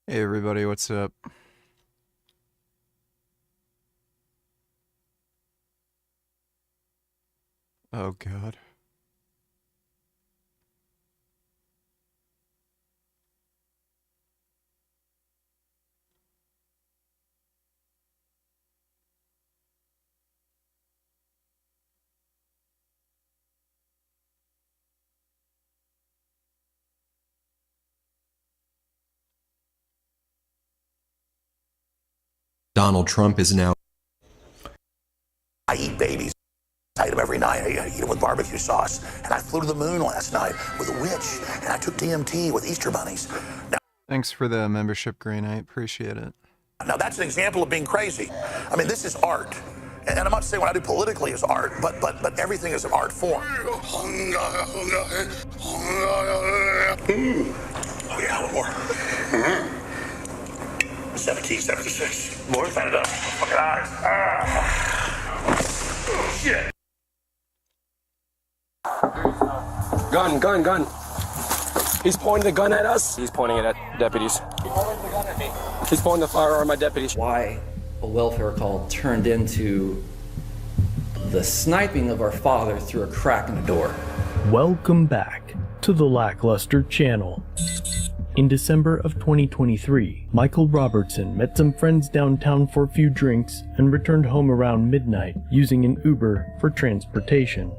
Hey everybody, what's up? Oh god. Donald Trump is now. I eat babies. I eat them every night. I eat them with barbecue sauce. And I flew to the moon last night with a witch. And I took DMT with Easter bunnies. Thanks for the membership, Green. I appreciate it. Now that's an example of being crazy. I mean, this is art. And I'm not saying what I do politically is art, but everything is an art form. Oh yeah, one more. 17, 76. More? Fan it up. Fucking eyes. Oh, shit. Gun. He's pointing the gun at us. He's pointing it at deputies. He's pointing the gun at me. He's pointing the firearm at deputies. Why a welfare call turned into the sniping of our father through a crack in the door. Welcome back to the Lackluster channel. In December of 2023, Michael Robertson met some friends downtown for a few drinks and returned home around midnight using an Uber for transportation.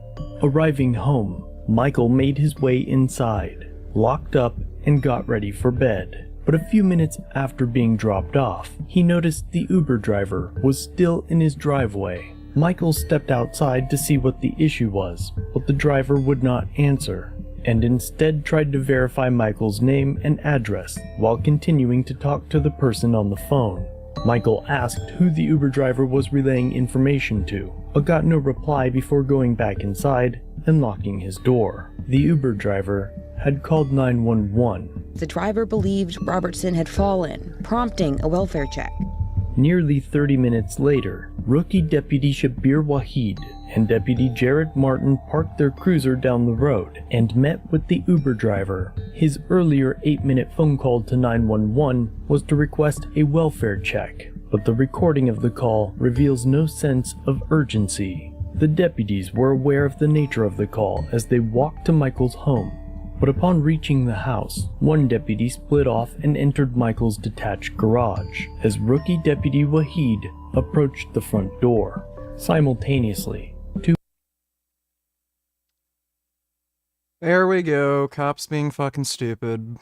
Arriving home, Michael made his way inside, locked up, and got ready for bed. But a few minutes after being dropped off, he noticed the Uber driver was still in his driveway. Michael stepped outside to see what the issue was, but the driver would not answer, and instead tried to verify Michael's name and address while continuing to talk to the person on the phone. Michael asked who the Uber driver was relaying information to, but got no reply before going back inside and locking his door. The Uber driver had called 911. The driver believed Robertson had fallen, prompting a welfare check. Nearly 30 minutes later, rookie Deputy Shabir Wahid and Deputy Jared Martin parked their cruiser down the road and met with the Uber driver. His earlier 8-minute phone call to 911 was to request a welfare check, but the recording of the call reveals no sense of urgency. The deputies were aware of the nature of the call as they walked to Michael's home. But upon reaching the house, one deputy split off and entered Michael's detached garage as rookie Deputy Wahid approached the front door. Simultaneously, There we go, cops being fucking stupid.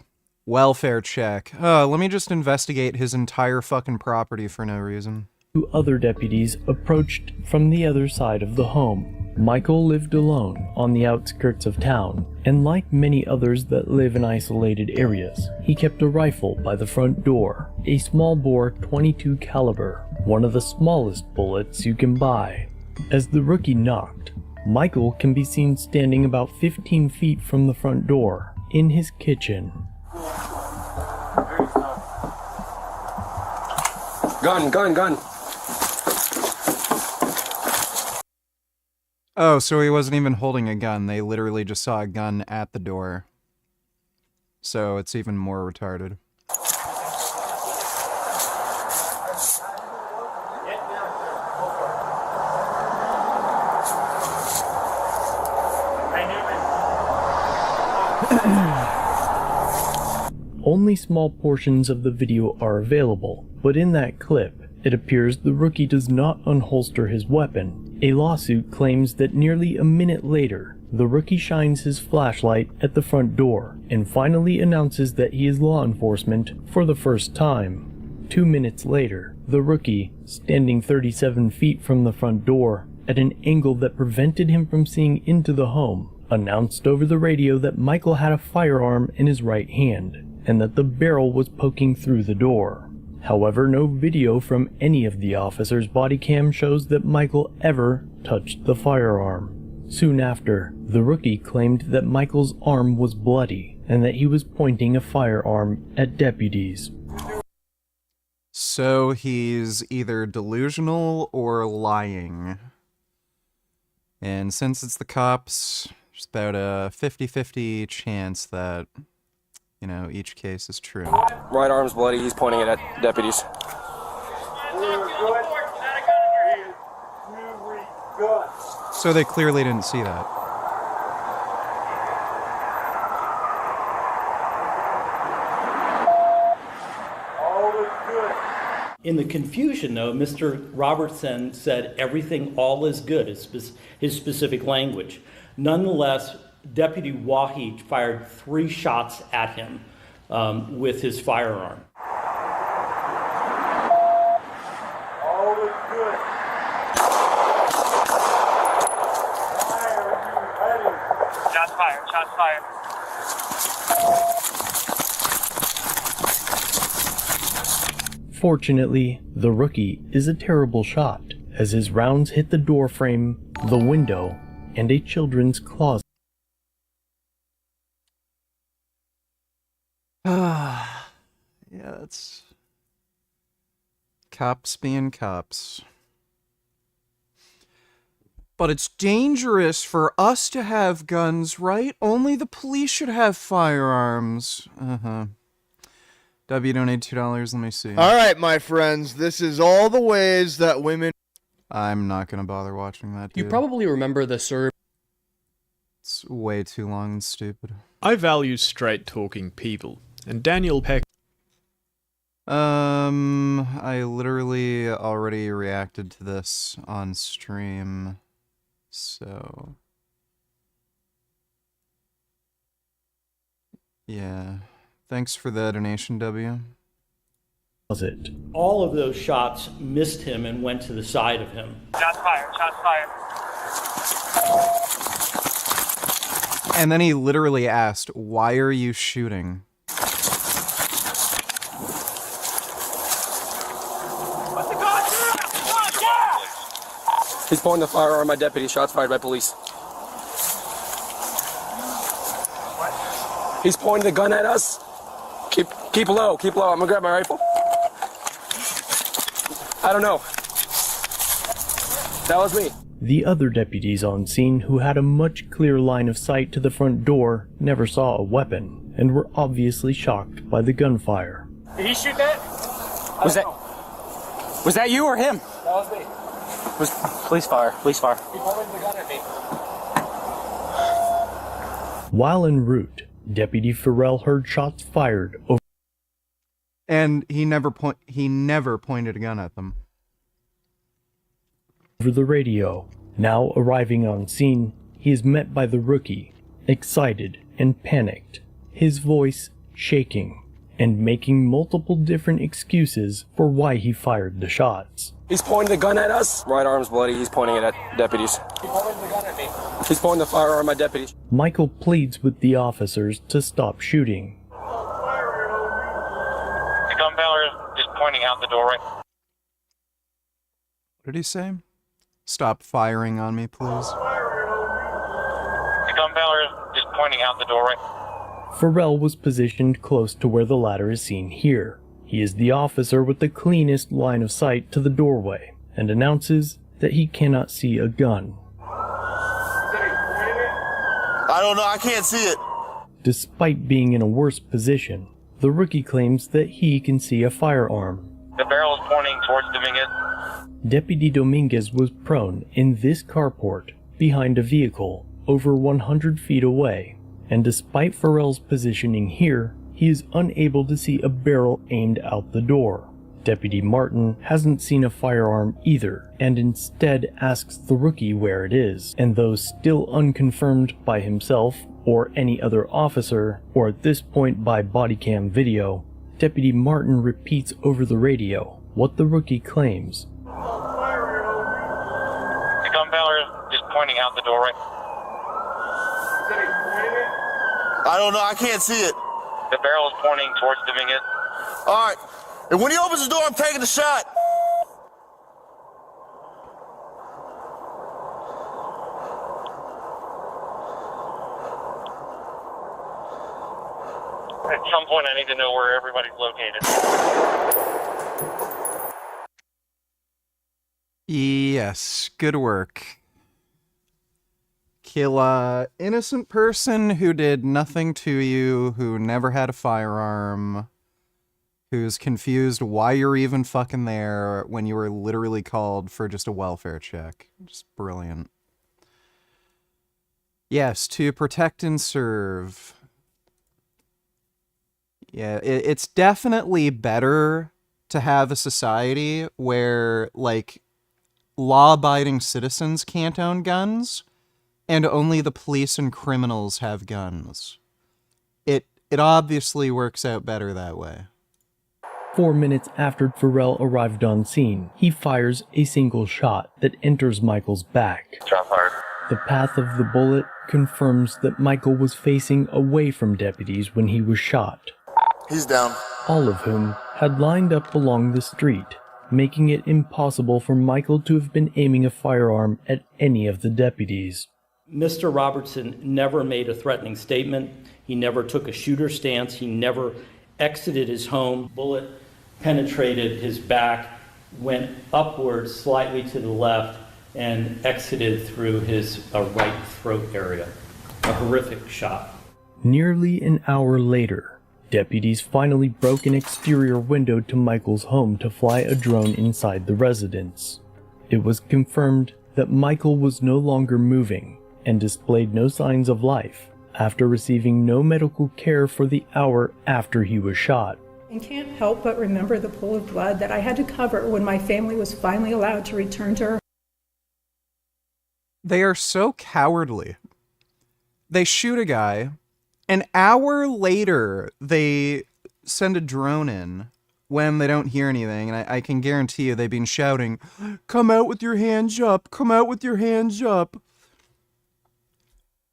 Welfare check. Let me just investigate his entire fucking property for no reason. two other deputies approached from the other side of the home. Michael lived alone on the outskirts of town, and like many others that live in isolated areas, he kept a rifle by the front door, a small bore .22 caliber, one of the smallest bullets you can buy. As the rookie knocked, Michael can be seen standing about 15 feet from the front door, in his kitchen. Gun. Oh, so he wasn't even holding a gun, they literally just saw a gun at the door. So it's even more retarded. Only small portions of the video are available, but in that clip, it appears the rookie does not unholster his weapon. A lawsuit claims that nearly a minute later, the rookie shines his flashlight at the front door and finally announces that he is law enforcement for the first time. 2 minutes later, the rookie, standing 37 feet from the front door at an angle that prevented him from seeing into the home, announced over the radio that Michael had a firearm in his right hand and that the barrel was poking through the door. However, no video from any of the officers' body cam shows that Michael ever touched the firearm. Soon after, the rookie claimed that Michael's arm was bloody and that he was pointing a firearm at deputies. So he's either delusional or lying. And since it's the cops, there's about a 50-50 chance that you know, each case is true. Right arm's bloody. He's pointing it at deputies. So they clearly didn't see that. In the confusion, though, Mr. Robertson said everything, all is good, his specific language. Nonetheless, Deputy Wahi fired 3 shots at him with his firearm. All is good. Shots fired, shots fired. Fortunately, the rookie is a terrible shot, as his rounds hit the door frame, the window, and a children's closet. Yeah, that's cops being cops. But it's dangerous for us to have guns, right? Only the police should have firearms. W donate $2, let me see. All right, my friends, this is all the ways that women... I'm not gonna bother watching that, dude. You probably remember the Serb. It's way too long and stupid. I value straight-talking people, and Daniel Peck... I literally already reacted to this on stream, so... Yeah. Thanks for the donation, W. All of those shots missed him and went to the side of him. Shots fired, shots fired. And then he literally asked, "Why are you shooting?" What's the gun? Yeah! He's pointing the firearm at my deputy. Shots fired by police. He's pointing the gun at us. Keep low, keep low. I'm gonna grab my rifle. I don't know. That was me. The other deputies on scene, who had a much clearer line of sight to the front door, never saw a weapon, and were obviously shocked by the gunfire. Did he shoot that? Was that you or him? That was me. Police fire, police fire. He pointed the gun at me. While en route, Deputy Farrell heard shots fired over And he never pointed a gun at them. the radio. Now arriving on scene, he is met by the rookie, excited and panicked, his voice shaking, and making multiple different excuses for why he fired the shots. He's pointing the gun at us. Right arm's bloody. He's pointing it at deputies. He pointed the gun at me. He's pointing the firearm at my deputies. Michael pleads with the officers to stop shooting. The gun fella is pointing out the door right. What did he say? Stop firing on me, please. The gun fella is pointing out the door right. Farrell was positioned close to where the ladder is seen here. He is the officer with the cleanest line of sight to the doorway, and announces that he cannot see a gun. I don't know, I can't see it. Despite being in a worse position, the rookie claims that he can see a firearm. The barrel is pointing towards Dominguez. Deputy Dominguez was prone in this carport, behind a vehicle, over 100 feet away, and despite Farrell's positioning here, he is unable to see a barrel aimed out the door. Deputy Martin hasn't seen a firearm either, and instead asks the rookie where it is, and though still unconfirmed by himself or any other officer, or at this point by body cam video, Deputy Martin repeats over the radio what the rookie claims. The gun fella is pointing out the door right. I don't know, I can't see it. The barrel is pointing towards Dominguez. All right, and when he opens the door, I'm taking the shot. At some point, I need to know where everybody's located. Yes, good work. Kill a innocent person who did nothing to you, who never had a firearm, who's confused why you're even fucking there when you were literally called for just a welfare check. Just brilliant. Yes, to protect and serve. Yeah, it's definitely better to have a society where, like, law-abiding citizens can't own guns, and only the police and criminals have guns. It obviously works out better that way. 4 minutes after Farrell arrived on scene, he fires a single shot that enters Michael's back. Shot fired. The path of the bullet confirms that Michael was facing away from deputies when he was shot. He's down. All of whom had lined up along the street, making it impossible for Michael to have been aiming a firearm at any of the deputies. Mr. Robertson never made a threatening statement. He never took a shooter stance. He never exited his home. Bullet penetrated his back, went upward slightly to the left, and exited through his right throat area. A horrific shot. Nearly an hour later, deputies finally broke an exterior window to Michael's home to fly a drone inside the residence. It was confirmed that Michael was no longer moving and displayed no signs of life after receiving no medical care for the hour after he was shot. I can't help but remember the pool of blood that I had to cover when my family was finally allowed to return to her. They are so cowardly. They shoot a guy. An hour later, they send a drone in when they don't hear anything. And I can guarantee you they've been shouting, "Come out with your hands up! Come out with your hands up!"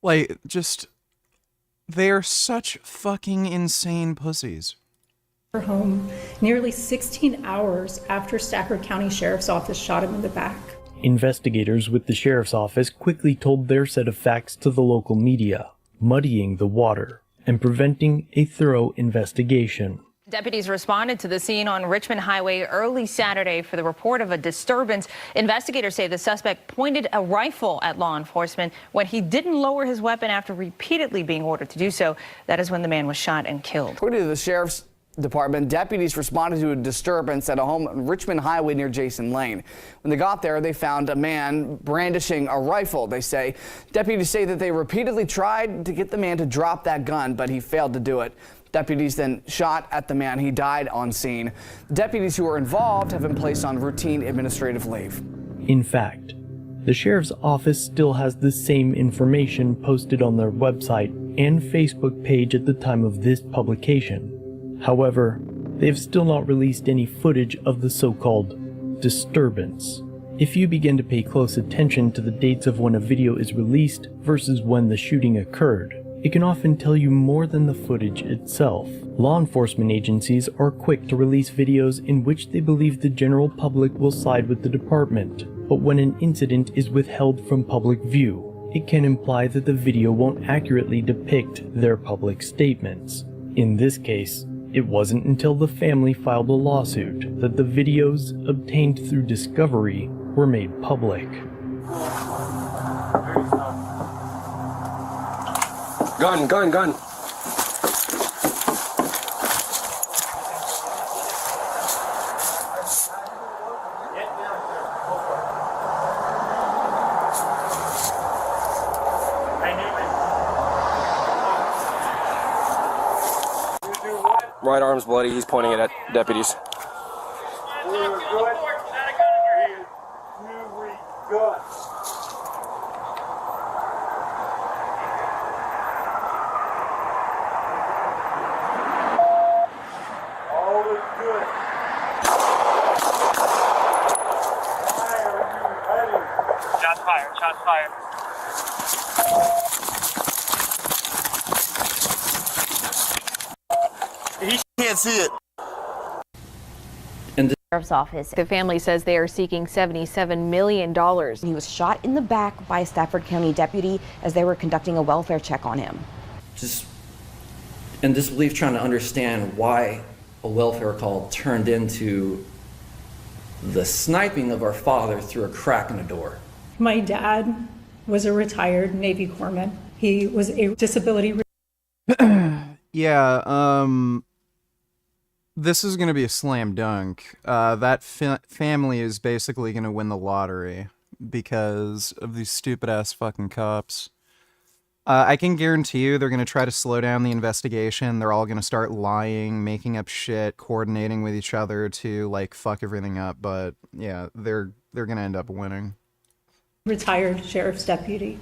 Like, just... They're such fucking insane pussies. Her home nearly 16 hours after Stafford County Sheriff's Office shot him in the back. Investigators with the sheriff's office quickly told their set of facts to the local media, muddying the water and preventing a thorough investigation. Deputies responded to the scene on Richmond Highway early Saturday for the report of a disturbance. Investigators say the suspect pointed a rifle at law enforcement when he didn't lower his weapon after repeatedly being ordered to do so. That is when the man was shot and killed. According to the sheriff's department, deputies responded to a disturbance at a home on Richmond Highway near Jason Lane. When they got there, they found a man brandishing a rifle. They say deputies say that they repeatedly tried to get the man to drop that gun, but he failed to do it. Deputies then shot at the man. He died on scene. Deputies who were involved have been placed on routine administrative leave. In fact, the sheriff's office still has the same information posted on their website and Facebook page at the time of this publication. However, they have still not released any footage of the so-called disturbance. If you begin to pay close attention to the dates of when a video is released versus when the shooting occurred, it can often tell you more than the footage itself. Law enforcement agencies are quick to release videos in which they believe the general public will side with the department, but when an incident is withheld from public view, it can imply that the video won't accurately depict their public statements. In this case, it wasn't until the family filed a lawsuit that the videos obtained through discovery were made public. Gun, gun, gun. Right arm's bloody. He's pointing it at deputies. Shots fired. Shots fired. He can't see it. In the sheriff's office, The family says they are seeking $77 million. he was shot in the back by a Stafford County deputy as they were conducting a welfare check on him. Just in disbelief, trying to understand why a welfare call turned into the sniping of our father through a crack in the door. My dad was a retired Navy corpsman. He was a disability. Yeah, this is going to be a slam dunk. That family is basically going to win the lottery because of these stupid-ass fucking cops. I can guarantee you they're going to try to slow down the investigation. They're all going to start lying, making up shit, coordinating with each other to, like, fuck everything up. But, yeah, they're going to end up winning. Retired sheriff's deputy.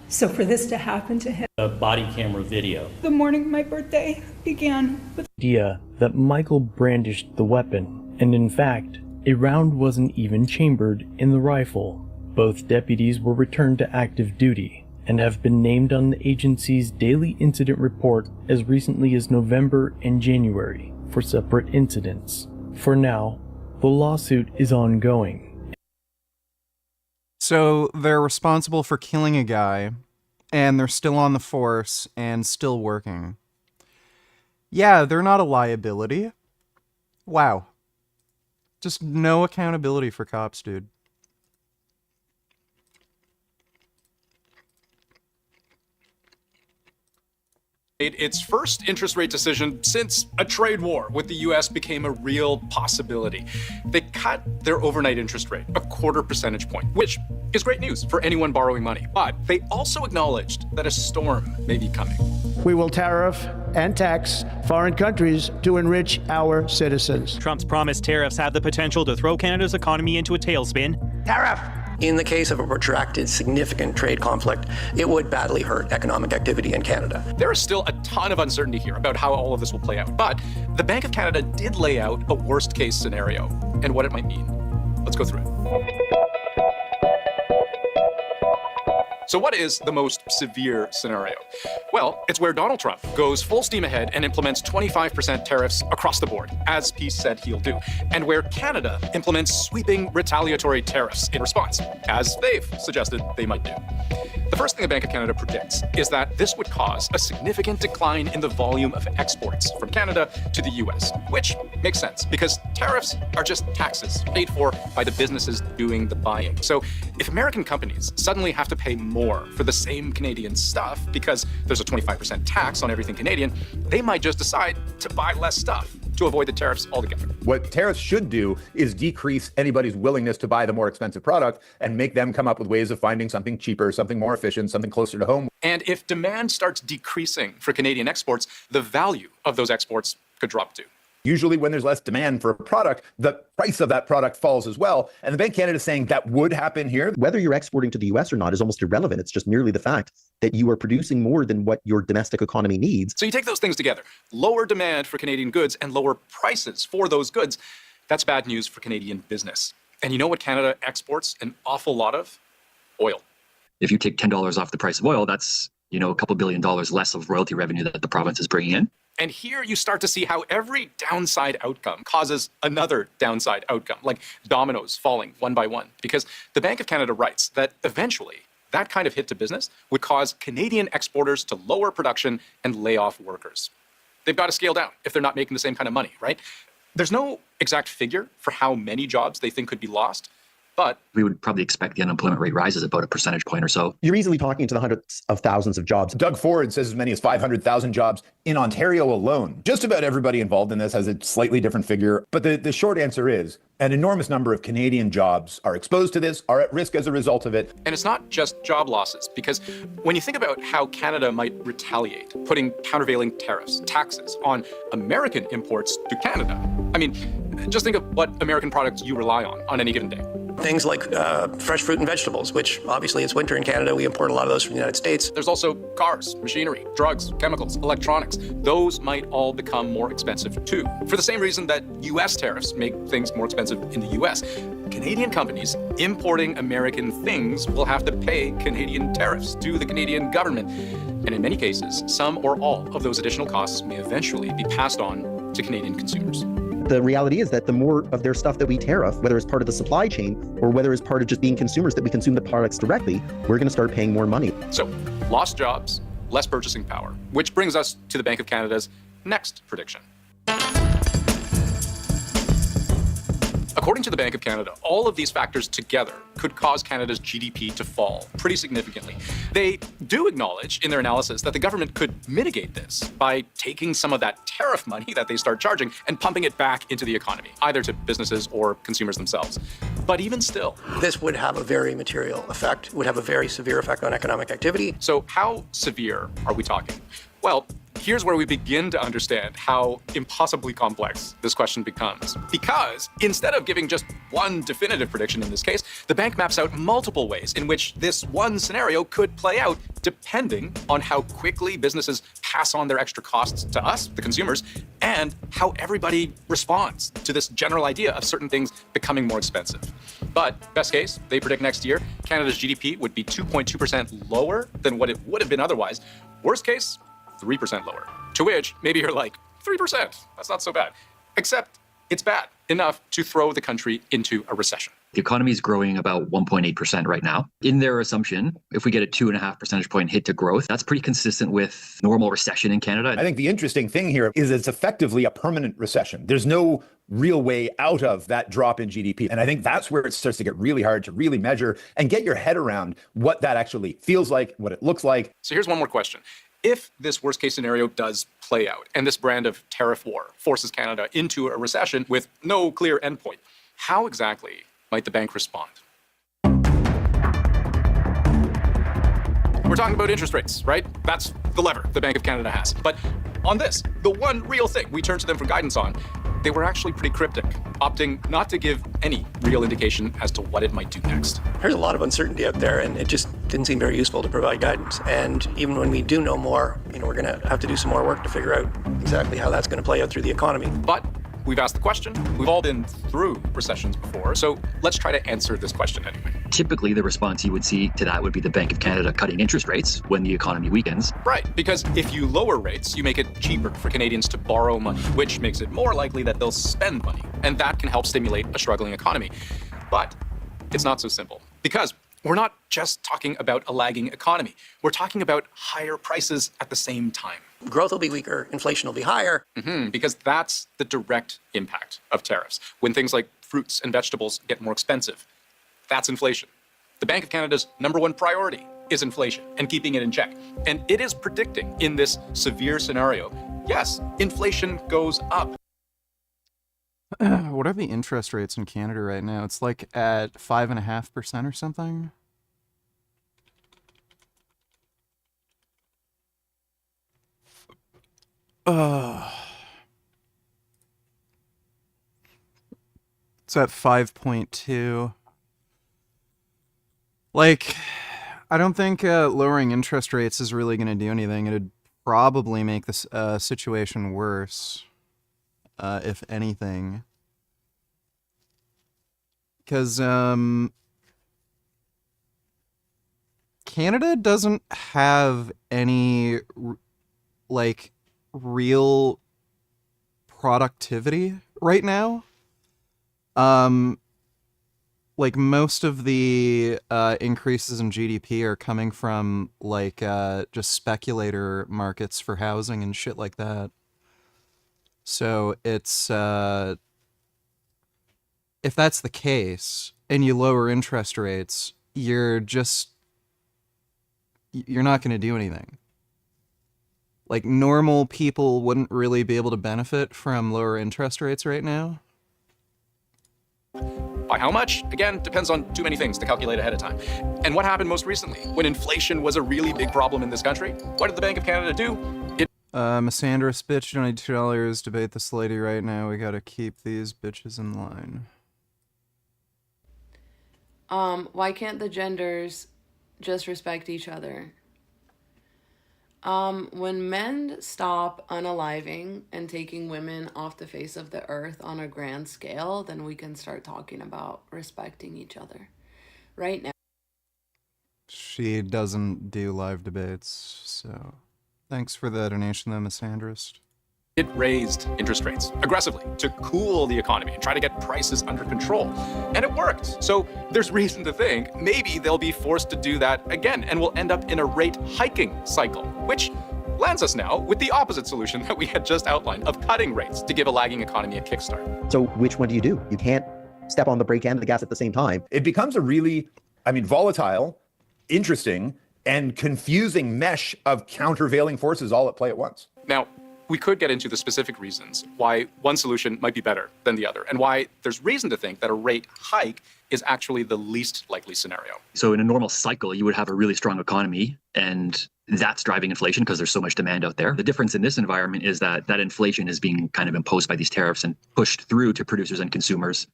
So for this to happen to him. A body camera video. The morning of my birthday began with the idea that Michael brandished the weapon, and in fact, a round wasn't even chambered in the rifle. Both deputies were returned to active duty and have been named on the agency's daily incident report as recently as November and January for separate incidents. For now, the lawsuit is ongoing. So they're responsible for killing a guy, and they're still on the force and still working. Yeah, they're not a liability. Wow. Just no accountability for cops, dude. Its first interest rate decision since a trade war with the US became a real possibility. They cut their overnight interest rate a 1/4 percentage point, which is great news for anyone borrowing money. But they also acknowledged that a storm may be coming. We will tariff and tax foreign countries to enrich our citizens. Trump's promised tariffs have the potential to throw Canada's economy into a tailspin. Tariff! In the case of a protracted, significant trade conflict, it would badly hurt economic activity in Canada. There is still a ton of uncertainty here about how all of this will play out, but the Bank of Canada did lay out a worst-case scenario and what it might mean. Let's go through it. So what is the most severe scenario? Well, it's where Donald Trump goes full steam ahead and implements 25% tariffs across the board, as he said he'll do, and where Canada implements sweeping retaliatory tariffs in response, as they've suggested they might do. The first thing the Bank of Canada predicts is that this would cause a significant decline in the volume of exports from Canada to the US, which makes sense because tariffs are just taxes paid for by the businesses doing the buying. So if American companies suddenly have to pay more for the same Canadian stuff because there's a 25% tax on everything Canadian, they might just decide to buy less stuff to avoid the tariffs altogether. What tariffs should do is decrease anybody's willingness to buy the more expensive product and make them come up with ways of finding something cheaper, something more efficient, something closer to home. And if demand starts decreasing for Canadian exports, the value of those exports could drop too. Usually when there's less demand for a product, the price of that product falls as well. And the Bank of Canada is saying that would happen here. Whether you're exporting to the US or not is almost irrelevant. It's just merely the fact that you are producing more than what your domestic economy needs. So you take those things together, lower demand for Canadian goods and lower prices for those goods. That's bad news for Canadian business. And you know what Canada exports an awful lot of? Oil. If you take $10 off the price of oil, that's, a couple $1 billion less of royalty revenue that the province is bringing in. And here you start to see how every downside outcome causes another downside outcome, like dominoes falling one by one. Because the Bank of Canada writes that eventually that kind of hit to business would cause Canadian exporters to lower production and lay off workers. They've got to scale down if they're not making the same kind of money, right? There's no exact figure for how many jobs they think could be lost, but we would probably expect the unemployment rate rises about a percentage point or so. You're easily talking to the hundreds of thousands of jobs. Doug Ford says as many as 500,000 jobs in Ontario alone. Just about everybody involved in this has a slightly different figure. But the short answer is an enormous number of Canadian jobs are exposed to this, are at risk as a result of it. And it's not just job losses, because when you think about how Canada might retaliate, putting countervailing tariffs, taxes on American imports to Canada, I mean, just think of what American products you rely on any given day. Things like fresh fruit and vegetables, which obviously it's winter in Canada. We import a lot of those from the United States. There's also cars, machinery, drugs, chemicals, electronics. Those might all become more expensive too. For the same reason that US tariffs make things more expensive in the US, Canadian companies importing American things will have to pay Canadian tariffs to the Canadian government. And in many cases, some or all of those additional costs may eventually be passed on to Canadian consumers. The reality is that the more of their stuff that we tariff, whether it's part of the supply chain or whether it's part of just being consumers that we consume the products directly, we're going to start paying more money. So, lost jobs, less purchasing power, which brings us to the Bank of Canada's next prediction. According to the Bank of Canada, all of these factors together could cause Canada's GDP to fall pretty significantly. They do acknowledge in their analysis that the government could mitigate this by taking some of that tariff money that they start charging and pumping it back into the economy, either to businesses or consumers themselves. But even still, this would have a very material effect, would have a very severe effect on economic activity. So how severe are we talking? Well, here's where we begin to understand how impossibly complex this question becomes. Because instead of giving just one definitive prediction in this case, the bank maps out multiple ways in which this one scenario could play out, depending on how quickly businesses pass on their extra costs to us, the consumers, and how everybody responds to this general idea of certain things becoming more expensive. But best case, they predict next year, Canada's GDP would be 2.2% lower than what it would have been otherwise. Worst case, 3% lower. To which, maybe you're like, 3%, that's not so bad. Except it's bad enough to throw the country into a recession. The economy is growing about 1.8% right now. In their assumption, if we get a 2.5 percentage point hit to growth, that's pretty consistent with normal recession in Canada. I think the interesting thing here is it's effectively a permanent recession. There's no real way out of that drop in GDP. And I think that's where it starts to get really hard to really measure and get your head around what that actually feels like, what it looks like. So here's one more question. If this worst case scenario does play out and this brand of tariff war forces Canada into a recession with no clear endpoint, how exactly might the bank respond? We're talking about interest rates, right? That's the lever the Bank of Canada has. But on this, the one real thing we turn to them for guidance on, they were actually pretty cryptic, opting not to give any real indication as to what it might do next. There's a lot of uncertainty out there, and it just didn't seem very useful to provide guidance. And even when we do know more, we're going to have to do some more work to figure out exactly how that's going to play out through the economy. But we've asked the question. We've all been through recessions before, so let's try to answer this question anyway. Typically, the response you would see to that would be the Bank of Canada cutting interest rates when the economy weakens. Right, because if you lower rates, you make it cheaper for Canadians to borrow money, which makes it more likely that they'll spend money, and that can help stimulate a struggling economy. But it's not so simple, because we're not just talking about a lagging economy. We're talking about higher prices at the same time. Growth will be weaker, inflation will be higher. Because that's the direct impact of tariffs. When things like fruits and vegetables get more expensive, that's inflation. The Bank of Canada's number one priority is inflation and keeping it in check. And it is predicting in this severe scenario, yes, inflation goes up. What are the interest rates in Canada right now? It's like at 5.5% or something. It's at 5.2. Like, I don't think lowering interest rates is really going to do anything. It'd probably make this situation worse, if anything. Because Canada doesn't have any, like, real productivity right now. Like, most of the increases in GDP are coming from, like, just speculator markets for housing and shit like that. So it's, if that's the case, and you lower interest rates, you're not going to do anything. Like, normal people wouldn't really be able to benefit from lower interest rates right now. By how much? Again, depends on too many things to calculate ahead of time. And what happened most recently, when inflation was a really big problem in this country? What did the Bank of Canada do? Massandra bitch, donate $2. Debate this lady right now. We gotta keep these bitches in line. Why can't the genders just respect each other? When men stop unaliving and taking women off the face of the earth on a grand scale, then we can start talking about respecting each other. Right now. She doesn't do live debates, so thanks for the donation though, Miss Andrist. It raised interest rates aggressively to cool the economy and try to get prices under control. And it worked. So there's reason to think maybe they'll be forced to do that again, and we'll end up in a rate hiking cycle, which lands us now with the opposite solution that we had just outlined of cutting rates to give a lagging economy a kickstart. So which one do? You can't step on the brake and the gas at the same time. It becomes a really, volatile, interesting, and confusing mesh of countervailing forces all at play at once. Now, we could get into the specific reasons why one solution might be better than the other, and why there's reason to think that a rate hike is actually the least likely scenario. So in a normal cycle, you would have a really strong economy, and that's driving inflation because there's so much demand out there. The difference in this environment is that inflation is being kind of imposed by these tariffs and pushed through to producers and consumers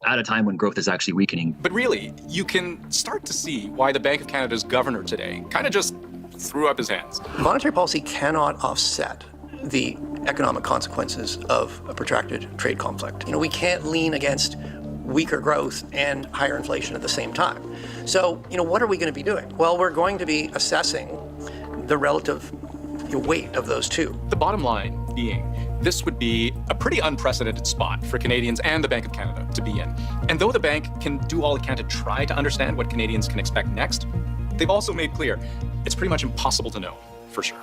at a time when growth is actually weakening. But really, you can start to see why the Bank of Canada's governor today kind of just threw up his hands. Monetary policy cannot offset the economic consequences of a protracted trade conflict. We can't lean against weaker growth and higher inflation at the same time. So, what are we going to be doing? Well, we're going to be assessing the relative weight of those two. The bottom line being, this would be a pretty unprecedented spot for Canadians and the Bank of Canada to be in. And though the bank can do all it can to try to understand what Canadians can expect next, they've also made clear it's pretty much impossible to know for sure.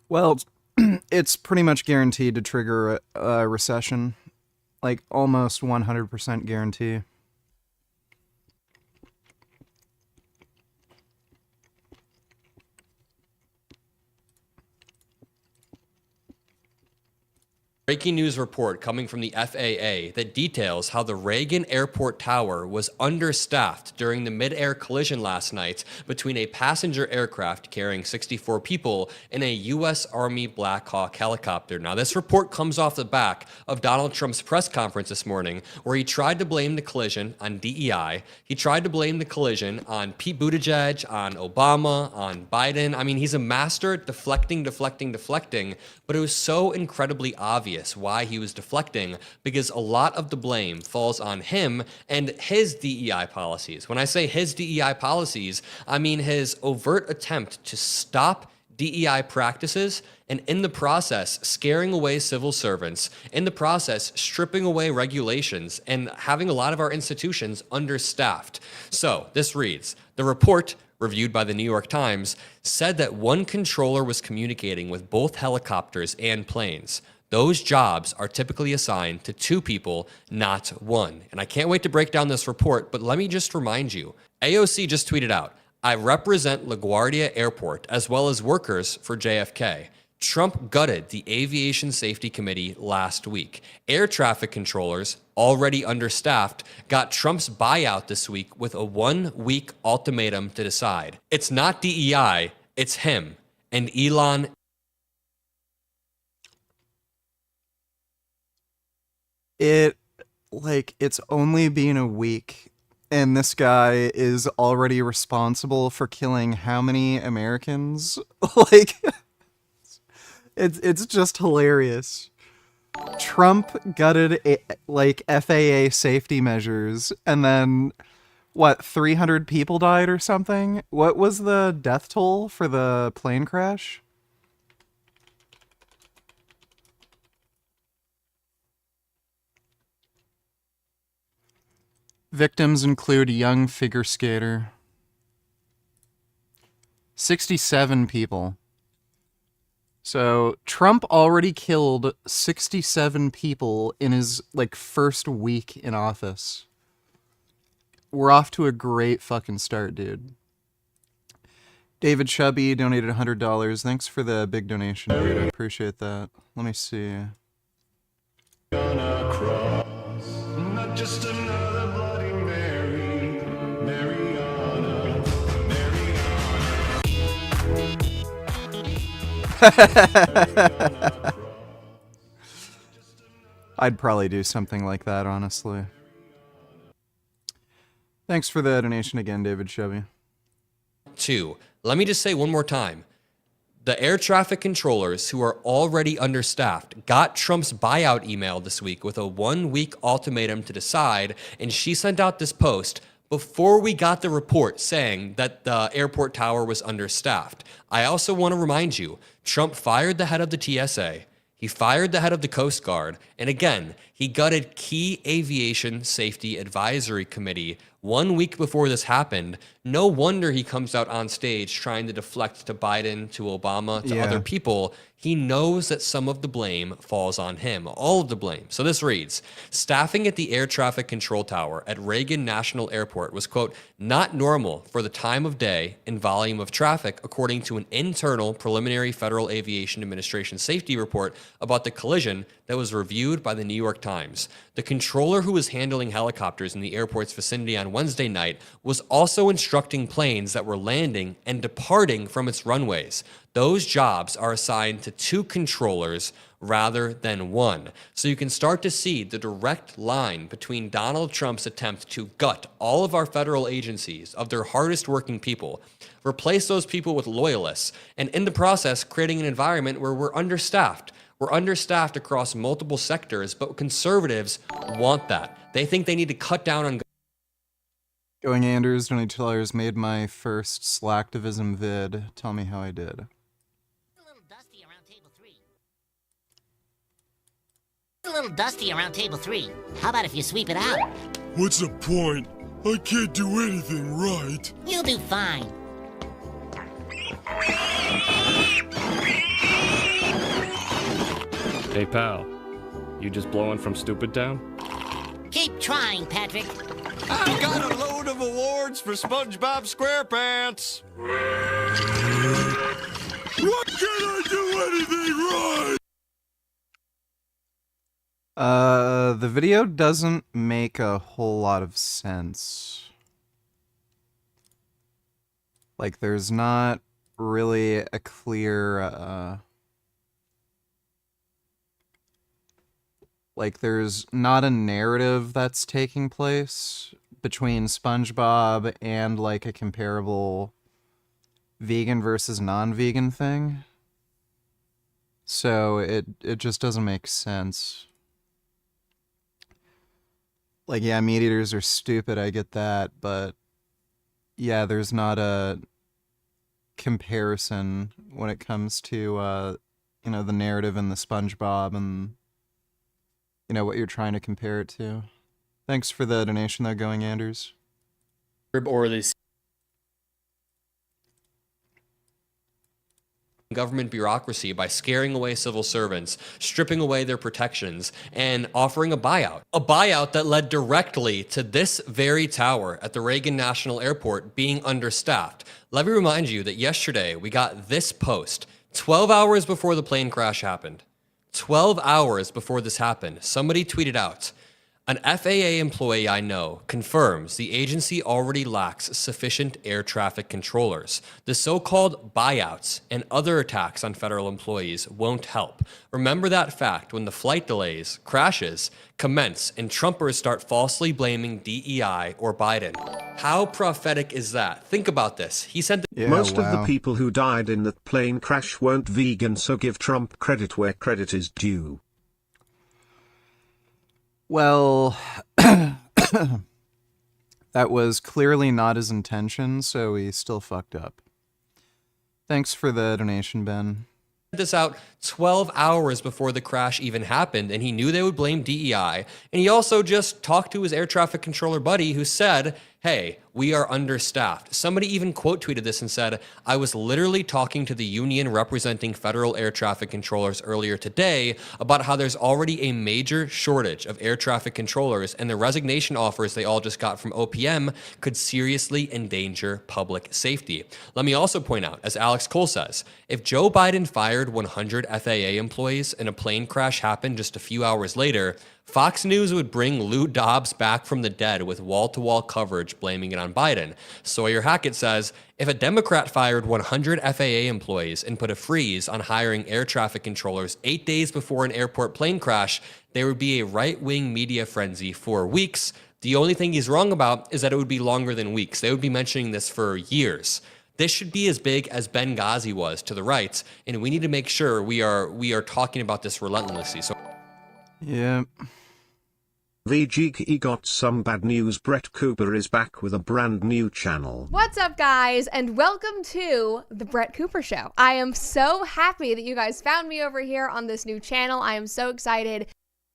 Well, it's pretty much guaranteed to trigger a recession. Like, almost 100% guarantee. Breaking news report coming from the FAA that details how the Reagan Airport Tower was understaffed during the mid-air collision last night between a passenger aircraft carrying 64 people and a U.S. Army Black Hawk helicopter. Now, this report comes off the back of Donald Trump's press conference this morning, where he tried to blame the collision on DEI. He tried to blame the collision on Pete Buttigieg, on Obama, on Biden. I mean, he's a master at deflecting, but it was so incredibly obvious why he was deflecting, because a lot of the blame falls on him and his DEI policies. When I say his DEI policies, I mean his overt attempt to stop DEI practices, and in the process, scaring away civil servants, in the process, stripping away regulations, and having a lot of our institutions understaffed. So this reads, the report, reviewed by the New York Times, said that one controller was communicating with both helicopters and planes. Those jobs are typically assigned to two people, not one. And I can't wait to break down this report, but let me just remind you, AOC just tweeted out, I represent LaGuardia Airport as well as workers for JFK. Trump gutted the Aviation Safety Committee last week. Air traffic controllers, already understaffed, got Trump's buyout this week with a 1-week ultimatum to decide. It's not DEI, it's him. And Elon It's only been a week, and this guy is already responsible for killing how many Americans? It's just hilarious. Trump gutted FAA safety measures, and then 300 people died or something? What was the death toll for the plane crash? Victims include a young figure skater. 67 people. So Trump already killed 67 people in his first week in office. We're off to a great fucking start, dude. David Chubby donated $100. Thanks for the big donation, dude. I appreciate that. Let me see. Gonna cross, not just another Bloody Mary, Mariana, Mariana. I'd probably do something like that, honestly. Thanks for the donation again, David Chubby. 2. Let me just say one more time. The air traffic controllers, who are already understaffed, got Trump's buyout email this week with a 1-week ultimatum to decide, and she sent out this post before we got the report saying that the airport tower was understaffed. I also want to remind you, Trump fired the head of the TSA, he fired the head of the Coast Guard, and again, he gutted key aviation safety advisory committee 1 week before this happened. No wonder he comes out on stage trying to deflect to Biden, to Obama, to other people. He knows that some of the blame falls on him, all of the blame. So this reads, staffing at the air traffic control tower at Reagan National Airport was, quote, not normal for the time of day and volume of traffic, according to an internal preliminary Federal Aviation Administration safety report about the collision that was reviewed by the New York Times. The controller who was handling helicopters in the airport's vicinity on Wednesday night was also instructing planes that were landing and departing from its runways. Those jobs are assigned to 2 controllers rather than 1. So you can start to see the direct line between Donald Trump's attempt to gut all of our federal agencies of their hardest working people, replace those people with loyalists, and in the process creating an environment where we're understaffed. We're understaffed across multiple sectors, but conservatives want that. They think they need to cut down on Going Anders, $22 made my first slacktivism vid. Tell me how I did. A little dusty around table 3. How about if you sweep it out? What's the point? I can't do anything right. You'll do fine. Hey pal, you just blowing from Stupid Town? Keep trying, Patrick. I've got a load of awards for SpongeBob SquarePants. What can I do anything right? The video doesn't make a whole lot of sense. Like, there's not really a clear, like, there's not a narrative that's taking place between SpongeBob and, like, a comparable vegan versus non-vegan thing. So it just doesn't make sense. Like, yeah, meat eaters are stupid, I get that, but yeah, there's not a comparison when it comes to, you know, the narrative in the SpongeBob and, you know, what you're trying to compare it to. Thanks for the donation, though, Going Anders. or they government bureaucracy by scaring away civil servants, stripping away their protections, and offering a buyout. A buyout that led directly to this very tower at the Reagan National Airport being understaffed. Let me remind you that yesterday we got this post 12 hours before the plane crash happened. 12 hours before this happened, somebody tweeted out, an FAA employee I know confirms the agency already lacks sufficient air traffic controllers. The so-called buyouts and other attacks on federal employees won't help. Remember that fact when the flight delays, crashes, commence, and Trumpers start falsely blaming DEI or Biden. How prophetic is that? Think about this. He said most of the people who died in that plane crash weren't vegan, so give Trump credit where credit is due. Well, that was clearly not his intention, so he still fucked up. Thanks for the donation, Ben. This out 12 hours before the crash even happened, and he knew they would blame DEI. And he also just talked to his air traffic controller buddy who said, hey, we are understaffed. Somebody even quote tweeted this and said, I was literally talking to the union representing federal air traffic controllers earlier today about how there's already a major shortage of air traffic controllers, and the resignation offers they all just got from OPM could seriously endanger public safety. Let me also point out, as Alex Cole says, if Joe Biden fired 100 FAA employees and a plane crash happened just a few hours later, Fox News would bring Lou Dobbs back from the dead with wall-to-wall coverage blaming it on Biden. Sawyer Hackett says, if a Democrat fired 100 FAA employees and put a freeze on hiring air traffic controllers 8 days before an airport plane crash, there would be a right-wing media frenzy for weeks. The only thing he's wrong about is that it would be longer than weeks. They would be mentioning this for years. This should be as big as Benghazi was to the right, and we need to make sure we are talking about this relentlessly. So, yeah. VG got some bad news. Brett Cooper is back with a brand new channel. What's up, guys, and welcome to the Brett Cooper Show. I am so happy that you guys found me over here on this new channel. I am so excited.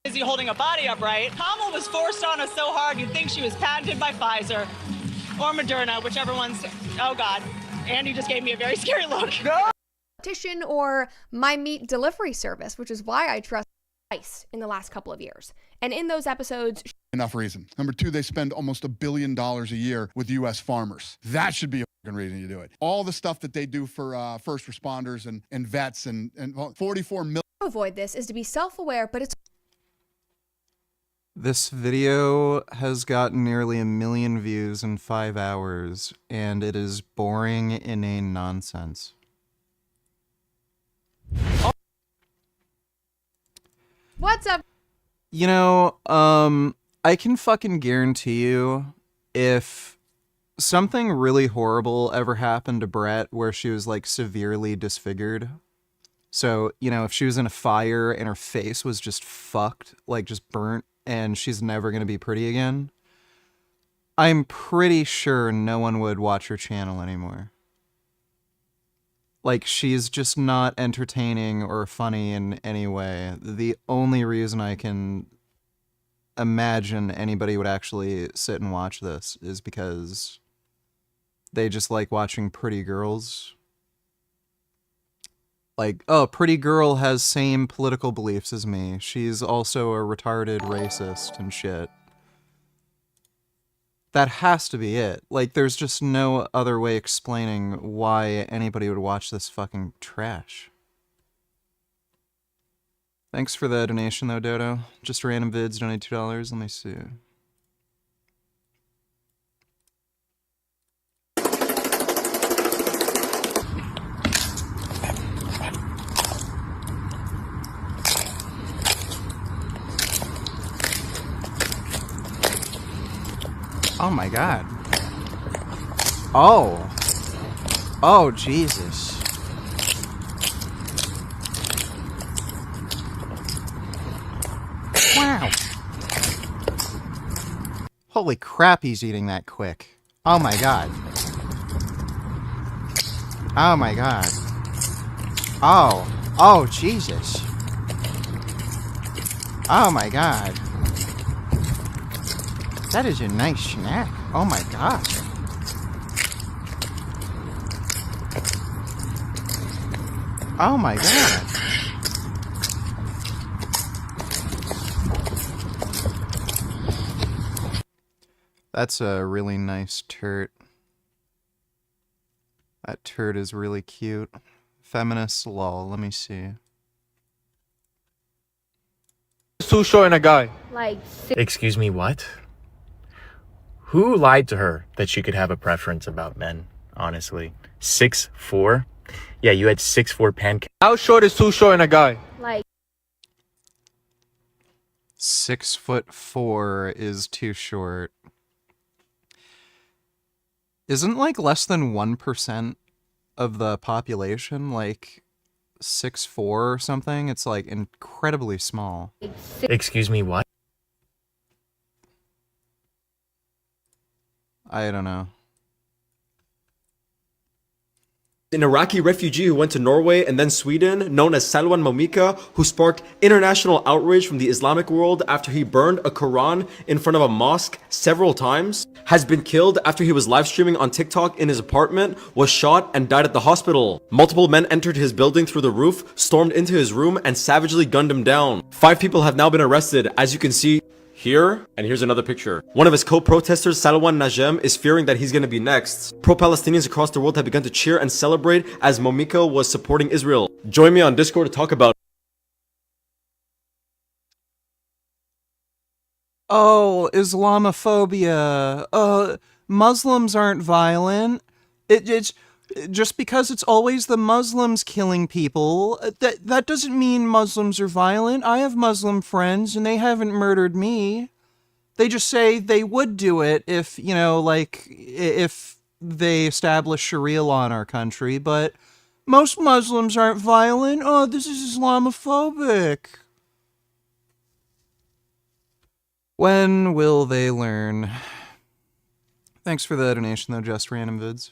Busy holding a body upright. Kamala was forced on us so hard you'd think she was patented by Pfizer or Moderna, whichever one's. Oh God, Andy just gave me a very scary look. No. Or my meat delivery service, which is why I trust ICE in the last couple of years. And in those episodes, enough reason. Number two, they spend almost $1 billion a year with U.S. farmers. That should be a fucking reason to do it. All the stuff that they do for first responders and vets and 44 million. to avoid this is to be self-aware, but it's This video has gotten nearly 1 million views in 5 hours, and it is boring, inane nonsense. What's up? You know, I can fucking guarantee you, if something really horrible ever happened to Brett where she was, like, severely disfigured, so, you know, if she was in a fire and her face was just fucked, like, just burnt, and she's never gonna be pretty again, I'm pretty sure no one would watch her channel anymore. Like, she's just not entertaining or funny in any way. The only reason I can imagine anybody would actually sit and watch this is because they just like watching pretty girls. Like, oh, pretty girl has same political beliefs as me. She's also a retarded racist and shit. That has to be it. Like, there's just no other way explaining why anybody would watch this fucking trash. Thanks for the donation, though, Dodo. Just random vids, donate $2. Let me see. Oh my god. Oh. Oh, Jesus. Wow. Holy crap, he's eating that quick. Oh my god. Oh my god. Oh. Oh, Jesus. Oh my god. That is a nice snack. Oh my god. Oh my god. That's a really nice turd. That turd is really cute. Feminist lol, let me see. Too short and a guy. Like, Excuse me, what? Who lied to her that she could have a preference about men, honestly? 6'4"? Yeah, you had 6'4" pancake. How short is too short and a guy? like 6'4" is too short. Isn't like less than 1% of the population like 6'4" or something? It's like incredibly small. Excuse me, what? I don't know. An Iraqi refugee who went to Norway and then Sweden, known as Salwan Momika, who sparked international outrage from the Islamic world after he burned a Quran in front of a mosque several times, has been killed after he was live streaming on TikTok in his apartment, was shot, and died at the hospital. Multiple men entered his building through the roof, stormed into his room, and savagely gunned him down. 5 people have now been arrested, as you can see here, and here's another picture. One of his co-protesters, Salwan Najem, is fearing that he's going to be next. Pro-Palestinians across the world have begun to cheer and celebrate as Momika was supporting Israel. Join me on Discord to talk about it. Oh, Islamophobia. Muslims aren't violent. It's just because it's always the Muslims killing people. That doesn't mean Muslims are violent. I have Muslim friends and they haven't murdered me. They just say they would do it if, you know, like, if they establish Sharia law in our country, but most Muslims aren't violent. Oh, this is Islamophobic. When will they learn? Thanks for the donation, though, just random vids.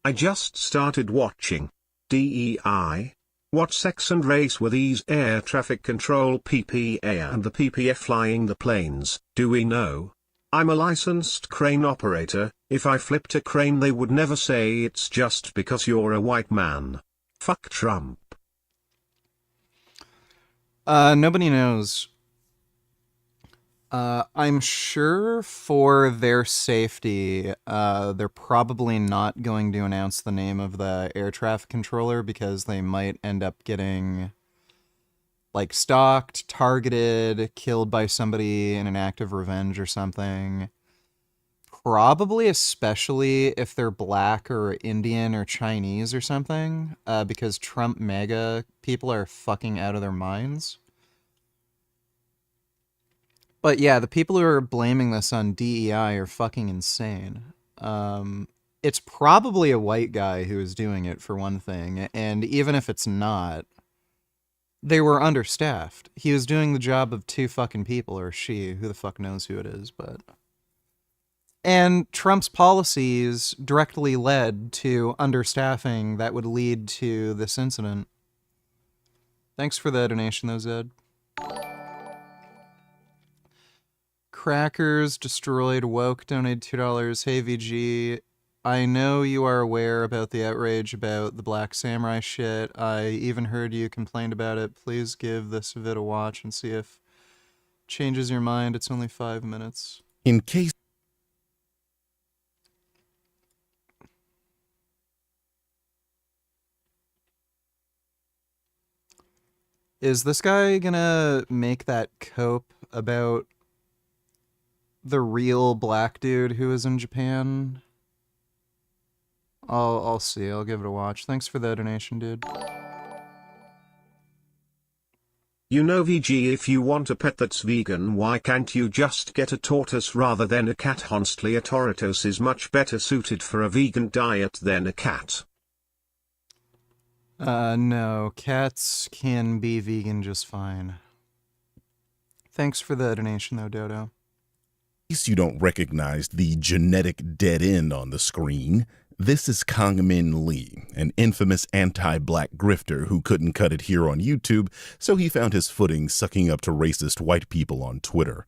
I just started watching DEI. What sex and race were these air traffic control PPA and the PPF flying the planes? Do we know? I'm a licensed crane operator. If I flipped a crane, they would never say it's just because you're a white man. Fuck Trump. Nobody knows. I'm sure for their safety, they're probably not going to announce the name of the air traffic controller because they might end up getting, like, stalked, targeted, killed by somebody in an act of revenge or something. Probably especially if they're black or Indian or Chinese or something, because Trump MAGA people are fucking out of their minds. But yeah, the people who are blaming this on DEI are fucking insane. It's probably a white guy who is doing it, for one thing, and even if it's not, they were understaffed. He was doing the job of 2 fucking people, or she, who the fuck knows who it is, but... And Trump's policies directly led to understaffing that would lead to this incident. Thanks for the donation, though, Zed. Crackers Destroyed Woke donated $2. Hey, VG. I know you are aware about the outrage about the Black Samurai shit. I even heard you complained about it. Please give this vid a watch and see if it changes your mind. It's only 5 minutes. In case... Is this guy gonna make that cope about the real black dude who is in Japan? I'll see. I'll give it a watch. Thanks for the donation, dude. You know, VG, if you want a pet that's vegan, why can't you just get a tortoise rather than a cat? Honestly, a tortoise is much better suited for a vegan diet than a cat. No, cats can be vegan just fine. Thanks for the donation, though, Dodo. In case you don't recognize the genetic dead end on the screen, this is Kang Min Lee, an infamous anti-black grifter who couldn't cut it here on YouTube, so he found his footing sucking up to racist white people on Twitter.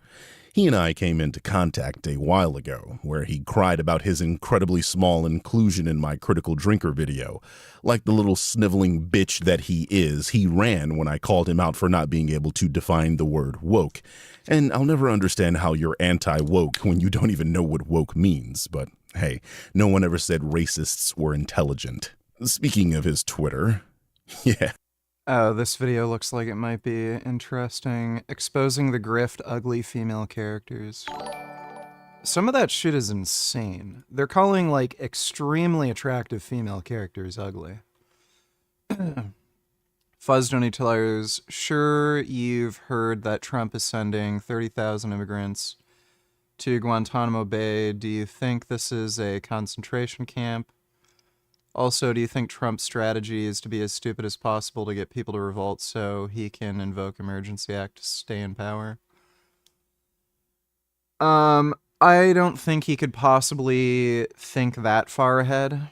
He and I came into contact a while ago, where he cried about his incredibly small inclusion in my critical drinker video. Like the little sniveling bitch that he is, he ran when I called him out for not being able to define the word woke. And I'll never understand how you're anti-woke when you don't even know what woke means, but hey, no one ever said racists were intelligent. Speaking of his Twitter, yeah. Oh, this video looks like it might be interesting. Exposing the grift ugly female characters. Some of that shit is insane. They're calling, like, extremely attractive female characters ugly. Fuzz Donny Tellers, sure you've heard that Trump is sending 30,000 immigrants to Guantanamo Bay. Do you think this is a concentration camp? Also, do you think Trump's strategy is to be as stupid as possible to get people to revolt so he can invoke Emergency Act to stay in power? I don't think he could possibly think that far ahead.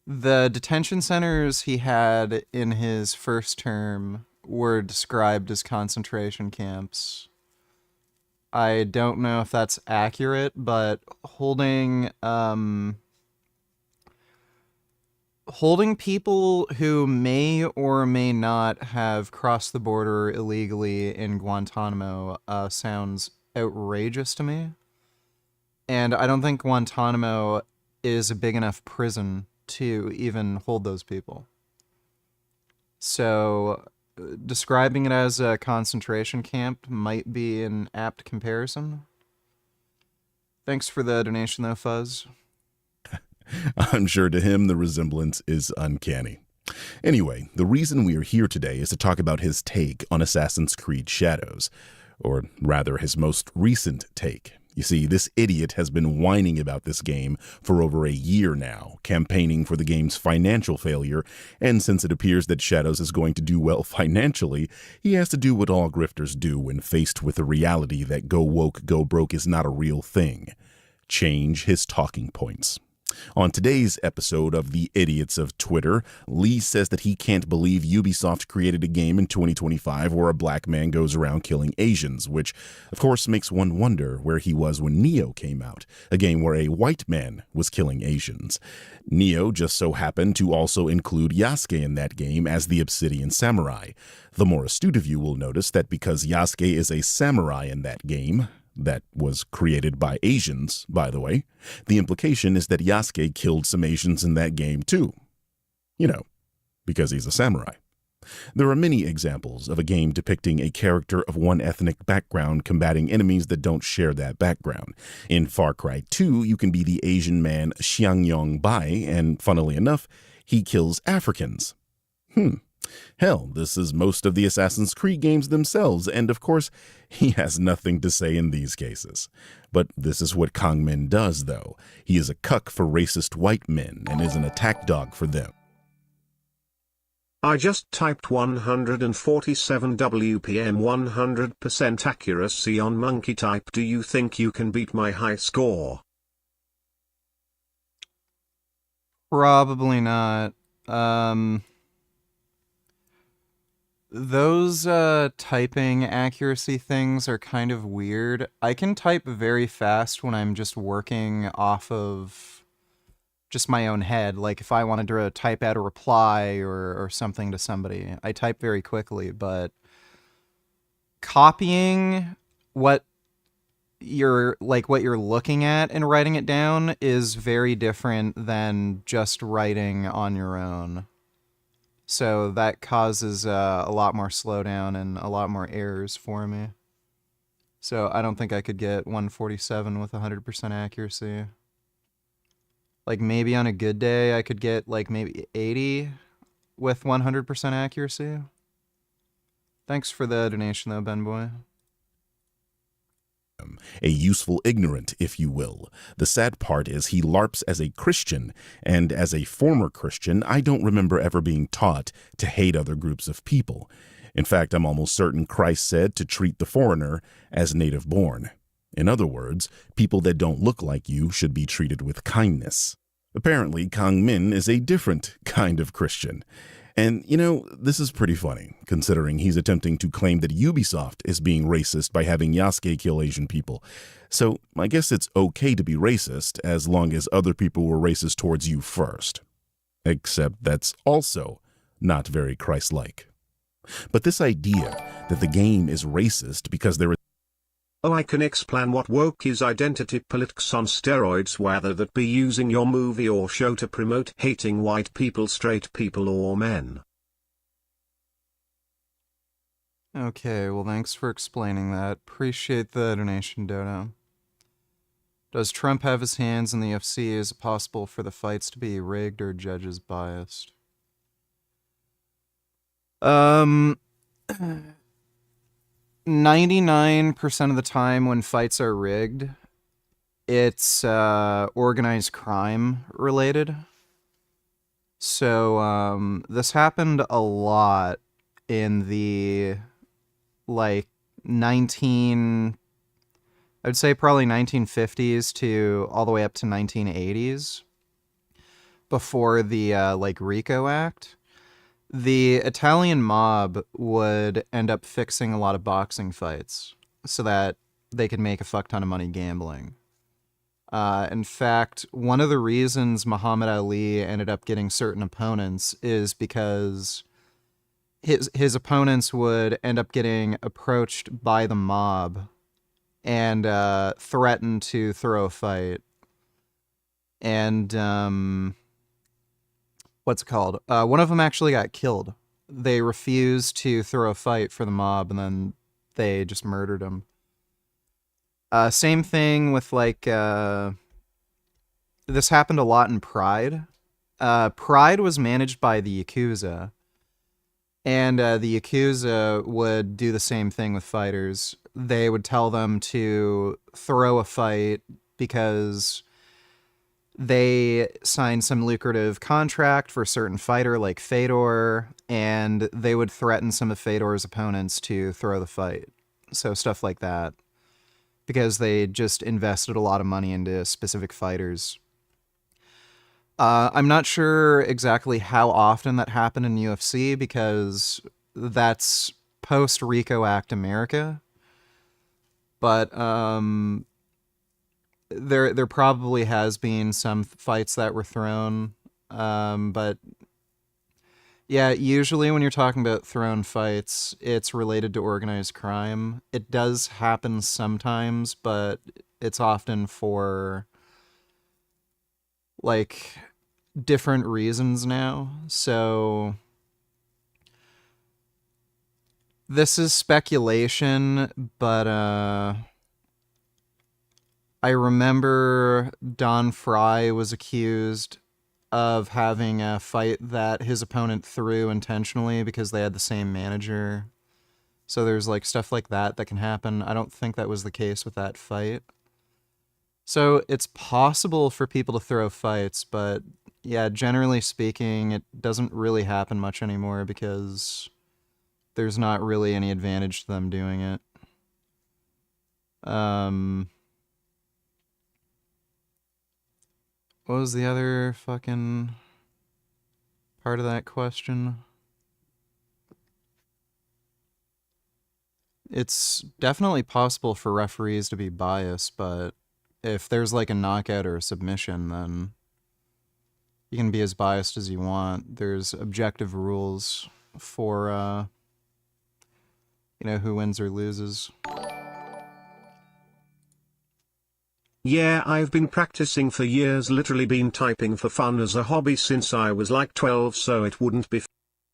The detention centers he had in his first term were described as concentration camps. I don't know if that's accurate, but holding people who may or may not have crossed the border illegally in Guantanamo sounds outrageous to me. And I don't think Guantanamo is a big enough prison to even hold those people. So describing it as a concentration camp might be an apt comparison. Thanks for the donation, though, Fuzz. I'm sure to him the resemblance is uncanny. Anyway, the reason we are here today is to talk about his take on Assassin's Creed Shadows, or rather his most recent take. You see, this idiot has been whining about this game for over a year now, campaigning for the game's financial failure, and since it appears that Shadows is going to do well financially, he has to do what all grifters do when faced with the reality that go woke, go broke is not a real thing. change his talking points. On today's episode of The Idiots of Twitter, Lee says that he can't believe Ubisoft created a game in 2025 where a black man goes around killing Asians, which, of course, makes one wonder where he was when Neo came out, a game where a white man was killing Asians. Neo just so happened to also include Yasuke in that game as the Obsidian Samurai. The more astute of you will notice that because Yasuke is a samurai in that game, that was created by Asians, by the way, the implication is that Yasuke killed some Asians in that game too. You know, because he's a samurai. There are many examples of a game depicting a character of one ethnic background combating enemies that don't share that background. In Far Cry 2, you can be the Asian man Xiangyong Bai, and funnily enough, he kills Africans. Hell, this is most of the Assassin's Creed games themselves, and of course, he has nothing to say in these cases. But this is what Kang Min does, though. He is a cuck for racist white men and is an attack dog for them. I just typed 147 WPM 100% accuracy on monkey type. Do you think you can beat my high score? Probably not. Those typing accuracy things are kind of weird. I can type very fast when I'm just working off of just my own head. Like if I wanted to type out a reply or something to somebody, I type very quickly, but copying what you're looking at and writing it down is very different than just writing on your own. So that causes a lot more slowdown and a lot more errors for me. So I don't think I could get 147 with 100% accuracy. Like maybe on a good day I could get like maybe 80 with 100% accuracy. Thanks for the donation though, Ben Boy. A useful ignorant, if you will. The sad part is he LARPs as a Christian, and as a former Christian, I don't remember ever being taught to hate other groups of people. In fact, I'm almost certain Christ said to treat the foreigner as native born. In other words, people that don't look like you should be treated with kindness. Apparently, Kang Min is a different kind of Christian. And, you know, this is pretty funny, considering he's attempting to claim that Ubisoft is being racist by having Yasuke kill Asian people. So I guess it's okay to be racist as long as other people were racist towards you first. Except that's also not very Christ-like. But this idea that the game is racist because there is Oh, I can explain what woke is identity politics on steroids, whether that be using your movie or show to promote hating white people, straight people, or men. Okay, well thanks for explaining that. Appreciate the donation, Dodo. Does Trump have his hands in the UFC? Is it possible for the fights to be rigged or judges biased? 99% of the time when fights are rigged, it's organized crime related. So this happened a lot in the like I would say probably 1950s to all the way up to 1980s, before the like RICO Act. The Italian mob would end up fixing a lot of boxing fights so that they could make a fuck ton of money gambling. In fact, one of the reasons Muhammad Ali ended up getting certain opponents is because his opponents would end up getting approached by the mob and threaten to throw a fight. And what's it called? One of them actually got killed. They refused to throw a fight for the mob, and then they just murdered him. Same thing with like this happened a lot in Pride. Pride was managed by the Yakuza, and the Yakuza would do the same thing with fighters. They would tell them to throw a fight because they signed some lucrative contract for a certain fighter like Fedor, and they would threaten some of Fedor's opponents to throw the fight. So stuff like that. because they just invested a lot of money into specific fighters. I'm not sure exactly how often that happened in UFC because that's post RICO Act America. But there probably has been some fights that were thrown. But yeah, usually when you're talking about thrown fights, it's related to organized crime. It does happen sometimes, but it's often for like different reasons now. So this is speculation, but I remember Don Fry was accused of having a fight that his opponent threw intentionally because they had the same manager. So there's like stuff like that that can happen. I don't think that was the case with that fight. So it's possible for people to throw fights, but yeah, generally speaking, it doesn't really happen much anymore because there's not really any advantage to them doing it. What was the other fucking part of that question? It's definitely possible for referees to be biased, but if there's like a knockout or a submission, then you can be as biased as you want. There's objective rules for, who wins or loses. Yeah, I've been practicing for years, literally been typing for fun as a hobby since I was like 12, so it wouldn't be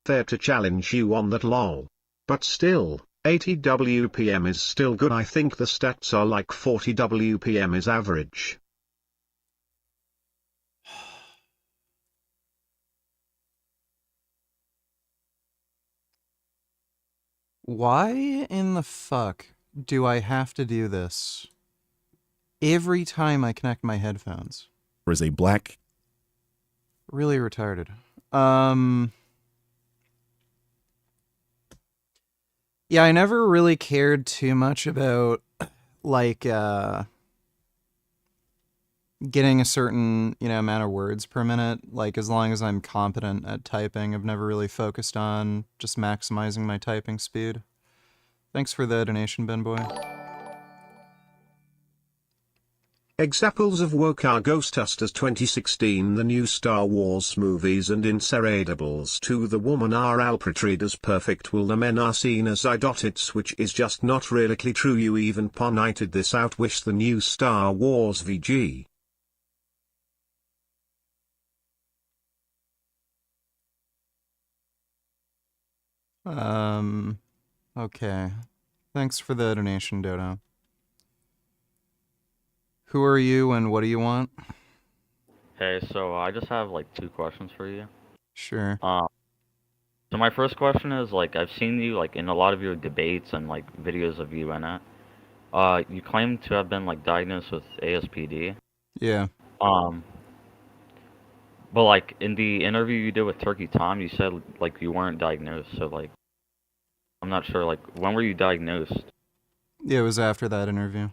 fair to challenge you on that lol. But still, 80 WPM is still good. I think the stats are like 40 WPM is average. Why in the fuck do I have to do this every time I connect my headphones? There is a black... Really retarded. Yeah, I never really cared too much about, like, getting a certain, amount of words per minute. Like, as long as I'm competent at typing, I've never really focused on just maximizing my typing speed. Thanks for the donation, Ben Boy. Examples of woke are Ghostbusters 2016, the new Star Wars movies, and Inseradables 2. The woman are all portrayed as perfect while the men are seen as idiots, which is just not really true. You even pointed this out. Wish the new Star Wars VG. Okay. Thanks for the donation, Dodo. Who are you and what do you want? Hey, so I just have like 2 questions for you. Sure. So my first question is, like, I've seen you like in a lot of your debates and like videos of you in it. You claim to have been like diagnosed with ASPD. Yeah. But like in the interview you did with Turkey Tom, you said like you weren't diagnosed. So like, I'm not sure. Like, when were you diagnosed? Yeah, it was after that interview.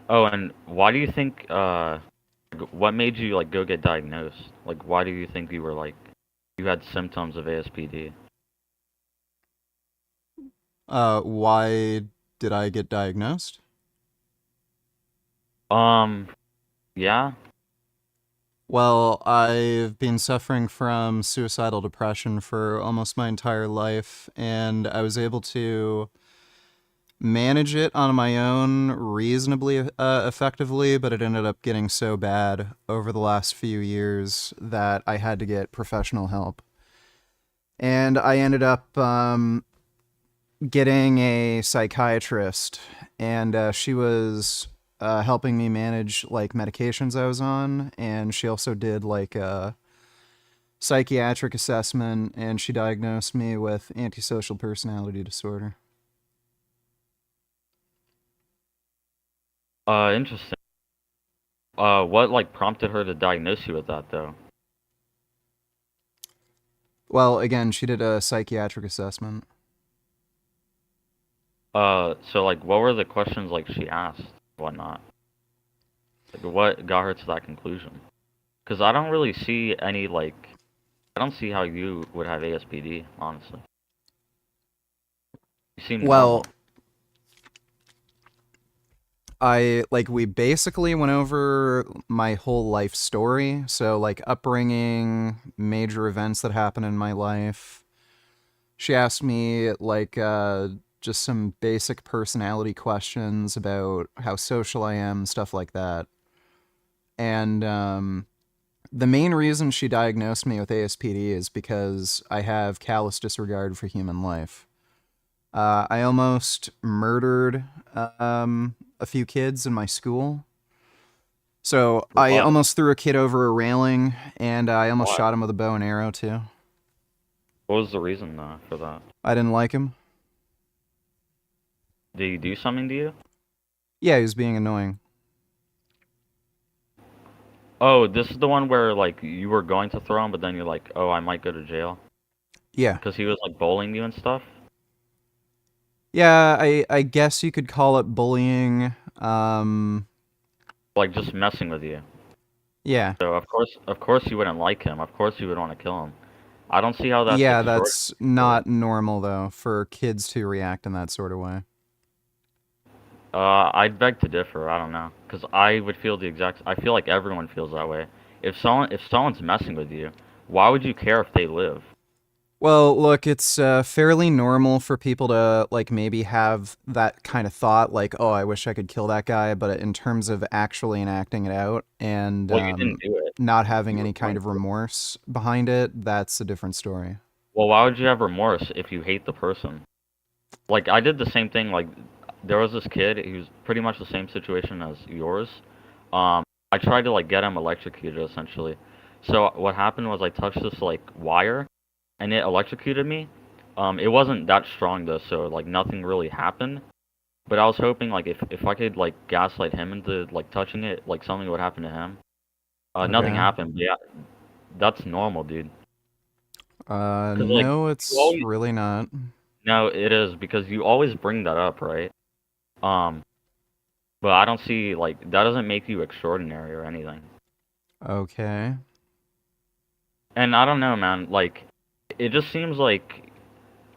Oh, and why do you think? What made you like go get diagnosed? Like, why do you think you were like you had symptoms of ASPD? Why did I get diagnosed? Yeah. Well, I've been suffering from suicidal depression for almost my entire life, and I was able to manage it on my own reasonably effectively, but it ended up getting so bad over the last few years that I had to get professional help. And I ended up getting a psychiatrist, and she was helping me manage like medications I was on, and she also did like a psychiatric assessment, and she diagnosed me with antisocial personality disorder. Interesting. What like prompted her to diagnose you with that though? Well, again, she did a psychiatric assessment. So like, what were the questions like she asked, whatnot? Like, what got her to that conclusion? Because I don't really see any like, I don't see how you would have ASPD, honestly. You seem normal. Well, we basically went over my whole life story. So, like, upbringing, major events that happened in my life. She asked me, like, just some basic personality questions about how social I am, stuff like that. And, the main reason she diagnosed me with ASPD is because I have callous disregard for human life. I almost murdered a few kids in my school. So I almost threw a kid over a railing, and I almost shot him with a bow and arrow too. What was the reason for that? I didn't like him. Did he do something to you? Yeah, he was being annoying. Oh, this is the one where like you were going to throw him, but then you're like, oh, I might go to jail. Yeah. Because he was like bullying you and stuff. Yeah, I guess you could call it bullying. Like just messing with you. Yeah. So of course you wouldn't like him. Of course you would want to kill him. I don't see how that's. Yeah, that's not normal though for kids to react in that sort of way. I'd beg to differ. I don't know, because I would feel the exact. I feel like everyone feels that way. If someone's messing with you, why would you care if they live? Well, look, it's fairly normal for people to like maybe have that kind of thought, like, "Oh, I wish I could kill that guy," but in terms of actually enacting it out and Well, you didn't do it. not having any kind of remorse behind it, that's a different story. Well, why would you have remorse if you hate the person? Like I did the same thing. Like there was this kid. He was pretty much the same situation as yours. I tried to like get him electrocuted essentially. So what happened was I touched this like wire, and it electrocuted me. It wasn't that strong though, so like nothing really happened. But I was hoping like if I could like gaslight him into like touching it, like something would happen to him. Nothing Okay. happened. But yeah, that's normal, dude. No, it's really not. No, it is because you always bring that up, right? But I don't see like that doesn't make you extraordinary or anything. Okay. And I don't know, man. Like, it just seems like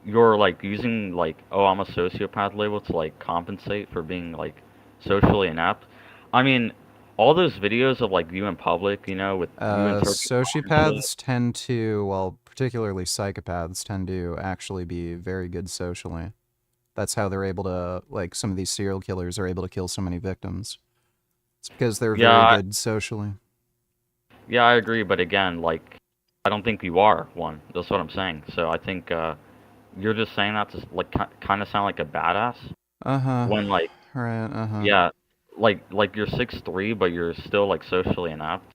you're like using like, oh, I'm a sociopath label to like compensate for being like socially inept. I mean, all those videos of like you in public, you know, with you in Sociopaths tend to, well, particularly psychopaths tend to actually be very good socially. That's how they're able to, like, some of these serial killers are able to kill so many victims. It's because they're very good socially. Yeah, I agree, but again, like, I don't think you are one. That's what I'm saying. So I think you're just saying that to like kind of sound like a badass. When like, right. Yeah, like you're 6'3", but you're still like socially inept.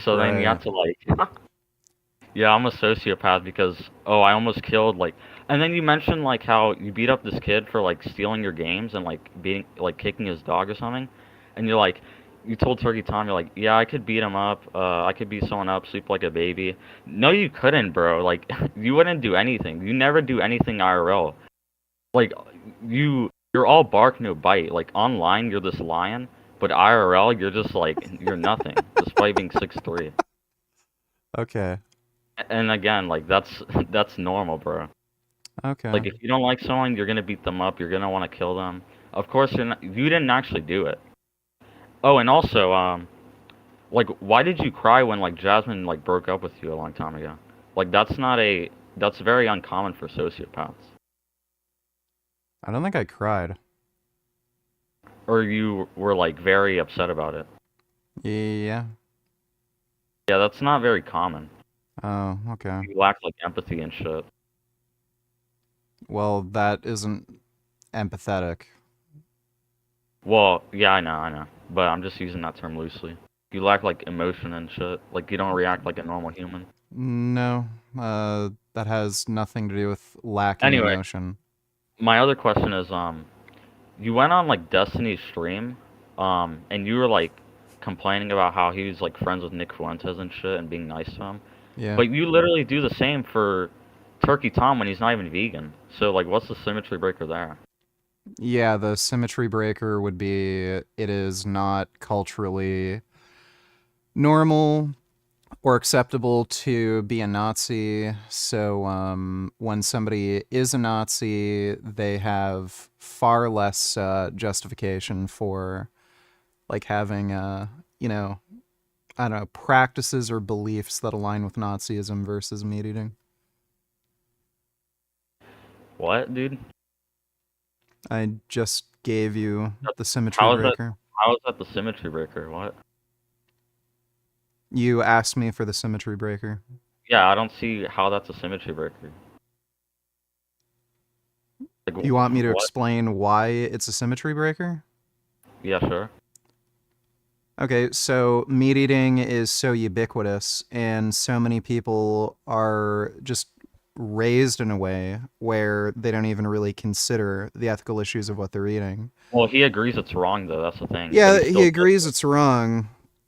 So then you have to like, yeah, I'm a sociopath because I almost killed like, and then you mentioned like how you beat up this kid for like stealing your games and like kicking his dog or something, and you're like, you told Turkey Tom, you're like, yeah, I could beat him up, I could beat someone up, sleep like a baby. No, you couldn't, bro. Like, you wouldn't do anything. You never do anything IRL. Like, you're all bark, no bite. Like, online, you're this lion, but IRL, you're just like, you're nothing, despite being 6'3". Okay. And again, like, that's normal, bro. Okay. Like, if you don't like someone, you're gonna beat them up, you're gonna want to kill them. Of course, you didn't actually do it. Oh, and also, like, why did you cry when, like, Jasmine, like, broke up with you a long time ago? Like, that's very uncommon for sociopaths. I don't think I cried. Or you were, like, very upset about it. Yeah. Yeah, that's not very common. Oh, okay. You lack, like, empathy and shit. Well, that isn't empathetic. Well, yeah, I know. But I'm just using that term loosely. You lack, like, emotion and shit. Like, you don't react like a normal human. No, that has nothing to do with lacking emotion. My other question is, you went on, like, Destiny's stream, and you were, like, complaining about how he was, like, friends with Nick Fuentes and shit and being nice to him. Yeah. But you literally do the same for Turkey Tom when he's not even vegan. So, like, what's the symmetry breaker there? Yeah, the symmetry breaker would be it is not culturally normal or acceptable to be a Nazi. So when somebody is a Nazi, they have far less justification for like having I don't know, practices or beliefs that align with Nazism versus meat eating. What, dude? I just gave you the symmetry How is that? breaker. How is that the symmetry breaker? What? You asked me for the symmetry breaker. Yeah, I don't see how that's a symmetry breaker. Like, You want me to what? explain why it's a symmetry breaker? Yeah, sure. Okay, so meat eating is so ubiquitous, and so many people are just raised in a way where they don't even really consider the ethical issues of what they're eating. Well, he agrees it's wrong, though. That's the thing. Yeah, But he still agrees it's wrong.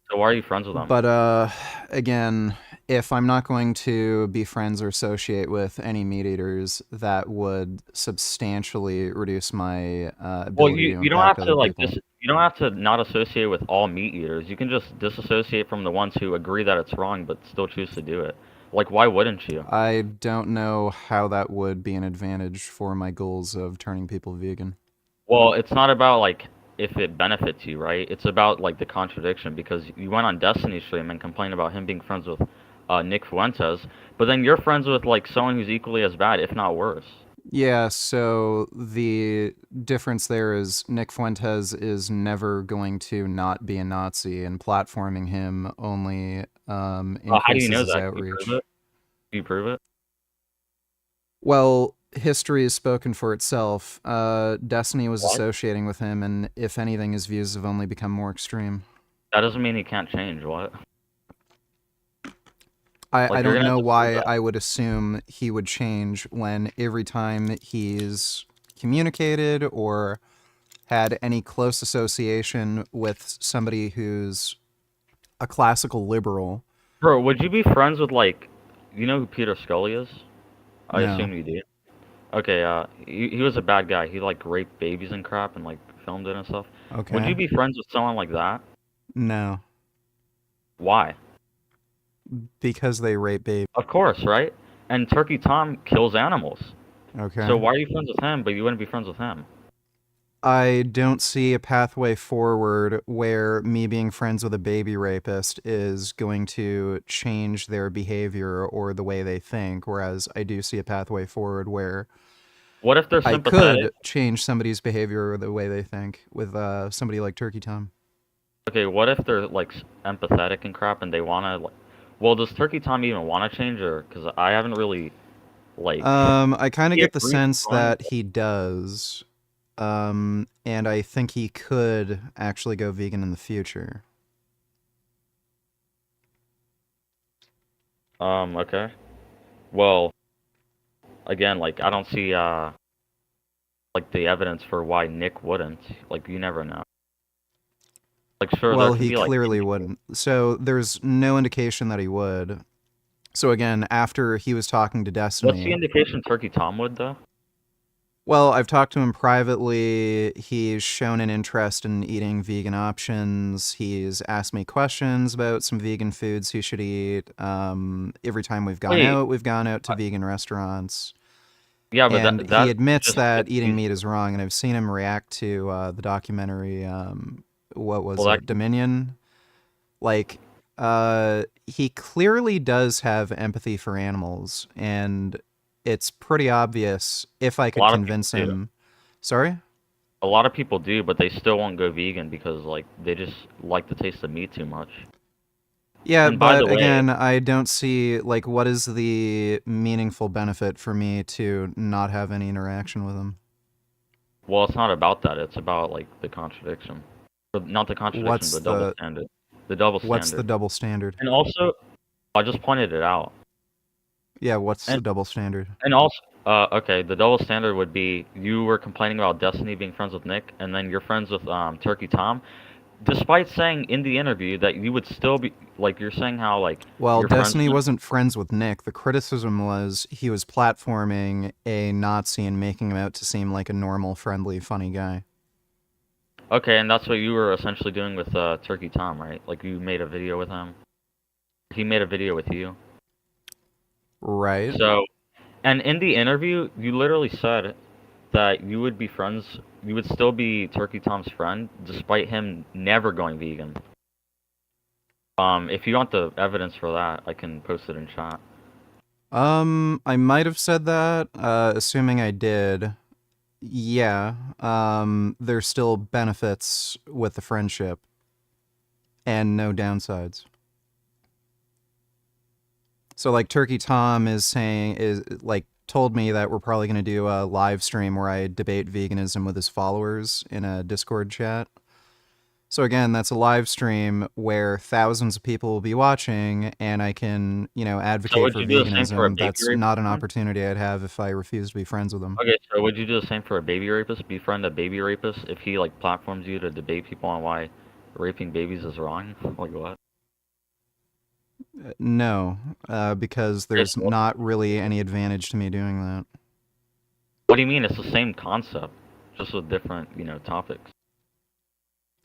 So why are you friends with him? But again, if I'm not going to be friends or associate with any meat eaters, that would substantially reduce my ability Well, to you don't impact have to other like people. you don't have to not associate with all meat eaters. You can just disassociate from the ones who agree that it's wrong but still choose to do it. Like, why wouldn't you? I don't know how that would be an advantage for my goals of turning people vegan. Well, it's not about like if it benefits you, right? It's about like the contradiction because you went on Destiny's stream and complained about him being friends with Nick Fuentes, but then you're friends with like someone who's equally as bad, if not worse. Yeah, so the difference there is Nick Fuentes is never going to not be a Nazi, and platforming him only How do you increases know his that? Can you outreach. prove it? Can you prove it? Well, history has spoken for itself. Destiny was What? associating with him, and if anything, his views have only become more extreme. That doesn't mean he can't change. What? I Like, you're don't gonna have know to prove why that. I would assume he would change when every time he's communicated or had any close association with somebody who's a classical liberal. Bro, would you be friends with like, you know who Peter Scully is? I No. assume you do. Okay, he was a bad guy. He like raped babies and crap and like filmed it and stuff. Would Okay. you be friends with someone like that? No. Why? Because they rape babies. Of course, right? And Turkey Tom kills animals. Okay. So why are you friends with him, but you wouldn't be friends with him? I don't see a pathway forward where me being friends with a baby rapist is going to change their behavior or the way they think, whereas I do see a pathway forward where What if they're I sympathetic? could change somebody's behavior or the way they think with somebody like Turkey Tom. Okay, what if they're like empathetic and crap and they wanna like, well, does Turkey Tom even want to change or? Because I haven't really like. I kind of He get the agrees sense with one- that he does. And I think he could actually go vegan in the future. Okay. Well, again, like I don't see like the evidence for why Nick wouldn't. Like you never know. Like sure, Well, there could he be like. clearly wouldn't. So there's no indication that he would. So again, after he was talking to What's the Destiny, indication Turkey Tom would though? well, I've talked to him privately. He's shown an interest in eating vegan options. He's asked me questions about some vegan foods he should eat. Every time we've gone out to vegan restaurants. Yeah, but And that he admits just that gets eating you- meat is wrong, and I've seen him react to the documentary, what was Well, it, Dominion? Like, he clearly does have empathy for animals, and it's pretty obvious if I could lot of convince people do. him. Sorry? A lot of people do, but they still won't go vegan because like they just like the taste of meat too much. Yeah, And by but the way- again, I don't see, like, what is the meaningful benefit for me to not have any interaction with him? Well, it's not about that. It's about like the contradiction. Or not the contradiction, What's but the double the- standard. The double standard. What's the double standard? And also, I just pointed it out. Yeah, what's the And- double standard? And also, okay, the double standard would be you were complaining about Destiny being friends with Nick, and then you're friends with Turkey Tom. despite saying in the interview that you would still be like, you're saying how like Well, your friends. Destiny wasn't friends with Nick. The criticism was he was platforming a Nazi and making him out to seem like a normal, friendly, funny guy. Okay, and that's what you were essentially doing with Turkey Tom, right? Like you made a video with him. He made a video with you. Right. So, and in the interview, you literally said that you would be friends, you would still be Turkey Tom's friend, despite him never going vegan. If you want the evidence for that, I can post it in chat. I might have said that, assuming I did. Yeah, there's still benefits with the friendship. And no downsides. So, like, Turkey Tom told me that we're probably going to do a live stream where I debate veganism with his followers in a Discord chat. So again, that's a live stream where thousands of people will be watching, and I can, advocate for veganism. That's not an opportunity I'd have if I refuse to be friends with him. Okay, so would you do the same for a baby rapist? Befriend a baby rapist if he like platforms you to debate people on why raping babies is wrong? Like what? No, because there's not really any advantage to me doing that. What do you mean? It's the same concept, just with different, topics.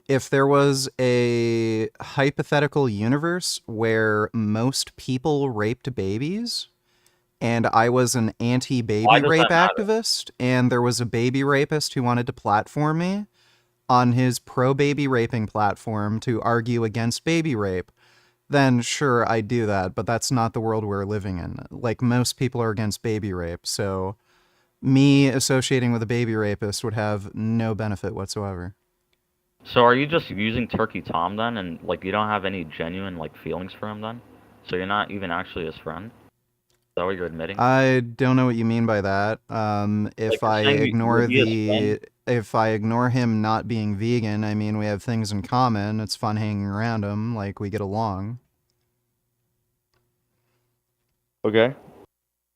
If there was a hypothetical universe where most people raped babies, and I was an anti-baby rape activist, and there was a baby rapist who wanted to platform me on his pro-baby raping platform to argue against baby rape, then sure, I'd do that, but that's not the world we're living in. Like, most people are against baby rape, so me associating with a baby rapist would have no benefit whatsoever. So are you just using Turkey Tom then, and like you don't have any genuine like feelings for him then? So you're not even actually his friend? Is that what you're admitting? I don't know what you mean by that. If I ignore him not being vegan, I mean, we have things in common. It's fun hanging around him, like we get along. Okay.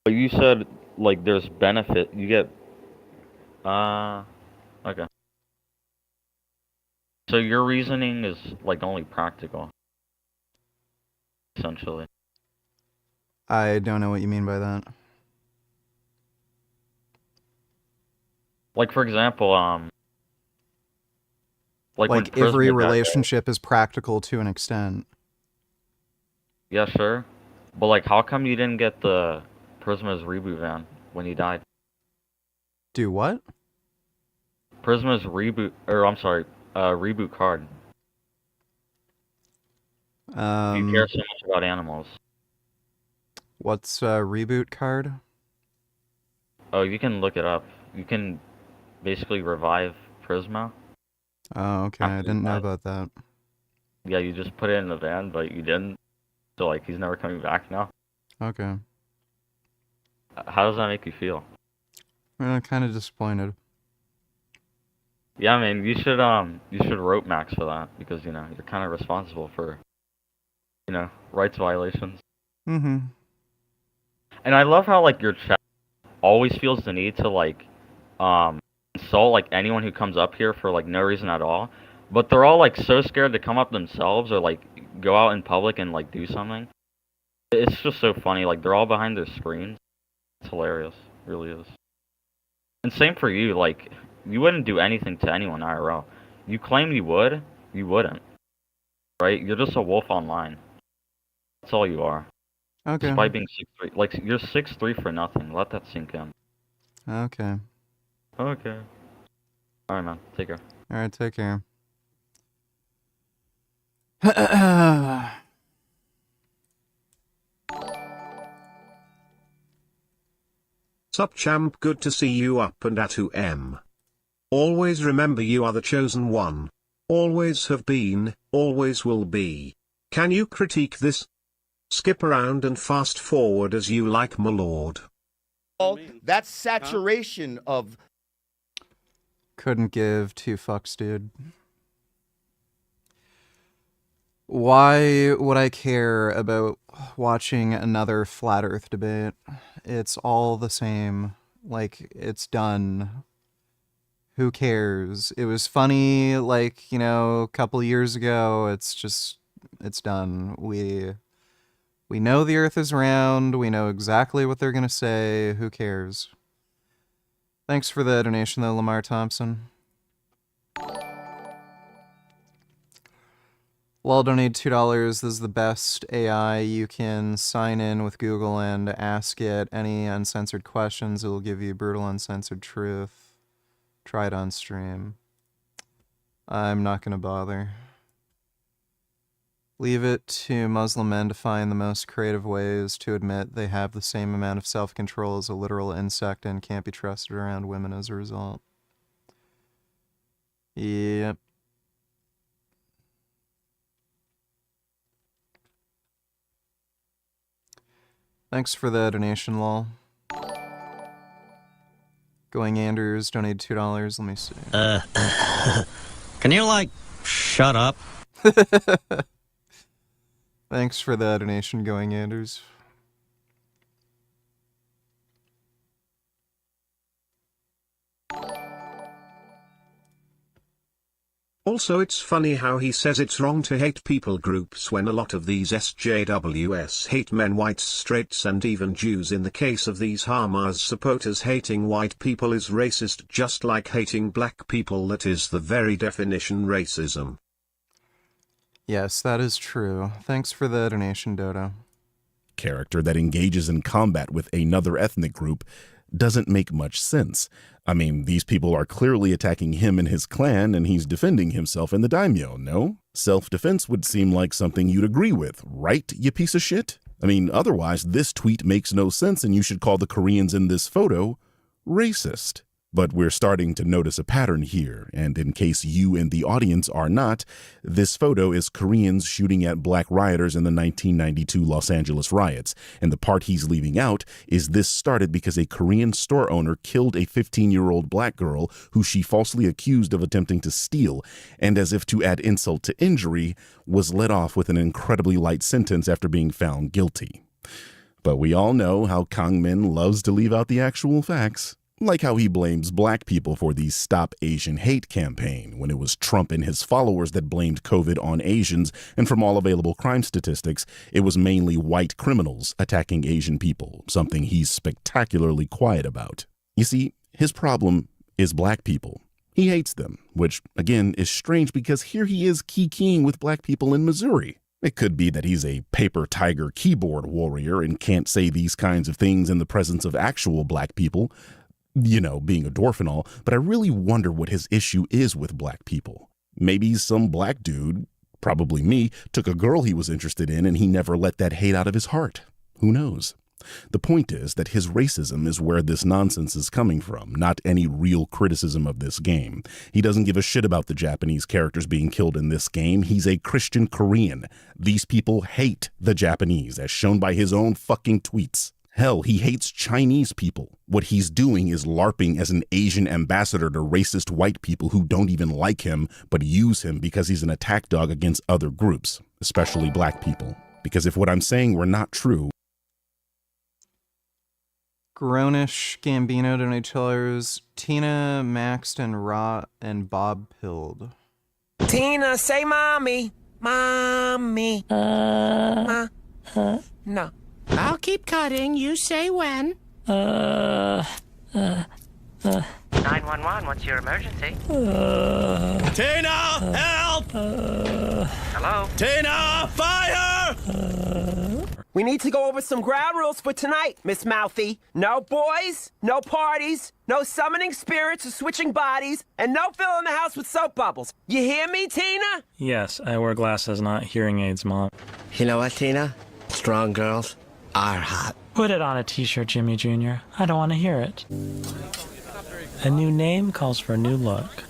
But you said like there's benefit. You get okay. So your reasoning is like only practical, essentially. I don't know what you mean by that. Like for example, like every relationship is practical to an extent. Yeah, sure. But like, how come you didn't get the Prisma's reboot van when he died? Do what? Prisma's reboot, or I'm sorry, reboot card. You care so much about animals. What's a reboot card? Oh, you can look it up. You can basically revive Prisma. Oh, okay. I didn't know about that. Yeah, you just put it in the van, but you didn't. So like, he's never coming back now. Okay. How does that make you feel? Kind of disappointed. Yeah, I mean, you should rope Max for that because you're kind of responsible for, rights violations. Mm-hmm. And I love how like your chat always feels the need to like, insult like anyone who comes up here for like no reason at all, but they're all like so scared to come up themselves or like go out in public and like do something. It's just so funny. Like they're all behind their screens. It's hilarious, it really is. And same for you. Like you wouldn't do anything to anyone IRL. You claim you would, you wouldn't. Right? You're just a wolf online. That's all you are. Okay. Despite being 6'3", like you're 6'3" for nothing. Let that sink in. Okay. Okay. All right, man. Take care. All right, take care. Sup champ, good to see you up and at 2M. Always remember you are the chosen one. Always have been, always will be. Can you critique this? Skip around and fast forward as you like, my lord. That's saturation of... Couldn't give two fucks, dude. Why would I care about watching another flat earth debate? It's all the same. Like, it's done. Who cares? It was funny, like, a couple years ago. It's done. We know the Earth is round. We know exactly what they're gonna say. Who cares? Thanks for the donation, though, Lamar Thompson. Well, donate $2. This is the best AI. You can sign in with Google and ask it any uncensored questions. It will give you brutal, uncensored truth. Try it on stream. I'm not going to bother. Leave it to Muslim men to find the most creative ways to admit they have the same amount of self-control as a literal insect and can't be trusted around women as a result. Yep. Thanks for the donation, lol. Going Anders donated $2. Let me see. Can you, shut up? Thanks for the donation, Going Anders. Also, it's funny how he says it's wrong to hate people groups when a lot of these SJWs hate men, whites, straights, and even Jews. In the case of these Hamas supporters, hating white people is racist, just like hating black people. That is the very definition racism. Yes, that is true. Thanks for the donation, Dodo. Character that engages in combat with another ethnic group doesn't make much sense. I mean, these people are clearly attacking him and his clan, and he's defending himself and the daimyo, no? Self-defense would seem like something you'd agree with, right, you piece of shit? I mean, otherwise, this tweet makes no sense, and you should call the Koreans in this photo racist. But we're starting to notice a pattern here, and in case you in the audience are not, this photo is Koreans shooting at black rioters in the 1992 Los Angeles riots, and the part he's leaving out is this started because a Korean store owner killed a 15-year-old black girl who she falsely accused of attempting to steal, and as if to add insult to injury, was let off with an incredibly light sentence after being found guilty. But we all know how Kang Min loves to leave out the actual facts. Like how he blames black people for the Stop Asian Hate campaign, when it was Trump and his followers that blamed COVID on Asians, and from all available crime statistics, it was mainly white criminals attacking Asian people, something he's spectacularly quiet about. You see, his problem is black people. He hates them, which, again, is strange because here he is kikiing with black people in Missouri. It could be that he's a paper tiger keyboard warrior and can't say these kinds of things in the presence of actual black people, being a dwarf and all, but I really wonder what his issue is with black people. Maybe some black dude, probably me, took a girl he was interested in and he never let that hate out of his heart. Who knows? The point is that his racism is where this nonsense is coming from, not any real criticism of this game. He doesn't give a shit about the Japanese characters being killed in this game. He's a Christian Korean. These people hate the Japanese, as shown by his own fucking tweets. Hell, he hates Chinese people. What he's doing is LARPing as an Asian ambassador to racist white people who don't even like him, but use him because he's an attack dog against other groups, especially black people. Because if what I'm saying were not true... Grownish Gambino donated Tina, Maxed, and Rot, and Bob Pilled. Tina, say mommy. Mommy. No. I'll keep cutting. You say when. 911, what's your emergency? Tina, help! Hello? Tina, fire! We need to go over some ground rules for tonight, Miss Mouthy. No boys, no parties, no summoning spirits or switching bodies, and no filling the house with soap bubbles. You hear me, Tina? Yes, I wear glasses, not hearing aids, Mom. You know what, Tina? Strong girls are hot. Put it on a t-shirt, Jimmy Jr. I don't want to hear it. A new name calls for a new look.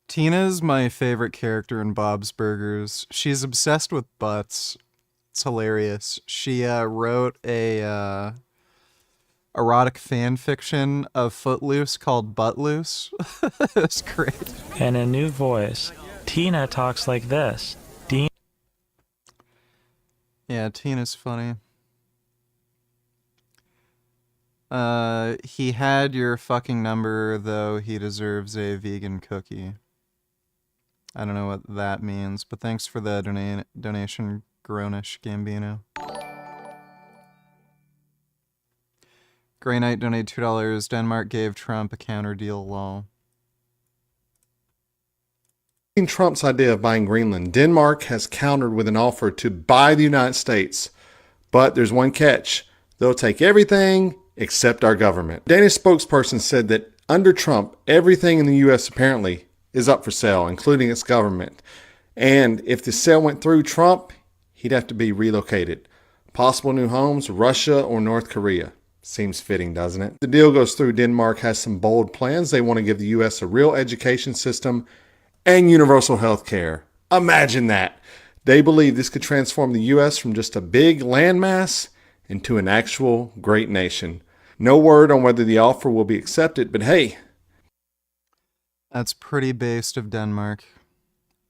Tina's my favorite character in Bob's Burgers. She's obsessed with butts. It's hilarious. She wrote a erotic fan fiction of Footloose called Buttloose. It's great. And a new voice. Tina talks like this. Yeah, Tina's funny. He had your fucking number, though he deserves a vegan cookie. I don't know what that means, but thanks for the donation, Grownish Gambino. Grey Knight donated $2. Denmark gave Trump a counter deal, lol. In Trump's idea of buying Greenland, Denmark has countered with an offer to buy the United States. But there's one catch. They'll take everything except our government. Danish spokesperson said that under Trump, everything in the U.S. apparently is up for sale, including its government. And if the sale went through Trump, he'd have to be relocated. Possible new homes, Russia or North Korea. Seems fitting, doesn't it? The deal goes through. Denmark has some bold plans. They want to give the U.S. a real education system and universal health care. Imagine that. They believe this could transform the U.S. from just a big landmass into an actual great nation. No word on whether the offer will be accepted, but hey. That's pretty based of Denmark.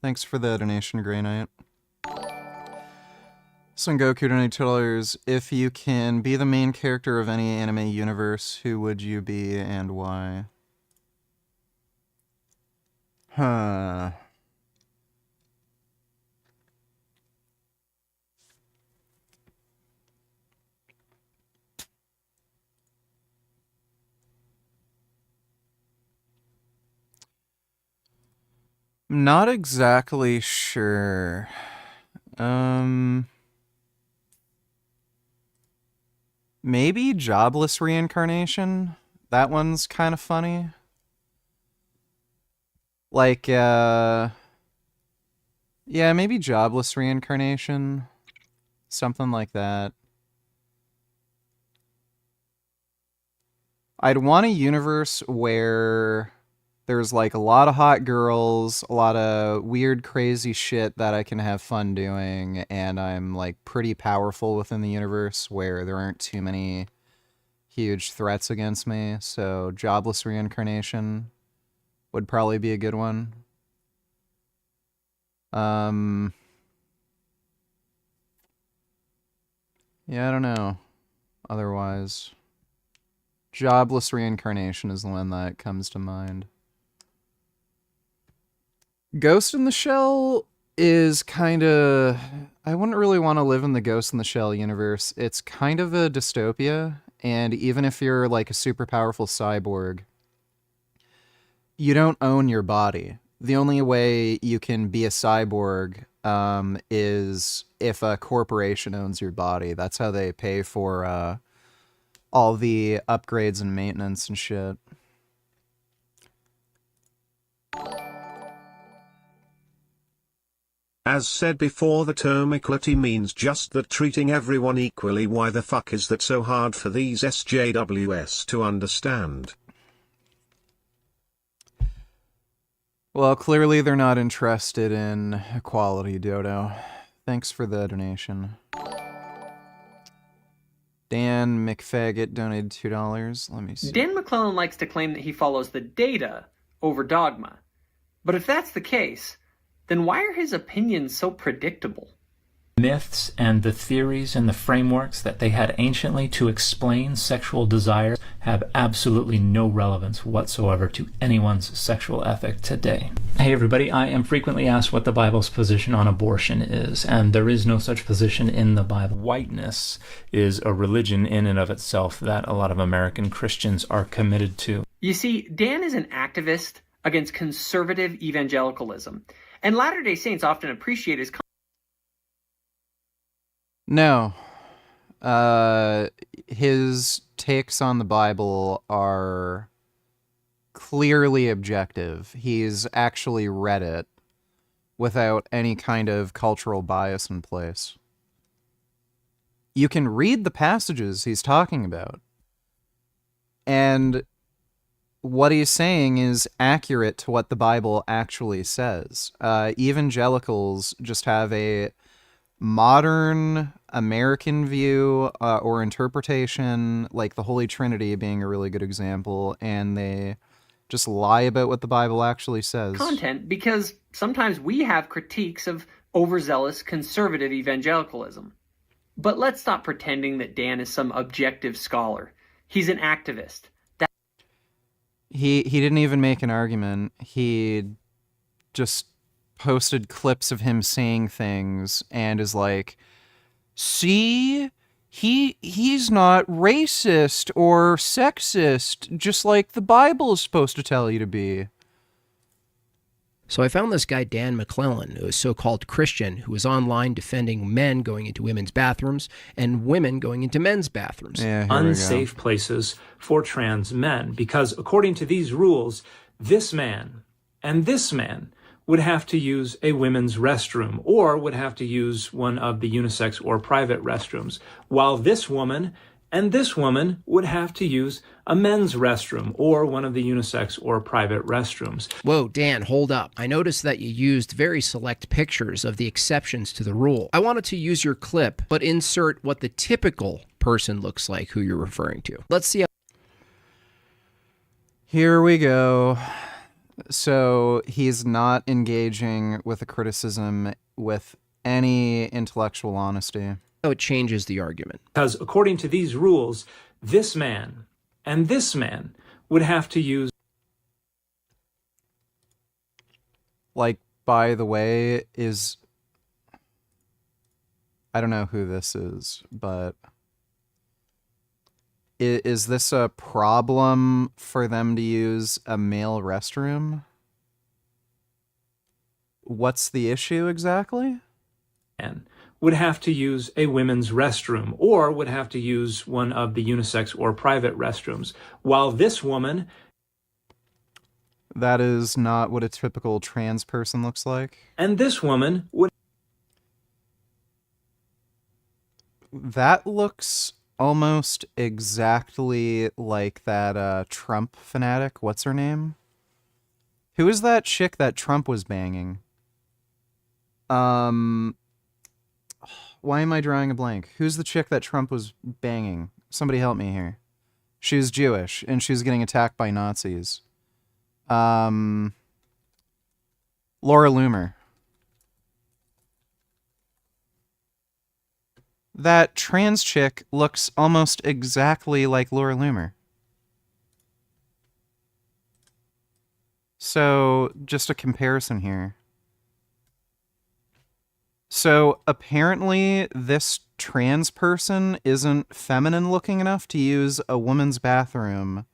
Thanks for the donation, Grey Knight. Son Goku donated $2. If you can be the main character of any anime universe, who would you be and why? Huh. Not exactly sure. Maybe jobless reincarnation? That one's kind of funny. Like, yeah, maybe jobless reincarnation. Something like that. I'd want a universe where there's like a lot of hot girls, a lot of weird, crazy shit that I can have fun doing, and I'm like pretty powerful within the universe where there aren't too many huge threats against me. So jobless reincarnation would probably be a good one. Yeah, I don't know. Otherwise, jobless reincarnation is the one that comes to mind. Ghost in the Shell is kind of... I wouldn't really want to live in the Ghost in the Shell universe. It's kind of a dystopia, and even if you're like a super powerful cyborg, you don't own your body. The only way you can be a cyborg is if a corporation owns your body. That's how they pay for all the upgrades and maintenance and shit. As said before, the term equality means just that, treating everyone equally. Why the fuck is that so hard for these SJWs to understand? Well, clearly they're not interested in equality, Dodo. Thanks for the donation. Dan McFaggot donated $2. Let me see. Dan McClellan likes to claim that he follows the data over dogma. But if that's the case, then why are his opinions so predictable? Myths and the theories and the frameworks that they had anciently to explain sexual desire have absolutely no relevance whatsoever to anyone's sexual ethic today. Hey everybody, I am frequently asked what the Bible's position on abortion is, and there is no such position in the Bible. Whiteness is a religion in and of itself that a lot of American Christians are committed to. You see, Dan is an activist against conservative evangelicalism, and Latter-day Saints often appreciate his... No. His takes on the Bible are clearly objective. He's actually read it without any kind of cultural bias in place. You can read the passages he's talking about, and what he's saying is accurate to what the Bible actually says. Evangelicals just have a modern American view or interpretation, like the Holy Trinity being a really good example, and they just lie about what the Bible actually says. Content, because sometimes we have critiques of overzealous conservative evangelicalism. But let's stop pretending that Dan is some objective scholar. He's an activist. He didn't even make an argument. He just posted clips of him saying things and is like, see, he's not racist or sexist, just like the Bible is supposed to tell you to be. So I found this guy, Dan McClellan, a so-called Christian who was online defending men going into women's bathrooms and women going into men's bathrooms. Unsafe places for trans men, because according to these rules, this man and this man would have to use a women's restroom or would have to use one of the unisex or private restrooms, while this woman and this woman would have to use a men's restroom or one of the unisex or private restrooms. Whoa, Dan, hold up. I noticed that you used very select pictures of the exceptions to the rule. I wanted to use your clip, but insert what the typical person looks like who you're referring to. Let's see how... Here we go. So he's not engaging with a criticism with any intellectual honesty. It changes the argument. Because according to these rules, this man and this man would have to use... Like, by the way, I don't know who this is, but is this a problem for them to use a male restroom? What's the issue exactly? Would have to use a women's restroom or would have to use one of the unisex or private restrooms, while this woman... That is not what a typical trans person looks like. And this woman would... That looks almost exactly like that Trump fanatic. What's her name? Who is that chick that Trump was banging? Why am I drawing a blank? Who's the chick that Trump was banging? Somebody help me here. She's Jewish, and she's getting attacked by Nazis. Laura Loomer. That trans chick looks almost exactly like Laura Loomer. So, just a comparison here. So apparently this trans person isn't feminine looking enough to use a woman's bathroom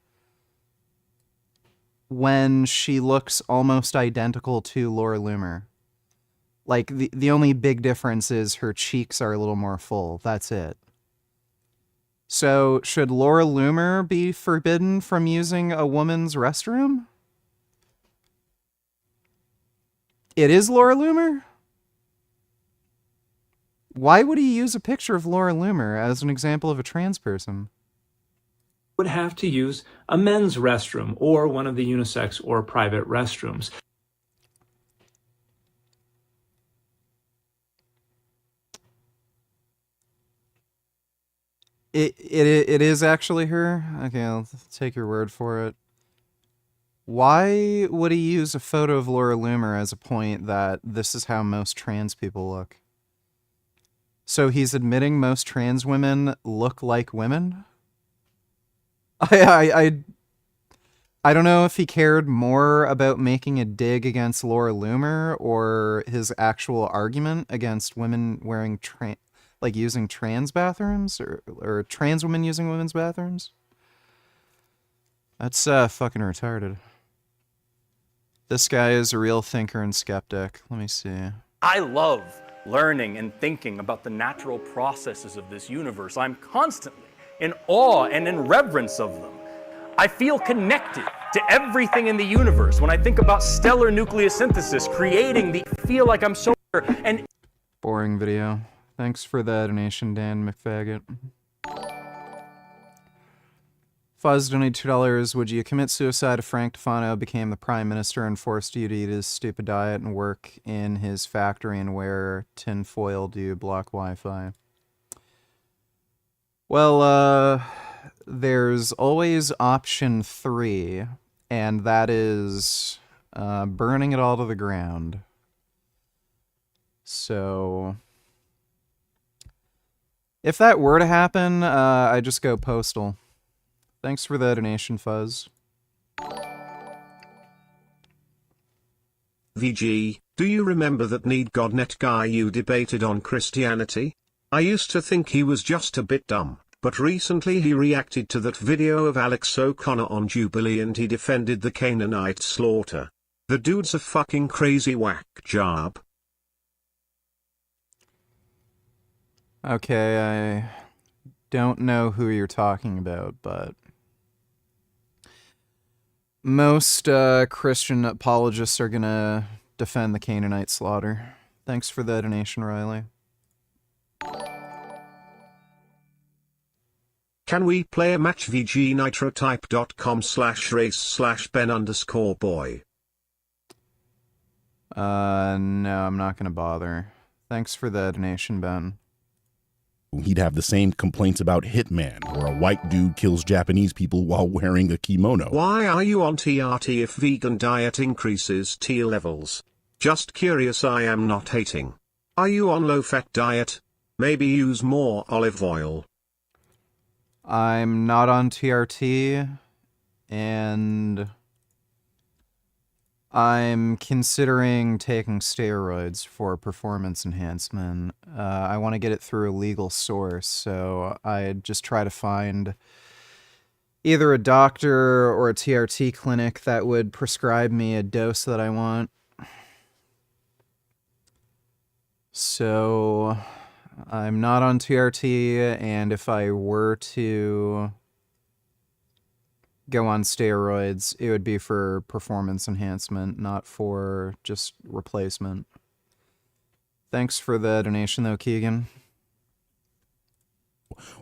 when she looks almost identical to Laura Loomer. Like, the only big difference is her cheeks are a little more full. That's it. So should Laura Loomer be forbidden from using a woman's restroom? It is Laura Loomer? Why would he use a picture of Laura Loomer as an example of a trans person? Would have to use a men's restroom or one of the unisex or private restrooms. It is actually her? Okay, I'll take your word for it. Why would he use a photo of Laura Loomer as a point that this is how most trans people look? So he's admitting most trans women look like women? I don't know if he cared more about making a dig against Laura Loomer or his actual argument against women wearing using trans bathrooms or trans women using women's bathrooms. That's fucking retarded. This guy is a real thinker and skeptic. Let me see. I love learning and thinking about the natural processes of this universe. I'm constantly in awe and in reverence of them. I feel connected to everything in the universe. When I think about stellar nucleosynthesis, I feel like I'm so... and boring video. Thanks for the donation, Dan McFaggot. Fuzz donated $2. Would you commit suicide if Frank Tufano became the prime minister and forced you to eat his stupid diet and work in his factory and wear tinfoil to block Wi-Fi? Well, there's always option 3, and that is burning it all to the ground. So if that were to happen, I just go postal. Thanks for the donation, Fuzz. VG, do you remember that Need Godnet guy you debated on Christianity? I used to think he was just a bit dumb, but recently he reacted to that video of Alex O'Connor on Jubilee and he defended the Canaanite slaughter. The dude's a fucking crazy whack job. Okay, I don't know who you're talking about, but most Christian apologists are gonna defend the Canaanite slaughter. Thanks for the donation, Riley. Can we play a match? vgnitrotype.com/race/Ben_boy. No, I'm not gonna bother. Thanks for the donation, Ben. He'd have the same complaints about Hitman, where a white dude kills Japanese people while wearing a kimono. Why are you on TRT if vegan diet increases T levels? Just curious, I am not hating. Are you on low-fat diet? Maybe use more olive oil. I'm not on TRT, and I'm considering taking steroids for performance enhancement. I want to get it through a legal source, so I just try to find either a doctor or a TRT clinic that would prescribe me a dose that I want. So I'm not on TRT, and if I were to go on steroids, it would be for performance enhancement, not for just replacement. Thanks for the donation, though, Keegan.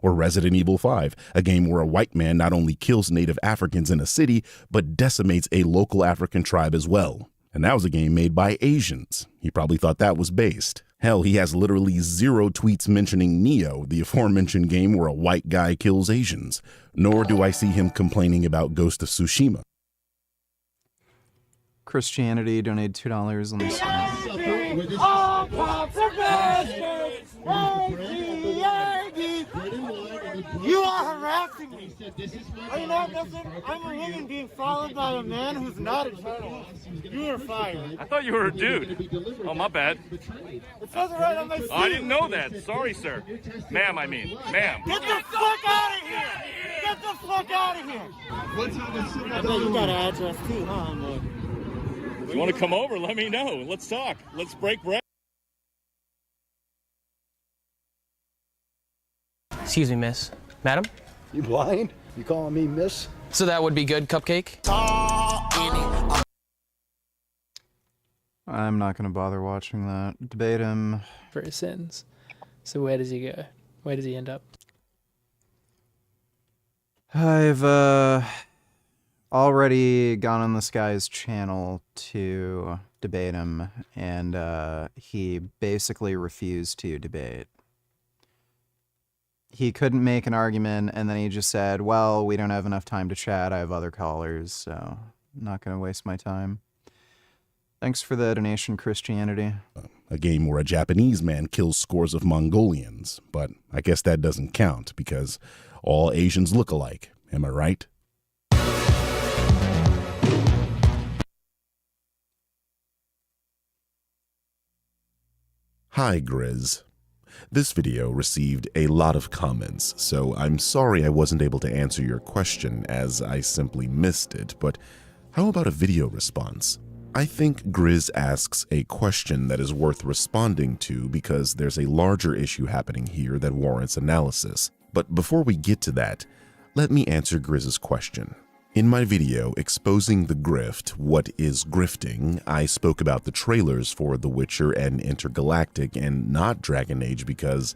Or Resident Evil 5, a game where a white man not only kills native Africans in a city, but decimates a local African tribe as well. And that was a game made by Asians. He probably thought that was based. Hell, he has literally 0 tweets mentioning Neo, the aforementioned game where a white guy kills Asians. Nor do I see him complaining about Ghost of Tsushima. Christianity donated $2. Let me see. All cops are bastards! You are harassing me! Are you not listening? I'm a woman being followed by a man who's not eternal. You are fired. I thought you were a dude. Oh, my bad. It says it right on my seat. I didn't know that. Sorry, sir. Ma'am, I mean. Ma'am. Get the fuck out of here! Get the fuck out of here! I bet you got an address too, huh? If you want to come over, let me know. Let's talk. Let's break bread. Excuse me, miss. Madam? You blind? You calling me miss? So that would be good, Cupcake? I'm not going to bother watching that. Debate him. For his sins. So where does he go? Where does he end up? I've already gone on this guy's channel to debate him, and he basically refused to debate. He couldn't make an argument, and then he just said, well, we don't have enough time to chat. I have other callers, so I'm not going to waste my time. Thanks for the donation, Christianity. A game where a Japanese man kills scores of Mongolians, but I guess that doesn't count because all Asians look alike. Am I right? Hi, Grizz. This video received a lot of comments, so I'm sorry I wasn't able to answer your question as I simply missed it, but how about a video response? I think Grizz asks a question that is worth responding to because there's a larger issue happening here that warrants analysis. But before we get to that, let me answer Grizz's question. In my video exposing the grift, what is grifting, I spoke about the trailers for The Witcher and Intergalactic and not Dragon Age because,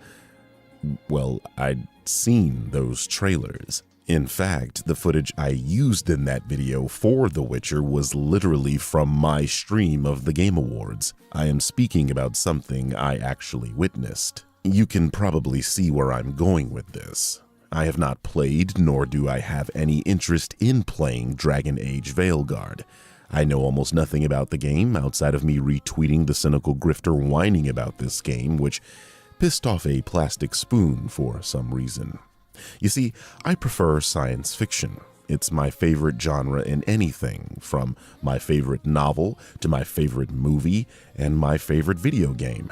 well, I'd seen those trailers. In fact, the footage I used in that video for The Witcher was literally from my stream of the Game Awards. I am speaking about something I actually witnessed. You can probably see where I'm going with this. I have not played, nor do I have any interest in playing Dragon Age Veilguard. I know almost nothing about the game outside of me retweeting the cynical grifter whining about this game, which pissed off a plastic spoon for some reason. You see, I prefer science fiction. It's my favorite genre in anything, from my favorite novel to my favorite movie and my favorite video game.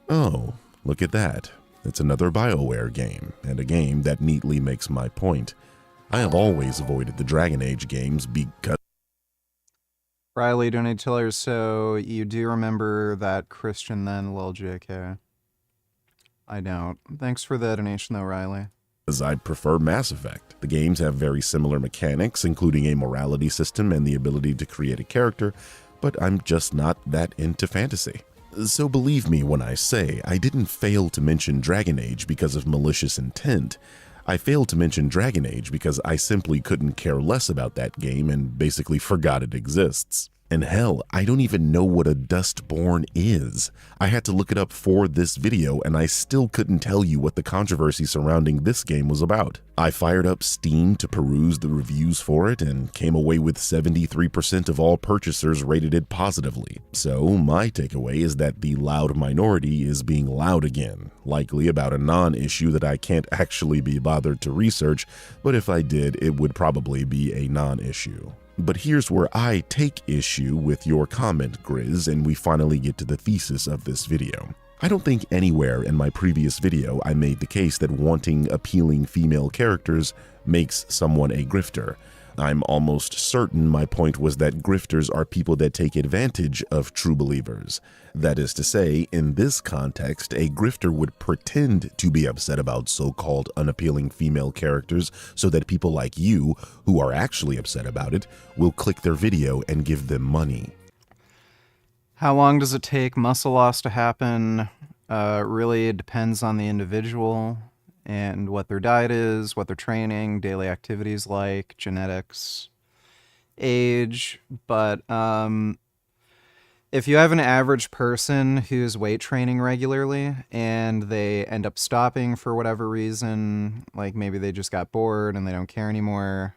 Oh, look at that. It's another BioWare game, and a game that neatly makes my point. I have always avoided the Dragon Age games because... Riley, donate tellers, so you do remember that Christian then, lol JK. I don't. Thanks for the donation though, Riley. As I prefer Mass Effect. The games have very similar mechanics, including a morality system and the ability to create a character, but I'm just not that into fantasy. So believe me when I say I didn't fail to mention Dragon Age because of malicious intent. I failed to mention Dragon Age because I simply couldn't care less about that game and basically forgot it exists. And hell, I don't even know what a Dustborn is. I had to look it up for this video and I still couldn't tell you what the controversy surrounding this game was about. I fired up Steam to peruse the reviews for it and came away with 73% of all purchasers rated it positively. So my takeaway is that the loud minority is being loud again, likely about a non-issue that I can't actually be bothered to research, but if I did, it would probably be a non-issue. But here's where I take issue with your comment, Grizz, and we finally get to the thesis of this video. I don't think anywhere in my previous video I made the case that wanting appealing female characters makes someone a grifter. I'm almost certain my point was that grifters are people that take advantage of true believers. That is to say, in this context, a grifter would pretend to be upset about so-called unappealing female characters so that people like you, who are actually upset about it, will click their video and give them money. How long does it take muscle loss to happen? Really, it depends on the individual and what their diet is, what their training, daily activities like, genetics, age. But if you have an average person who's weight training regularly and they end up stopping for whatever reason, like maybe they just got bored and they don't care anymore,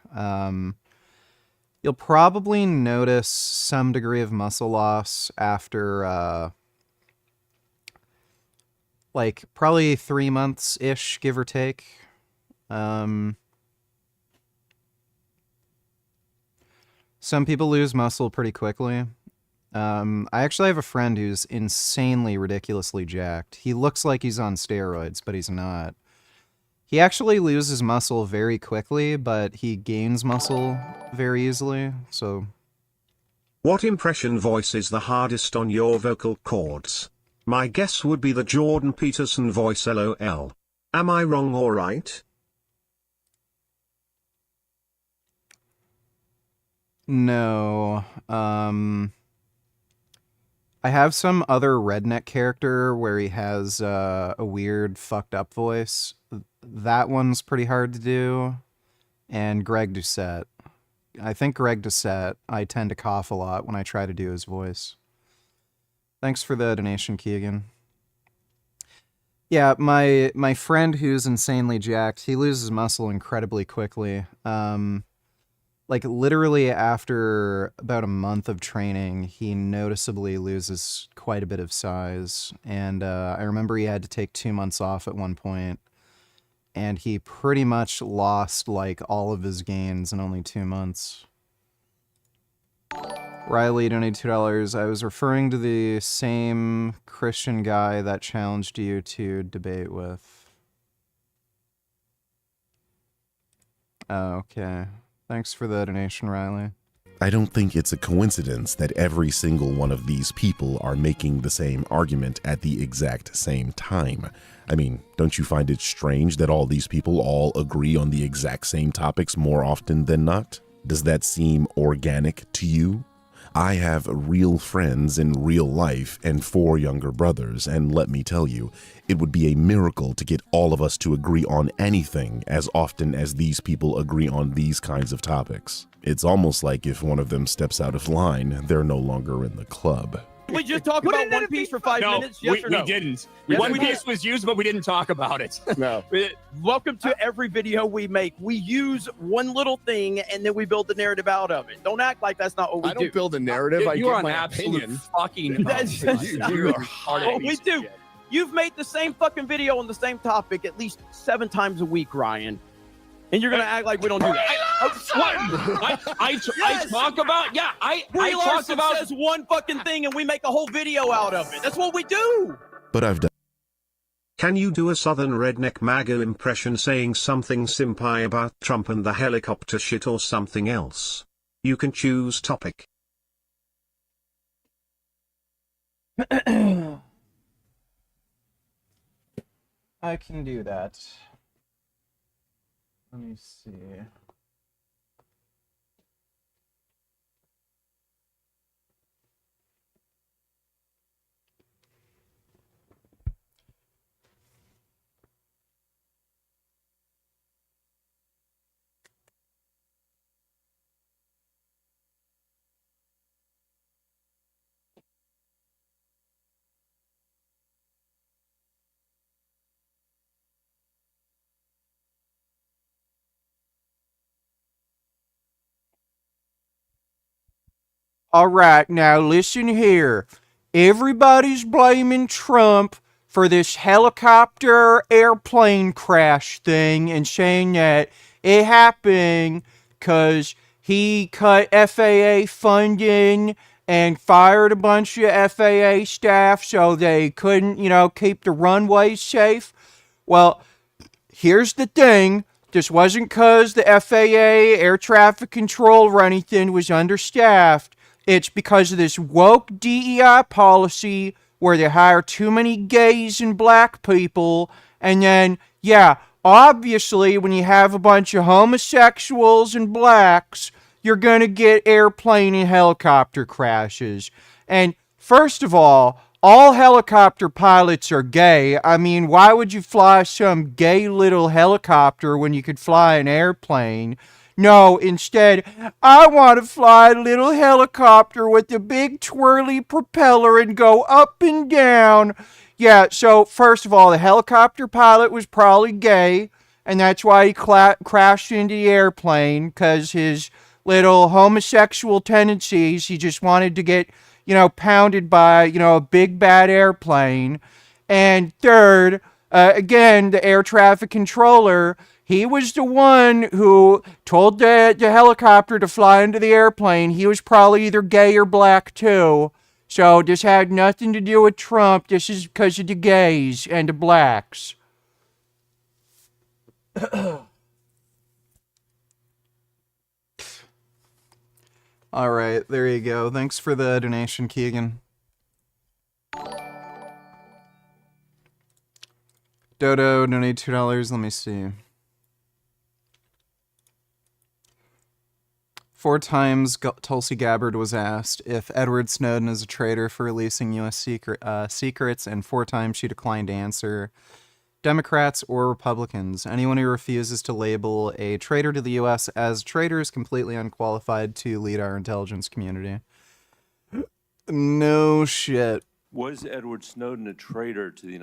you'll probably notice some degree of muscle loss after like probably 3 months-ish, give or take. Some people lose muscle pretty quickly. I actually have a friend who's insanely, ridiculously jacked. He looks like he's on steroids, but he's not. He actually loses muscle very quickly, but he gains muscle very easily, so... What impression voice is the hardest on your vocal cords? My guess would be the Jordan Peterson voice, LOL. Am I wrong or right? No. I have some other redneck character where he has a weird, fucked up voice. That one's pretty hard to do. And Greg Doucette. I think Greg Doucette, I tend to cough a lot when I try to do his voice. Thanks for the donation, Keegan. Yeah, my friend who's insanely jacked, he loses muscle incredibly quickly. Like literally after about a month of training, he noticeably loses quite a bit of size. And I remember he had to take 2 months off at one point, and he pretty much lost like all of his gains in only 2 months. Riley donated $2. I was referring to the same Christian guy that challenged you to debate with. Oh, okay. Thanks for the donation, Riley. I don't think it's a coincidence that every single one of these people are making the same argument at the exact same time. I mean, don't you find it strange that all these people all agree on the exact same topics more often than not? Does that seem organic to you? I have real friends in real life and 4 younger brothers, and let me tell you, it would be a miracle to get all of us to agree on anything as often as these people agree on these kinds of topics. It's almost like if one of them steps out of line, they're no longer in the club. We just talked about One Piece for 5 minutes? Yes or no? We didn't. Yes, One Piece was used, but we didn't talk about it. No. Welcome to every video we make. We use one little thing and then we build the narrative out of it. Don't act like that's not what we do. I don't build a narrative. I You're give an my absolute opinion. fucking. You are hard. What we do. You've made the same fucking video on the same topic at least 7 times a week, Ryan. And you're going to act like we don't do that. I talk about, I talk Larson about. says one fucking thing and we make a whole video out of it. That's what we do. But I've done. Can you do a southern redneck MAGA impression saying something simpy about Trump and the helicopter shit or something else? You can choose topic. I can do that. Let me see. All right, now listen here. Everybody's blaming Trump for this helicopter airplane crash thing and saying that it happened because he cut FAA funding and fired a bunch of FAA staff so they couldn't, keep the runways safe. Well, here's the thing. This wasn't because the FAA air traffic control or anything was understaffed. It's because of this woke DEI policy where they hire too many gays and black people. And then, obviously, when you have a bunch of homosexuals and blacks, you're going to get airplane and helicopter crashes. And first of all helicopter pilots are gay. I mean, why would you fly some gay little helicopter when you could fly an airplane? No, instead, I want to fly a little helicopter with a big twirly propeller and go up and down. Yeah, so first of all, the helicopter pilot was probably gay, and that's why he crashed into the airplane, because his little homosexual tendencies, he just wanted to get, pounded by, a big bad airplane. And third, again, the air traffic controller, he was the one who told the helicopter to fly into the airplane. He was probably either gay or black too. So this had nothing to do with Trump. This is because of the gays and the blacks. All right, there you go. Thanks for the donation, Keegan. Dodo, donate $2. Let me see. 4 times Tulsi Gabbard was asked if Edward Snowden is a traitor for releasing U.S. secrets, and 4 times she declined to answer. Democrats or Republicans, anyone who refuses to label a traitor to the U.S. as a traitor is completely unqualified to lead our intelligence community. No shit. Was Edward Snowden a traitor to the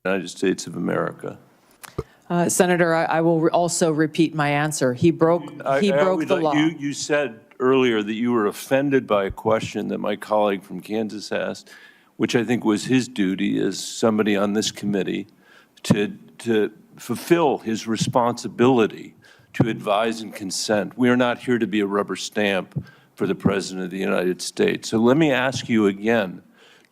United States of America? Senator, I will also repeat my answer. He broke the law. You said earlier that you were offended by a question that my colleague from Kansas asked, which I think was his duty as somebody on this committee to fulfill his responsibility to advise and consent. We are not here to be a rubber stamp for the President of the United States. So let me ask you again,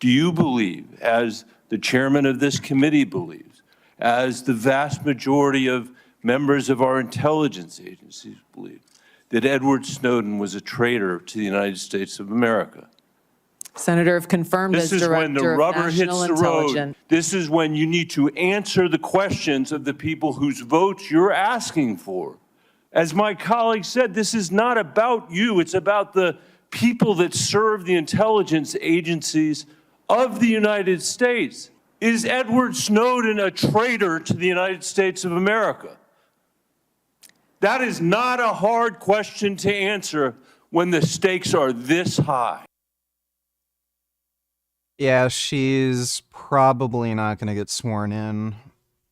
do you believe, as the chairman of this committee believes, as the vast majority of members of our intelligence agencies believe, that Edward Snowden was a traitor to the United States of America? Senator, if confirmed as This is when the Director of rubber hits National the road. Intelligence. This is when you need to answer the questions of the people whose votes you're asking for. As my colleague said, this is not about you. It's about the people that serve the intelligence agencies of the United States. Is Edward Snowden a traitor to the United States of America? That is not a hard question to answer when the stakes are this high. Yeah, she's probably not going to get sworn in.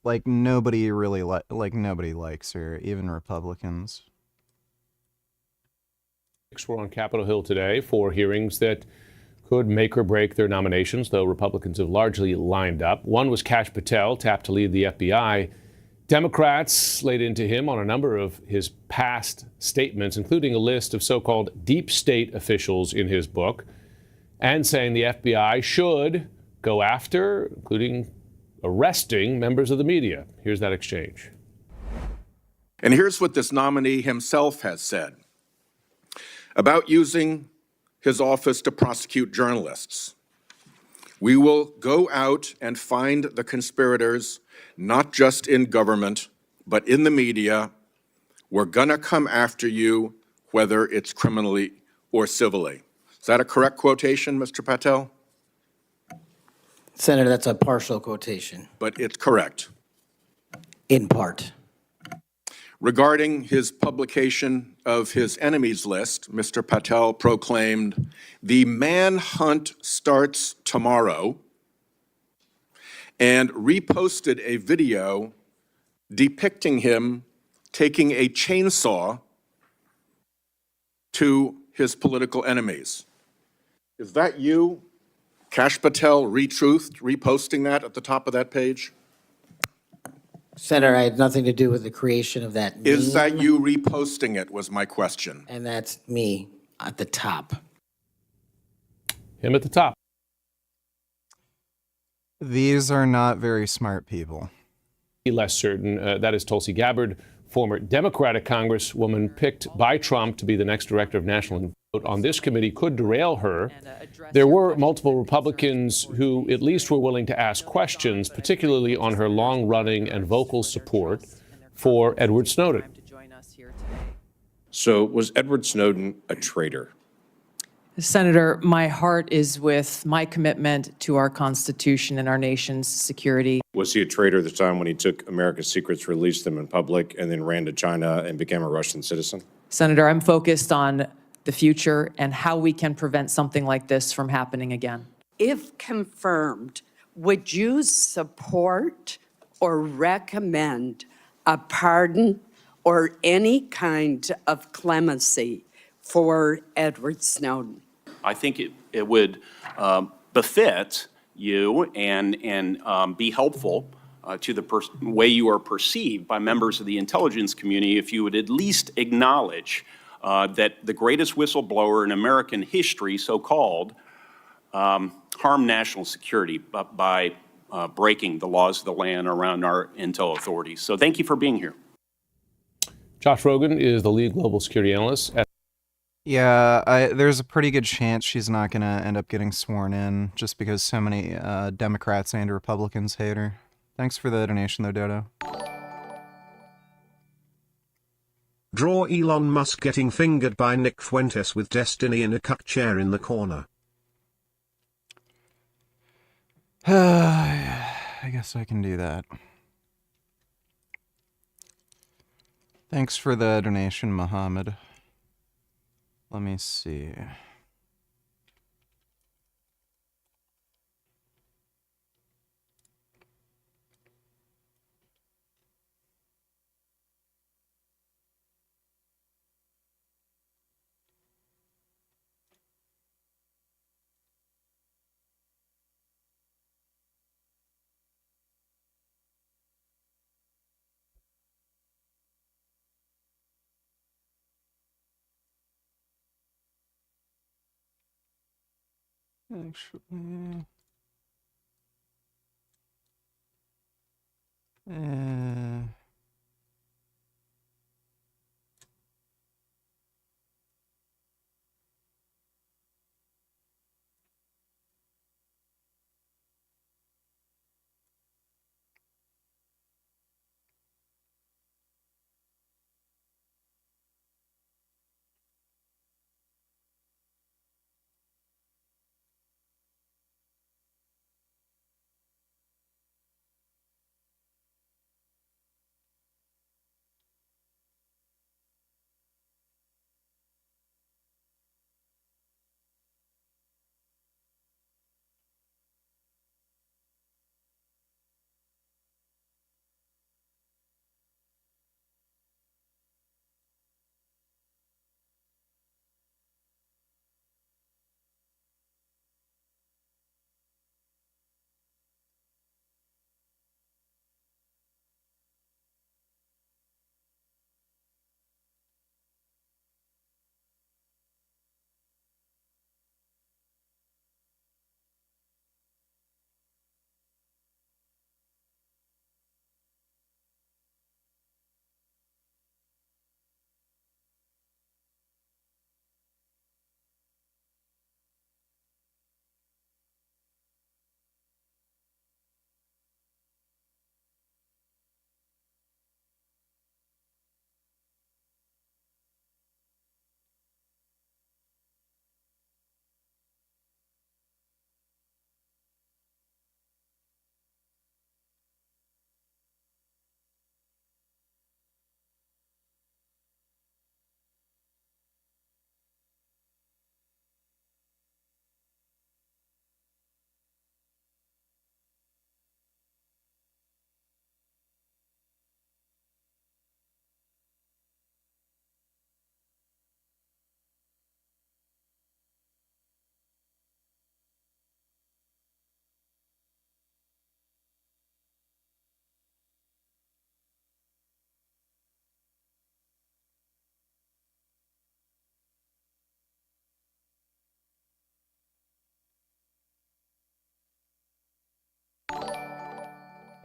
Like, nobody really nobody likes her, even Republicans. We're on Capitol Hill today for hearings that could make or break their nominations, though Republicans have largely lined up. One was Kash Patel, tapped to lead the FBI. Democrats laid into him on a number of his past statements, including a list of so-called deep state officials in his book, and saying the FBI should go after, including arresting, members of the media. Here's that exchange. And here's what this nominee himself has said about using his office to prosecute journalists. We will go out and find the conspirators, not just in government, but in the media. We're gonna come after you, whether it's criminally or civilly. Is that a correct quotation, Mr. Patel? Senator, that's a partial quotation. But it's correct. In part. Regarding his publication of his enemies list, Mr. Patel proclaimed, "The manhunt starts tomorrow," and reposted a video depicting him taking a chainsaw to his political enemies. Is that you, Kash Patel, reposting that at the top of that page? Senator, I had nothing to do with the creation of that meme. Is that you reposting it, was my question. And that's me at the top. Him at the top. These are not very smart people. Less certain, that is Tulsi Gabbard, former Democratic Congresswoman picked by Trump to be the next director of national vote on this committee, could derail her. There were multiple Republicans who at least were willing to ask questions, particularly on her long-running and vocal support for Edward Snowden. So was Edward Snowden a traitor? Senator, my heart is with my commitment to our Constitution and our nation's security. Was he a traitor at the time when he took America's secrets, released them in public, and then ran to China and became a Russian citizen? Senator, I'm focused on the future and how we can prevent something like this from happening again. If confirmed, would you support or recommend a pardon or any kind of clemency for Edward Snowden? I think it would befit you and be helpful to the way you are perceived by members of the intelligence community if you would at least acknowledge that the greatest whistleblower in American history, so-called, harmed national security by breaking the laws of the land around our intel authorities. So thank you for being here. Josh Rogan is the lead global security analyst at Yeah, there's a pretty good chance she's not going to end up getting sworn in just because so many Democrats and Republicans hate her. Thanks for the donation, though, Dodo. Draw Elon Musk getting fingered by Nick Fuentes with Destiny in a cuck chair in the corner. I guess I can do that. Thanks for the donation, Muhammad. Let me see. Actually,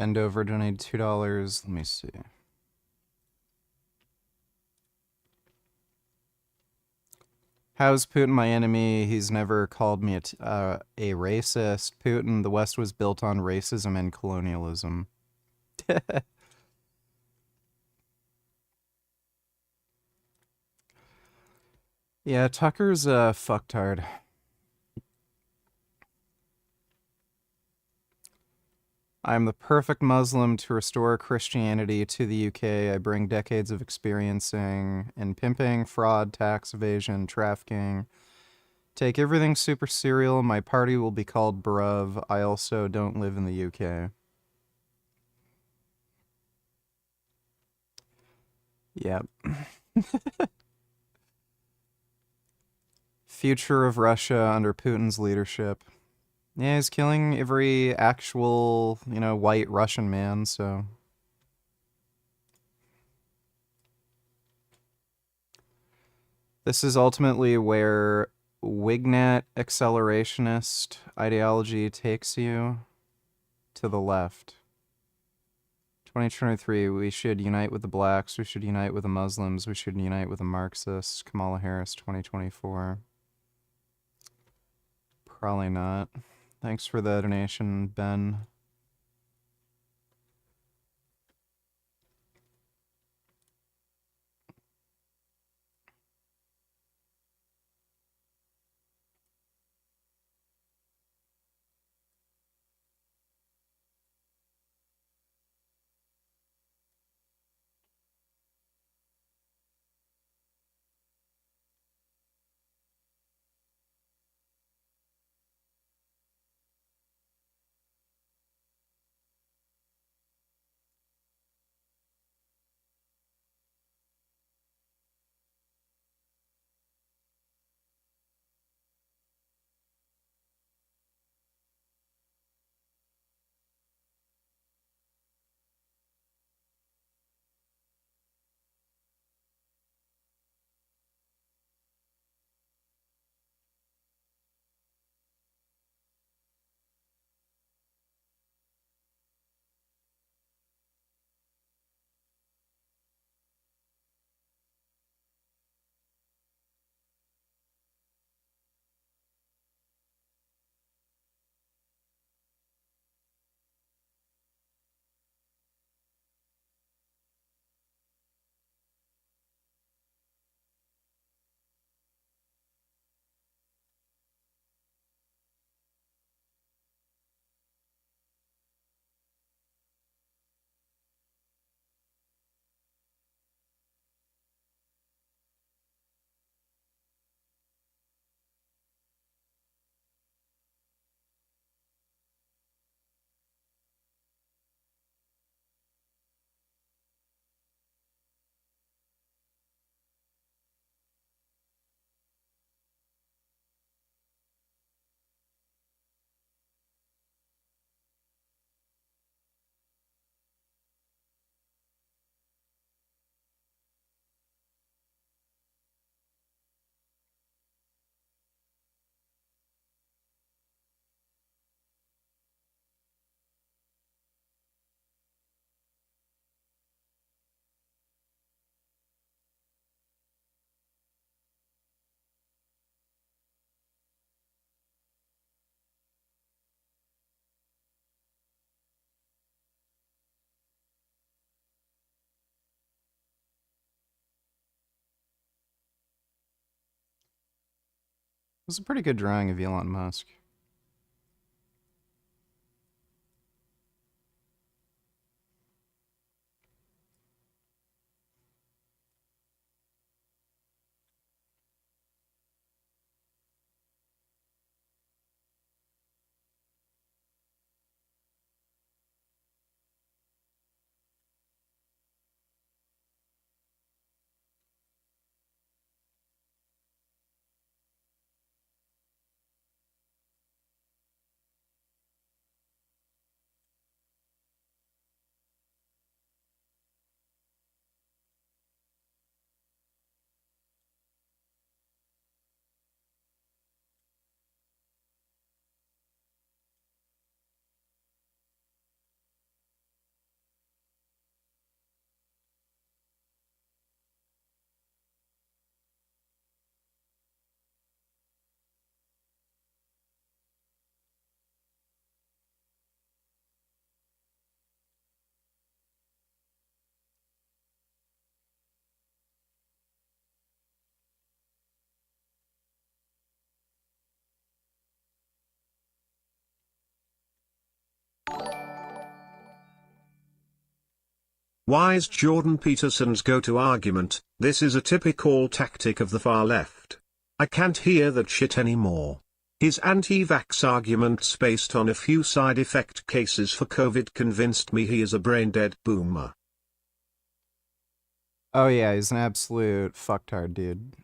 Bendover donated $2. Let me see. How's Putin my enemy? He's never called me a racist. Putin, the West was built on racism and colonialism. Yeah, Tucker's a fucktard. I'm the perfect Muslim to restore Christianity to the UK. I bring decades of experiencing in pimping, fraud, tax evasion, trafficking. Take everything super serial. My party will be called Bruv. I also don't live in the UK. Yep. Future of Russia under Putin's leadership. Yeah, he's killing every actual, white Russian man, so. This is ultimately where Wignat accelerationist ideology takes you to the left. 2023, we should unite with the blacks, we should unite with the Muslims, we should unite with the Marxists. Kamala Harris, 2024. Probably not. Thanks for the donation, Ben. It was a pretty good drawing of Elon Musk. Why is Jordan Peterson's go-to argument, "This is a typical tactic of the far left. I can't hear that shit anymore." His anti-vax arguments based on a few side effect cases for COVID convinced me he is a brain-dead boomer. Oh yeah, he's an absolute fucktard, dude.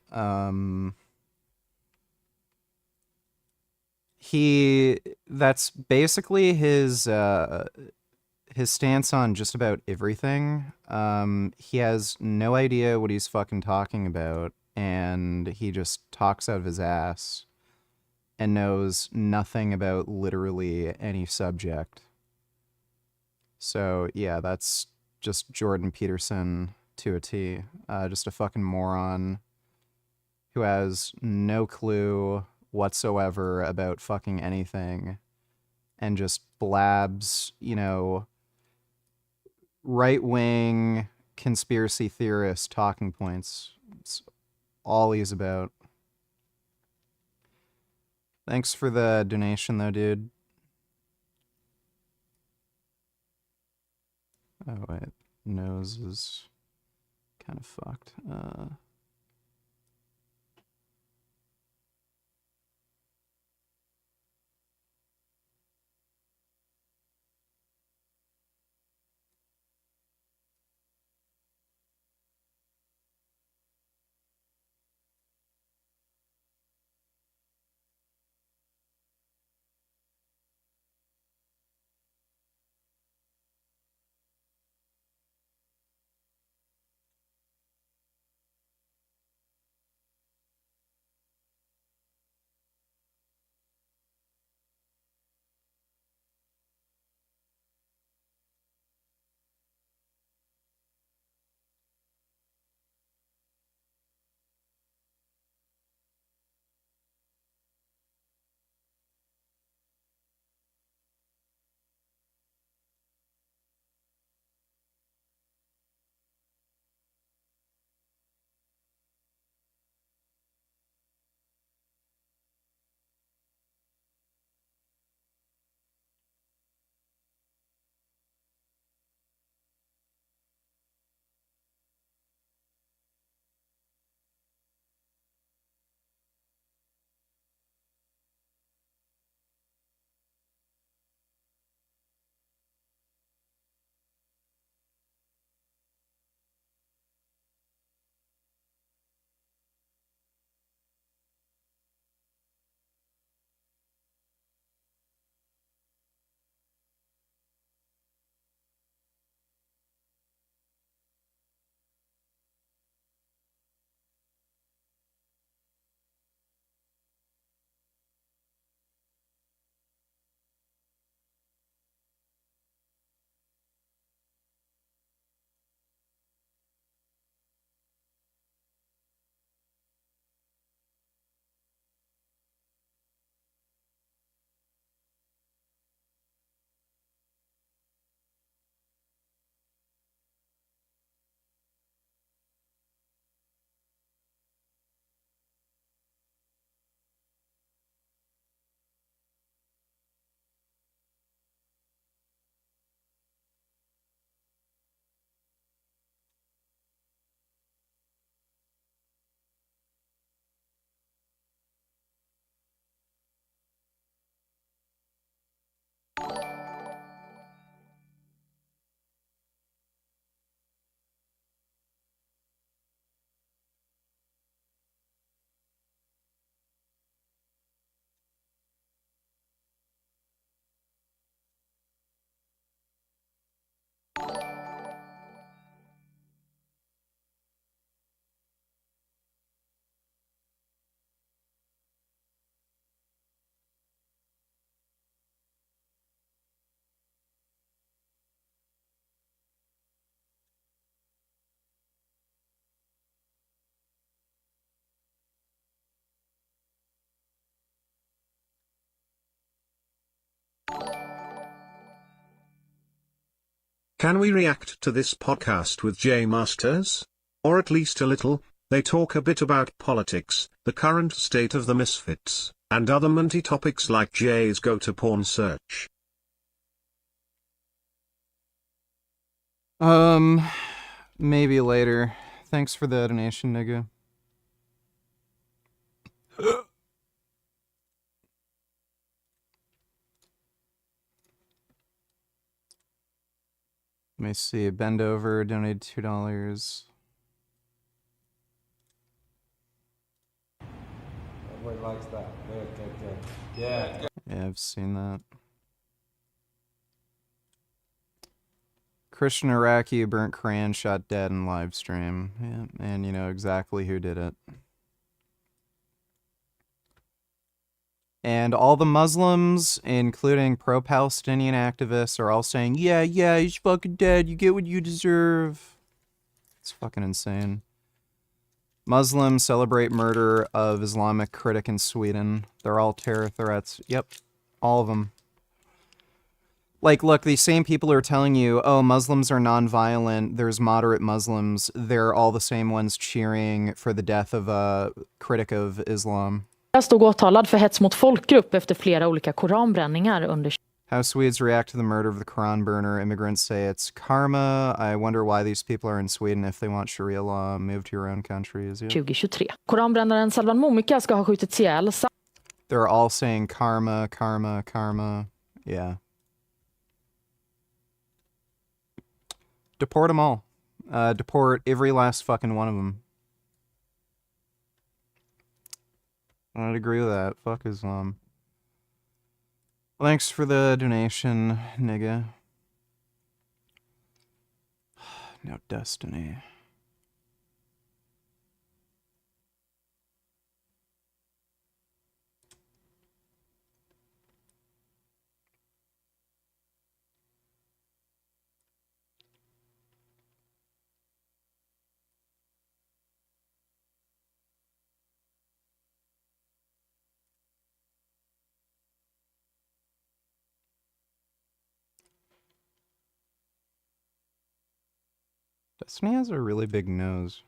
That's basically his stance on just about everything. He has no idea what he's fucking talking about, and he just talks out of his ass and knows nothing about literally any subject. So yeah, that's just Jordan Peterson to a T. Just a fucking moron who has no clue whatsoever about fucking anything and just blabs, right-wing conspiracy theorist talking points. It's all he's about. Thanks for the donation, though, dude. Oh, wait. Nose is kind of fucked. Can we react to this podcast with Jay Masters? Or at least a little? They talk a bit about politics, the current state of the misfits, and other minty topics like Jay's go-to porn search. Maybe later. Thanks for the donation, nigga. Let me see. Bend over, donated $2. Everybody likes that. Good. Yeah. Yeah, I've seen that. Christian Iraqi burnt Koran, shot dead in live stream. Yeah, and you know exactly who did it. And all the Muslims, including pro-Palestinian activists, are all saying, yeah, he's fucking dead. You get what you deserve. It's fucking insane. Muslims celebrate murder of Islamic critic in Sweden. They're all terror threats. Yep, all of them. Like, look, these same people are telling you, oh, Muslims are non-violent, there's moderate Muslims. They're all the same ones cheering for the death of a critic of Islam. Jag stod åtalad för hets mot folkgrupp efter flera olika koranbränningar under... How Swedes react to the murder of the Quran burner. Immigrants say it's karma. I wonder why these people are in Sweden if they want Sharia law. Move to your own countries. Yeah. 2023. Koranbrännaren Salvan Momika ska ha skjutits ihjäl. They're all saying karma, karma, karma. Yeah. Deport them all. Deport every last fucking one of them. I'd agree with that. Fuck Islam. Thanks for the donation, nigga. No destiny. Destiny has a really big nose.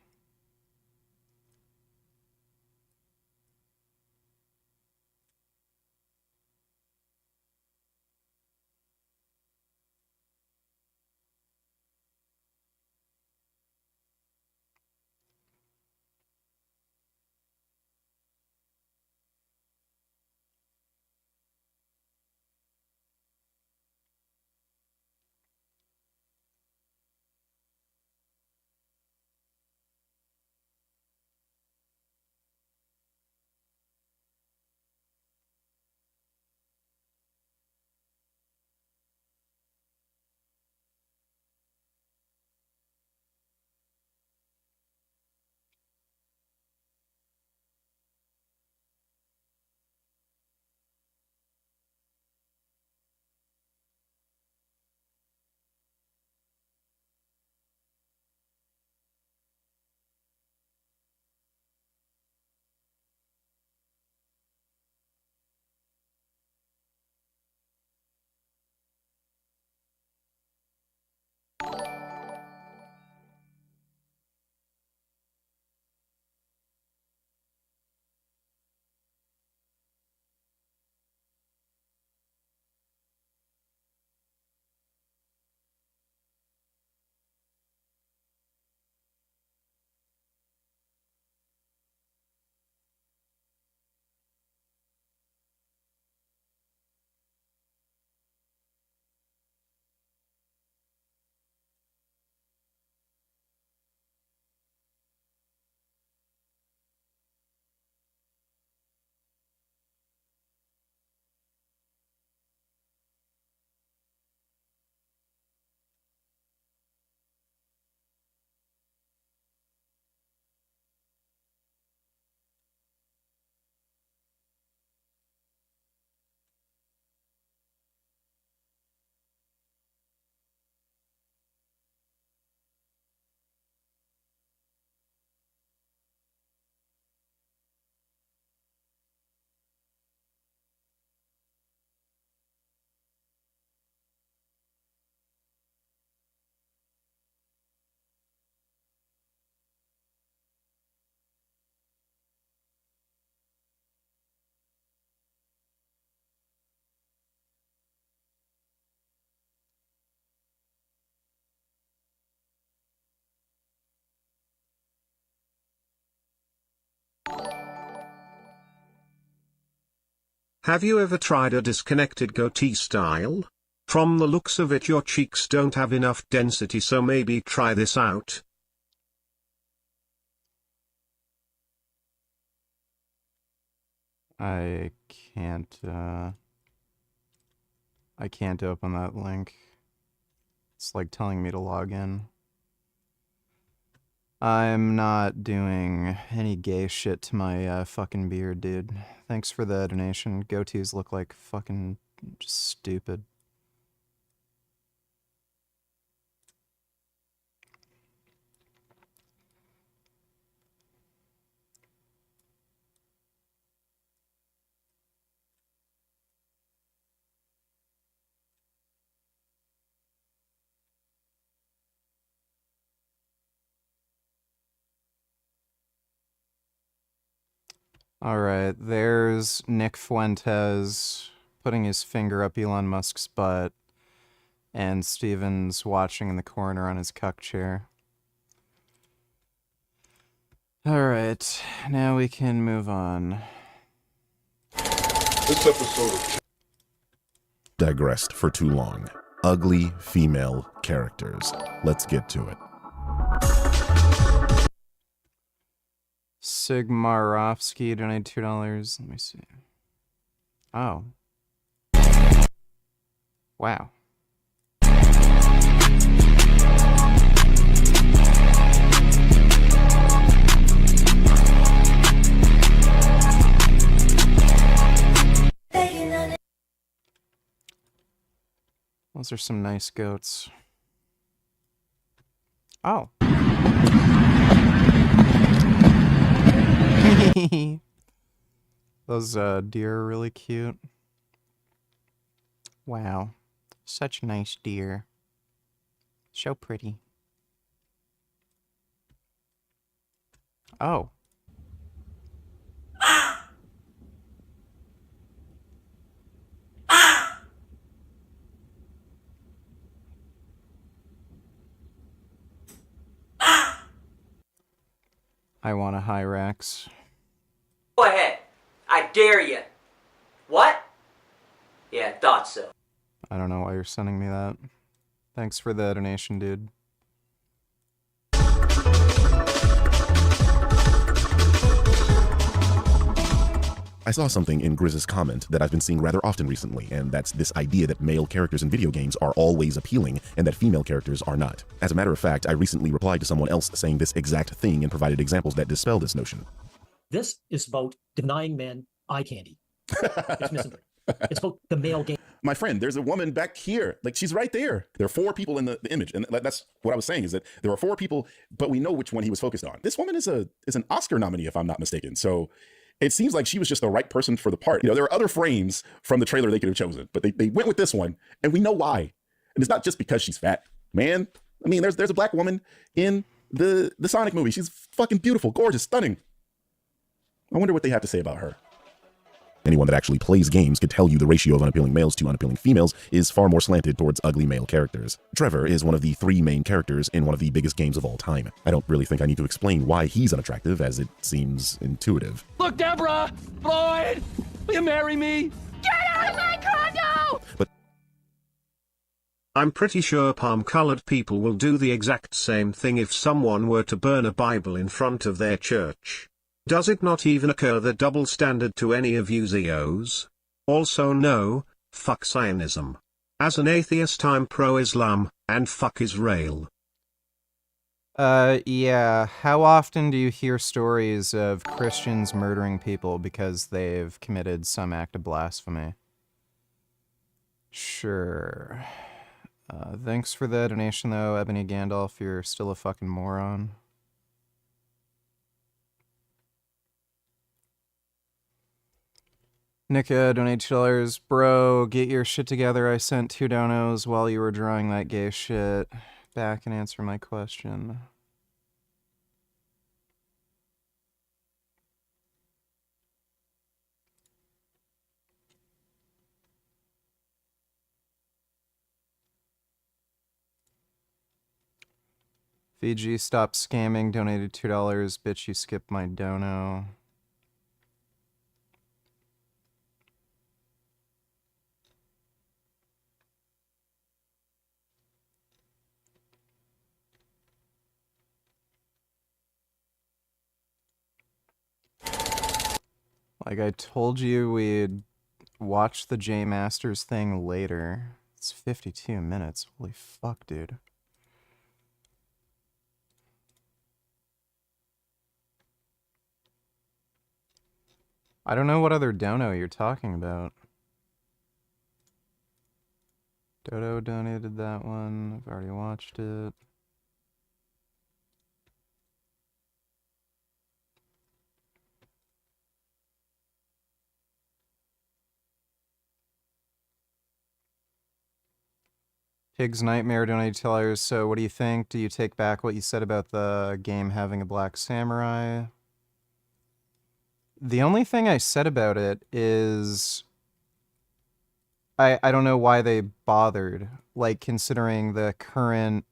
Have you ever tried a disconnected goatee style? From the looks of it, your cheeks don't have enough density, so maybe try this out. I can't open that link. It's like telling me to log in. I'm not doing any gay shit to my fucking beard, dude. Thanks for the donation. Goatees look like fucking just stupid. Alright, there's Nick Fuentes putting his finger up Elon Musk's butt, and Steven's watching in the corner on his cuck chair. Alright, now we can move on. This episode digressed for too long. Ugly female characters. Let's get to it. Sigmarovsky donated $2. Let me see. Oh. Wow. Those are some nice goats. Oh. Those deer are really cute. Wow. Such nice deer. So pretty. Oh. I want a Hyrax. Go ahead. I dare you. What? Yeah, I thought so. I don't know why you're sending me that. Thanks for the donation, dude. I saw something in Grizz's comment that I've been seeing rather often recently, and that's this idea that male characters in video games are always appealing and that female characters are not. As a matter of fact, I recently replied to someone else saying this exact thing and provided examples that dispel this notion. This is about denying men eye candy. It's misandry. It's about the male game. My friend, there's a woman back here. Like, she's right there. There are 4 people in the image. And that's what I was saying, is that there are 4 people, but we know which one he was focused on. This woman is an Oscar nominee, if I'm not mistaken. So it seems like she was just the right person for the part. You know, there are other frames from the trailer they could have chosen, but they went with this one, and we know why. And it's not just because she's fat. Man, I mean, there's a black woman in the Sonic movie. She's fucking beautiful, gorgeous, stunning. I wonder what they have to say about her. Anyone that actually plays games could tell you the ratio of unappealing males to unappealing females is far more slanted towards ugly male characters. Trevor is one of the 3 main characters in one of the biggest games of all time. I don't really think I need to explain why he's unattractive, as it seems intuitive. Look, Deborah! Floyd! Will you marry me? Get out of my condo! But I'm pretty sure palm-colored people will do the exact same thing if someone were to burn a Bible in front of their church. Does it not even occur the double standard to any of you ZOs? Also no, fuck Zionism. As an atheist I'm pro-Islam, and fuck Israel. Yeah. How often do you hear stories of Christians murdering people because they've committed some act of blasphemy? Sure. Thanks for the donation, though, Ebony Gandalf. You're still a fucking moron. Nika, donate $2. Bro, get your shit together. I sent 2 donos while you were drawing that gay shit. Back and answer my question. Fiji, stop scamming. Donated $2. Bitch, you skipped my dono. Like I told you, we'd watch the J Masters thing later. It's 52 minutes. Holy fuck, dude. I don't know what other dono you're talking about. Dodo donated that one. I've already watched it. Pig's Nightmare donated $2. So what do you think? Do you take back what you said about the game having a black samurai? The only thing I said about it is I don't know why they bothered, like considering the current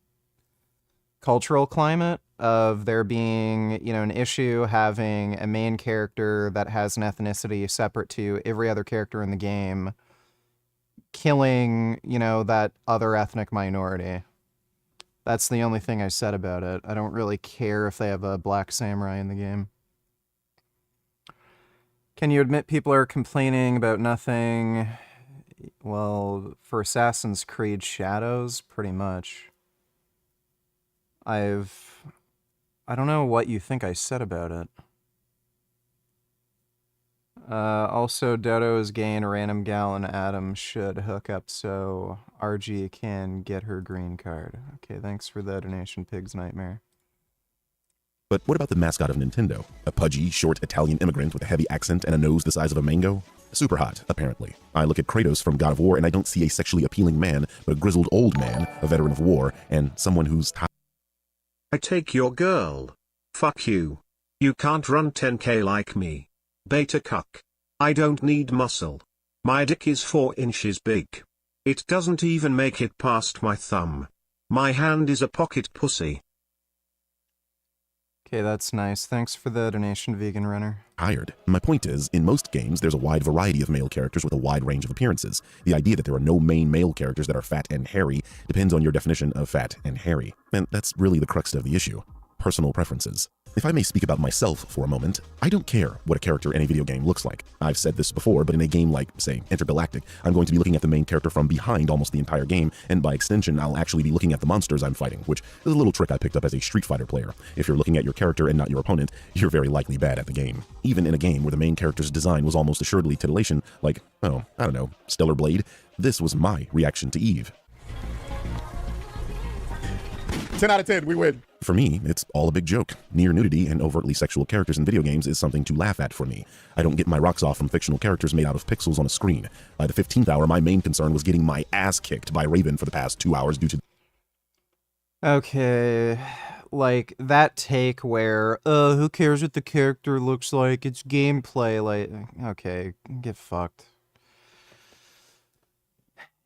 cultural climate of there being, you know, an issue having a main character that has an ethnicity separate to every other character in the game, killing, you know, that other ethnic minority. That's the only thing I said about it. I don't really care if they have a black samurai in the game. Can you admit people are complaining about nothing? Well, for Assassin's Creed Shadows, pretty much. I don't know what you think I said about it. Also, Dodo is gay and a random gal and Adam should hook up so RG can get her green card. Okay, thanks for the donation, Pig's Nightmare. But what about the mascot of Nintendo? A pudgy, short Italian immigrant with a heavy accent and a nose the size of a mango? Super hot, apparently. I look at Kratos from God of War and I don't see a sexually appealing man, but a grizzled old man, a veteran of war, and someone who's I take your girl. Fuck you. You can't run 10k like me. Beta cuck. I don't need muscle. My dick is 4 inches big. It doesn't even make it past my thumb. My hand is a pocket pussy. Okay, that's nice. Thanks for the donation, Vegan Runner. Tired. My point is, in most games, there's a wide variety of male characters with a wide range of appearances. The idea that there are no main male characters that are fat and hairy depends on your definition of fat and hairy. And that's really the crux of the issue. Personal preferences. If I may speak about myself for a moment, I don't care what a character in a video game looks like. I've said this before, but in a game like, say, Intergalactic, I'm going to be looking at the main character from behind almost the entire game, and by extension, I'll actually be looking at the monsters I'm fighting, which is a little trick I picked up as a Street Fighter player. If you're looking at your character and not your opponent, you're very likely bad at the game. Even in a game where the main character's design was almost assuredly titillation, like, oh, I don't know, Stellar Blade, this was my reaction to Eve. 10 out of 10, we win. For me, it's all a big joke. Near nudity and overtly sexual characters in video games is something to laugh at for me. I don't get my rocks off from fictional characters made out of pixels on a screen. By the 15th hour, my main concern was getting my ass kicked by Raven for the past 2 hours due to... Okay, like, that take where, who cares what the character looks like, it's gameplay, like, okay, get fucked.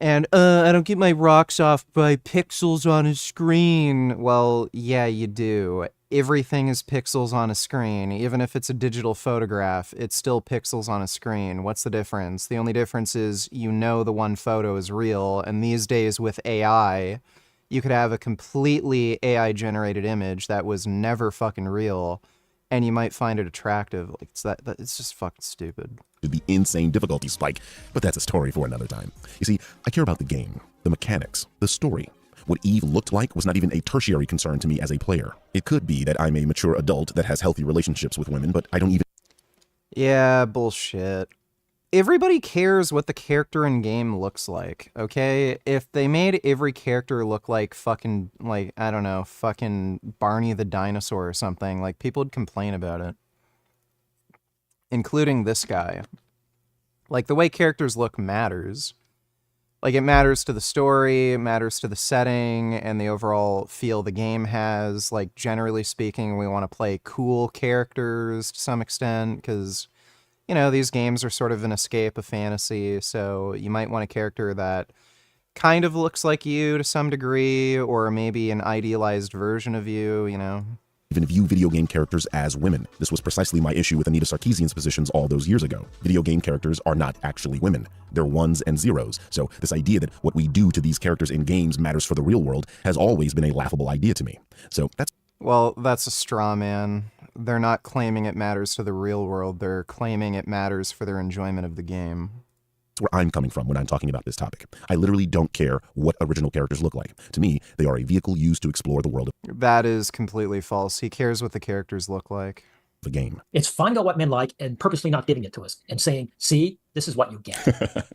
And, I don't get my rocks off by pixels on a screen. Well, yeah, you do. Everything is pixels on a screen. Even if it's a digital photograph, it's still pixels on a screen. What's the difference? The only difference is you know the one photo is real, and these days with AI, you could have a completely AI-generated image that was never fucking real, and you might find it attractive. Like, it's just fucking stupid. The insane difficulty spike, but that's a story for another time. You see, I care about the game, the mechanics, the story. What Eve looked like was not even a tertiary concern to me as a player. It could be that I'm a mature adult that has healthy relationships with women, but I don't even... Yeah, bullshit. Everybody cares what the character in game looks like, okay? If they made every character look like fucking, like, I don't know, fucking Barney the dinosaur or something, like, people would complain about it. Including this guy. Like, the way characters look matters. Like, it matters to the story, it matters to the setting, and the overall feel the game has. Like, generally speaking, we want to play cool characters to some extent, because, you know, these games are sort of an escape of fantasy, so you might want a character that kind of looks like you to some degree, or maybe an idealized version of you, you know? Even view video game characters as women. This was precisely my issue with Anita Sarkeesian's positions all those years ago. Video game characters are not actually women. They're ones and zeros. So this idea that what we do to these characters in games matters for the real world has always been a laughable idea to me. So that's... Well, that's a straw man. They're not claiming it matters to the real world. They're claiming it matters for their enjoyment of the game. That's where I'm coming from when I'm talking about this topic. I literally don't care what original characters look like. To me, they are a vehicle used to explore the world of That is completely false. He cares what the characters look like. the game. It's finding out what men like and purposely not giving it to us and saying, see, this is what you get.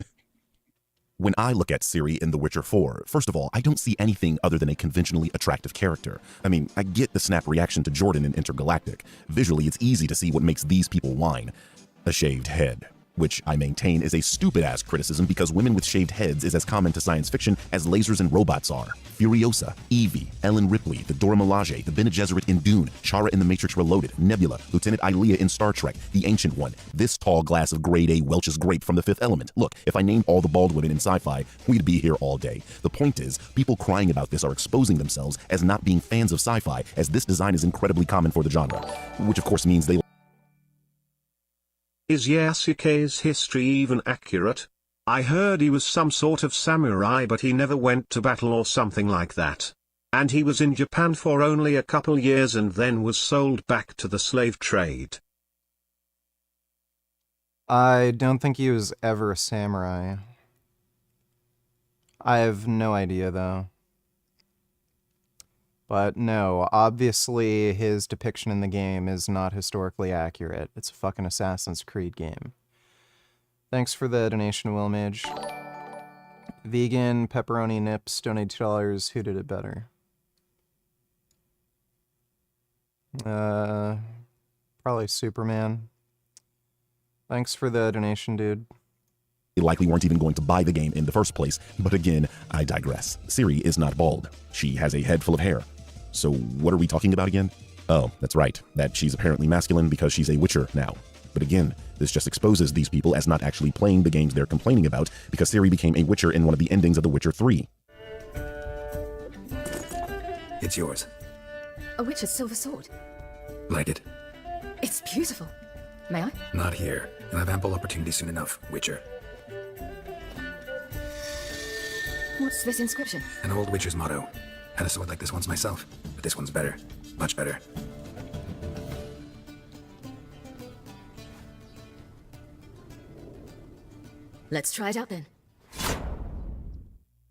When I look at Ciri in The Witcher 4, first of all, I don't see anything other than a conventionally attractive character. I mean, I get the snap reaction to Jordan in Intergalactic. Visually, it's easy to see what makes these people whine. A shaved head. Which I maintain is a stupid-ass criticism because women with shaved heads is as common to science fiction as lasers and robots are. Furiosa, Evie, Ellen Ripley, the Dora Milaje, the Bene Gesserit in Dune, Chara in The Matrix Reloaded, Nebula, Lieutenant Ilia in Star Trek, the Ancient One, this tall glass of grade A Welch's grape from The Fifth Element. Look, if I named all the bald women in sci-fi, we'd be here all day. The point is, people crying about this are exposing themselves as not being fans of sci-fi, as this design is incredibly common for the genre, which of course means they... Is Yasuke's history even accurate? I heard he was some sort of samurai but he never went to battle or something like that. And he was in Japan for only a couple years and then was sold back to the slave trade. I don't think he was ever a samurai. I have no idea, though. But no, obviously his depiction in the game is not historically accurate. It's a fucking Assassin's Creed game. Thanks for the donation, Willmage. Vegan, pepperoni nips, donate $2. Who did it better? Probably Superman. Thanks for the donation, dude. They likely weren't even going to buy the game in the first place, but again, I digress. Ciri is not bald. She has a head full of hair. So what are we talking about again? Oh, that's right, that she's apparently masculine because she's a Witcher now. But again, this just exposes these people as not actually playing the games they're complaining about because Ciri became a Witcher in one of the endings of The Witcher 3. It's yours. A witch's silver sword. Like it? It's beautiful. May I? Not here. You'll have ample opportunity soon enough, Witcher. What's this inscription? An old Witcher's motto. Had a sword like this once myself, but this one's better. Much better. Let's try it out then.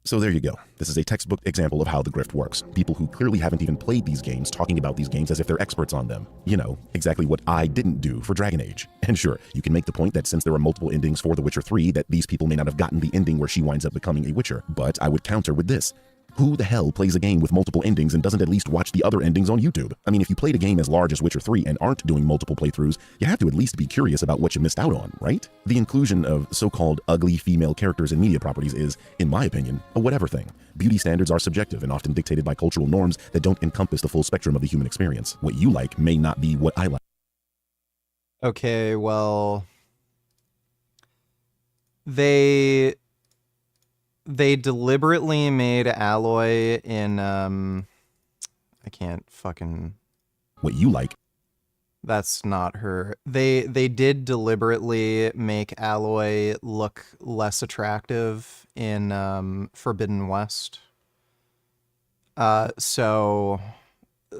So there you go. This is a textbook example of how the grift works. People who clearly haven't even played these games talking about these games as if they're experts on them. You know, exactly what I didn't do for Dragon Age. And sure, you can make the point that since there are multiple endings for The Witcher 3, that these people may not have gotten the ending where she winds up becoming a Witcher. But I would counter with this. Who the hell plays a game with multiple endings and doesn't at least watch the other endings on YouTube? I mean, if you played a game as large as Witcher 3 and aren't doing multiple playthroughs, you have to at least be curious about what you missed out on, right? The inclusion of so-called ugly female characters in media properties is, in my opinion, a whatever thing. Beauty standards are subjective and often dictated by cultural norms that don't encompass the full spectrum of the human experience. What you like may not be what I like. Okay, well... They deliberately made Aloy in, I can't fucking... What you like. That's not her. They did deliberately make Aloy look less attractive in Forbidden West. So,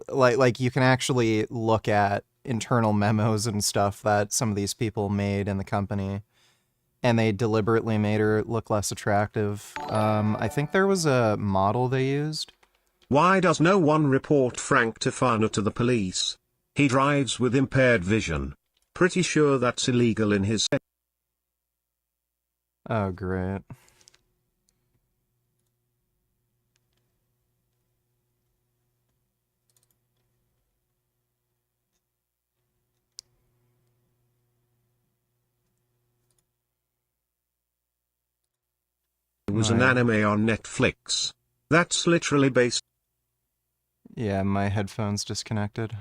like you can actually look at internal memos and stuff that some of these people made in the company. And they deliberately made her look less attractive. I think there was a model they used. Why does no one report Frank Tefano to the police? He drives with impaired vision. Pretty sure that's illegal in his state. Oh, great. It was an anime on Netflix. That's literally based. Yeah, my headphones disconnected.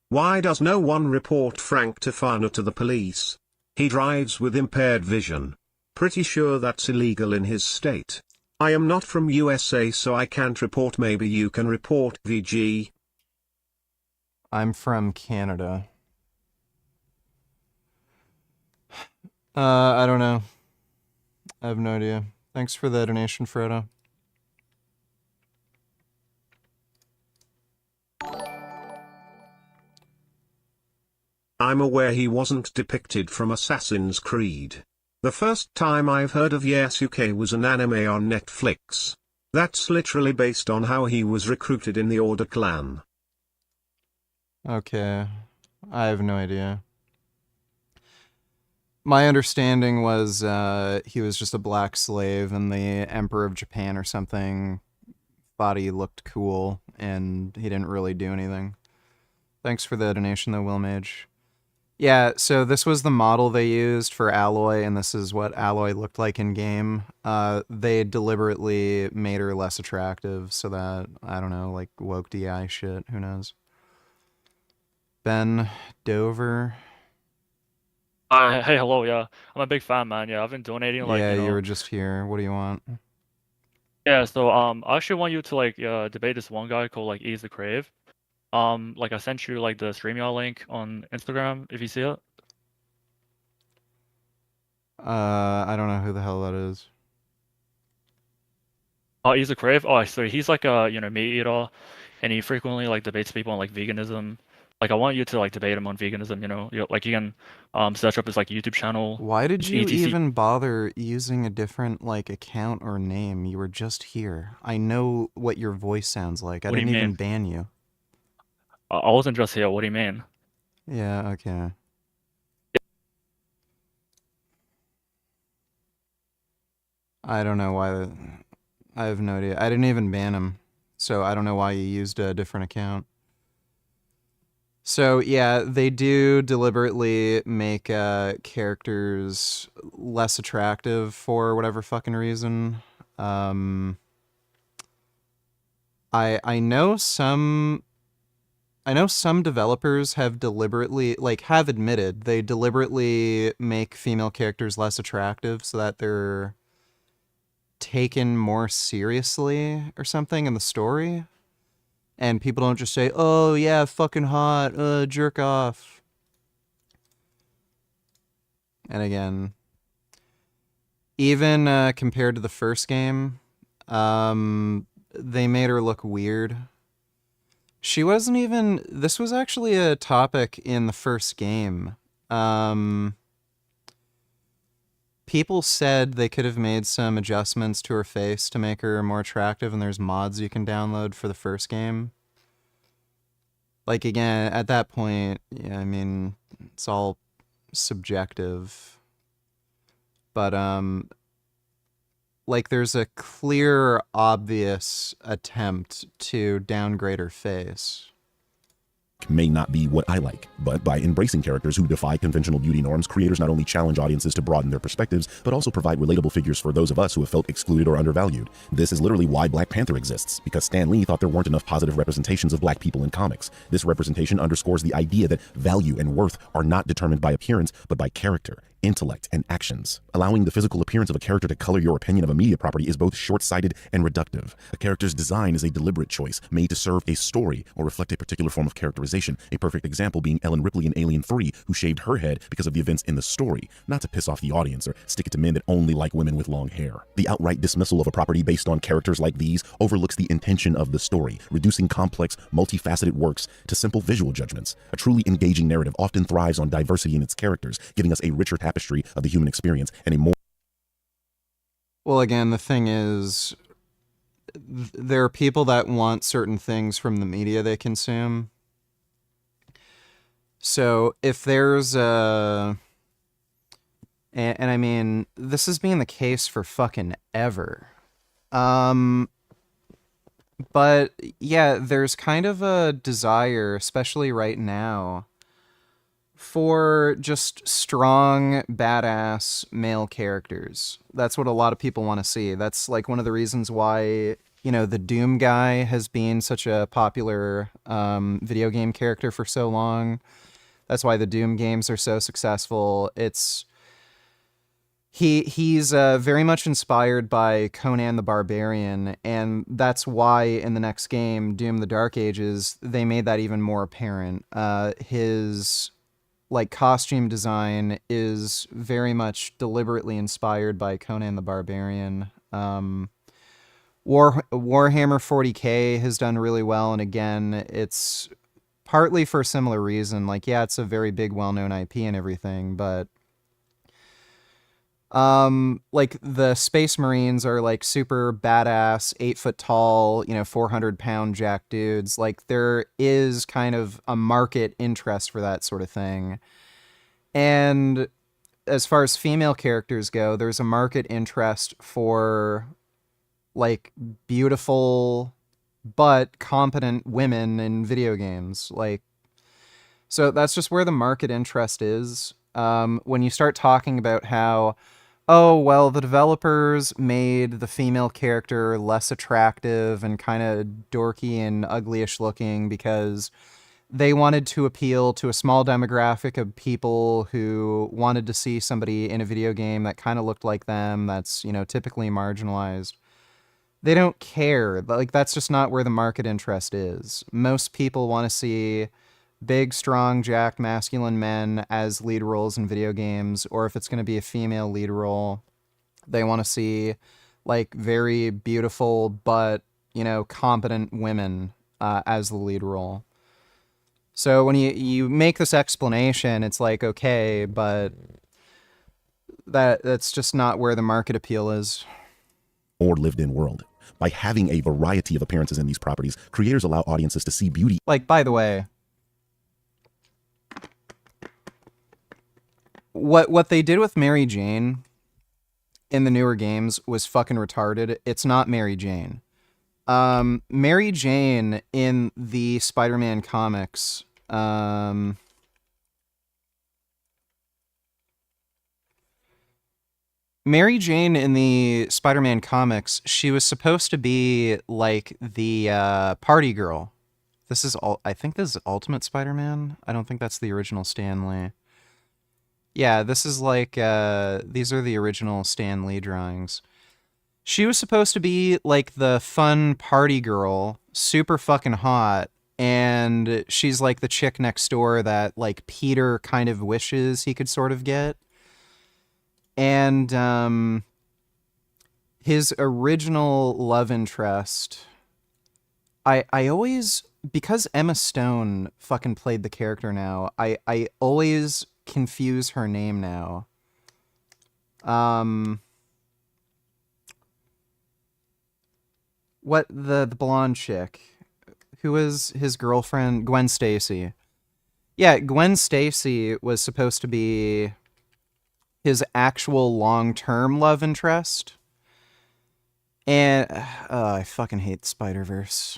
Why does no one report Frank Tefano to the police? He drives with impaired vision. Pretty sure that's illegal in his state. I am not from USA so I can't report. Maybe you can report, VG. I'm from Canada. I don't know. I have no idea. Thanks for the donation, Frodo. I'm aware he wasn't depicted from Assassin's Creed. The first time I've heard of Yasuke was an anime on Netflix. That's literally based on how he was recruited in the Order clan. Okay. I have no idea. My understanding was he was just a black slave and the Emperor of Japan or something thought he looked cool and he didn't really do anything. Thanks for the donation though, Will Mage. Yeah, so this was the model they used for Alloy, and this is what Alloy looked like in game. They deliberately made her less attractive so that, I don't know, like woke DI shit, who knows. Ben Dover. Hey, hello, yeah. I'm a big fan, man. Yeah, I've been donating, like, Yeah, you you know. were just here. What do you want? Yeah, so, I actually want you to, like, debate this one guy called, like, Ease the Crave. Like, I sent you, like, the StreamYard link on Instagram, if you see it. I don't know who the hell that is. Oh, Ease the Crave? Oh, so he's, like, a, you know, meat eater, and he frequently, like, debates people on, like, veganism. Like, I want you to, like, debate him on veganism, you know? Like, you can, search up his, like, YouTube channel. Why did It's you ETC. even bother using a different, like, account or name? You were just here. I know what your voice sounds like. I What do you didn't even mean? ban you. I wasn't just here. What do you mean? Yeah, okay. I don't know why. I have no idea. I didn't even ban him. So I don't know why you used a different account. So yeah, they do deliberately make characters less attractive for whatever fucking reason. I know some developers have deliberately, like, have admitted they deliberately make female characters less attractive so that they're taken more seriously or something in the story. And people don't just say, oh yeah, fucking hot, jerk off. And again, even compared to the first game, they made her look weird. She wasn't even... This was actually a topic in the first game. People said they could have made some adjustments to her face to make her more attractive, and there's mods you can download for the first game. Like, again, at that point, yeah, I mean, it's all subjective. But, like, there's a clear, obvious attempt to downgrade her face. May not be what I like, but by embracing characters who defy conventional beauty norms, creators not only challenge audiences to broaden their perspectives, but also provide relatable figures for those of us who have felt excluded or undervalued. This is literally why Black Panther exists, because Stan Lee thought there weren't enough positive representations of black people in comics. This representation underscores the idea that value and worth are not determined by appearance, but by character, intellect, and actions. Allowing the physical appearance of a character to color your opinion of a media property is both short-sighted and reductive. A character's design is a deliberate choice, made to serve a story or reflect a particular form of characterization. A perfect example being Ellen Ripley in Alien 3, who shaved her head because of the events in the story, not to piss off the audience or stick it to men that only like women with long hair. The outright dismissal of a property based on characters like these overlooks the intention of the story, reducing complex, multifaceted works to simple visual judgments. A truly engaging narrative often thrives on diversity in its characters, giving us a richer tapestry of the human experience and a more... Well, again, the thing is, there are people that want certain things from the media they consume. So if there's a... And I mean, this has been the case for fucking ever. But yeah, there's kind of a desire, especially right now, for just strong, badass male characters. That's what a lot of people want to see. That's like one of the reasons why, you know, the Doom guy has been such a popular video game character for so long. That's why the Doom games are so successful. He's very much inspired by Conan the Barbarian, and that's why in the next game, Doom the Dark Ages, they made that even more apparent. His like costume design is very much deliberately inspired by Conan the Barbarian. Warhammer 40K has done really well, and again, it's partly for a similar reason. Like, yeah, it's a very big, well-known IP and everything, but like the Space Marines are like super badass, 8 foot tall, 400-pound jack dudes. Like, there is kind of a market interest for that sort of thing. And as far as female characters go, there's a market interest for like beautiful but competent women in video games. Like, so that's just where the market interest is. When you start talking about how, oh, well, the developers made the female character less attractive and kind of dorky and uglyish looking because they wanted to appeal to a small demographic of people who wanted to see somebody in a video game that kind of looked like them, that's, typically marginalized. They don't care. Like, that's just not where the market interest is. Most people want to see big, strong, jacked, masculine men as lead roles in video games, or if it's going to be a female lead role, they want to see, like, very beautiful but, competent women as the lead role. So when you make this explanation, it's like, okay, but that's just not where the market appeal is. Or lived-in world. By having a variety of appearances in these properties, creators allow audiences to see beauty. Like, by the way, what they did with Mary Jane in the newer games was fucking retarded. It's not Mary Jane. Mary Jane in the Spider-Man comics, Mary Jane in the Spider-Man comics, she was supposed to be like the party girl. I think this is Ultimate Spider-Man. I don't think that's the original Stan Lee. Yeah, this is like, these are the original Stan Lee drawings. She was supposed to be like the fun party girl, super fucking hot, and she's like the chick next door that like Peter kind of wishes he could sort of get. And his original love interest, I always, because Emma Stone fucking played the character now, I always confuse her name now. What, the blonde chick who was his girlfriend, Gwen Stacy. Yeah, Gwen Stacy was supposed to be his actual long-term love interest. And I fucking hate Spider-Verse.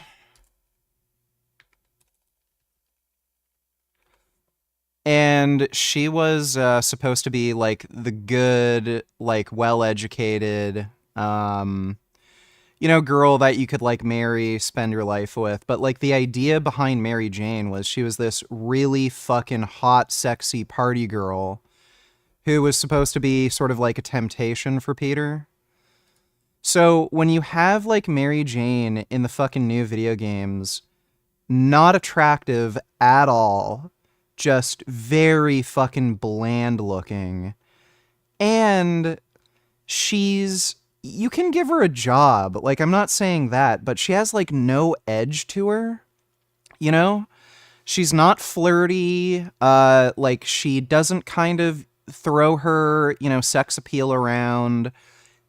And she was supposed to be like the good, like well-educated, girl that you could like marry, spend your life with. But like the idea behind Mary Jane was she was this really fucking hot, sexy party girl who was supposed to be sort of like a temptation for Peter. So when you have like Mary Jane in the fucking new video games, not attractive at all, just very fucking bland looking, and you can give her a job, like, I'm not saying that, but she has like no edge to her, she's not flirty, like she doesn't kind of throw her, sex appeal around,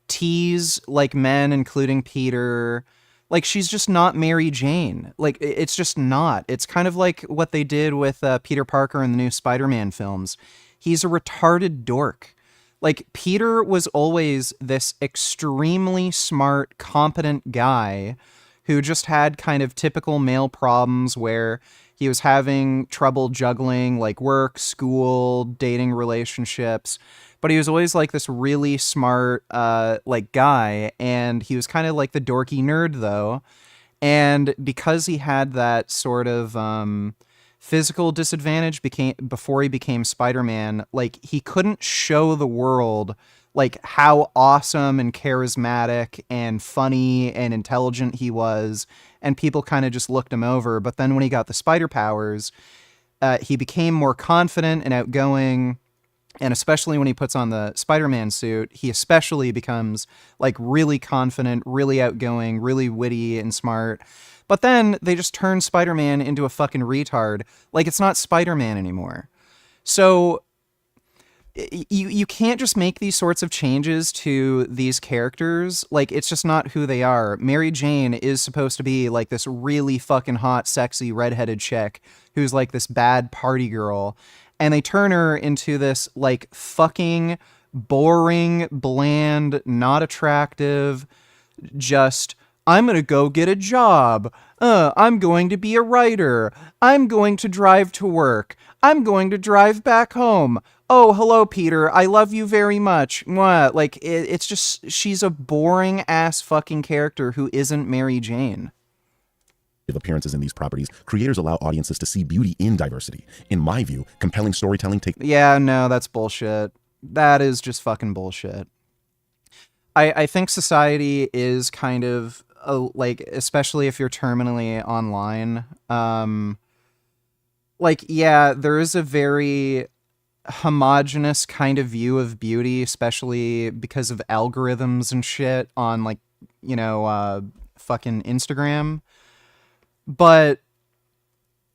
tease like men, including Peter. Like, she's just not Mary Jane. Like, it's just not. It's kind of like what they did with Peter Parker in the new Spider-Man films. He's a retarded dork. Like, Peter was always this extremely smart, competent guy who just had kind of typical male problems where he was having trouble juggling, like, work, school, dating relationships. But he was always like this really smart, like guy, and he was kind of like the dorky nerd though. And because he had that sort of physical disadvantage before he became Spider-Man, like he couldn't show the world like how awesome and charismatic and funny and intelligent he was, and people kind of just looked him over. But then when he got the spider powers, he became more confident and outgoing. And especially when he puts on the Spider-Man suit, he especially becomes like really confident, really outgoing, really witty and smart. But then they just turn Spider-Man into a fucking retard. Like it's not Spider-Man anymore. So you can't just make these sorts of changes to these characters. Like it's just not who they are. Mary Jane is supposed to be like this really fucking hot, sexy, redheaded chick who's like this bad party girl. And they turn her into this like fucking boring, bland, not attractive, just, I'm going to go get a job. I'm going to be a writer. I'm going to drive to work. I'm going to drive back home. Oh, hello, Peter. I love you very much. Mwah. Like, it's just, she's a boring ass fucking character who isn't Mary Jane. Appearances in these properties, creators allow audiences to see beauty in diversity. In my view, compelling storytelling takes... Yeah, no, that's bullshit. That is just fucking bullshit. I think society is kind of, like, especially if you're terminally online, like, yeah, there is a very homogenous kind of view of beauty, especially because of algorithms and shit on, like, you know, fucking Instagram. But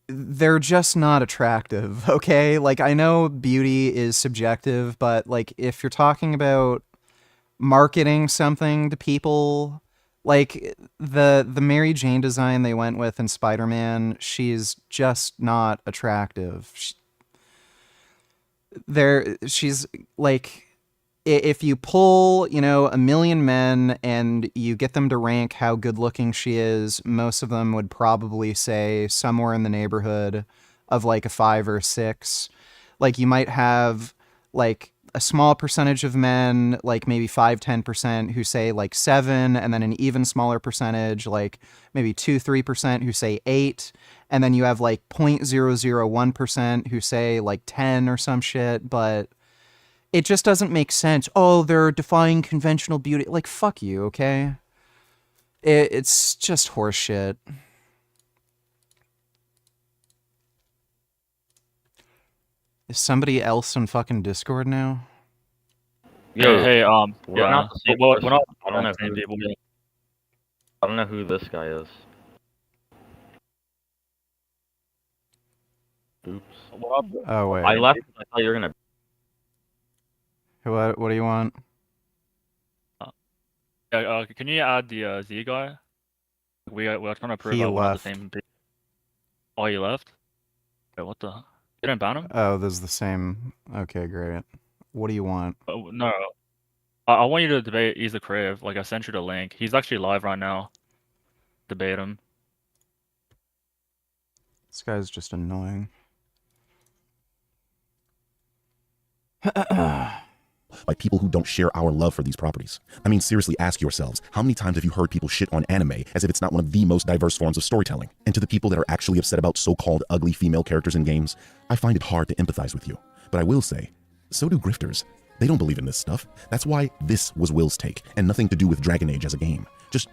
they're just not attractive, okay? Like, I know beauty is subjective, but, like, if you're talking about marketing something to people, like, the Mary Jane design they went with in Spider-Man, she's just not attractive. She's, like... If you pull, you know, 1 million men and you get them to rank how good looking she is, most of them would probably say somewhere in the neighborhood of like a 5 or 6. Like you might have like a small percentage of men, like maybe 5-10% who say like 7, and then an even smaller percentage, like maybe 2-3% who say 8. And then you have like 0.001% who say like 10 or some shit, but it just doesn't make sense. Oh, they're defying conventional beauty. Like, fuck you, okay? It's just horseshit. Is somebody else in fucking Discord now? Hey, yeah, we're not the same we're person. not I don't know the same people. I don't know who this guy is. Oops. Oh, wait. I left. I thought you were gonna. What do you want? Can you add the Z guy? We're trying to prove He that we're not the left. same people. Oh, he left? Wait, what the? You didn't ban him? Oh, this is the same. Okay, great. What do you want? No. I want you to debate He's the Crave. Like, I sent you the link. He's actually live right now. Debate him. This guy's just annoying. By people who don't share our love for these properties. I mean, seriously, ask yourselves, how many times have you heard people shit on anime as if it's not one of the most diverse forms of storytelling? And to the people that are actually upset about so-called ugly female characters in games, I find it hard to empathize with you. But I will say, so do grifters. They don't believe in this stuff. That's why this was Will's take, and nothing to do with Dragon Age as a game. Just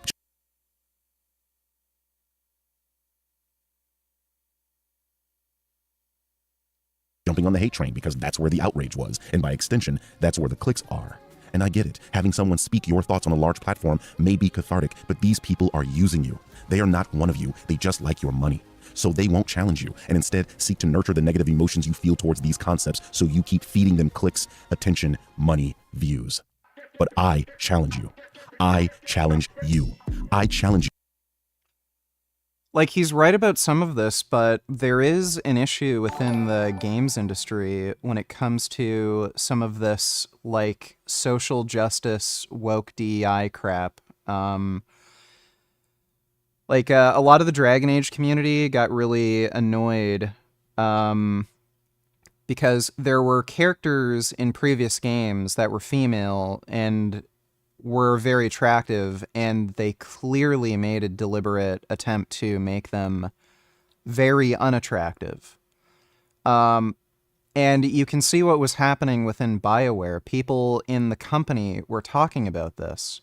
jumping on the hate train because that's where the outrage was, and by extension, that's where the clicks are. And I get it, having someone speak your thoughts on a large platform may be cathartic, but these people are using you. They are not one of you, they just like your money. So they won't challenge you, and instead seek to nurture the negative emotions you feel towards these concepts, so you keep feeding them clicks, attention, money, views. But I challenge you. I challenge you. I challenge you. Like, he's right about some of this, but there is an issue within the games industry when it comes to some of this, like, social justice, woke DEI crap. Like, a lot of the Dragon Age community got really annoyed because there were characters in previous games that were female and were very attractive, and they clearly made a deliberate attempt to make them very unattractive. And you can see what was happening within BioWare. People in the company were talking about this.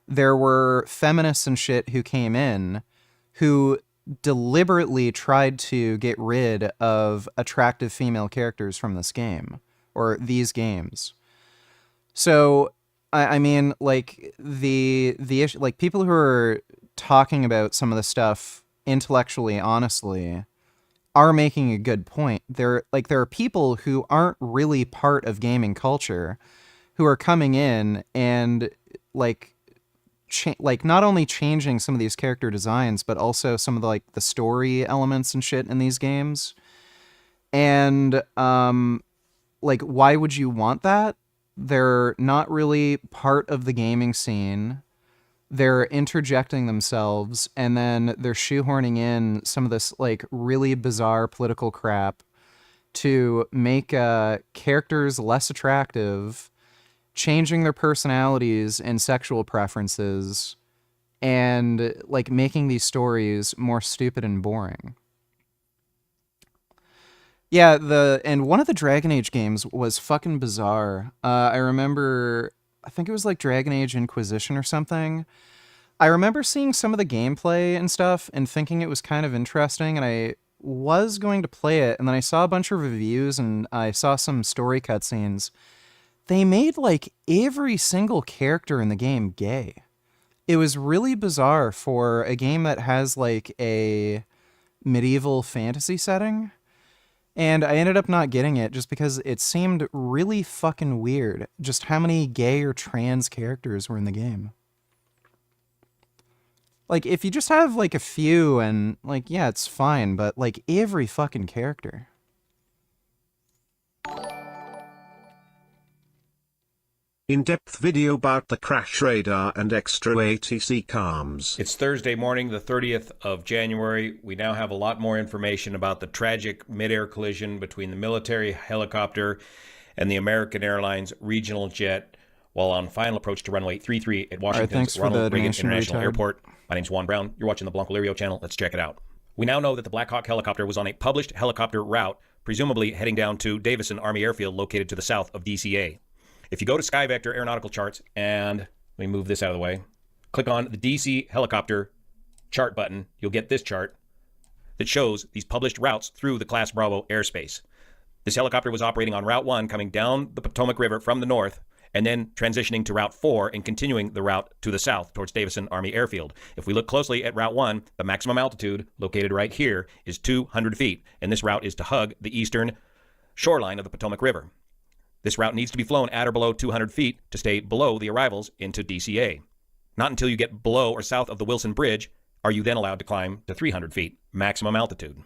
There were feminists and shit who came in who deliberately tried to get rid of attractive female characters from this game, or these games. So, I mean, like, the issue, like, people who are talking about some of the stuff intellectually, honestly, are making a good point. There are people who aren't really part of gaming culture who are coming in and, like, not only changing some of these character designs, but also some of the, like, the story elements and shit in these games. And, like, why would you want that? They're not really part of the gaming scene. They're interjecting themselves, and then they're shoehorning in some of this, like, really bizarre political crap to make characters less attractive, changing their personalities and sexual preferences, and, like, making these stories more stupid and boring. Yeah, and one of the Dragon Age games was fucking bizarre. I remember, I think it was like Dragon Age Inquisition or something. I remember seeing some of the gameplay and stuff and thinking it was kind of interesting, and I was going to play it, and then I saw a bunch of reviews and I saw some story cutscenes. They made, like, every single character in the game gay. It was really bizarre for a game that has, like, a medieval fantasy setting. And I ended up not getting it just because it seemed really fucking weird just how many gay or trans characters were in the game. Like, if you just have, like, a few and, like, yeah, it's fine, but, like, every fucking character. In-depth video about the crash radar and extra ATC comms. It's Thursday morning, the 30th of January. We now have a lot more information about the tragic mid-air collision between the military helicopter and the American Airlines regional jet while on final approach to runway 33 at Washington's Ronald Reagan International Airport. My name's Juan Brown. You're watching the Blanco Lirio channel. Let's check it out. We now know that the Black Hawk helicopter was on a published helicopter route, presumably heading down to Davison Army Airfield located to the south of DCA. If you go to SkyVector Aeronautical Charts, and let me move this out of the way, click on the DC helicopter chart button, you'll get this chart that shows these published routes through the Class Bravo airspace. This helicopter was operating on Route 1, coming down the Potomac River from the north, and then transitioning to Route 4 and continuing the route to the south towards Davison Army Airfield. If we look closely at Route 1, the maximum altitude, located right here, is 200 feet, and this route is to hug the eastern shoreline of the Potomac River. This route needs to be flown at or below 200 feet to stay below the arrivals into DCA. Not until you get below or south of the Wilson Bridge are you then allowed to climb to 300 feet, maximum altitude.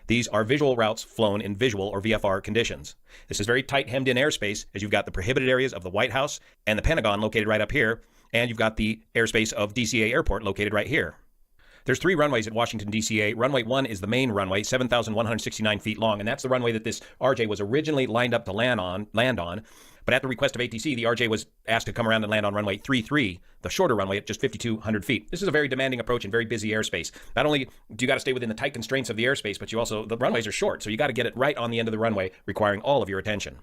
These are visual routes flown in visual or VFR conditions. This is very tight hemmed in airspace as you've got the prohibited areas of the White House and the Pentagon located right up here, and you've got the airspace of DCA Airport located right here. There's 3 runways at Washington, DCA. Runway 1 is the main runway, 7,169 feet long, and that's the runway that this RJ was originally lined up to land on. But at the request of ATC, the RJ was asked to come around and land on runway 33, the shorter runway at just 5,200 feet. This is a very demanding approach and very busy airspace. Not only do you got to stay within the tight constraints of the airspace, but the runways are short, so you got to get it right on the end of the runway, requiring all of your attention.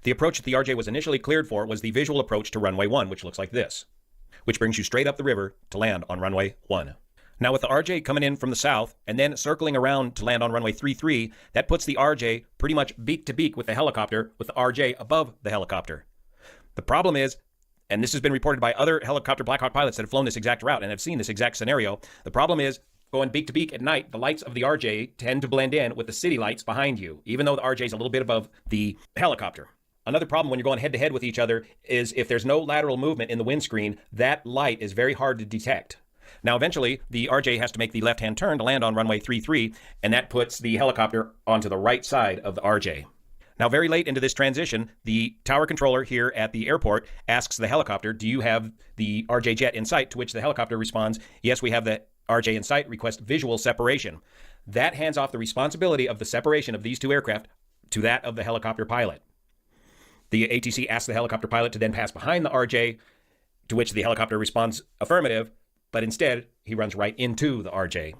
The approach that the RJ was initially cleared for was the visual approach to runway 1, which looks like this, which brings you straight up the river to land on runway 1. Now with the RJ coming in from the south and then circling around to land on runway 33, that puts the RJ pretty much beak to beak with the helicopter, with the RJ above the helicopter. The problem is, and this has been reported by other helicopter Black Hawk pilots that have flown this exact route and have seen this exact scenario, the problem is going beak to beak at night, the lights of the RJ tend to blend in with the city lights behind you, even though the RJ is a little bit above the helicopter. Another problem when you're going head to head with each other is if there's no lateral movement in the windscreen, that light is very hard to detect. Now, eventually, the RJ has to make the left-hand turn to land on runway 33, and that puts the helicopter onto the right side of the RJ. Now, very late into this transition, the tower controller here at the airport asks the helicopter, do you have the RJ jet in sight? To which the helicopter responds, yes, we have the RJ in sight, request visual separation. That hands off the responsibility of the separation of these two aircraft to that of the helicopter pilot. The ATC asks the helicopter pilot to then pass behind the RJ, to which the helicopter responds affirmative, but instead, he runs right into the RJ.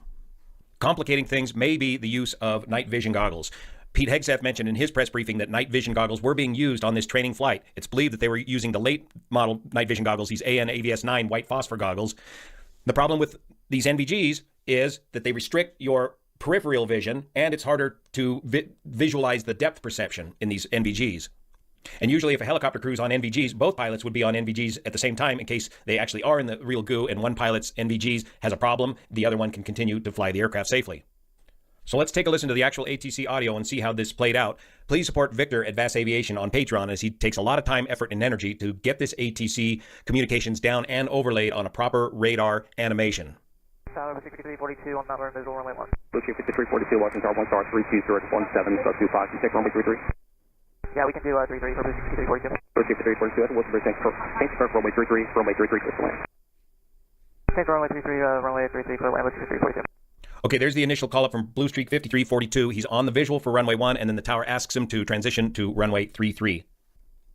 Complicating things may be the use of night vision goggles. Pete Hegseth mentioned in his press briefing that night vision goggles were being used on this training flight. It's believed that they were using the late model night vision goggles, these AN AVS-9 white phosphor goggles. The problem with these NVGs is that they restrict your peripheral vision, and it's harder to visualize the depth perception in these NVGs. And usually if a helicopter crews on NVGs, both pilots would be on NVGs at the same time in case they actually are in the real goo and one pilot's NVGs has a problem, the other one can continue to fly the aircraft safely. So let's take a listen to the actual ATC audio and see how this played out. Please support Victor at Vass Aviation on Patreon as he takes a lot of time, effort, and energy to get this ATC communications down and overlaid on a proper radar animation. Tower 6342 on Mount Visual runway 1. Blue 6342, watching tower 1 star 32017, sub 25, can you take runway 33? Yeah, we can do 33 for Blue 6342. Blue 6342, that's Wilson Bridge, thanks for runway 33, runway 33, clear for land. Thanks for runway 33, runway 33 for land, 6342. Okay, there's the initial call up from Blue Streak 5342. He's on the visual for runway 1, and then the tower asks him to transition to runway 33.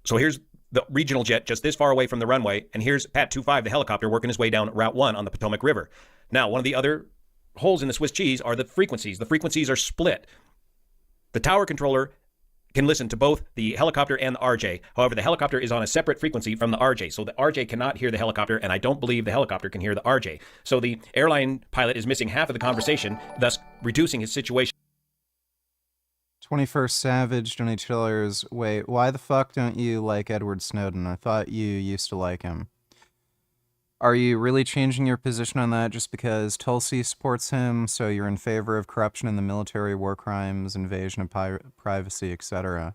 So here's the regional jet just this far away from the runway, and here's Pat 25, the helicopter, working his way down Route 1 on the Potomac River. Now, one of the other holes in the Swiss cheese are the frequencies. The frequencies are split. The tower controller can listen to both the helicopter and the RJ. However, the helicopter is on a separate frequency from the RJ, so the RJ cannot hear the helicopter, and I don't believe the helicopter can hear the RJ. So the airline pilot is missing half of the conversation, thus reducing his situation. 21st Savage, Johnny Chillers. Wait, why the fuck don't you like Edward Snowden? I thought you used to like him. Are you really changing your position on that just because Tulsi supports him, so you're in favor of corruption in the military, war crimes, invasion of privacy, etc.?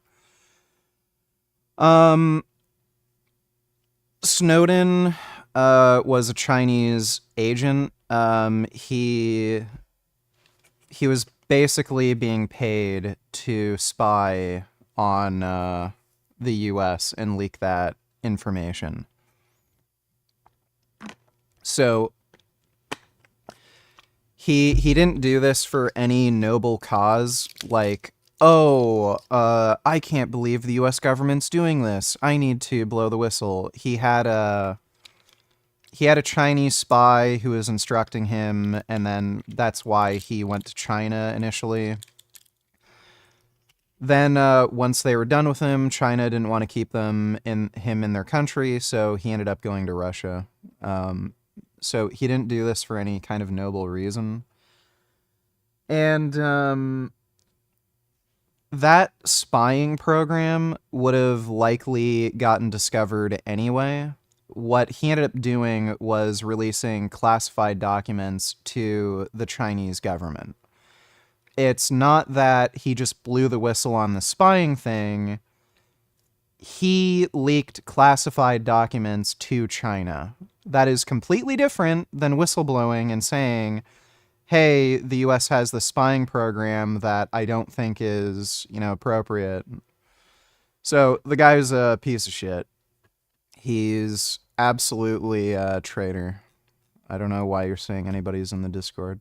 Snowden was a Chinese agent. He was basically being paid to spy on the U.S. and leak that information. So he didn't do this for any noble cause, like, oh, I can't believe the U.S. government's doing this. I need to blow the whistle. He had a Chinese spy who was instructing him, and then that's why he went to China initially. Then once they were done with him, China didn't want to keep him in their country, so he ended up going to Russia. So he didn't do this for any kind of noble reason. And that spying program would have likely gotten discovered anyway. What he ended up doing was releasing classified documents to the Chinese government. It's not that he just blew the whistle on the spying thing. He leaked classified documents to China. That is completely different than whistleblowing and saying, hey, the U.S. has the spying program that I don't think is, appropriate. So the guy's a piece of shit. He's absolutely a traitor. I don't know why you're saying anybody's in the Discord.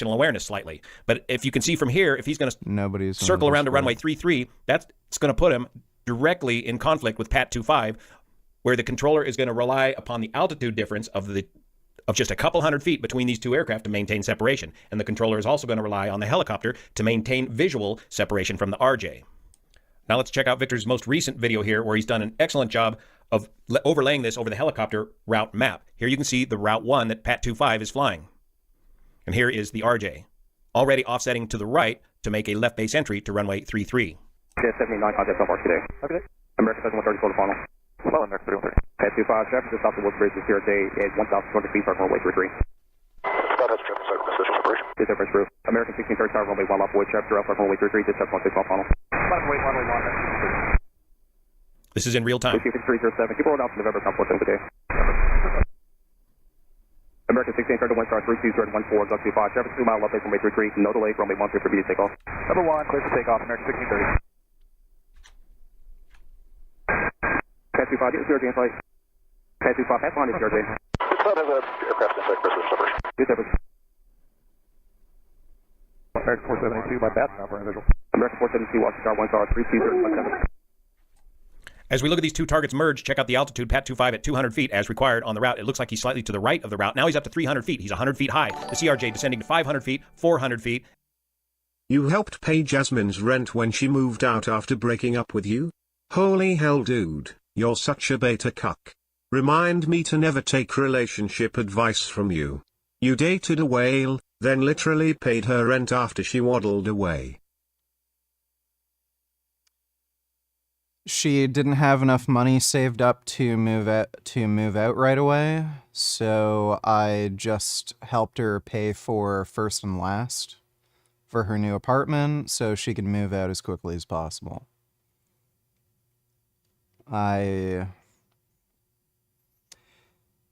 Awareness slightly. But if you can see from here, if he's going to circle around to runway 33, that's going to put him directly in conflict with Pat 25, where the controller is going to rely upon the altitude difference of just a couple hundred feet between these two aircraft to maintain separation. And the controller is also going to rely on the helicopter to maintain visual separation from the RJ. Now let's check out Victor's most recent video here, where he's done an excellent job of overlaying this over the helicopter route map. Here you can see the Route 1 that Pat 25 is flying. And here is the RJ, already offsetting to the right to make a left base entry to runway 33. 79, contact so far today. Okay. American 7134 to final. Well, American 3130. Pat 25, traffic just off the Wood Bridge is here today at 1,200 feet, start runway 33. Scott has traffic circle position separation. This airplane's proof. American 1630 tower runway 1 off Wood, traffic direct runway 33, this 7.6 off final. Runway 1. This is in real time. 307, keep rolling out from November, Southwest today. American 1630 1 star 32014, Duck 25, traffic 2 mile left base runway 33, no delay, runway 13 for B to take off. Number 1, clear for takeoff, American 1630. Pat 25, get CRJ in flight. Pat 25, pass behind the CRJ. This has an aircraft in flight, Christmas separation. This aircraft. American 472, my bad number, visual. American 472, watch star 1 star 32017. As we look at these two targets merge, check out the altitude, Pat 25 at 200 feet as required on the route. It looks like he's slightly to the right of the route. Now he's up to 300 feet. He's 100 feet high. The CRJ descending to 500 feet, 400 feet. You helped pay Jasmine's rent when she moved out after breaking up with you? Holy hell, dude, you're such a beta cuck. Remind me to never take relationship advice from you. You dated a whale, then literally paid her rent after she waddled away. She didn't have enough money saved up to move out right away, so I just helped her pay for first and last for her new apartment so she could move out as quickly as possible.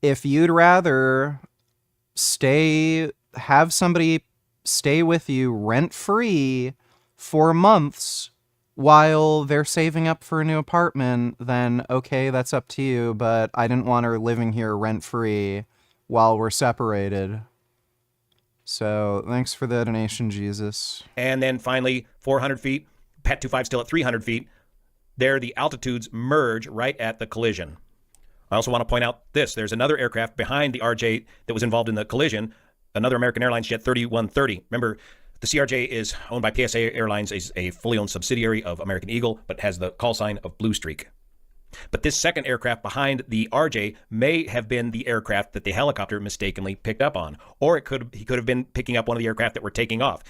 If you'd rather have somebody stay with you rent-free for months while they're saving up for a new apartment, then okay, that's up to you, but I didn't want her living here rent-free while we're separated. So thanks for the donation, Jesus. And then finally, 400 feet, Pat 25 still at 300 feet. There, the altitudes merge right at the collision. I also want to point out this. There's another aircraft behind the RJ that was involved in the collision, another American Airlines Jet 3130. Remember, the CRJ is owned by PSA Airlines, is a fully owned subsidiary of American Eagle, but has the call sign of Blue Streak. But this second aircraft behind the RJ may have been the aircraft that the helicopter mistakenly picked up on, or he could have been picking up one of the aircraft that were taking off.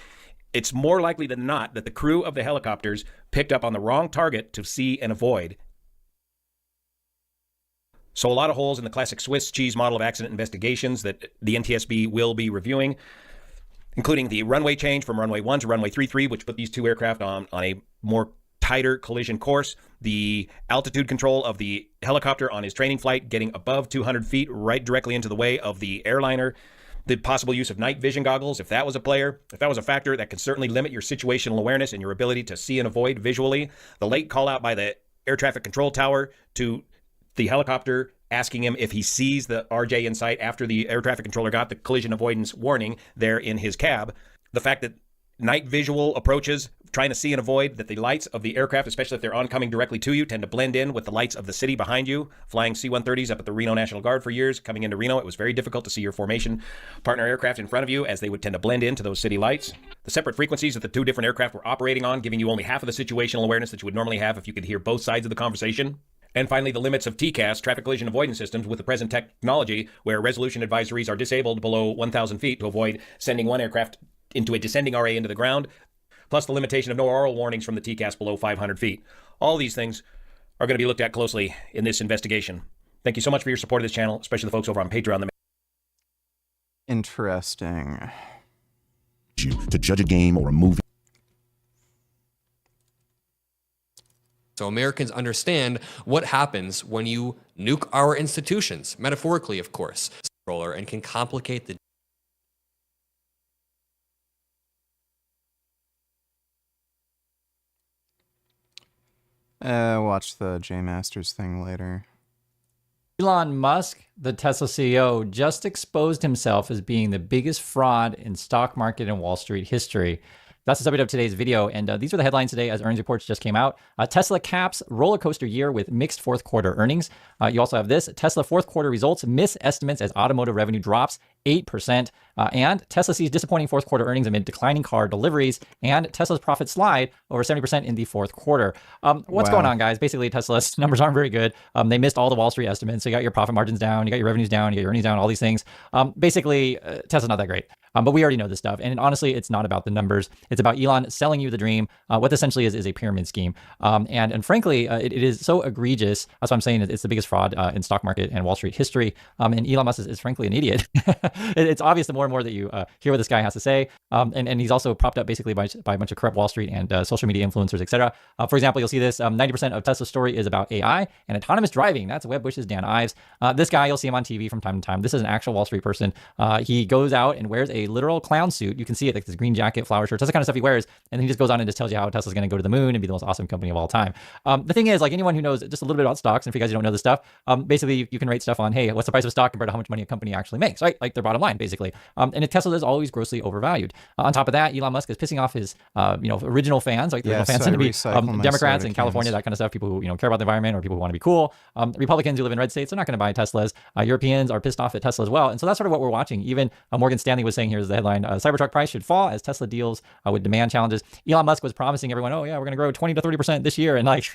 It's more likely than not that the crew of the helicopters picked up on the wrong target to see and avoid. So a lot of holes in the classic Swiss cheese model of accident investigations that the NTSB will be reviewing, including the runway change from runway 1 to runway 33, which put these two aircraft on a more tighter collision course, the altitude control of the helicopter on his training flight getting above 200 feet right directly into the way of the airliner, the possible use of night vision goggles, if that was a factor, that can certainly limit your situational awareness and your ability to see and avoid visually. The late call out by the air traffic control tower to the helicopter asking him if he sees the RJ in sight after the air traffic controller got the collision avoidance warning there in his cab. The fact that night visual approaches, trying to see and avoid that the lights of the aircraft, especially if they're oncoming directly to you, tend to blend in with the lights of the city behind you. Flying C-130s up at the Reno National Guard for years, coming into Reno, it was very difficult to see your formation partner aircraft in front of you as they would tend to blend into those city lights. The separate frequencies that the two different aircraft were operating on, giving you only half of the situational awareness that you would normally have if you could hear both sides of the conversation. And finally, the limits of TCAS, traffic collision avoidance systems, with the present technology where resolution advisories are disabled below 1,000 feet to avoid sending one aircraft into a descending RA into the ground, plus the limitation of no oral warnings from the TCAS below 500 feet. All these things are going to be looked at closely in this investigation. Thank you so much for your support of this channel, especially the folks over on Patreon. Interesting. To judge a game or a movie. So Americans understand what happens when you nuke our institutions, metaphorically, of course, and can complicate the Watch the J Masters thing later. Elon Musk, the Tesla CEO, just exposed himself as being the biggest fraud in stock market and Wall Street history. That's the subject of today's video, and these are the headlines today as earnings reports just came out. Tesla caps roller coaster year with mixed fourth quarter earnings. You also have this: Tesla fourth quarter results miss estimates as automotive revenue drops 8%. And Tesla sees disappointing fourth quarter earnings amid declining car deliveries, and Tesla's profits slide over 70% in the fourth quarter. What's going on, guys? Basically, Tesla's numbers aren't very good. They missed all the Wall Street estimates. So you got your profit margins down, you got your revenues down, you got your earnings down, all these things. Basically, Tesla's not that great. But we already know this stuff. And honestly, it's not about the numbers. It's about Elon selling you the dream. What essentially is a pyramid scheme. And frankly, it is so egregious. That's what I'm saying. It's the biggest fraud in stock market and Wall Street history. And Elon Musk is frankly an idiot. It's obvious the more and more that you hear what this guy has to say. And he's also propped up basically by a bunch of corrupt Wall Street and social media influencers, etc. For example, you'll see this: 90% of Tesla's story is about AI and autonomous driving. That's Webb Bush's Dan Ives. This guy, you'll see him on TV from time to time. This is an actual Wall Street person. He goes out and wears a literal clown suit. You can see it, like this green jacket, flower shirts, that's the kind of stuff he wears. And then he just goes on and just tells you how Tesla's going to go to the moon and be the most awesome company of all time. The thing is, like, anyone who knows just a little bit about stocks, and for you guys who don't know this stuff, basically you can rate stuff on, hey, what's the price of stock compared to how much money a company actually makes, right? Like their bottom line, basically. And Tesla is always grossly overvalued. On top of that, Elon Musk is pissing off his, original fans, like the original fans tend to be Democrats in California, that kind of stuff. People who, care about the environment, or people who want to be cool. Republicans who live in red states, they're not going to buy Teslas. Europeans are pissed off at Tesla as well. And so that's sort of what we're watching. Even Morgan Stanley was saying, here's the headline: Cybertruck price should fall as Tesla deals with demand challenges. Elon Musk was promising everyone, oh yeah, we're going to grow 20 to 30% this year, and like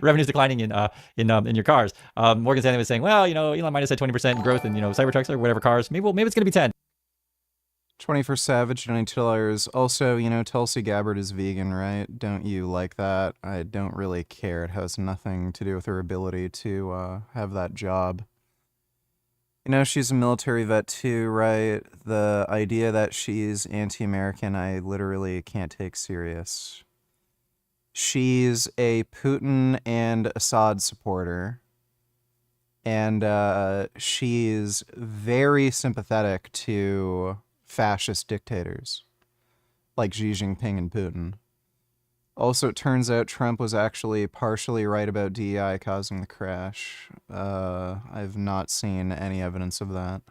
revenues declining in your cars. Morgan Stanley was saying, well, Elon might have said 20% growth in Cybertrucks or whatever cars. Maybe it's going to be 10. 21Savage, $92. Also, you know, Tulsi Gabbard is vegan, right? Don't you like that? I don't really care. It has nothing to do with her ability to have that job. You know, she's a military vet too, right? The idea that she's anti-American, I literally can't take serious. She's a Putin and Assad supporter. And she's very sympathetic to fascist dictators like Xi Jinping and Putin. Also, it turns out Trump was actually partially right about DEI causing the crash. I've not seen any evidence of that.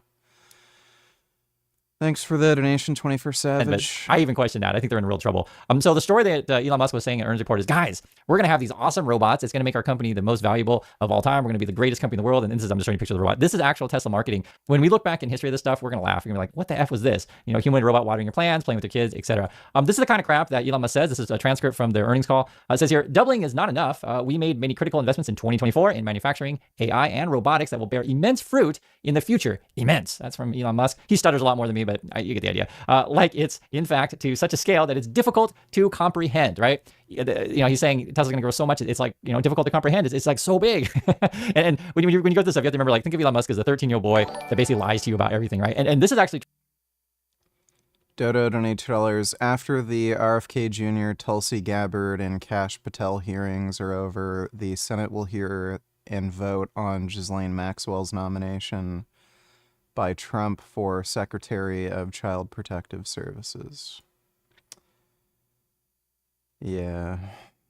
Thanks for the donation, 21Savage. I even question that. I think they're in real trouble. So the story that Elon Musk was saying in Earnings Report is, guys, we're going to have these awesome robots. It's going to make our company the most valuable of all time. We're going to be the greatest company in the world. And this is, I'm just showing you a picture of the robot. This is actual Tesla marketing. When we look back in history of this stuff, we're going to laugh. We're going to be like, what the F was this? You know, human robot watering your plants, playing with your kids, etc. This is the kind of crap that Elon Musk says. This is a transcript from their earnings call. It says here, doubling is not enough. We made many critical investments in 2024 in manufacturing, AI, and robotics that will bear immense fruit in the future. Immense. That's from Elon Musk. He stutters a lot more than me, but you get the idea. Like it's, in fact, to such a scale that it's difficult to comprehend, right? You know, he's saying Tesla's going to grow so much, it's like, you know, difficult to comprehend. It's like so big. and when you go through this stuff, you have to remember, like, think of Elon Musk as a 13-year-old boy that basically lies to you about everything, right? And this is actually... Dodo, donate $2. After the RFK Jr., Tulsi Gabbard, and Kash Patel hearings are over, the Senate will hear and vote on Ghislaine Maxwell's nomination by Trump for Secretary of Child Protective Services. Yeah,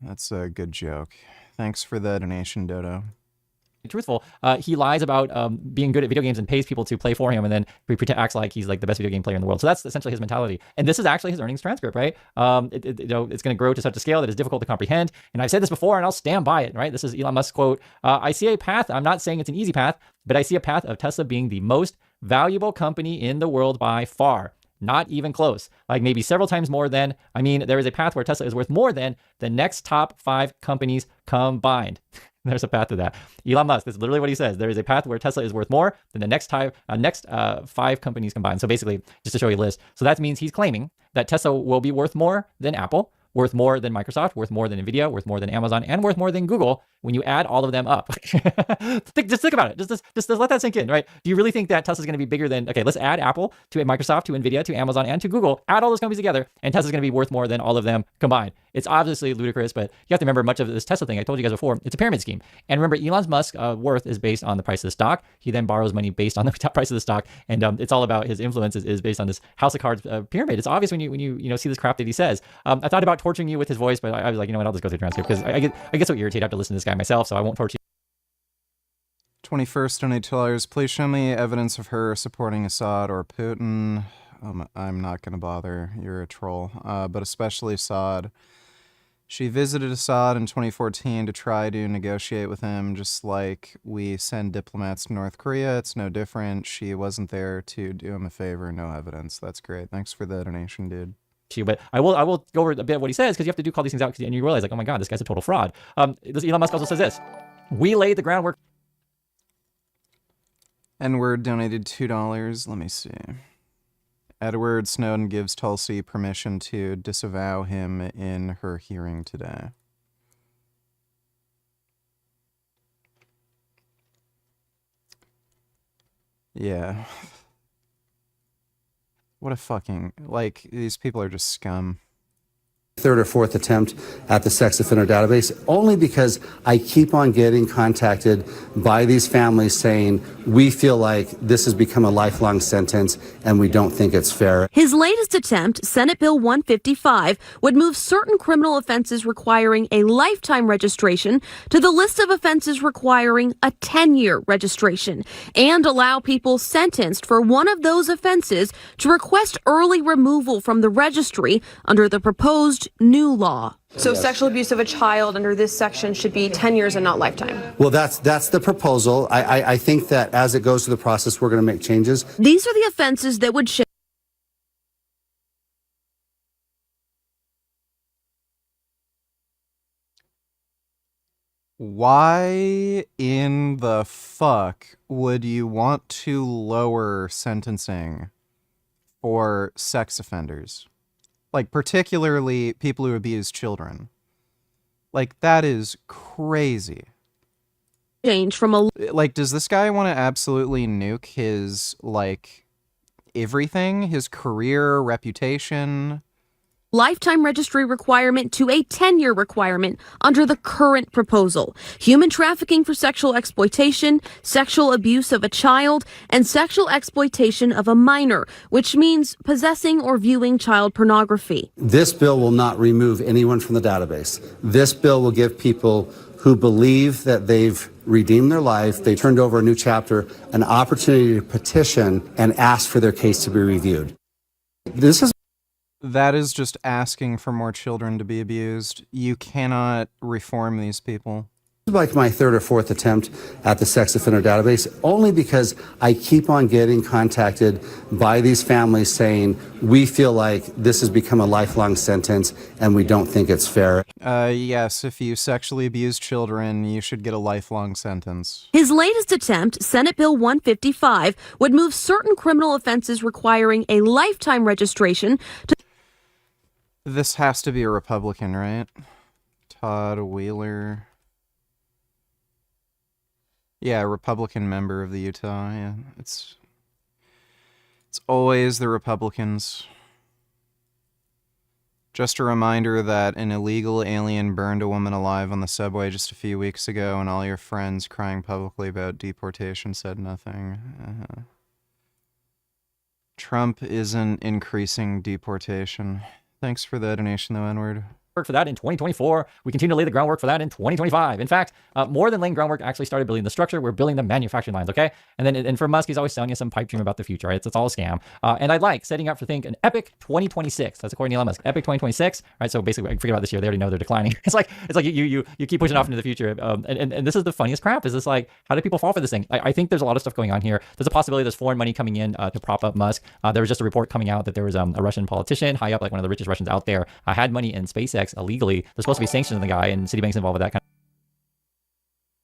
that's a good joke. Thanks for the donation, Dodo. Truthful. He lies about being good at video games and pays people to play for him, and then he acts like he's like the best video game player in the world. So that's essentially his mentality. And this is actually his earnings transcript, right? You know, it's going to grow to such a scale that it's difficult to comprehend. And I've said this before, and I'll stand by it, right? This is Elon Musk's quote. I see a path. I'm not saying it's an easy path, but I see a path of Tesla being the most valuable company in the world by far. Not even close. Like maybe several times more than, I mean, there is a path where Tesla is worth more than the next top 5 companies combined. There's a path to that. Elon Musk, that's literally what he says. There is a path where Tesla is worth more than the next 5 companies combined. So basically, just to show you a list. So that means he's claiming that Tesla will be worth more than Apple, worth more than Microsoft, worth more than Nvidia, worth more than Amazon, and worth more than Google when you add all of them up. Just think about it. Just let that sink in, right? Do you really think that Tesla's going to be bigger than, okay, let's add Apple to Microsoft, to Nvidia, to Amazon, and to Google, add all those companies together, and Tesla's going to be worth more than all of them combined. It's obviously ludicrous, but you have to remember much of this Tesla thing, I told you guys before, it's a pyramid scheme. And remember, Elon Musk's worth is based on the price of the stock. He then borrows money based on the price of the stock, and it's all about his influence is based on this house of cards pyramid. It's obvious when you see this crap that he says. I thought about torturing you with his voice, but I was like, you know what, I'll just go through the transcript, because I get so irritated after listening to this guy myself, so I won't torture you. 21st, donate $2. Please show me evidence of her supporting Assad or Putin. I'm not going to bother. You're a troll. But especially Assad. She visited Assad in 2014 to try to negotiate with him, just like we send diplomats to North Korea. It's no different. She wasn't there to do him a favor. No evidence. That's great. Thanks for the donation, dude. But I will go over a bit of what he says, because you have to do call these things out, and you realize, like, oh my God, this guy's a total fraud. Elon Musk also says this: we laid the groundwork. Edward donated $2. Let me see. Edward Snowden gives Tulsi permission to disavow him in her hearing today. Yeah. What a fucking, like, these people are just scum. Third or fourth attempt at the sex offender database, only because I keep on getting contacted by these families saying, we feel like this has become a lifelong sentence and we don't think it's fair. His latest attempt, Senate Bill 155, would move certain criminal offenses requiring a lifetime registration to the list of offenses requiring a 10-year registration, and allow people sentenced for one of those offenses to request early removal from the registry under the proposed new law. So sexual abuse of a child under this section should be 10 years and not lifetime. Well, that's the proposal. I think that as it goes through the process, we're going to make changes. These are the offenses that would shift. Why in the fuck would you want to lower sentencing for sex offenders, like particularly people who abuse children. Like, that is crazy. Change from a like, does this guy want to absolutely nuke his, like, everything, his career, reputation? lifetime registry requirement to a 10-year requirement under the current proposal. Human trafficking for sexual exploitation, sexual abuse of a child, and sexual exploitation of a minor, which means possessing or viewing child pornography. This bill will not remove anyone from the database. This bill will give people who believe that they've redeemed their life, they turned over a new chapter, an opportunity to petition and ask for their case to be reviewed. That is just asking for more children to be abused. You cannot reform these people. Like my third or fourth attempt at the sex offender database, only because I keep on getting contacted by these families saying, we feel like this has become a lifelong sentence and we don't think it's fair. Yes, if you sexually abuse children, you should get a lifelong sentence. His latest attempt, Senate Bill 155, would move certain criminal offenses requiring a lifetime registration to... This has to be a Republican, right? Todd Wheeler. Yeah, Republican member of the Utah. Yeah, it's always the Republicans. Just a reminder that an illegal alien burned a woman alive on the subway just a few weeks ago, and all your friends crying publicly about deportation said nothing. Trump isn't increasing deportation. Thanks for the donation, though, N-word. For that in 2024. We continue to lay the groundwork for that in 2025. In fact, more than laying groundwork, actually started building the structure. We're building the manufacturing lines, okay? And for Musk, he's always selling you some pipe dream about the future, right? It's all a scam. And I'd like setting up for an epic 2026. That's according to Elon Musk. Epic 2026, right? So basically, forget about this year. They already know they're declining. It's like you keep pushing off into the future. And this is the funniest crap. Is this like, how do people fall for this thing? I think there's a lot of stuff going on here. There's a possibility there's foreign money coming in to prop up Musk. There was just a report coming out that there was a Russian politician, high up, like one of the richest Russians out there, had money in SpaceX illegally. There's supposed to be sanctions on the guy, and Citibank's involved with that kind of.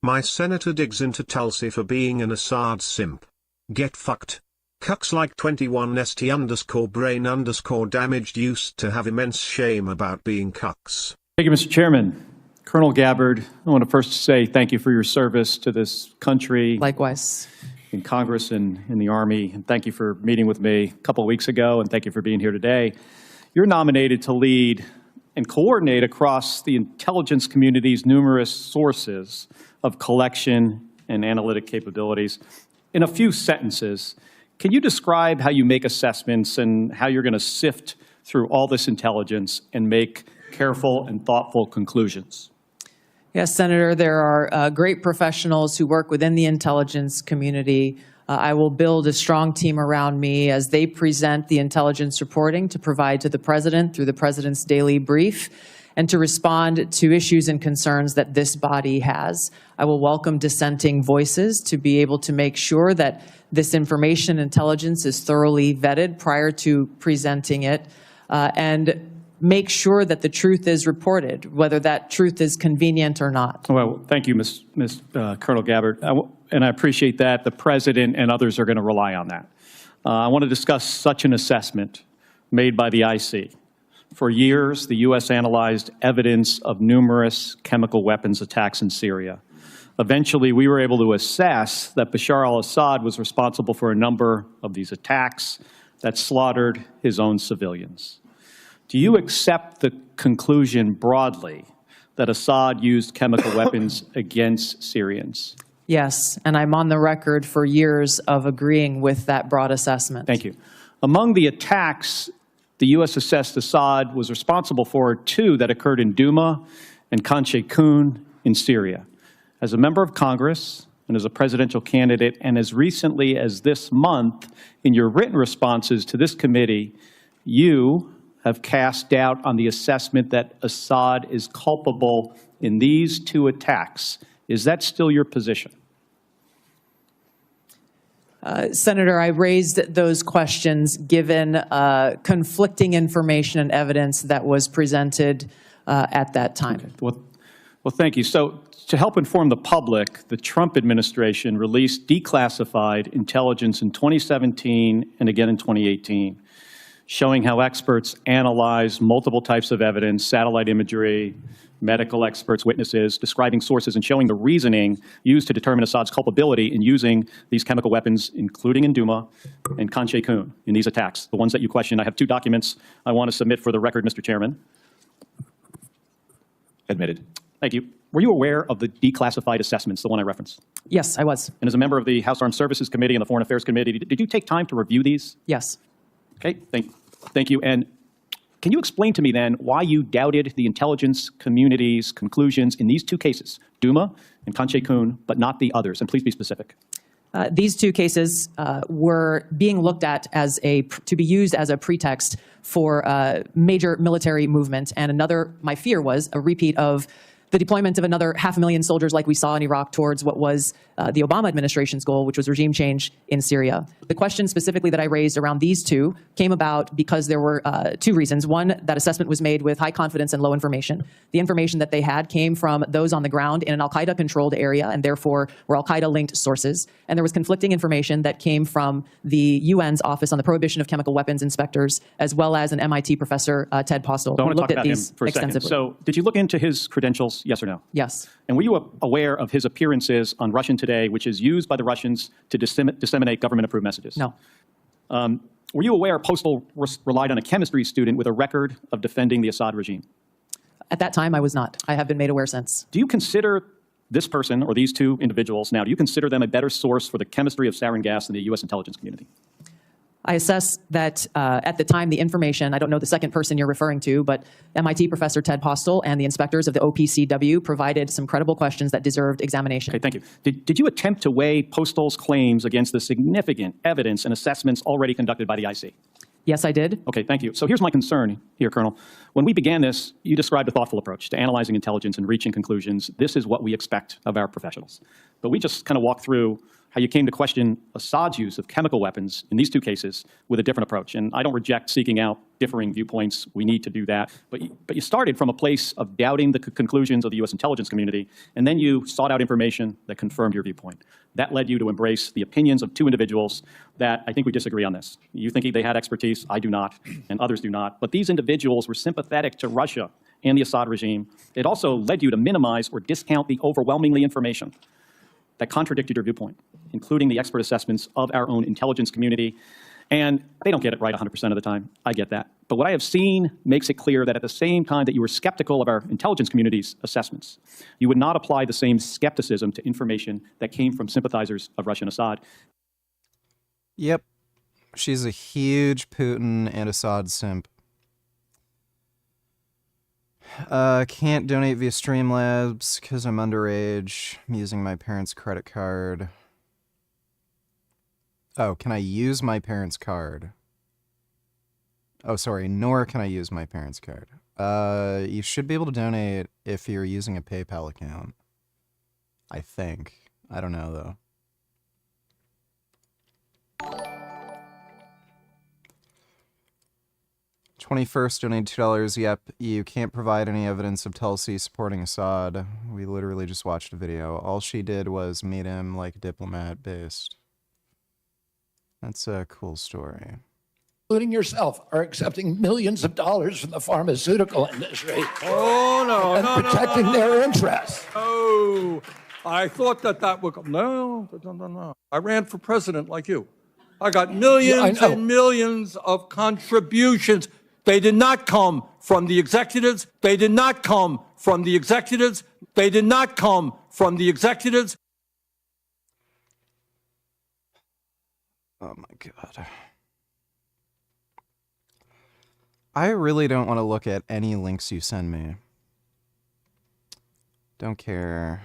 My senator digs into Tulsi for being an Assad simp. Get fucked. Cucks like 21ST_brain_damaged used to have immense shame about being cucks. Thank you, Mr. Chairman. Colonel Gabbard, I want to first say thank you for your service to this country. Likewise. In Congress and in the Army. And thank you for meeting with me a couple of weeks ago, and thank you for being here today. You're nominated to lead and coordinate across the intelligence community's numerous sources of collection and analytic capabilities. In a few sentences, can you describe how you make assessments and how you're going to sift through all this intelligence and make careful and thoughtful conclusions? Yes, Senator, there are great professionals who work within the intelligence community. I will build a strong team around me as they present the intelligence reporting to provide to the President through the President's daily brief and to respond to issues and concerns that this body has. I will welcome dissenting voices to be able to make sure that this information intelligence is thoroughly vetted prior to presenting it and make sure that the truth is reported, whether that truth is convenient or not. Well, thank you, Ms. Colonel Gabbard. And I appreciate that. The President and others are going to rely on that. I want to discuss such an assessment made by the IC. For years, the U.S. analyzed evidence of numerous chemical weapons attacks in Syria. Eventually, we were able to assess that Bashar al-Assad was responsible for a number of these attacks that slaughtered his own civilians. Do you accept the conclusion broadly that Assad used chemical weapons against Syrians? Yes, and I'm on the record for years of agreeing with that broad assessment. Thank you. Among the attacks the U.S. assessed Assad was responsible for 2 that occurred in Douma and Khan Sheikhoun in Syria. As a member of Congress and as a presidential candidate, and as recently as this month, in your written responses to this committee, you have cast doubt on the assessment that Assad is culpable in these 2 attacks. Is that still your position? Senator, I raised those questions given conflicting information and evidence that was presented at that time. Okay. Well, thank you. So to help inform the public, the Trump administration released declassified intelligence in 2017 and again in 2018. showing how experts analyze multiple types of evidence, satellite imagery, medical experts, witnesses, describing sources, and showing the reasoning used to determine Assad's culpability in using these chemical weapons, including in Douma and Khan Sheikhoun, in these attacks. The ones that you questioned, I have 2 documents I want to submit for the record, Mr. Chairman. Admitted. Thank you. Were you aware of the declassified assessments, the one I referenced? Yes, I was. And as a member of the House Armed Services Committee and the Foreign Affairs Committee, did you take time to review these? Yes. Okay, thank you. And can you explain to me then why you doubted the intelligence community's conclusions in these 2 cases, Douma and Khan Sheikhoun, but not the others? And please be specific. These 2 cases were being looked at to be used as a pretext for major military movement. And my fear was a repeat of the deployment of another 500,000 soldiers like we saw in Iraq towards what was the Obama administration's goal, which was regime change in Syria. The question specifically that I raised around these 2 came about because there were 2 reasons. One, that assessment was made with high confidence and low information. The information that they had came from those on the ground in an al-Qaeda controlled area and therefore were al-Qaeda linked sources. And there was conflicting information that came from the UN's Office on the Prohibition of Chemical Weapons Inspectors, as well as an MIT professor, Ted Postel, So I who want to looked talk at about him these for a second. extensively. So did you look into his credentials, yes or no? Yes. And were you aware of his appearances on Russian Today, which is used by the Russians to disseminate government-approved messages? No. Were you aware Postal relied on a chemistry student with a record of defending the Assad regime? At that time, I was not. I have been made aware since. Do you consider this person or these 2 individuals now, do you consider them a better source for the chemistry of sarin gas than the U.S. intelligence community? I assess that at the time, the information, I don't know the second person you're referring to, but MIT professor Ted Postel and the inspectors of the OPCW provided some credible questions that deserved examination. Okay, thank you. Did you attempt to weigh Postal's claims against the significant evidence and assessments already conducted by the IC? Yes, I did. Okay, thank you. So here's my concern here, Colonel. When we began this, you described a thoughtful approach to analyzing intelligence and reaching conclusions. This is what we expect of our professionals. But we just kind of walked through how you came to question Assad's use of chemical weapons in these 2 cases with a different approach. And I don't reject seeking out differing viewpoints. We need to do that. But you started from a place of doubting the conclusions of the U.S. intelligence community, and then you sought out information that confirmed your viewpoint. That led you to embrace the opinions of 2 individuals that I think we disagree on this. You think they had expertise, I do not, and others do not. But these individuals were sympathetic to Russia and the Assad regime. It also led you to minimize or discount the overwhelmingly information that contradicted your viewpoint, including the expert assessments of our own intelligence community. And they don't get it right 100% of the time. I get that. But what I have seen makes it clear that at the same time that you were skeptical of our intelligence community's assessments, you would not apply the same skepticism to information that came from sympathizers of Russia and Assad. Yep. She's a huge Putin and Assad simp. Can't donate via Streamlabs because I'm underage. I'm using my parents' credit card. Oh, can I use my parents' card? Oh, sorry, nor can I use my parents' card. You should be able to donate if you're using a PayPal account. I think. I don't know, though. $21st, donate $2. Yep, you can't provide any evidence of Tulsi supporting Assad. We literally just watched a video. All she did was meet him like diplomat-based. That's a cool story. Including yourself, are accepting millions of dollars from the pharmaceutical industry. Oh, no, and no, protecting no, their interests. Oh, I thought that would come. No. I ran for president like you. I got millions and millions of contributions. They did not come from the executives. They did not come from the executives. They did not come from the executives. Oh my God. I really don't want to look at any links you send me. Don't care.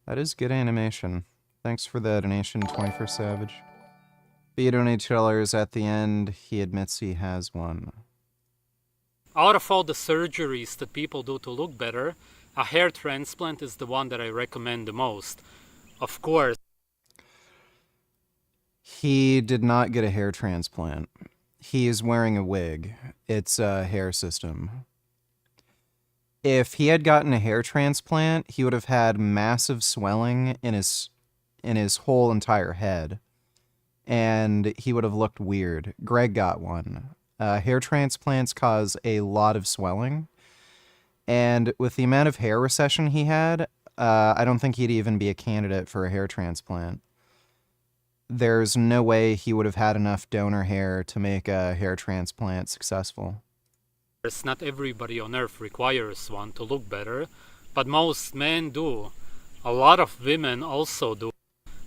That is good animation. Thanks for the donation, 21st Savage. Be donate $2 at the end. He admits he has one. Out of all the surgeries that people do to look better, a hair transplant is the one that I recommend the most. Of course. He did not get a hair transplant. He is wearing a wig. It's a hair system. If he had gotten a hair transplant, he would have had massive swelling in his whole entire head. And he would have looked weird. Greg got one. Hair transplants cause a lot of swelling. And with the amount of hair recession he had, I don't think he'd even be a candidate for a hair transplant. There's no way he would have had enough donor hair to make a hair transplant successful. Not everybody on Earth requires one to look better, but most men do. A lot of women also do.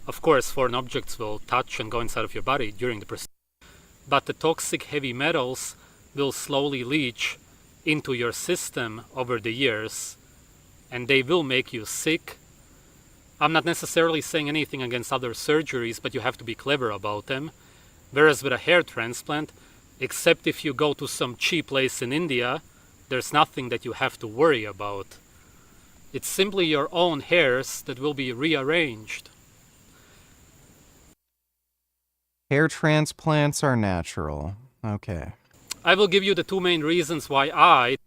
Of course, foreign objects will touch and go inside of your body during the procedure, but the toxic heavy metals will slowly leach into your system over the years, and they will make you sick. I'm not necessarily saying anything against other surgeries, but you have to be clever about them. Whereas with a hair transplant, except if you go to some cheap place in India, there's nothing that you have to worry about. It's simply your own hairs that will be rearranged. Hair transplants are natural. Okay. I will give you the two main reasons why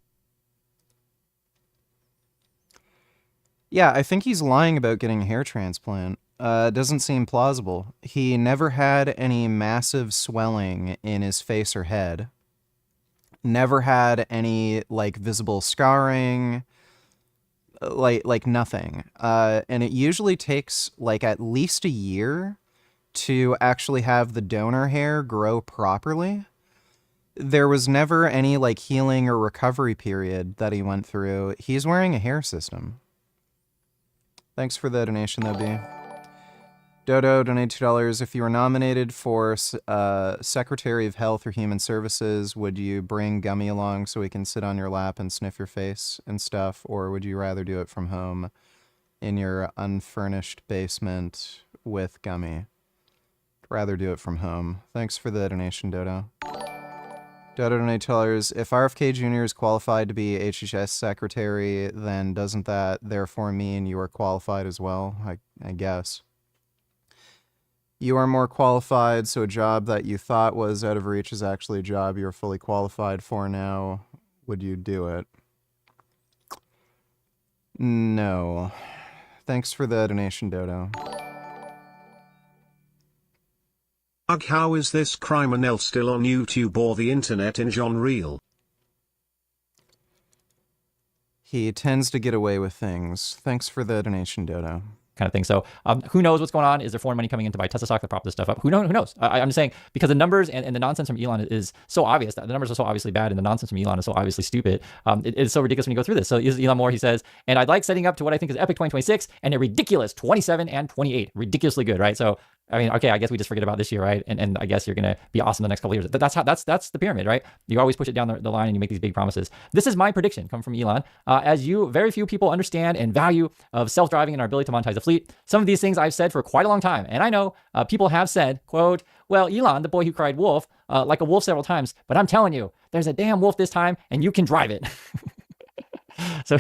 Yeah, I think he's lying about getting a hair transplant. Doesn't seem plausible. He never had any massive swelling in his face or head. Never had any, like, visible scarring. Like nothing. And it usually takes, like, at least a year to actually have the donor hair grow properly. There was never any, like, healing or recovery period that he went through. He's wearing a hair system. Thanks for the donation, though, B. Dodo, donate $2. If you were nominated for Secretary of Health or Human Services, would you bring Gummy along so he can sit on your lap and sniff your face and stuff? Or would you rather do it from home in your unfurnished basement with Gummy? Rather do it from home. Thanks for the donation, Dodo. Dodo, donate $2. If RFK Jr. is qualified to be HHS Secretary, then doesn't that therefore mean you are qualified as well? I guess. You are more qualified, so a job that you thought was out of reach is actually a job you're fully qualified for now. Would you do it? No. Thanks for the donation, Dodo. How is this criminal still on YouTube or the internet in John Reel? He tends to get away with things. Thanks for the donation, Dodo. Kind of thing. So who knows what's going on? Is there foreign money coming in to buy Tesla stock to prop this stuff up? Who knows? I'm just saying, because the numbers and the nonsense from Elon is so obvious. The numbers are so obviously bad, and the nonsense from Elon is so obviously stupid. It's so ridiculous when you go through this. So Elon Moore, he says, and I'd like setting up to what I think is epic 2026 and a ridiculous 27 and 28. Ridiculously good, right? So I mean, okay, I guess we just forget about this year, right? And I guess you're gonna be awesome the next couple of years. That's the pyramid, right? You always push it down the line and you make these big promises. This is my prediction, come from Elon. As very few people understand and value of self-driving and our ability to monetize the fleet. Some of these things I've said for quite a long time, and I know people have said, quote, well, Elon, the boy who cried wolf, like a wolf several times, but I'm telling you, there's a damn wolf this time, and you can drive it. So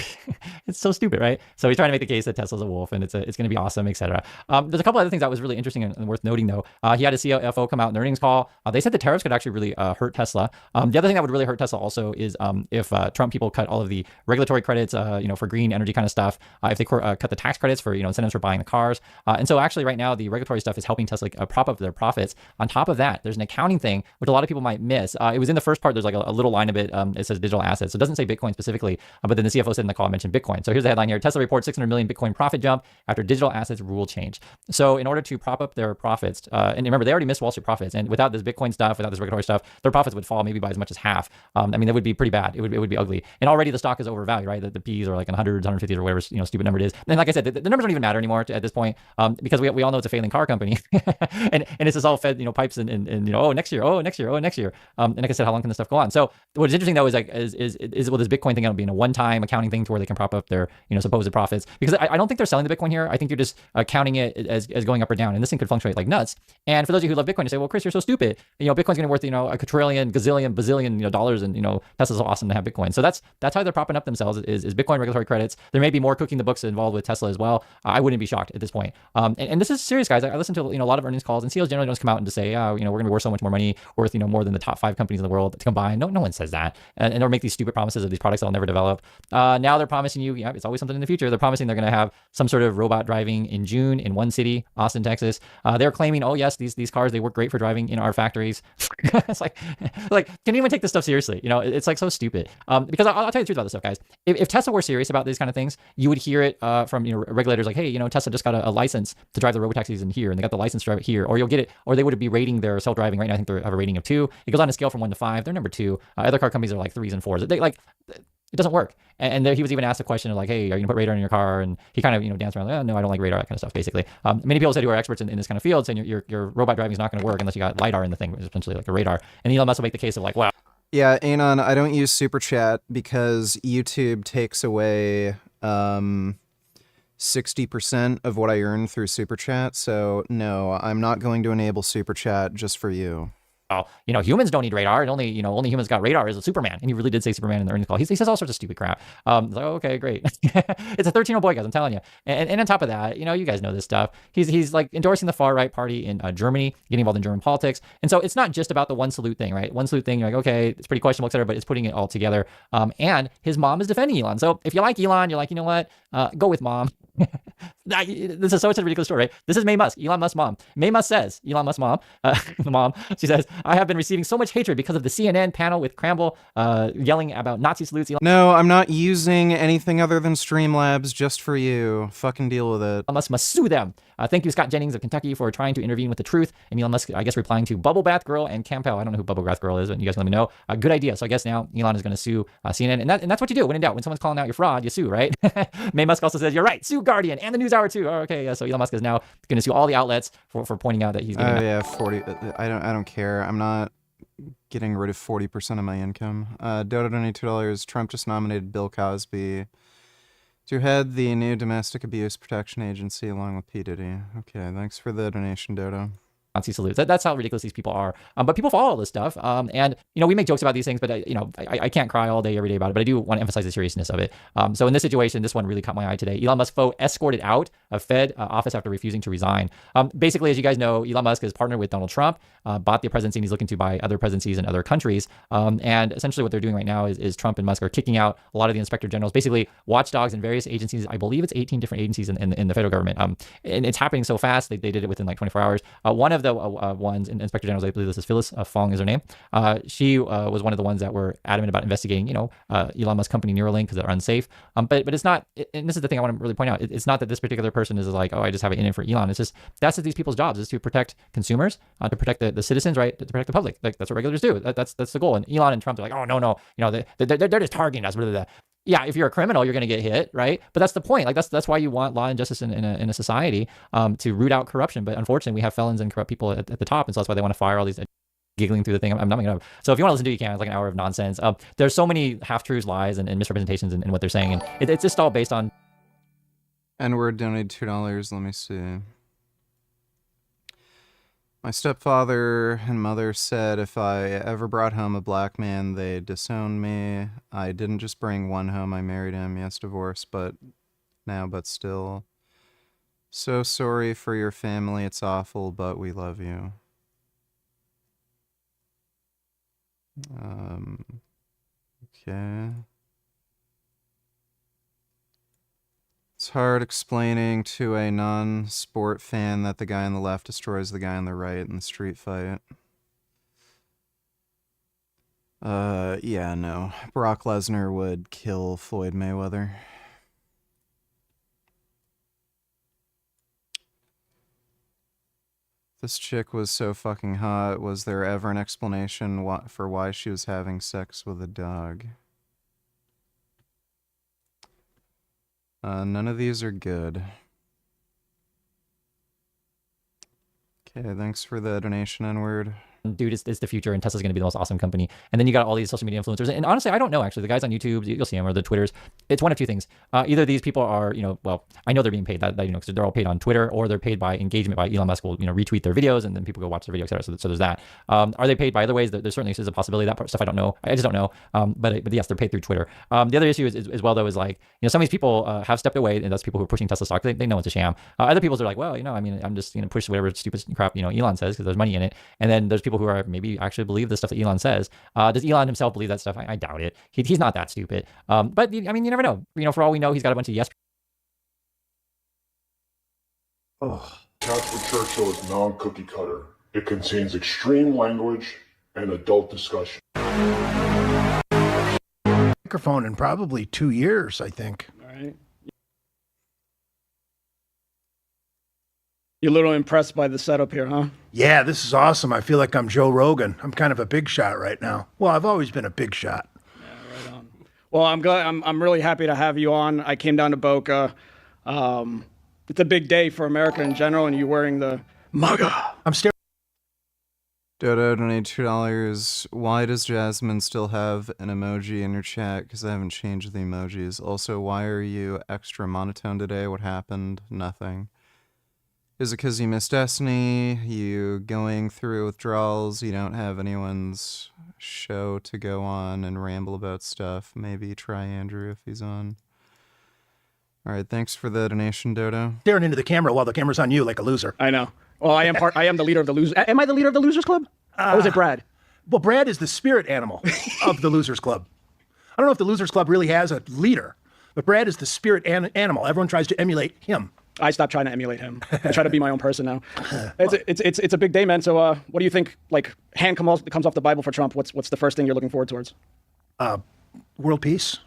it's so stupid, right? So he's trying to make the case that Tesla's a wolf and it's going to be awesome, etc. There's a couple other things that was really interesting and worth noting, though. He had a CFO come out in the earnings call. They said the tariffs could actually really hurt Tesla. The other thing that would really hurt Tesla also is if Trump people cut all of the regulatory credits, for green energy kind of stuff. If they cut the tax credits for incentives for buying the cars. And so actually right now the regulatory stuff is helping Tesla prop up their profits. On top of that, there's an accounting thing which a lot of people might miss. It was in the first part. There's like a little line of it. It says digital assets. So it doesn't say Bitcoin specifically, but then the CFO said in the call, mentioned Bitcoin. So here's the headline here. Tesla reports 600 million Bitcoin profit jump after digital assets rule change. So in order to prop up their profits, and remember, they already missed Wall Street profits. And without this Bitcoin stuff, without this regulatory stuff, their profits would fall maybe by as much as half. I mean, that would be pretty bad. It would be ugly. And already the stock is overvalued, right? The P's are like in hundreds, 150s or whatever, stupid number it is. And like I said, the numbers don't even matter anymore at this point, because we all know it's a failing car company. and it's just all fed, pipes and next year. And like I said, how long can this stuff go on? So what's interesting though is will this Bitcoin thing end up being a one-time one-time accounting thing to where they can prop up their, supposed profits. Because I don't think they're selling the Bitcoin here. I think you're just counting it as going up or down. And this thing could fluctuate like nuts. And for those of you who love Bitcoin, you say, well, Chris, you're so stupid. Bitcoin's going to be worth, a quadrillion, gazillion, bazillion, dollars, and, Tesla's so awesome to have Bitcoin. So that's how they're propping up themselves is Bitcoin regulatory credits. There may be more cooking the books involved with Tesla as well. I wouldn't be shocked at this point. And this is serious, guys. I listen to, a lot of earnings calls, and CEOs generally don't come out and just say, we're going to be worth so much more money, worth, more than the top 5 companies in the world combined. No one says that. And they'll make these stupid promises of these products that'll never develop. Now they're promising you, it's always something in the future. They're promising they're going to have some sort of robot driving in June in one city, Austin, Texas. They're claiming, oh yes, these cars, they work great for driving in our factories. It's like, can you even take this stuff seriously? It's like so stupid. Because I'll tell you the truth about this stuff, guys. If Tesla were serious about these kind of things, you would hear it from regulators like, hey, Tesla just got a license to drive the robotaxis in here, and they got the license to drive it here, or you'll get it, or they would be rating their self-driving right now. I think they have a rating of 2. It goes on a scale from 1 to 5. They're number 2. Other car companies are like 3s and 4s. It doesn't work. And he was even asked a question of like, hey, are you gonna put radar in your car? And he kind of, danced around like, oh, no, I don't like radar, that kind of stuff, basically. Many people said who are experts in this kind of field saying your robot driving is not going to work unless you got LiDAR in the thing, which is essentially like a radar. And Elon Musk will make the case of like, wow. Yeah, Anon, I don't use Super Chat because YouTube takes away 60% of what I earn through Super Chat. So no, I'm not going to enable Super Chat just for you. Oh, humans don't need radar. And only humans got radar is a Superman. And he really did say Superman in the earnings call. He says all sorts of stupid crap. Like, okay, great. It's a 13-year-old boy, guys. I'm telling you. And on top of that, you guys know this stuff. He's like endorsing the far right party in Germany, getting involved in German politics. And so it's not just about the one salute thing, right? One salute thing, you're like, okay, it's pretty questionable, et cetera, but it's putting it all together. And his mom is defending Elon. So if you like Elon, you're like, you know what? Go with mom. This is such a ridiculous story, right? This is May Musk, Elon Musk's mom. May Musk says, Elon Musk's mom, the mom, she says, I have been receiving so much hatred because of the CNN panel with Cramble yelling about Nazi salutes. No, I'm not using anything other than Streamlabs just for you. Fucking deal with it. Elon Musk must sue them. Thank you, Scott Jennings of Kentucky, for trying to intervene with the truth. And Elon Musk, I guess, replying to Bubble Bath Girl and Campbell. I don't know who Bubble Bath Girl is, but you guys let me know. Good idea. So I guess now Elon is going to sue CNN. And that's what you do. When in doubt, when someone's calling out your fraud, you sue, right? May Musk also says, you're right. Sue Guardian and the NewsHour too. Oh, okay. Yeah, so Elon Musk is now going to sue all the outlets for pointing out that he's getting. Oh yeah, 40. I don't care. I'm not getting rid of 40% of my income. Dodo donated $2. Trump just nominated Bill Cosby to head the new Domestic Abuse Protection Agency along with P. Diddy. Okay, thanks for the donation, Dodo. Nazi salutes. That's how ridiculous these people are. But people follow all this stuff. And, we make jokes about these things, but, I can't cry all day, every day about it. But I do want to emphasize the seriousness of it. So in this situation, this one really caught my eye today. Elon Musk escorted out of Fed office after refusing to resign. Basically, as you guys know, Elon Musk is partnered with Donald Trump, bought the presidency, and he's looking to buy other presidencies in other countries. And essentially what they're doing right now is Trump and Musk are kicking out a lot of the inspector generals, basically watchdogs in various agencies. I believe it's 18 different agencies in the federal government. And it's happening so fast. They did it within like 24 hours. One of the ones, Inspector Generals, I believe this is Phyllis Fong is her name. She was one of the ones that were adamant about investigating, Elon Musk's company Neuralink because they're unsafe. But it's not, and this is the thing I want to really point out. It's not that this particular person is like, oh, I just have it in it for Elon. It's just that's these people's jobs is to protect consumers, to protect the citizens, right? To protect the public. Like that's what regulators do. That's the goal. And Elon and Trump are like, oh no, they're just targeting us. Blah, blah, blah. Yeah, if you're a criminal, you're going to get hit, right? But that's the point. Like that's why you want law and justice in a society to root out corruption. But unfortunately, we have felons and corrupt people at the top, and so that's why they want to fire all these. Giggling through the thing. I'm not going to. So if you want to listen to it, you can. It's like an hour of nonsense. There's so many half truths, lies, and misrepresentations in what they're saying, and it's just all based on. N-word donated $2. Let me see. My stepfather and mother said if I ever brought home a black man, they'd disown me. I didn't just bring one home, I married him. Yes, divorce, but still. So sorry for your family. It's awful, but we love you. Okay. It's hard explaining to a non-sport fan that the guy on the left destroys the guy on the right in the street fight. Yeah, no. Brock Lesnar would kill Floyd Mayweather. This chick was so fucking hot. Was there ever an explanation for why she was having sex with a dog? None of these are good. Okay, thanks for the donation, N-word. dude, it's the future and Tesla's going to be the most awesome company. And then you got all these social media influencers. And honestly, I don't know, actually. The guys on YouTube, you'll see them, or the Twitters. It's one of two things. Either these people are, well, I know they're being paid, because they're all paid on Twitter, or they're paid by engagement by Elon Musk will, retweet their videos, and then people go watch their videos, et cetera. So there's that. Are they paid by other ways? There certainly is a possibility. That part, stuff I don't know. I just don't know. But yes, they're paid through Twitter. The other issue is as well, though, is like, some of these people have stepped away, and that's people who are pushing Tesla stock. They know it's a sham. Other people are like, well, I'm just push whatever stupid crap Elon says because there's money in it. And then there's people who are maybe actually believe the stuff that Elon says. Does Elon himself believe that stuff? I doubt it. He's not that stupid. But you never know. For all we know, he's got a bunch of yes. Caspar Churchill is non-cookie cutter. It contains extreme language and adult discussion. Microphone in probably 2 years, I think. All right. You're a little impressed by the setup here, huh? Yeah, this is awesome. I feel like I'm Joe Rogan. I'm kind of a big shot right now. Well, I've always been a big shot. Yeah, right on. Well, I'm glad. I'm really happy to have you on. I came down to Boca. It's a big day for America in general, and you're wearing the MAGA. I'm staring. Dodo, donate $2. Why does Jasmine still have an emoji in your chat? Because I haven't changed the emojis. Also, why are you extra monotone today? What happened? Nothing. Is it because you missed Destiny? You going through withdrawals? You don't have anyone's show to go on and ramble about stuff? Maybe try Andrew if he's on. All right, thanks for the donation, Dodo. Staring into the camera while the camera's on you like a loser. I know. Well, I am the leader of the losers. Am I the leader of the Losers Club? Or is it Brad? Well, Brad is the spirit animal of the Losers Club. I don't know if the Losers Club really has a leader, but Brad is the spirit animal. Everyone tries to emulate him. I stopped trying to emulate him. I try to be my own person now. It's a big day, man. So what do you think? Like, hand comes off the Bible for Trump. What's the first thing you're looking forward towards? World peace.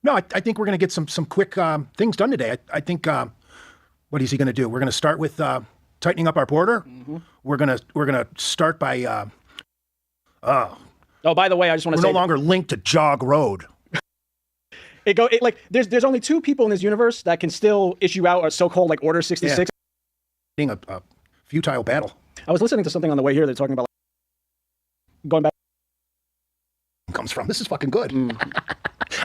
No, I think we're going to get some quick things done today. I think what is he going to do? We're going to start with tightening up our border. Mm-hmm. We're gonna start by. Oh, by the way, I just want to say we're no longer linked to Jog Road. There's only two people in this universe that can still issue out a so-called Order 66. Being a futile battle. I was listening to something on the way here. They're talking about going back. Comes from. This is fucking good.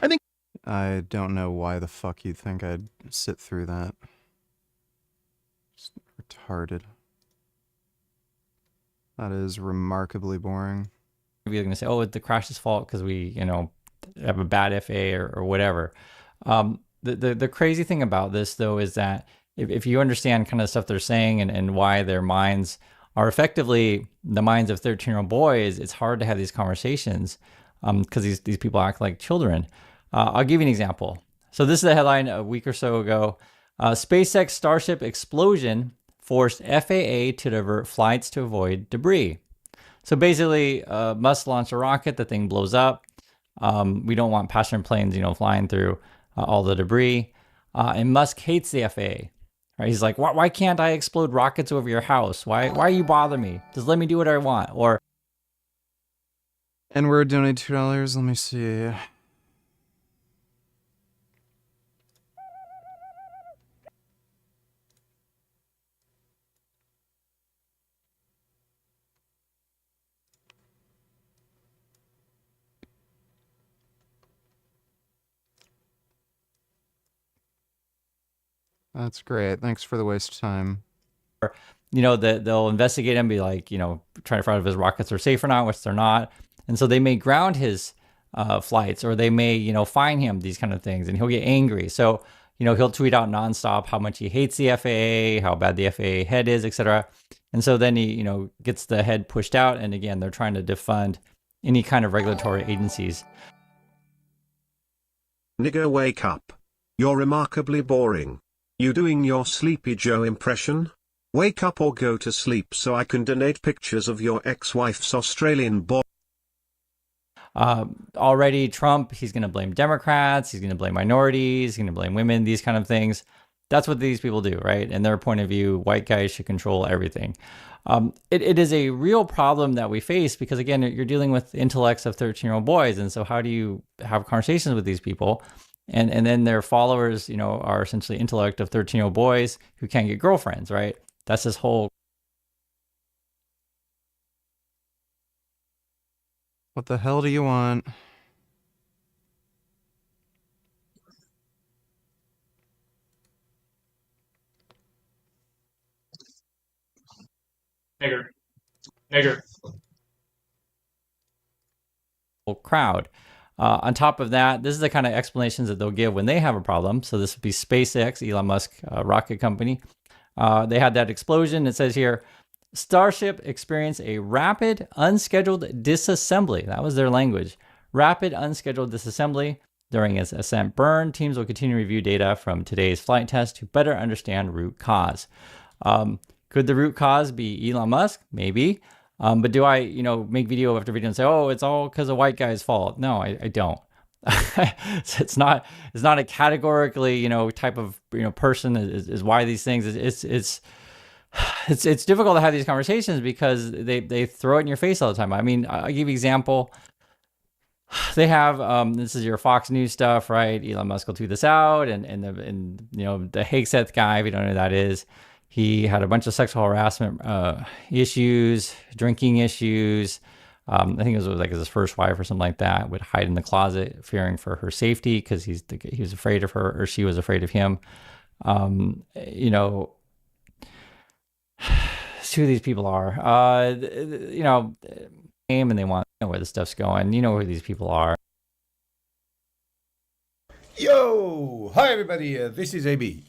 I think. I don't know why the fuck you'd think I'd sit through that. Just retarded. That is remarkably boring. We're going to say, oh, it's the crash's fault because we, have a bad FAA or whatever. The crazy thing about this, though, is that if you understand kind of stuff they're saying and why their minds are effectively the minds of 13-year-old boys, it's hard to have these conversations because these people act like children. I'll give you an example. So this is a headline a week or so ago. SpaceX Starship explosion forced FAA to divert flights to avoid debris. So basically, Musk launched a rocket, the thing blows up. We don't want passenger planes, flying through all the debris. And Musk hates the FAA. Right? He's like, why can't I explode rockets over your house? Why you bother me? Just let me do what I want. And we're donating $2. Let me see. That's great. Thanks for the waste of time. They'll investigate him, be like, trying to find out if his rockets are safe or not, which they're not. And so they may ground his flights, or they may, fine him, these kind of things, and he'll get angry. So, he'll tweet out nonstop how much he hates the FAA, how bad the FAA head is, etc. And so then he, gets the head pushed out. And again, they're trying to defund any kind of regulatory agencies. Nigga, wake up. You're remarkably boring. You doing your Sleepy Joe impression? Wake up or go to sleep so I can donate pictures of your ex-wife's Australian boy. Already Trump, he's going to blame Democrats, he's going to blame minorities, he's going to blame women, these kind of things. That's what these people do, right? In their point of view, white guys should control everything. It is a real problem that we face because, again, you're dealing with intellects of 13-year-old boys. And so how do you have conversations with these people? And then their followers, are essentially intellect of 13-year-old boys who can't get girlfriends, right? That's this whole What the hell do you want? Nigger. Crowd. On top of that, this is the kind of explanations that they'll give when they have a problem. So this would be SpaceX, Elon Musk rocket company. They had that explosion. It says here, Starship experienced a rapid, unscheduled disassembly. That was their language. Rapid, unscheduled disassembly. During its ascent burn, teams will continue to review data from today's flight test to better understand root cause. Could the root cause be Elon Musk? Maybe. But do I, make video after video and say, oh, it's all because of white guy's fault? No, I don't. It's not a categorically, type of, person is why these things, it's difficult to have these conversations because they throw it in your face all the time. I mean, I'll give you an example. They have, this is your Fox News stuff, right? Elon Musk will tweet this out the Hegseth guy, if you don't know who that is, he had a bunch of sexual harassment issues, drinking issues. I think it was like his first wife or something like that, would hide in the closet fearing for her safety because he was afraid of her or she was afraid of him. Who these people are, aim and they want to know where the stuff's going. You know who these people are. Yo! Hi everybody, this is AB.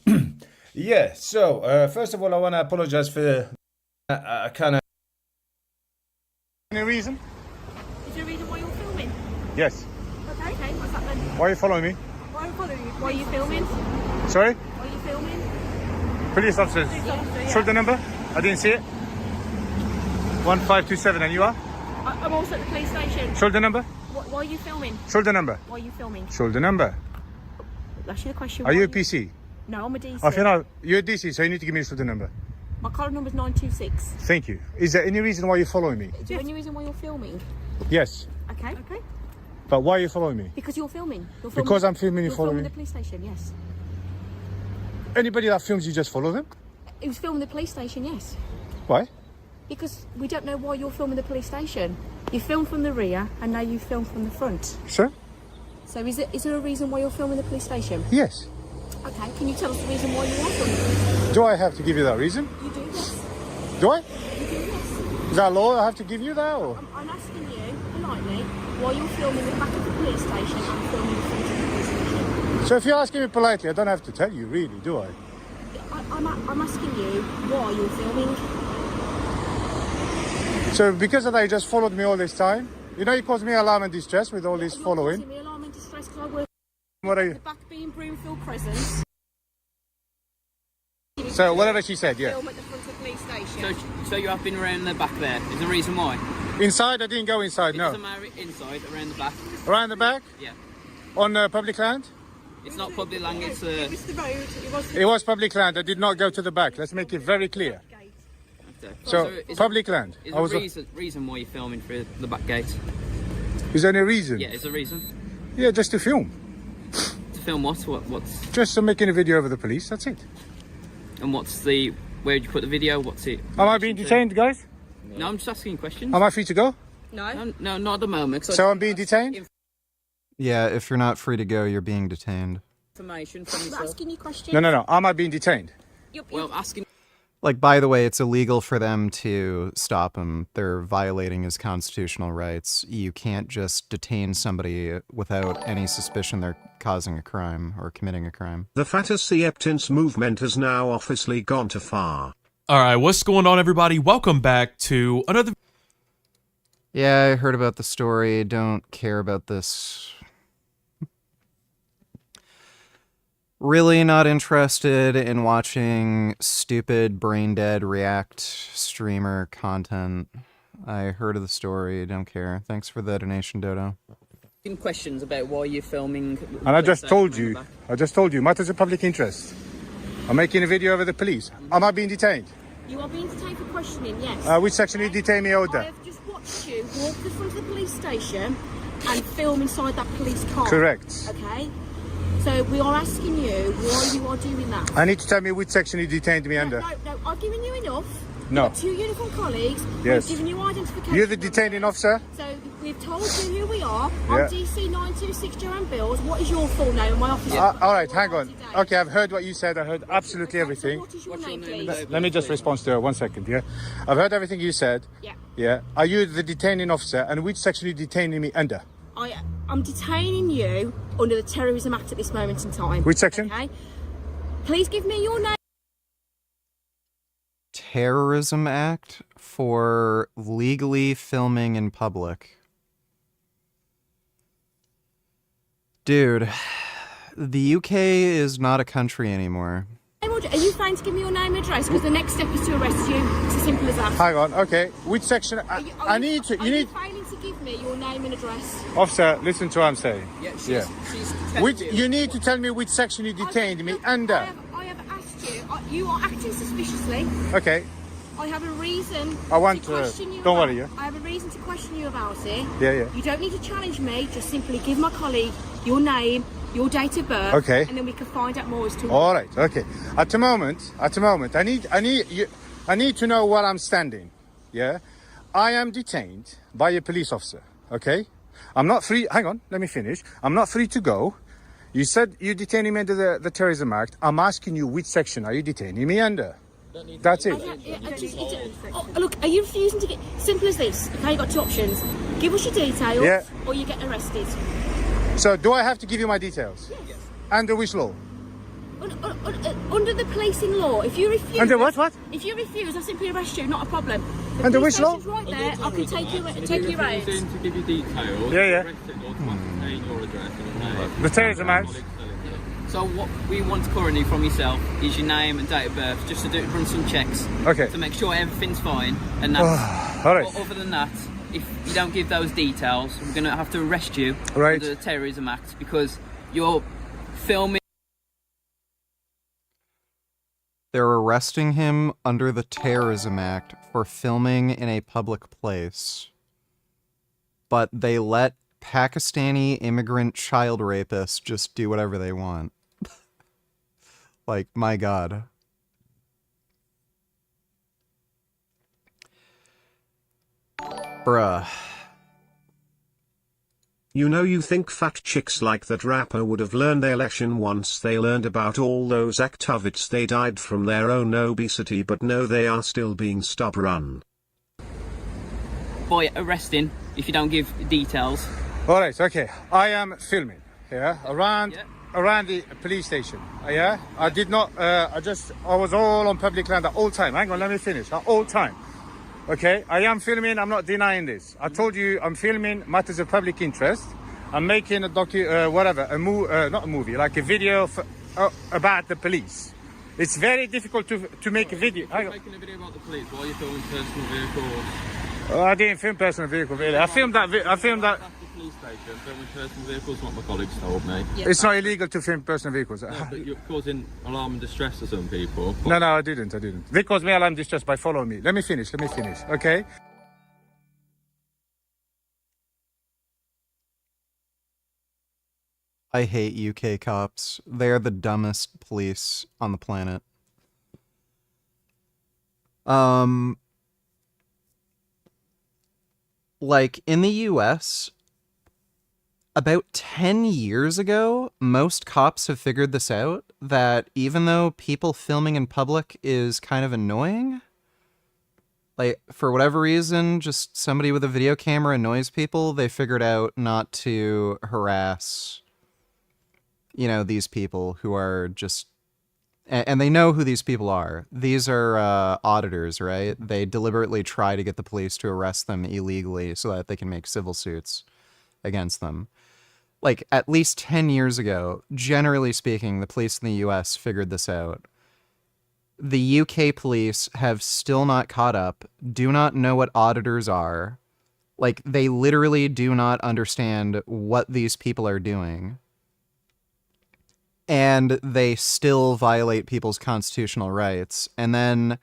Yeah, so, first of all, I want to apologize for kind of... Any reason? Is there a reason why you're filming? Yes. Okay, what's that then? Why are you following me? Why are you following you? Why are you filming? Sorry? Why are you filming? Police officers. Yeah. Shoulder number? I didn't see it. 1527, and you are? I'm also at the police station. Shoulder number? Why are you filming? Shoulder number? Why are you filming? Shoulder number. That's your question. Are you a PC? No, I'm a DC. Oh, if you're not, you're a DC, so you need to give me the shoulder number. My car number is 926. Thank you. Is there any reason why you're following me? Is there any reason why you're filming? Yes. Okay. But why are you following me? Because you're filming. Because I'm filming, you follow me? You're filming the police station, yes. Anybody that films, you just follow them? It was filming the police station, yes. Why? Because we don't know why you're filming the police station. You filmed from the rear and now you film from the front. Sure. So is there a reason why you're filming the police station? Yes. Okay, can you tell us the reason why you are filming? Do I have to give you that reason? You do, yes. Do I? You do, yes. Is that law? I have to give you that, or? I'm asking you, politely, why you're filming the back of the police station and filming the front of the police station. So if you're asking me politely, I don't have to tell you, really, do I? I'm asking you why you're filming. So because of that, you just followed me all this time? You know, you caused me alarm and distress with all this following. You're causing me alarm and distress because I work What are you? the back being Broomfield Crescent. So whatever she said, yeah. Film at the front of the police station. So you have been around the back there. Is there a reason why? Inside? I didn't go inside, It no. doesn't matter inside, around the back. Around the back? Yeah. On public land? It's not public land, it's It was the road. It was public land. I did not go to the back. Let's make it very clear. So, public land. Is there a reason why you're filming through the back gate? Is there any reason? Yeah, is there a reason? Yeah, just to film. To film what? What's... Just making a video of the police, that's it. And where'd you put the video? What's it? Am I being detained, guys? No, I'm just asking questions. Am I free to go? No, not at the moment. So I'm being detained? Yeah, if you're not free to go, you're being detained. Information from I'm asking you questions. No. Am I being detained? Well, asking... Like, by the way, it's illegal for them to stop him. They're violating his constitutional rights. You can't just detain somebody without any suspicion they're causing a crime or committing a crime. The Acceptance movement has now officially gone too far. Alright, what's going on, everybody? Welcome back to another... Yeah, I heard about the story. Don't care about this. Really not interested in watching stupid, brain-dead React streamer content. I heard of the story, don't care. Thanks for the donation, Dodo. Questions about why you're filming... And I just told you, matters of public interest. I'm making a video over the police. Am I being detained? You are being detained for questioning, yes. Which section you detain me over? I have just watched you walk to the front of the police station and film inside that police car. Correct. Okay? So we are asking you why you are doing that. I need to tell me which section you detained me under. No, I've given you enough. No. Two uniformed colleagues. Yes. We've given you identification. You're the detaining officer? So we've told you who we are. Yeah. I'm DC 926 Joanne Bills. What is your full name and my office? All right, hang on. Okay, I've heard what you said. I heard absolutely everything. What is your name, please? Let me just respond to her 1 second, yeah? I've heard everything you said. Yeah. Yeah. Are you the detaining officer, and which section are you detaining me under? I'm detaining you under the Terrorism Act at this moment in time. Which section? Okay. Please give me your name. Terrorism Act for legally filming in public. Dude, the UK is not a country anymore. Are you fine to give me your name and address? Because the next step is to arrest you. It's as simple as that. Hang on, okay. Which section? I need to. Are you failing to give me your name and address? Officer, listen to what I'm saying. She's You need to tell me which section you detained me under. I have asked you. You are acting suspiciously. Okay. I have a reason I want to question you. Don't worry, yeah. I have a reason to question you about it. Yeah. You don't need to challenge me. Just simply give my colleague your name, your date of birth, Okay. and then we can find out more as to. All right. Okay. At the moment, I need to know where I'm standing. Yeah. I am detained by a police officer. Okay. I'm not free. Hang on. Let me finish. I'm not free to go. You said you're detaining me under the Terrorism Act. I'm asking you which section are you detaining me under? That's it. Look, are you refusing to get... Simple as this. Okay, you've got two options. Give us your details, or you get arrested. So, do I have to give you my details? Yes. Under which law? Under the policing law. If you refuse... Under what? If you refuse, I'll simply arrest you, not a problem. The Under which law? right there, I can take you out. To give you details. Yeah. The Terrorism Act. So what we want currently from yourself is your name and date of birth, just to run some checks. Okay. To make sure everything's fine. And that's, all right. Other than that, if you don't give those details, we're going to have to arrest you under the Terrorism Act because you're filming. They're arresting him under the Terrorism Act for filming in a public place. But they let Pakistani immigrant child rapists just do whatever they want. Like, my God. Bruh. You know, you think fat chicks like that rapper would have learned their lesson once they learned about all those activists they died from their own obesity, but no, they are still being stubborn. By arresting if you don't give details. All right, okay. I am filming, around the police station, I did not, I was all on public land the whole time. Hang on, let me finish, the whole time. Okay, I am filming, I'm not denying this. I told you I'm filming matters of public interest. I'm making a not a movie, like a video about the police. It's very difficult to make a video. You're making a video about the police while you're filming personal vehicles. I didn't film personal vehicle video. I filmed that. Police station, filming personal vehicles, what my colleagues told me. It's not illegal to film personal vehicles. No, but you're causing alarm and distress to some people. No, I didn't. They caused me alarm and distress by following me. Let me finish, okay? I hate UK cops. They're the dumbest police on the planet. Like, in the US, about 10 years ago, most cops have figured this out, that even though people filming in public is kind of annoying, like, for whatever reason, just somebody with a video camera annoys people, they figured out not to harass, you know, these people who are just... And they know who these people are. These are auditors, right? They deliberately try to get the police to arrest them illegally so that they can make civil suits against them. Like, at least 10 years ago, generally speaking, the police in the US figured this out. The UK police have still not caught up, do not know what auditors are. Like, they literally do not understand what these people are doing. And they still violate people's constitutional rights. And then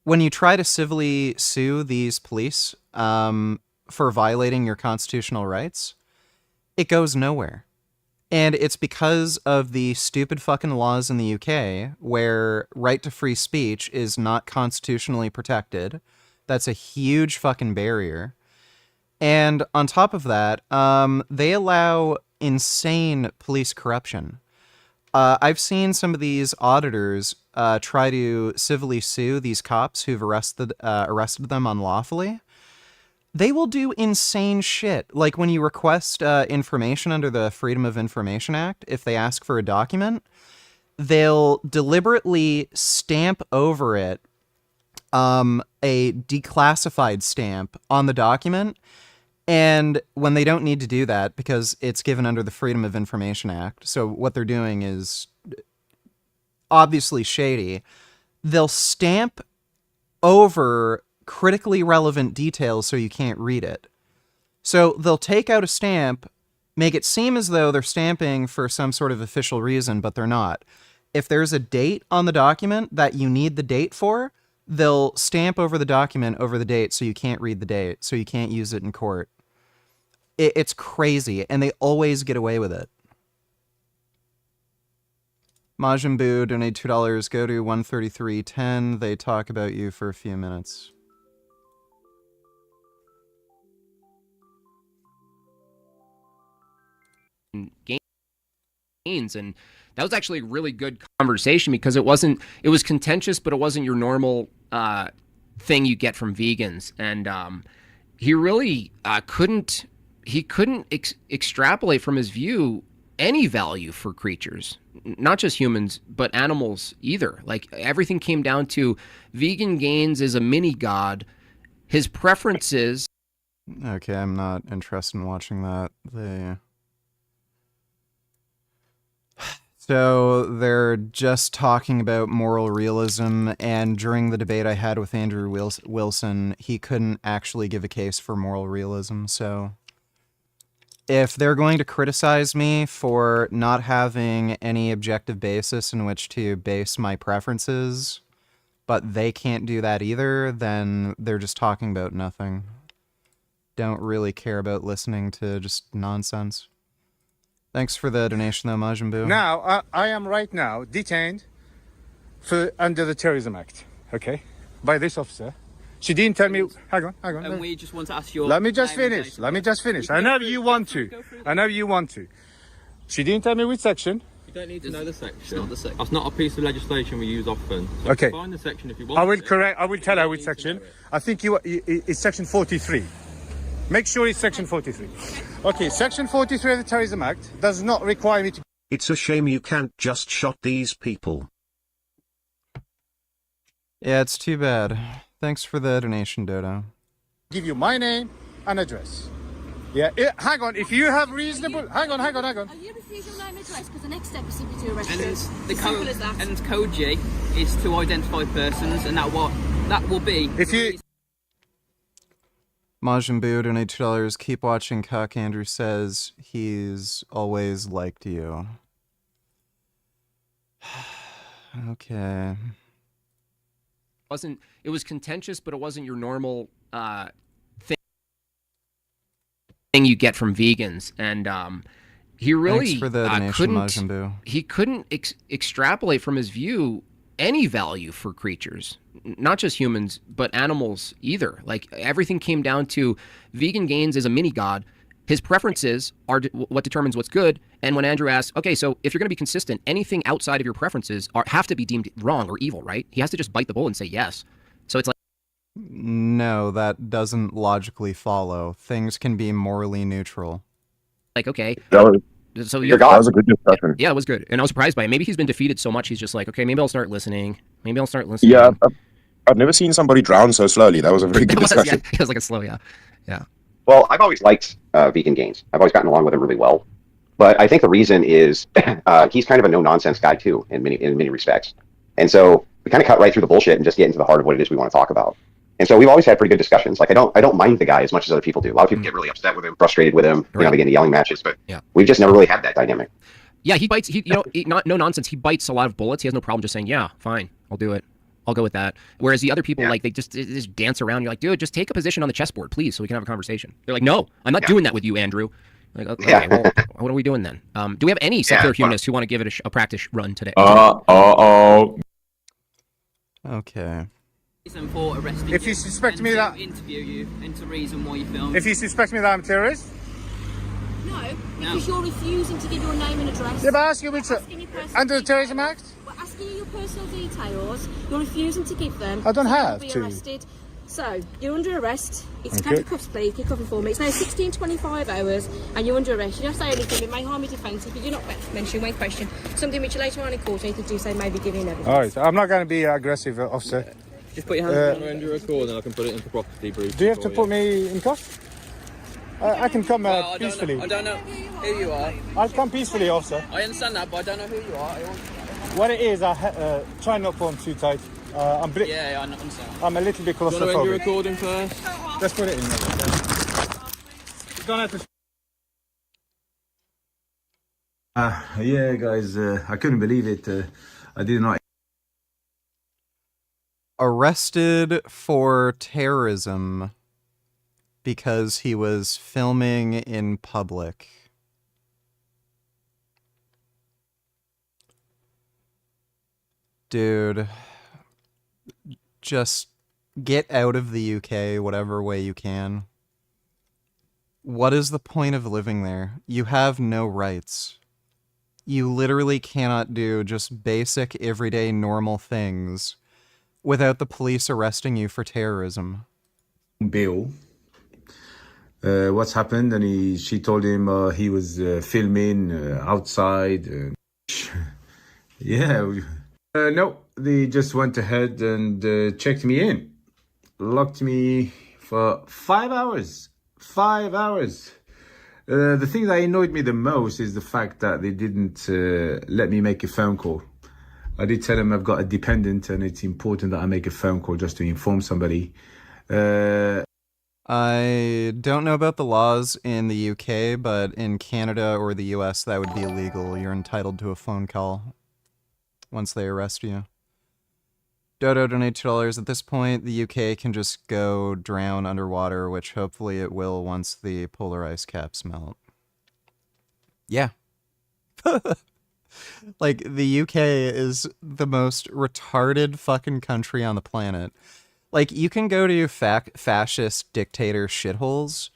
when you try to civilly sue these police for violating your constitutional rights, it goes nowhere. And it's because of the stupid fucking laws in the UK where right to free speech is not constitutionally protected. That's a huge fucking barrier. And on top of that, they allow insane police corruption. I've seen some of these auditors try to civilly sue these cops who've arrested them unlawfully. They will do insane shit. Like when you request information under the Freedom of Information Act, if they ask for a document, they'll deliberately stamp over it a declassified stamp on the document. And when they don't need to do that because it's given under the Freedom of Information Act, so what they're doing is obviously shady, they'll stamp over critically relevant details so you can't read it. So they'll take out a stamp, make it seem as though they're stamping for some sort of official reason, but they're not. If there's a date on the document that you need the date for, they'll stamp over the document over the date so you can't read the date, so you can't use it in court. It's crazy, and they always get away with it. Majin Buu, donate $2. Go to 133.10. They talk about you for a few minutes. Gains, and that was actually a really good conversation because it was contentious, but it wasn't your normal thing you get from vegans, and he really couldn't extrapolate from his view any value for creatures, not just humans but animals either. Like everything came down to vegan gains is a mini god, his preferences. Okay, I'm not interested in watching that. So they're just talking about moral realism, and during the debate I had with Andrew Wilson, he couldn't actually give a case for moral realism. So if they're going to criticize me for not having any objective basis in which to base my preferences, but they can't do that either, then they're just talking about nothing. Don't really care about listening to just nonsense. Thanks for the donation, though, Majin Buu. Now, I am right now detained under the Terrorism Act, okay, by this officer. She didn't tell me. Hang on. And we just want to ask your. Let me just finish. I know you want to. She didn't tell me which section. You don't need to know the section. That's not a piece of legislation we use often. So Okay. Find the section if you want. I will tell her which section. I think it's section 43. Make sure it's section 43. Okay, section 43 of the Terrorism Act does not require me to... It's a shame you can't just shot these people. Yeah, it's too bad. Thanks for the donation, Dodo. Give you my name and address. Yeah, hang on, if you have reasonable... Hang on. Are you refusing your name and address? Because the next step is simply to arrest you. The code, and code G is to identify persons, and that will be... If you... Majin Buu, donate $2. Keep watching, Cuck. Andrew says he's always liked you. Okay. It was contentious, but it wasn't your normal thing you get from vegans, and he really Thanks for the donation, Majin Buu. He couldn't extrapolate from his view any value for creatures, not just humans but animals either. Like everything came down to vegan gains is a mini god, his preferences are what determines what's good. And when Andrew asks, okay, so if you're going to be consistent, anything outside of your preferences have to be deemed wrong or evil, right? He has to just bite the bullet and say yes. So it's like, no, that doesn't logically follow. Things can be morally neutral. Like, okay. So that was a good discussion. Yeah, it was good. And I was surprised by it. Maybe he's been defeated so much, he's just like, okay, maybe I'll start listening. Yeah, I've never seen somebody drown so slowly. That was a very good discussion. Yeah, it was like a slow, yeah. Well, I've always liked vegan gains. I've always gotten along with him really well. But I think the reason is he's kind of a no-nonsense guy, too, in many respects. And so we kind of cut right through the bullshit and just get into the heart of what it is we want to talk about. And so we've always had pretty good discussions. Like I don't mind the guy as much as other people do. A lot of people get really upset with him, frustrated with him. They get into yelling matches, but we've just never really had that dynamic. Yeah, he bites. No nonsense. He bites a lot of bullets. He has no problem just saying, "Yeah, fine, I'll do it. I'll go with that." Whereas the other people, like they just dance around. You're like, "Dude, just take a position on the chessboard, please, so we can have a conversation." They're like, "No, I'm not doing that with you, Andrew." Like, okay, well, what are we doing then? Do we have any secular humanists who want to give it a practice run today? Okay. For arresting If you suspect me that interview you into reason why you filmed. if you suspect me that I'm a terrorist, No, because you're refusing to give your name and address. yeah, but asking me to under the Terrorism Act. We're asking you your personal details. You're refusing to give them. I don't so have you'll to. be arrested. So you're under arrest. It's a Okay. cover cuffs plea. You're covering for me. It's now 16:25 hours, and you're under arrest. You don't say anything. It may harm your defence if you do not mention when questioned something which later on in court you could do say maybe giving evidence. All right, I'm not going to be aggressive, officer. Just put your hands on under a call and I can put it in for property brief. Do you have to put me in cuffs? I can come peacefully. I don't know who you are. I'll come peacefully, officer. I understand that, but I don't know who you are. What it is, I try not to put them too tight. I understand. I'm a little bit Do you want to end your claustrophobic. recording first? Let's put it in there. You don't have to. Yeah, guys, I couldn't believe it. I did not. Arrested for terrorism because he was filming in public. Dude, just get out of the UK whatever way you can. What is the point of living there? You have no rights. You literally cannot do just basic, everyday, normal things without the police arresting you for terrorism. Bill, what's happened? And she told him he was filming outside. Yeah. No, they just went ahead and checked me in. Locked me for 5 hours. 5 hours. The thing that annoyed me the most is the fact that they didn't let me make a phone call. I did tell them I've got a dependent and it's important that I make a phone call just to inform somebody. I don't know about the laws in the UK, but in Canada or the US, that would be illegal. You're entitled to a phone call once they arrest you. Dodo donate $2. At this point, the UK can just go drown underwater, which hopefully it will once the polar ice caps melt. Yeah. Like, the UK is the most retarded fucking country on the planet. Like, you can go to fascist dictator shitholes,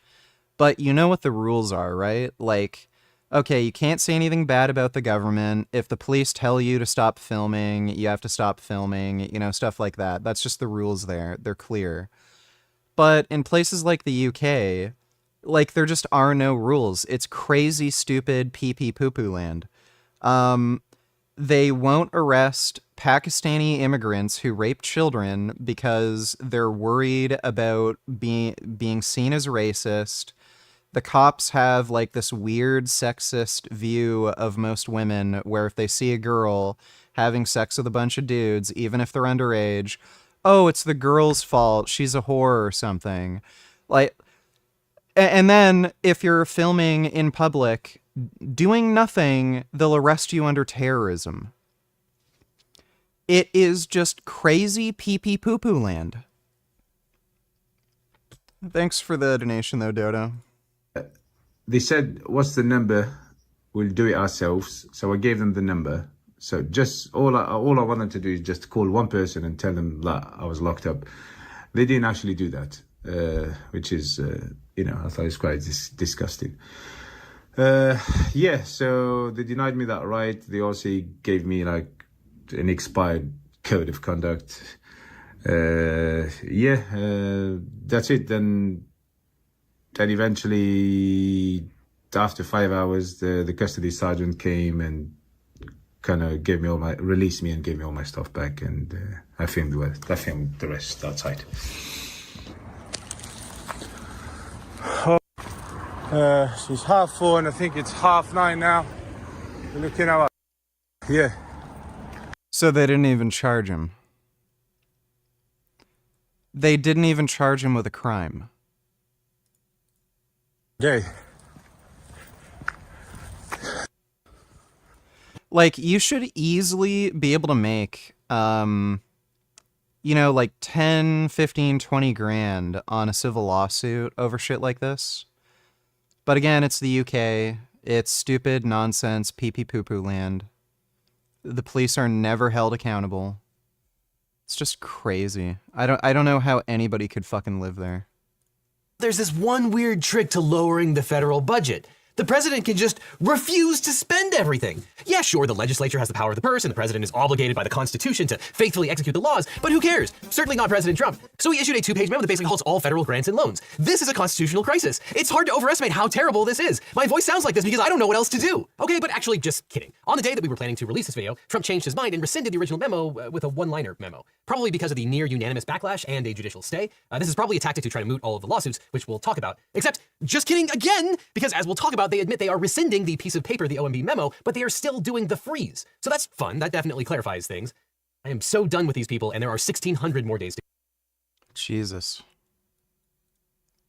but you know what the rules are, right? Like, okay, you can't say anything bad about the government. If the police tell you to stop filming, you have to stop filming, you know, stuff like that. That's just the rules there. They're clear. But in places like the UK, like, there just are no rules. It's crazy, stupid, pee-pee poo-poo land. They won't arrest Pakistani immigrants who rape children because they're worried about being seen as racist. The cops have like this weird sexist view of most women where if they see a girl having sex with a bunch of dudes, even if they're underage, oh, it's the girl's fault. She's a whore or something. Like, and then if you're filming in public, doing nothing, they'll arrest you under terrorism. It is just crazy pee-pee poo-poo land. Thanks for the donation, though, Dodo. They said, what's the number? We'll do it ourselves. So I gave them the number. So just all I wanted to do is just call one person and tell them that I was locked up. They didn't actually do that, which is, you know, I thought it was quite disgusting. Yeah, so they denied me that right. They also gave me like an expired code of conduct. Yeah, that's it. Then eventually, after 5 hours, the custody sergeant came and kind of released me and gave me all my stuff back, and I filmed the rest outside. She's 4:30 and I think it's 9:30 now. We're looking at yeah. So they didn't even charge him. They didn't even charge him with a crime. Yeah. Like, you should easily be able to make, you know, like 10, 15, 20 grand on a civil lawsuit over shit like this. But again, it's the UK. It's stupid nonsense, pee-pee poo-poo land. The police are never held accountable. It's just crazy. I don't know how anybody could fucking live there. There's this one weird trick to lowering the federal budget. The president can just refuse to spend everything. Yeah, sure, the legislature has the power of the purse, and the president is obligated by the Constitution to faithfully execute the laws, but who cares? Certainly not President Trump. So he issued a 2-page memo that basically halts all federal grants and loans. This is a constitutional crisis. It's hard to overestimate how terrible this is. My voice sounds like this because I don't know what else to do. Okay, but actually, just kidding. On the day that we were planning to release this video, Trump changed his mind and rescinded the original memo with a one-liner memo. Probably because of the near-unanimous backlash and a judicial stay. This is probably a tactic to try to moot all of the lawsuits, which we'll talk about. Except, just kidding again, because as we'll talk about, they admit they are rescinding the piece of paper, the OMB memo, but they are still doing the freeze. So that's fun. That definitely clarifies things. I am so done with these people, and there are 1,600 more days to Jesus.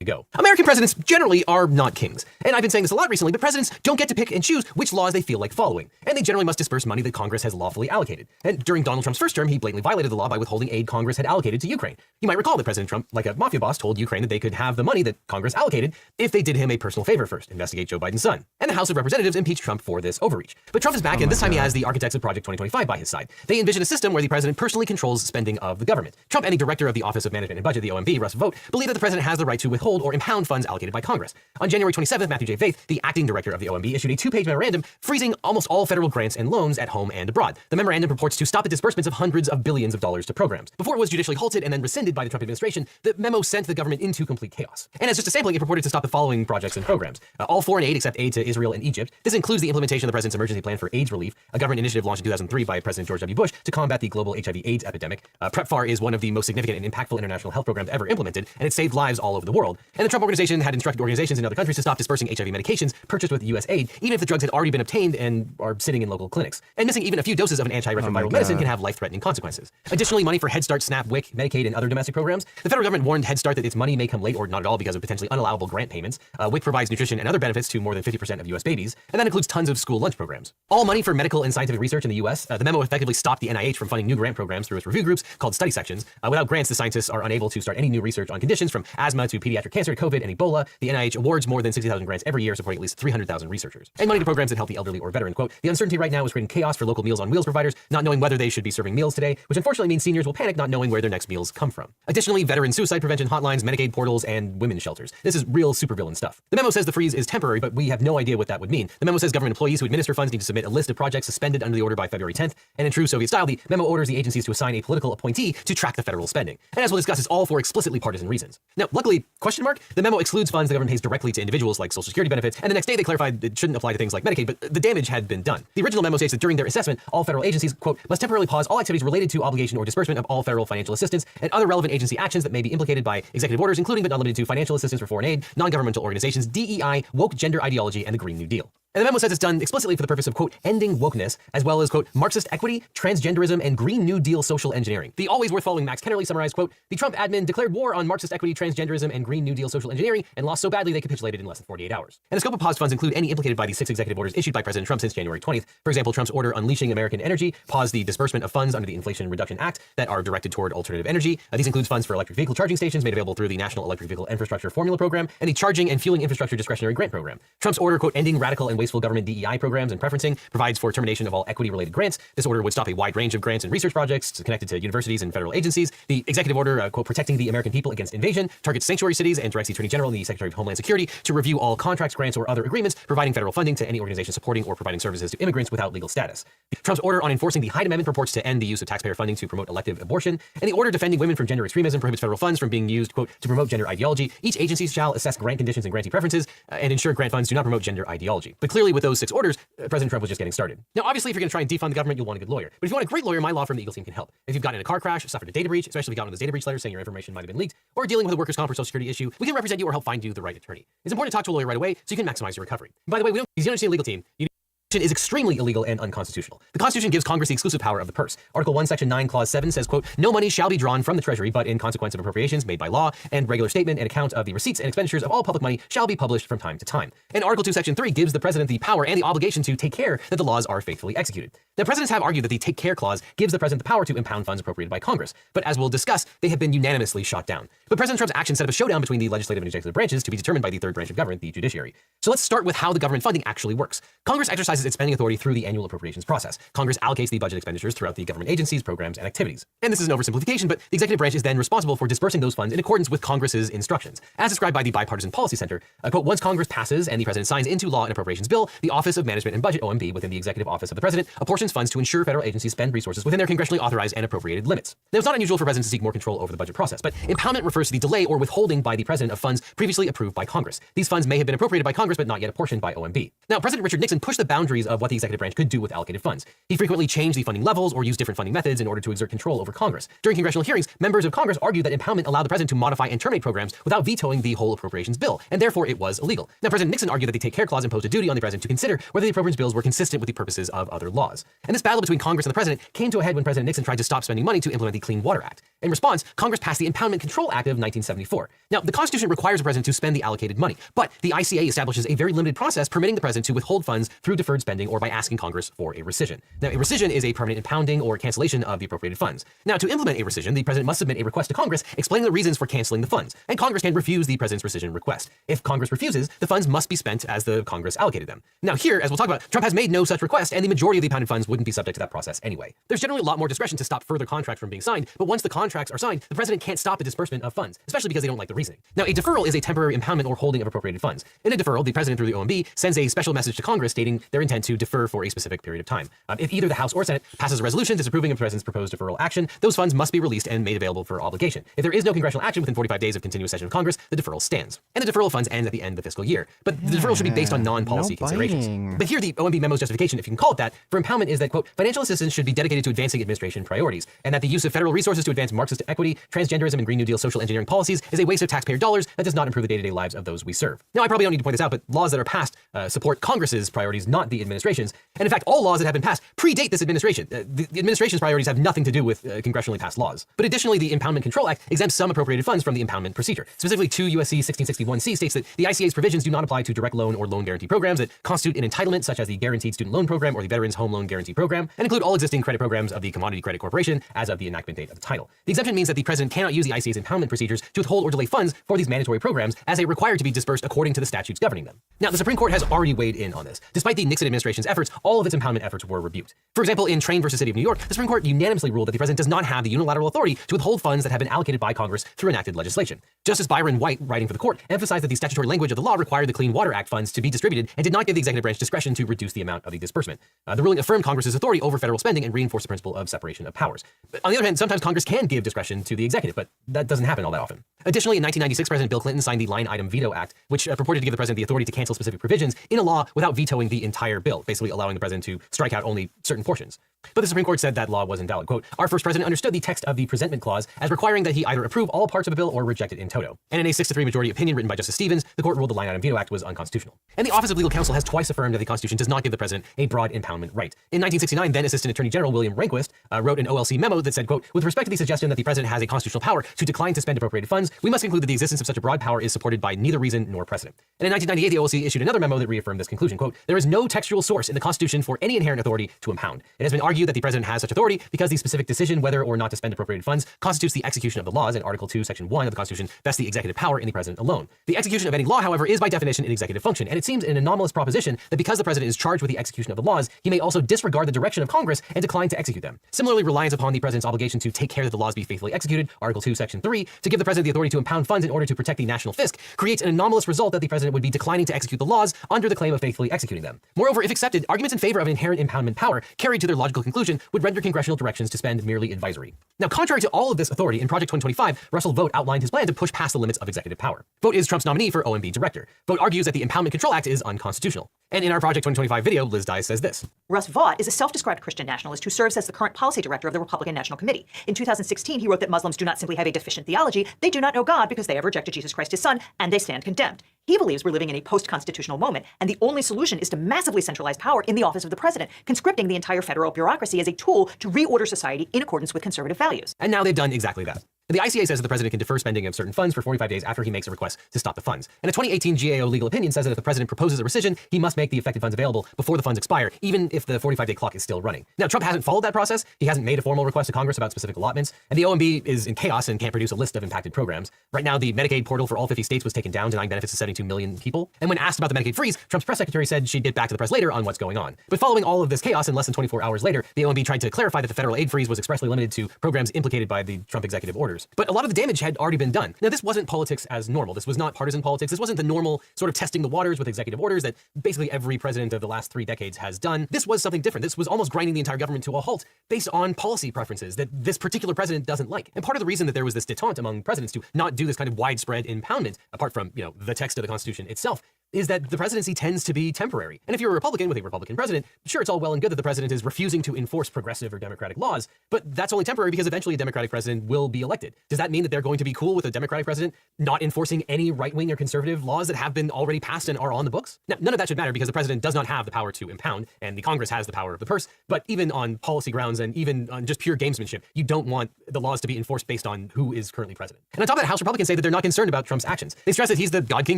go. American presidents generally are not kings. And I've been saying this a lot recently, but presidents don't get to pick and choose which laws they feel like following. And they generally must disperse money that Congress has lawfully allocated. And during Donald Trump's first term, he blatantly violated the law by withholding aid Congress had allocated to Ukraine. You might recall that President Trump, like a mafia boss, told Ukraine that they could have the money that Congress allocated if they did him a personal favor first, investigate Joe Biden's son. And the House of Representatives impeached Trump for this overreach. But Trump is back, and this time he has the architects of Project 2025 by his side. They envision a system where the president personally controls spending of the government. Trump and the director of the Office of Management and Budget, the OMB, Russ Vought, believe that the president has the right to withhold or impound funds allocated by Congress. On January 27th, Matthew J. Faith, the acting director of the OMB, issued a 2-page memorandum freezing almost all federal grants and loans at home and abroad. The memorandum purports to stop the disbursements of hundreds of billions of dollars to programs. Before it was judicially halted and then rescinded by the Trump administration, the memo sent the government into complete chaos. And as just a sampling, it purported to stop the following projects and programs. All foreign aid except aid to Israel and Egypt. This includes the implementation of the president's emergency plan for AIDS relief, a government initiative launched in 2003 by President George W. Bush to combat the global HIV/AIDS epidemic. PrEPFAR is one of the most significant and impactful international health programs ever implemented, and it saved lives all over the world. And the Trump organization had instructed organizations in other countries to stop dispersing HIV medications purchased with U.S. aid, even if the drugs had already been obtained and are sitting in local clinics. And missing even a few doses of an antiretroviral medicine can have life-threatening consequences. Additionally, money for Head Start, SNAP, WIC, Medicaid, and other domestic programs. The federal government warned Head Start that its money may come late or not at all because of potentially unallowable grant payments. WIC provides nutrition and other benefits to more than 50% of U.S. babies, and that includes tons of school lunch programs. All money for medical and scientific research in the U.S. The memo effectively stopped the NIH from funding new grant programs through its review groups called study sections. Without grants, the scientists are unable to start any new research on conditions from asthma to pediatric cancer, COVID, and Ebola. The NIH awards more than 60,000 grants every year, supporting at least 300,000 researchers. And money to programs that help the elderly or veteran. Quote, the uncertainty right now is creating chaos for local Meals on Wheels providers, not knowing whether they should be serving meals today, which unfortunately means seniors will panic not knowing where their next meals come from. Additionally, veteran suicide prevention hotlines, Medicaid portals, and women's shelters. This is real supervillain stuff. The memo says the freeze is temporary, but we have no idea what that would mean. The memo says government employees who administer funds need to submit a list of projects suspended under the order by February 10th, and in true Soviet style, the memo orders the agencies to assign a political appointee to track the federal spending. And as we'll discuss, it's all for explicitly partisan reasons. Now, luckily, the memo excludes funds the government pays directly to individuals like Social Security benefits, and the next day they clarified it shouldn't apply to things like Medicaid, but the damage had been done. The original memo states that during their assessment, all federal agencies, quote, must temporarily pause all activities related to obligation or disbursement of all federal financial assistance and other relevant agency actions that may be implicated by executive orders, including but not limited to financial assistance for foreign aid, non-governmental organizations, DEI, woke gender ideology, and the Green New Deal. And the memo says it's done explicitly for the purpose of, quote, ending wokeness, as well as, quote, Marxist equity, transgenderism, and Green New Deal social engineering. The always worth following Max Kennerly summarized, quote, the Trump admin declared war on Marxist equity, transgenderism, and Green New Deal social engineering and lost so badly they capitulated in less than 48 hours. And the scope of paused funds include any implicated by the 6 executive orders issued by President Trump since January 20th. For example, Trump's order unleashing American energy paused the disbursement of funds under the Inflation Reduction Act that are directed toward alternative energy. These includes funds for electric vehicle charging stations made available through the National Electric Vehicle Infrastructure Formula Program and the Charging and Fueling Infrastructure Discretionary Grant Program. Trump's order, quote, ending radical and wasteful government DEI programs and preferencing provides for termination of all equity-related grants. This order would stop a wide range of grants and research projects connected to universities and federal agencies. The executive order, quote, protecting the American people against invasion, targets sanctuary cities and directs the Attorney General and the Secretary of Homeland Security to review all contracts, grants, or other agreements providing federal funding to any organization supporting or providing services to immigrants without legal status. Trump's order on enforcing the Hyde Amendment purports to end the use of taxpayer funding to promote elective abortion, and the order defending women from gender extremism prohibits federal funds from being used, quote, to promote gender ideology. Each agency shall assess grant conditions and grantee preferences and ensure grant funds do not promote gender ideology. But clearly with those 6 orders, President Trump was just getting started. Now, obviously, if you're going to try and defund the government, you'll want a good lawyer. But if you want a great lawyer, my law firm, the Eagle Team, can help. If you've gotten in a car crash, suffered a data breach, especially if you got one of those data breach letters saying your information might have been leaked, or dealing with a workers' comp or social security issue, we can represent you or help find you the right attorney. It's important to talk to a lawyer right away so you can maximize your recovery. And by the way, if you understand Legal Team, you is extremely illegal and unconstitutional. The Constitution gives Congress the exclusive power of the purse. Article 1, Section 9, Clause 7 says, quote, no money shall be drawn from the Treasury, but in consequence of appropriations made by law, and regular statement and account of the receipts and expenditures of all public money shall be published from time to time. And Article 2, Section 3 gives the President the power and the obligation to take care that the laws are faithfully executed. Now, presidents have argued that the Take Care Clause gives the President the power to impound funds appropriated by Congress, but as we'll discuss, they have been unanimously shot down. But President Trump's actions set up a showdown between the legislative and executive branches to be determined by the third branch of government, the judiciary. So let's start with how the government funding actually works. Congress exercises its spending authority through the annual appropriations process. Congress allocates the budget expenditures throughout the government agencies, programs, and activities. And this is an oversimplification, but the executive branch is then responsible for dispersing those funds in accordance with Congress's instructions. As described by the Bipartisan Policy Center, quote, once Congress passes and the President signs into law an appropriations bill, the Office of Management and Budget, OMB, within the Executive Office of the President, apportions funds to ensure federal agencies spend resources within their congressionally authorized and appropriated limits. Now, it's not unusual for presidents to seek more control over the budget process, but impoundment refers to the delay or withholding by the President of funds previously approved by Congress. These funds may have been appropriated by Congress, but not yet apportioned by OMB. Now, President Richard Nixon pushed the boundaries of what the executive branch could do with allocated funds. He frequently changed the funding levels or used different funding methods in order to exert control over Congress. During congressional hearings, members of Congress argued that impoundment allowed the President to modify and terminate programs without vetoing the whole appropriations bill, and therefore it was illegal. Now, President Nixon argued that the Take Care Clause imposed a duty on the President to consider whether the appropriations bills were consistent with the purposes of other laws. And this battle between Congress and the President came to a head when President Nixon tried to stop spending money to implement the Clean Water Act. In response, Congress passed the Impoundment Control Act of 1974. Now, the Constitution requires the President to spend the allocated money, but the ICA establishes a very limited process permitting the President to withhold funds through deferred spending or by asking Congress for a rescission. Now, a rescission is a permanent impounding or cancellation of the appropriated funds. Now, to implement a rescission, the President must submit a request to Congress explaining the reasons for canceling the funds, and Congress can refuse the President's rescission request. If Congress refuses, the funds must be spent as the Congress allocated them. Now, here, as we'll talk about, Trump has made no such request, and the majority of the impounded funds wouldn't be subject to that process anyway. There's generally a lot more discretion to stop further contracts from being signed, but once the contracts are signed, the President can't stop the disbursement of funds, especially because they don't like the reasoning. Now, a deferral is a temporary impoundment or holding of appropriated funds. In a deferral, the President through the OMB sends a special message to Congress stating their intent to defer for a specific period of time. If either the House or Senate passes a resolution disapproving of the President's proposed deferral action, those funds must be released and made available for obligation. If there is no congressional action within 45 days of continuous session of Congress, the deferral stands. And the deferral funds end at the end of the fiscal year. But the deferral should be based on non-policy considerations. But here, the OMB memo's justification, if you can call it that, for impoundment is that, quote, financial assistance should be dedicated to advancing administration priorities, and that the use of federal resources to advance Marxist equity, transgenderism, and Green New Deal social engineering policies is a waste of taxpayer dollars that does not improve the day-to-day lives of those we serve. Now, I probably don't need to point this out, but laws that are passed support Congress's priorities, not the administration's. And in fact, all laws that have been passed predate this administration. The administration's priorities have nothing to do with congressionally passed laws. But additionally, the Impoundment Control Act exempts some appropriated funds from the impoundment procedure. Specifically, 2 U.S.C. 1661C states that the ICA's provisions do not apply to direct loan or loan guarantee programs that constitute an entitlement, such as the Guaranteed Student Loan Program or the Veterans Home Loan Guarantee Program, and include all existing credit programs of the Commodity Credit Corporation as of the enactment date of the title. The exemption means that the President cannot use the ICA's impoundment procedures to withhold or delay funds for these mandatory programs, as they require to be dispersed according to the statutes governing them. Now, the Supreme Court has already weighed in on this. Despite the Nixon administration's efforts, all of its impoundment efforts were rebuked. For example, in Train versus City of New York, the Supreme Court unanimously ruled that the President does not have the unilateral authority to withhold funds that have been allocated by Congress through enacted legislation. Justice Byron White, writing for the court, emphasized that the statutory language of the law required the Clean Water Act funds to be distributed and did not give the executive branch discretion to reduce the amount of the disbursement. The ruling affirmed Congress's authority over federal spending and reinforced the principle of separation of powers. But on the other hand, sometimes Congress can give discretion to the executive, but that doesn't happen all that often. Additionally, in 1996, President Bill Clinton signed the Line Item Veto Act, which purported to give the President the authority to cancel specific provisions in a law without vetoing the entire bill, basically allowing the President to strike out only certain portions. But the Supreme Court said that law was invalid. Quote, our first president understood the text of the presentment clause as requiring that he either approve all parts of a bill or reject it in toto. And in a 6-3 majority opinion written by Justice Stevens, the court ruled the Line Item Veto Act was unconstitutional. And the Office of Legal Counsel has twice affirmed that the Constitution does not give the President a broad impoundment right. In 1969, then Assistant Attorney General William Rehnquist wrote an OLC memo that said, quote, with respect to the suggestion that the President has a constitutional power to decline to spend appropriated funds, we must conclude that the existence of such a broad power is supported by neither reason nor precedent. And in 1998, the OLC issued another memo that reaffirmed this conclusion, quote, there is no textual source in the Constitution for any inherent authority to impound. It has been argued that the President has such authority because the specific decision whether or not to spend appropriated funds constitutes the execution of the laws, and Article 2, Section 1 of the Constitution vests the executive power in the President alone. The execution of any law, however, is by definition an executive function, and it seems an anomalous proposition that because the President is charged with the execution of the laws, he may also disregard the direction of Congress and decline to execute them. Similarly, reliance upon the President's obligation to take care that the laws be faithfully executed, Article 2, Section 3, to give the President the authority to impound funds in order to protect the national fisc, creates an anomalous result that the President would be declining to execute the laws under the claim of faithfully executing them. Moreover, if accepted, arguments in favor of an inherent impoundment power carried to their logical conclusion would render congressional directions to spend merely advisory. Now, contrary to all of this authority, in Project 2025, Russell Vogt outlined his plan to push past the limits of executive power. Vogt is Trump's nominee for OMB director. Vogt argues that the Impoundment Control Act is unconstitutional. And in our Project 2025 video, Liz Dye says this. Russ Vought is a self-described Christian nationalist who serves as the current policy director of the Republican National Committee. In 2016, he wrote that Muslims do not simply have a deficient theology, they do not know God because they have rejected Jesus Christ, his son, and they stand condemned. He believes we're living in a post-constitutional moment, and the only solution is to massively centralize power in the office of the president, conscripting the entire federal bureaucracy as a tool to reorder society in accordance with conservative values. And now they've done exactly that. The ICA says that the president can defer spending of certain funds for 45 days after he makes a request to stop the funds. And a 2018 GAO legal opinion says that if the president proposes a rescission, he must make the affected funds available before the funds expire, even if the 45-day clock is still running. Now, Trump hasn't followed that process. He hasn't made a formal request to Congress about specific allotments, and the OMB is in chaos and can't produce a list of impacted programs. Right now, the Medicaid portal for all 50 states was taken down, denying benefits to 72 million people. And when asked about the Medicaid freeze, Trump's press secretary said she'd get back to the press later on what's going on. But following all of this chaos, and less than 24 hours later, the OMB tried to clarify that the federal aid freeze was expressly limited to programs implicated by the Trump executive orders. But a lot of the damage had already been done. Now, this wasn't politics as normal. This was not partisan politics. This wasn't the normal sort of testing the waters with executive orders that basically every president of the last 3 decades has done. This was something different. This was almost grinding the entire government to a halt based on policy preferences that this particular president doesn't like. And part of the reason that there was this detente among presidents to not do this kind of widespread impoundment, apart from, the text of the Constitution itself, is that the presidency tends to be temporary. And if you're a Republican with a Republican president, sure, it's all well and good that the president is refusing to enforce progressive or democratic laws, but that's only temporary because eventually a Democratic president will be elected. Does that mean that they're going to be cool with a Democratic president not enforcing any right-wing or conservative laws that have been already passed and are on the books? Now, none of that should matter because the president does not have the power to impound, and the Congress has the power of the purse, but even on policy grounds and even on just pure gamesmanship, you don't want the laws to be enforced based on who is currently president. And on top of that, House Republicans say that they're not concerned about Trump's actions. They stress that he's the God-King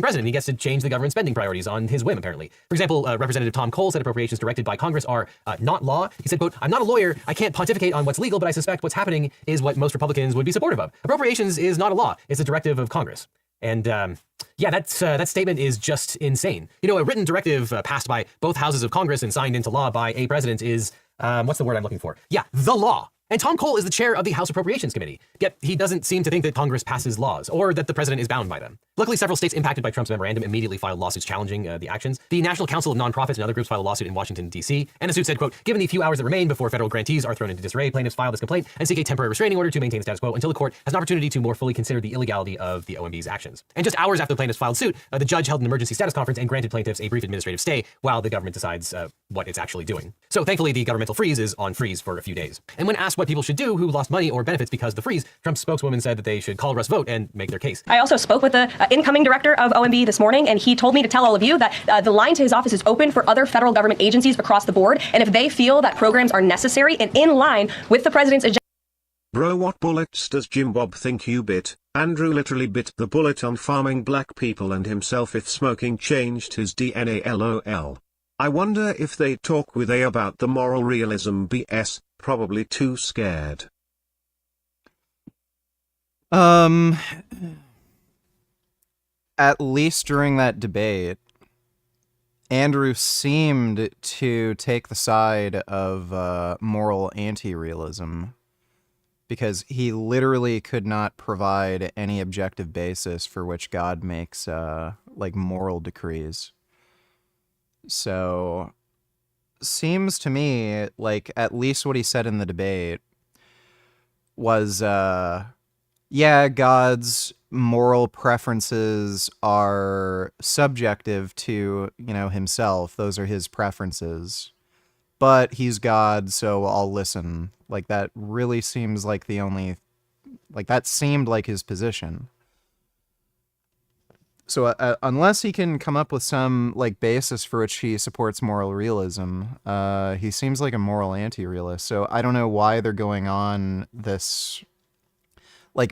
president. He gets to change the government spending priorities on his whim, apparently. For example, Representative Tom Cole said appropriations directed by Congress are not law. He said, quote, "I'm not a lawyer. I can't pontificate on what's legal, but I suspect what's happening is what most Republicans would be supportive of. Appropriations is not a law. It's a directive of Congress." And yeah, that statement is just insane. A written directive passed by both houses of Congress and signed into law by a president is, what's the word I'm looking for? Yeah, the law. And Tom Cole is the chair of the House Appropriations Committee, yet he doesn't seem to think that Congress passes laws or that the president is bound by them. Luckily, several states impacted by Trump's memorandum immediately filed lawsuits challenging the actions. The National Council of Nonprofits and other groups filed a lawsuit in Washington, D.C., and the suit said, quote, "Given the few hours that remain before federal grantees are thrown into disarray, plaintiffs file this complaint and seek a temporary restraining order to maintain the status quo until the court has an opportunity to more fully consider the illegality of the OMB's actions." And just hours after the plaintiffs filed suit, the judge held an emergency status conference and granted plaintiffs a brief administrative stay while the government decides what it's actually doing. So thankfully, the governmental freeze is on freeze for a few days. And when asked what people should do who lost money or benefits because of the freeze, Trump's spokeswoman said that they should call a Russ vote and make their case. I also spoke with the incoming director of OMB this morning, and he told me to tell all of you that the line to his office is open for other federal government agencies across the board, and if they feel that programs are necessary and in line with the president's agenda. Bro, what bullets does Jim Bob think you bit? Andrew literally bit the bullet on farming black people and himself if smoking changed his DNA, lol. I wonder if they talk with A about the moral realism BS, probably too scared. At least during that debate, Andrew seemed to take the side of moral anti-realism because he literally could not provide any objective basis for which God makes moral decrees. So seems to me like at least what he said in the debate was yeah, God's moral preferences are subjective to, himself. Those are his preferences. But he's God, so I'll listen. Like, that really seems like the only... that seemed like his position. So unless he can come up with some, basis for which he supports moral realism, he seems like a moral anti-realist. So I don't know why they're going on this...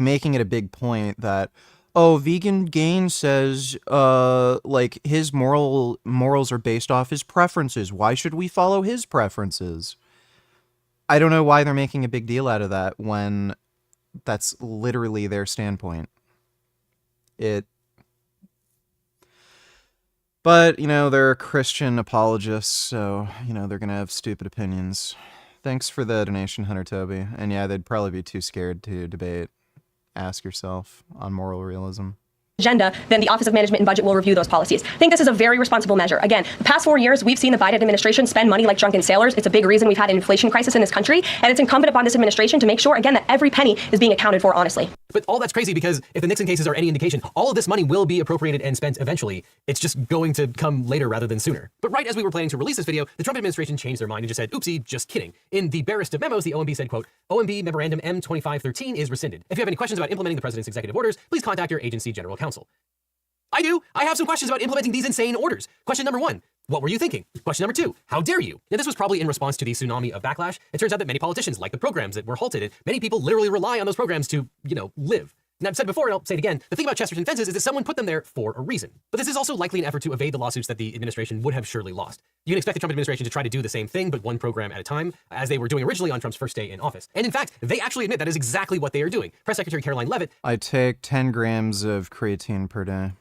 making it a big point that, Vegan Gain says, his morals are based off his preferences. Why should we follow his preferences? I don't know why they're making a big deal out of that when that's literally their standpoint. But, they're Christian apologists, so, they're gonna have stupid opinions. Thanks for the donation, Hunter Toby. And yeah, they'd probably be too scared to debate. Ask yourself on moral realism. Agenda, then the Office of Management and Budget will review those policies. I think this is a very responsible measure. Again, the past 4 years, we've seen the Biden administration spend money like drunken sailors. It's a big reason we've had an inflation crisis in this country, and it's incumbent upon this administration to make sure, again, that every penny is being accounted for honestly. But all that's crazy because if the Nixon cases are any indication, all of this money will be appropriated and spent eventually. It's just going to come later rather than sooner. But right as we were planning to release this video, the Trump administration changed their mind and just said, oopsie, just kidding. In the barest of memos, the OMB said, quote, OMB Memorandum M2513 is rescinded. If you have any questions about implementing the president's executive orders, please contact your agency general counsel. I do. I have some questions about implementing these insane orders. Question number 1. What were you thinking? Question number 2, how dare you? Now, this was probably in response to the tsunami of backlash. It turns out that many politicians like the programs that were halted, and many people literally rely on those programs to, live. And I've said before, and I'll say it again, the thing about Chesterton fences is that someone put them there for a reason. But this is also likely an effort to evade the lawsuits that the administration would have surely lost. You can expect the Trump administration to try to do the same thing, but one program at a time, as they were doing originally on Trump's first day in office. And in fact, they actually admit that is exactly what they are doing. Press Secretary Caroline Leavitt, I take 10 grams of creatine per day,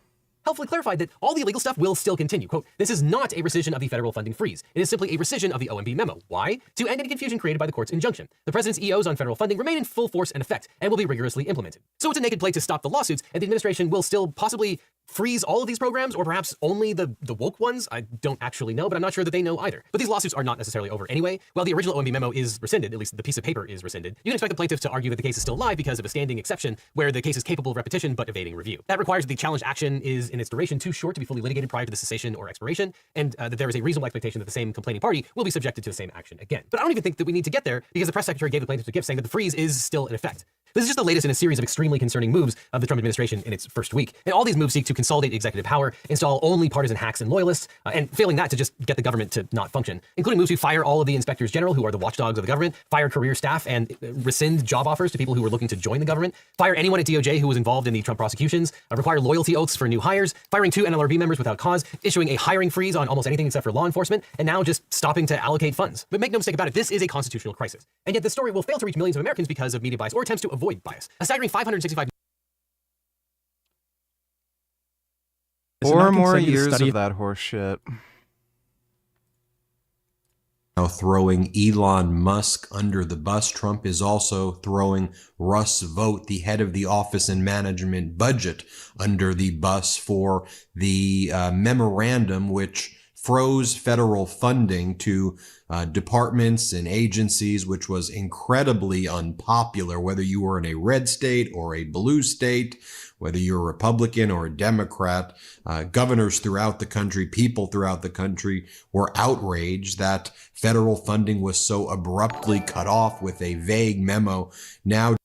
helpfully clarified that all the illegal stuff will still continue. Quote, this is not a rescission of the federal funding freeze. It is simply a rescission of the OMB memo. Why? To end any confusion created by the court's injunction. The president's EOs on federal funding remain in full force and effect and will be rigorously implemented. So it's a naked play to stop the lawsuits, and the administration will still possibly freeze all of these programs, or perhaps only the woke ones. I don't actually know, but I'm not sure that they know either. But these lawsuits are not necessarily over anyway. While the original OMB memo is rescinded, at least the piece of paper is rescinded, you can expect the plaintiffs to argue that the case is still live because of a standing exception where the case is capable of repetition but evading review. That requires that the challenge action is in its duration too short to be fully litigated prior to the cessation or expiration, and that there is a reasonable expectation that the same complaining party will be subjected to the same action again. But I don't even think that we need to get there because the press secretary gave the plaintiffs a gift saying that the freeze is still in effect. This is just the latest in a series of extremely concerning moves of the Trump administration in its first week. And all these moves seek to consolidate executive power, install only partisan hacks and loyalists, and failing that, to just get the government to not function, including moves to fire all of the inspectors general who are the watchdogs of the government, fire career staff and rescind job offers to people who are looking to join the government, fire anyone at DOJ who was involved in the Trump prosecutions, require loyalty oaths for new hires, firing 2 NLRB members without cause, issuing a hiring freeze on almost anything except for law enforcement, and now just stopping to allocate funds. But make no mistake about it, this is a constitutional crisis. And yet this story will fail to reach millions of Americans because of media bias or attempts to avoid bias. A staggering 565 4 more years of that horse shit. Now throwing Elon Musk under the bus. Trump is also throwing Russ Vought, the head of the Office and Management Budget, under the bus for the memorandum which froze federal funding to departments and agencies, which was incredibly unpopular, whether you were in a red state or a blue state, whether you're a Republican or a Democrat. Governors throughout the country, people throughout the country were outraged that federal funding was so abruptly cut off with a vague memo. Now,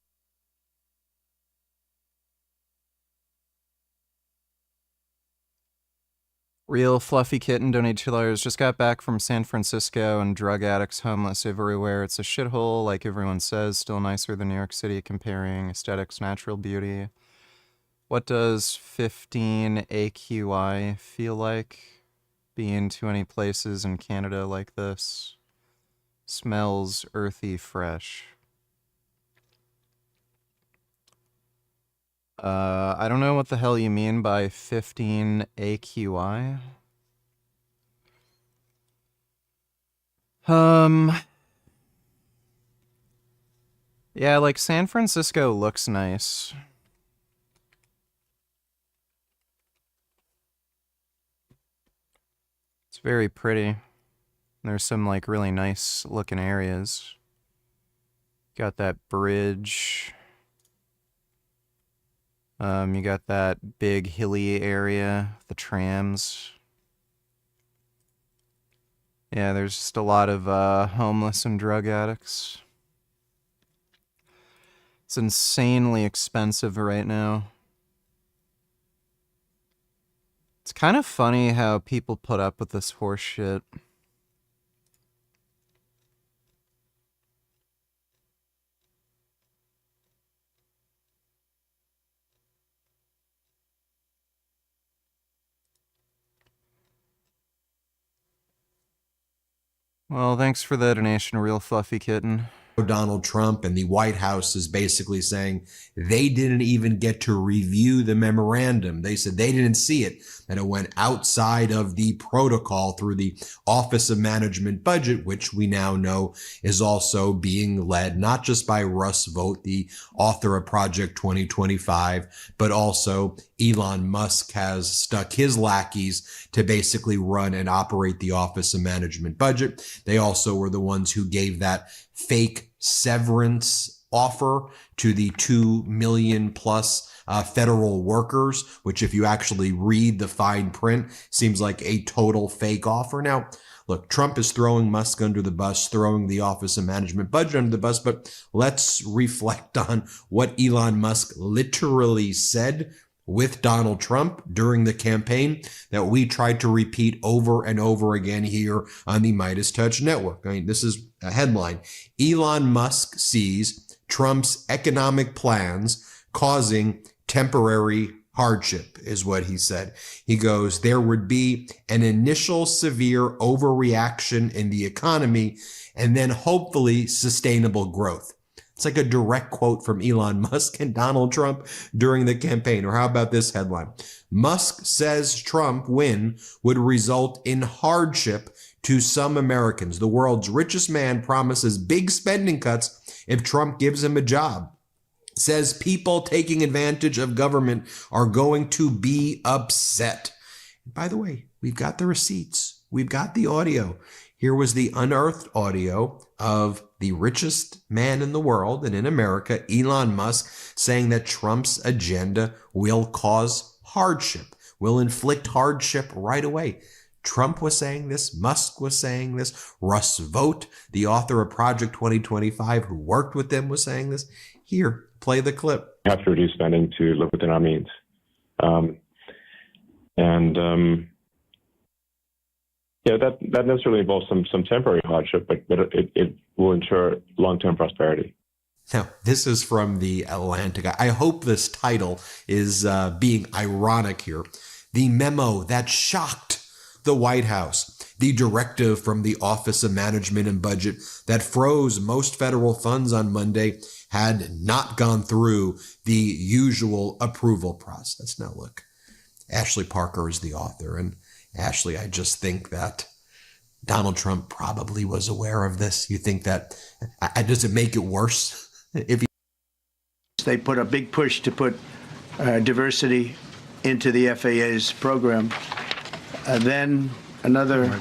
Real Fluffy Kitten donated $2. Just got back from San Francisco and drug addicts homeless everywhere. It's a shithole, like everyone says. Still nicer than New York City, comparing aesthetics, natural beauty. What does 15 AQI feel like? Being to any places in Canada like this? Smells earthy fresh. I don't know what the hell you mean by 15 AQI. Yeah, like San Francisco looks nice. It's very pretty. There's some like really nice looking areas. Got that bridge. You got that big hilly area, the trams. Yeah, there's just a lot of homeless and drug addicts. It's insanely expensive right now. It's kind of funny how people put up with this horse shit. Well, thanks for the donation, Real Fluffy Kitten. Donald Trump and the White House is basically saying they didn't even get to review the memorandum. They said they didn't see it, that it went outside of the protocol through the Office of Management Budget, which we now know is also being led not just by Russ Vought, the author of Project 2025, but also Elon Musk has stuck his lackeys to basically run and operate the Office of Management Budget. They also were the ones who gave that fake severance offer to the 2 million plus federal workers, which if you actually read the fine print, seems like a total fake offer. Now, look, Trump is throwing Musk under the bus, throwing the Office of Management Budget under the bus, but let's reflect on what Elon Musk literally said with Donald Trump during the campaign that we tried to repeat over and over again here on the Midas Touch Network. I mean, this is a headline. Elon Musk sees Trump's economic plans causing temporary hardship, is what he said. He goes, there would be an initial severe overreaction in the economy and then hopefully sustainable growth. It's like a direct quote from Elon Musk and Donald Trump during the campaign. Or how about this headline? Musk says Trump win would result in hardship to some Americans. The world's richest man promises big spending cuts if Trump gives him a job. Says people taking advantage of government are going to be upset. By the way, we've got the receipts. We've got the audio. Here was the unearthed audio of the richest man in the world and in America, Elon Musk, saying that Trump's agenda will cause hardship, will inflict hardship right away. Trump was saying this. Musk was saying this. Russ Vought, the author of Project 2025, who worked with them, was saying this. Here, play the clip. We have to reduce spending to live within our means. Yeah, that necessarily involves some temporary hardship, but it will ensure long-term prosperity. Now, this is from The Atlantic. I hope this title is being ironic here. The memo that shocked the White House, the directive from the Office of Management and Budget that froze most federal funds on Monday had not gone through the usual approval process. Now, look, Ashley Parker is the author, and Ashley, I just think that Donald Trump probably was aware of this. You think that, does it make it worse? If They put a big push to put diversity into the FAA's program. Then another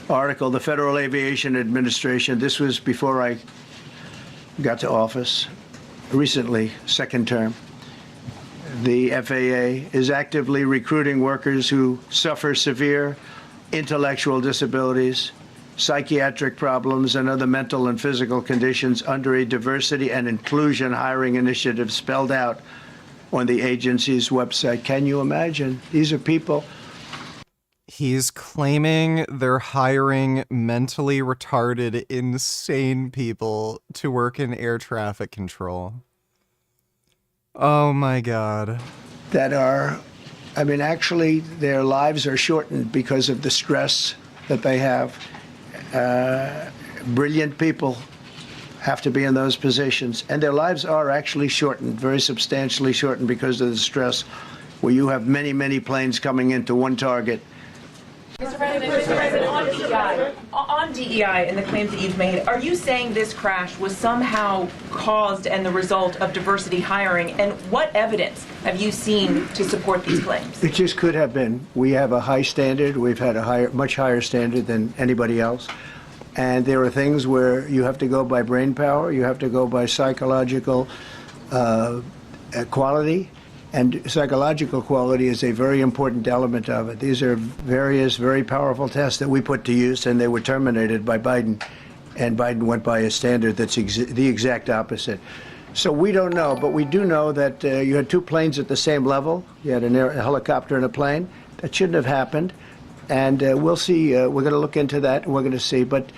article, the Federal Aviation Administration, this was before I got to office, recently, second term. The FAA is actively recruiting workers who suffer severe intellectual disabilities, psychiatric problems, and other mental and physical conditions under a diversity and inclusion hiring initiative spelled out on the agency's website. Can you imagine? These are people. He's claiming they're hiring mentally retarded, insane people to work in air traffic control. Oh my God. That are, I mean, actually, their lives are shortened because of the stress that they have. Brilliant people have to be in those positions, and their lives are actually shortened, very substantially shortened because of the stress, where you have many, many planes coming into one target. Mr. President, on DEI and the claims that you've made, are you saying this crash was somehow caused and the result of diversity hiring? And what evidence have you seen to support these claims? It just could have been. We have a high standard. We've had a much higher standard than anybody else. And there are things where you have to go by brain power, you have to go by psychological quality. And psychological quality is a very important element of it. These are various very powerful tests that we put to use, and they were terminated by Biden. And Biden went by a standard that's the exact opposite. So we don't know, but we do know that you had two planes at the same level. You had a helicopter and a plane. That shouldn't have happened. And we'll see. We're going to look into that, and we're going to see. But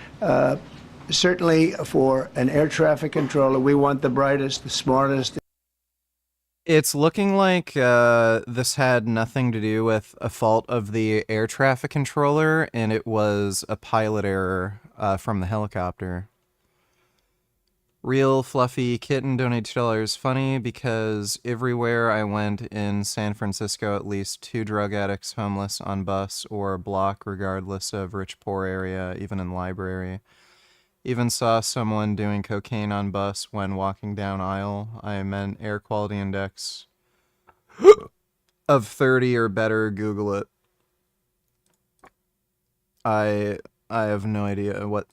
certainly for an air traffic controller, we want the brightest, the smartest. It's looking like this had nothing to do with a fault of the air traffic controller, and it was a pilot error from the helicopter. Real Fluffy Kitten donated $2. Funny because everywhere I went in San Francisco, at least 2 drug addicts homeless on bus or block, regardless of rich-poor area, even in library. Even saw someone doing cocaine on bus when walking down aisle. I meant air quality index of 30 or better. Google it. I have no idea what.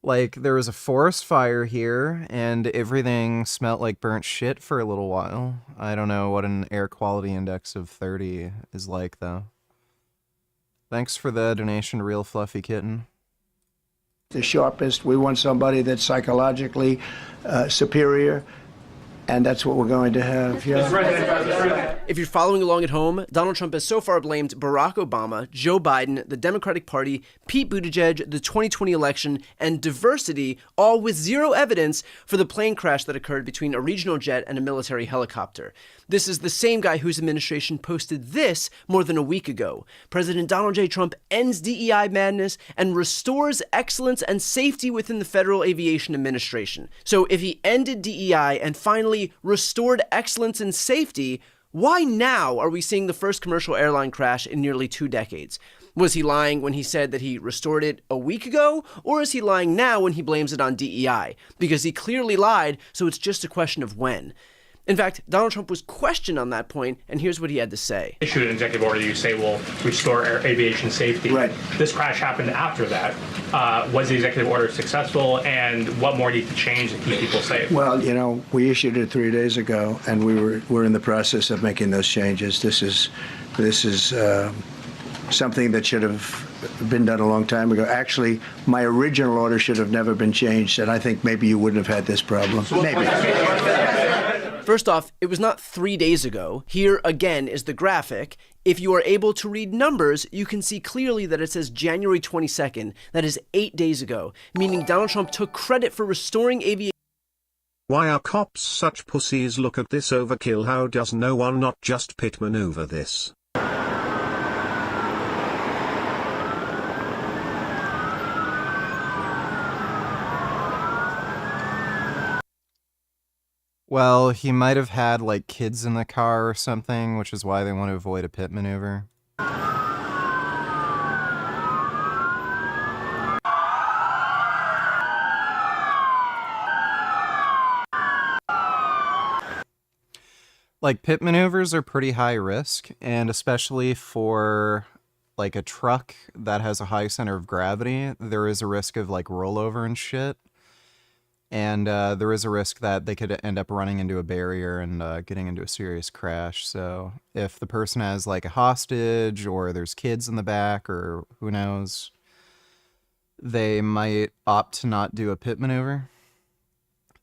Like, there was a forest fire here, and everything smelled like burnt shit for a little while. I don't know what an air quality index of 30 is like, though. Thanks for the donation, Real Fluffy Kitten. The sharpest. We want somebody that's psychologically superior. and that's what we're going to have. Yeah. If you're following along at home, Donald Trump has so far blamed Barack Obama, Joe Biden, the Democratic Party, Pete Buttigieg, the 2020 election, and diversity, all with zero evidence for the plane crash that occurred between a regional jet and a military helicopter. This is the same guy whose administration posted this more than a week ago. President Donald J. Trump ends DEI madness and restores excellence and safety within the Federal Aviation Administration. So if he ended DEI and finally restored excellence and safety, why now are we seeing the first commercial airline crash in nearly 2 decades? Was he lying when he said that he restored it a week ago? Or is he lying now when he blames it on DEI? Because he clearly lied, so it's just a question of when. In fact, Donald Trump was questioned on that point, and here's what he had to say. Issued an executive order you say will restore aviation safety. Right. This crash happened after that. Was the executive order successful, and what more needs to change to keep people safe? Well, you know, we issued it 3 days ago, and we're in the process of making those changes. This is something that should have been done a long time ago. Actually, my original order should have never been changed, and I think maybe you wouldn't have had this problem. Maybe. First off, it was not 3 days ago. Here again is the graphic. If you are able to read numbers, you can see clearly that it says January 22nd. That is 8 days ago, meaning Donald Trump took credit for restoring aviation. Why are cops such pussies? Look at this overkill. How does no one not just pit maneuver this? Well, he might have had, like, kids in the car or something, which is why they want to avoid a pit maneuver. Like, pit maneuvers are pretty high risk, and especially for, like, a truck that has a high center of gravity, there is a risk of, like, rollover and shit. And there is a risk that they could end up running into a barrier and getting into a serious crash. So if the person has like a hostage or there's kids in the back or who knows, they might opt to not do a pit maneuver.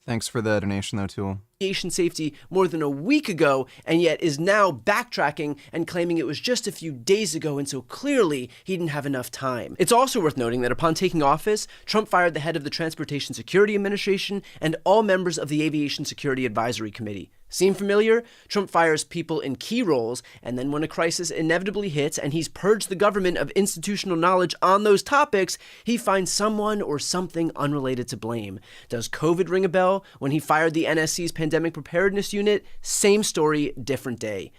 Thanks for the donation though, Tool. Aviation safety more than a week ago, and yet is now backtracking and claiming it was just a few days ago, and so clearly he didn't have enough time. It's also worth noting that upon taking office, Trump fired the head of the Transportation Security Administration and all members of the Aviation Security Advisory Committee. Seem familiar? Trump fires people in key roles, and then when a crisis inevitably hits and he's purged the government of institutional knowledge on those topics, he finds someone or something unrelated to blame. Does COVID ring a bell? When he fired the NSC's Pandemic Preparedness Unit, same story, different day.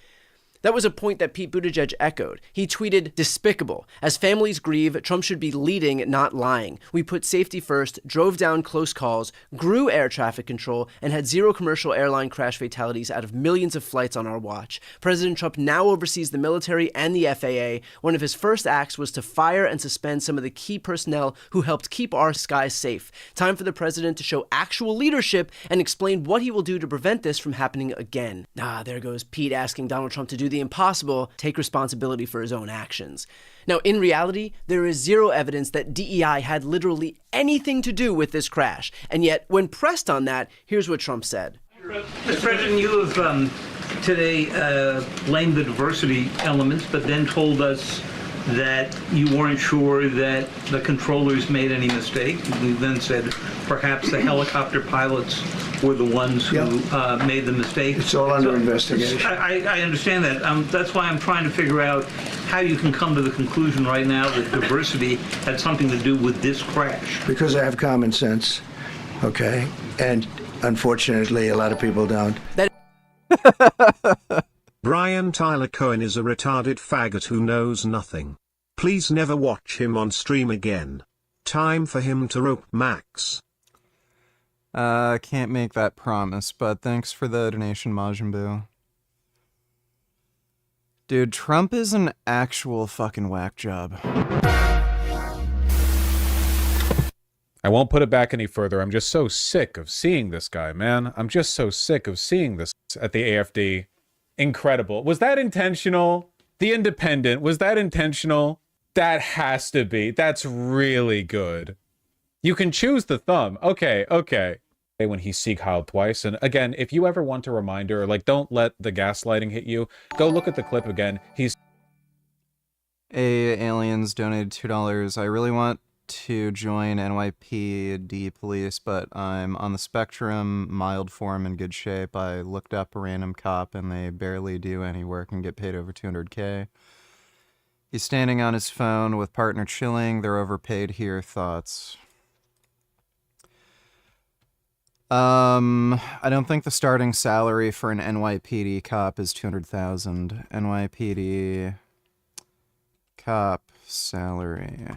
That was a point that Pete Buttigieg echoed. He tweeted, "Despicable. As families grieve, Trump should be leading, not lying. We put safety first, drove down close calls, grew air traffic control, and had 0 commercial airline crash fatalities out of millions of flights on our watch. President Trump now oversees the military and the FAA. One of his first acts was to fire and suspend some of the key personnel who helped keep our skies safe. Time for the president to show actual leadership and explain what he will do to prevent this from happening again." There goes Pete asking Donald Trump to do the impossible, take responsibility for his own actions. Now, in reality, there is 0 evidence that DEI had literally anything to do with this crash. And yet, when pressed on that, here's what Trump said. Mr. President, you have today blamed the diversity elements, but then told us that you weren't sure that the controllers made any mistake. You then said perhaps the helicopter pilots were the ones who made the mistake. It's all under investigation. I understand that. That's why I'm trying to figure out how you can come to the conclusion right now that diversity had something to do with this crash. Because I have common sense, okay? And unfortunately, a lot of people don't. Brian Tyler Cohen is a retarded faggot who knows nothing. Please never watch him on stream again. Time for him to rope Max. Can't make that promise, but thanks for the donation, Majin Buu. Dude, Trump is an actual fucking whack job. I won't put it back any further. I'm just so sick of seeing this guy, man. I'm just so sick of seeing this at the AFD. Incredible. Was that intentional? The Independent, was that intentional? That has to be. That's really good. You can choose the thumb. Okay. when he Sieg Heiled twice. And again, if you ever want a reminder, like, don't let the gaslighting hit you, go look at the clip again. He's Aliens donated $2. I really want to join NYPD police, but I'm on the spectrum, mild form, in good shape. I looked up a random cop and they barely do any work and get paid over 200K. He's standing on his phone with partner chilling. They're overpaid here. Thoughts? I don't think the starting salary for an NYPD cop is 200,000. NYPD cop salary.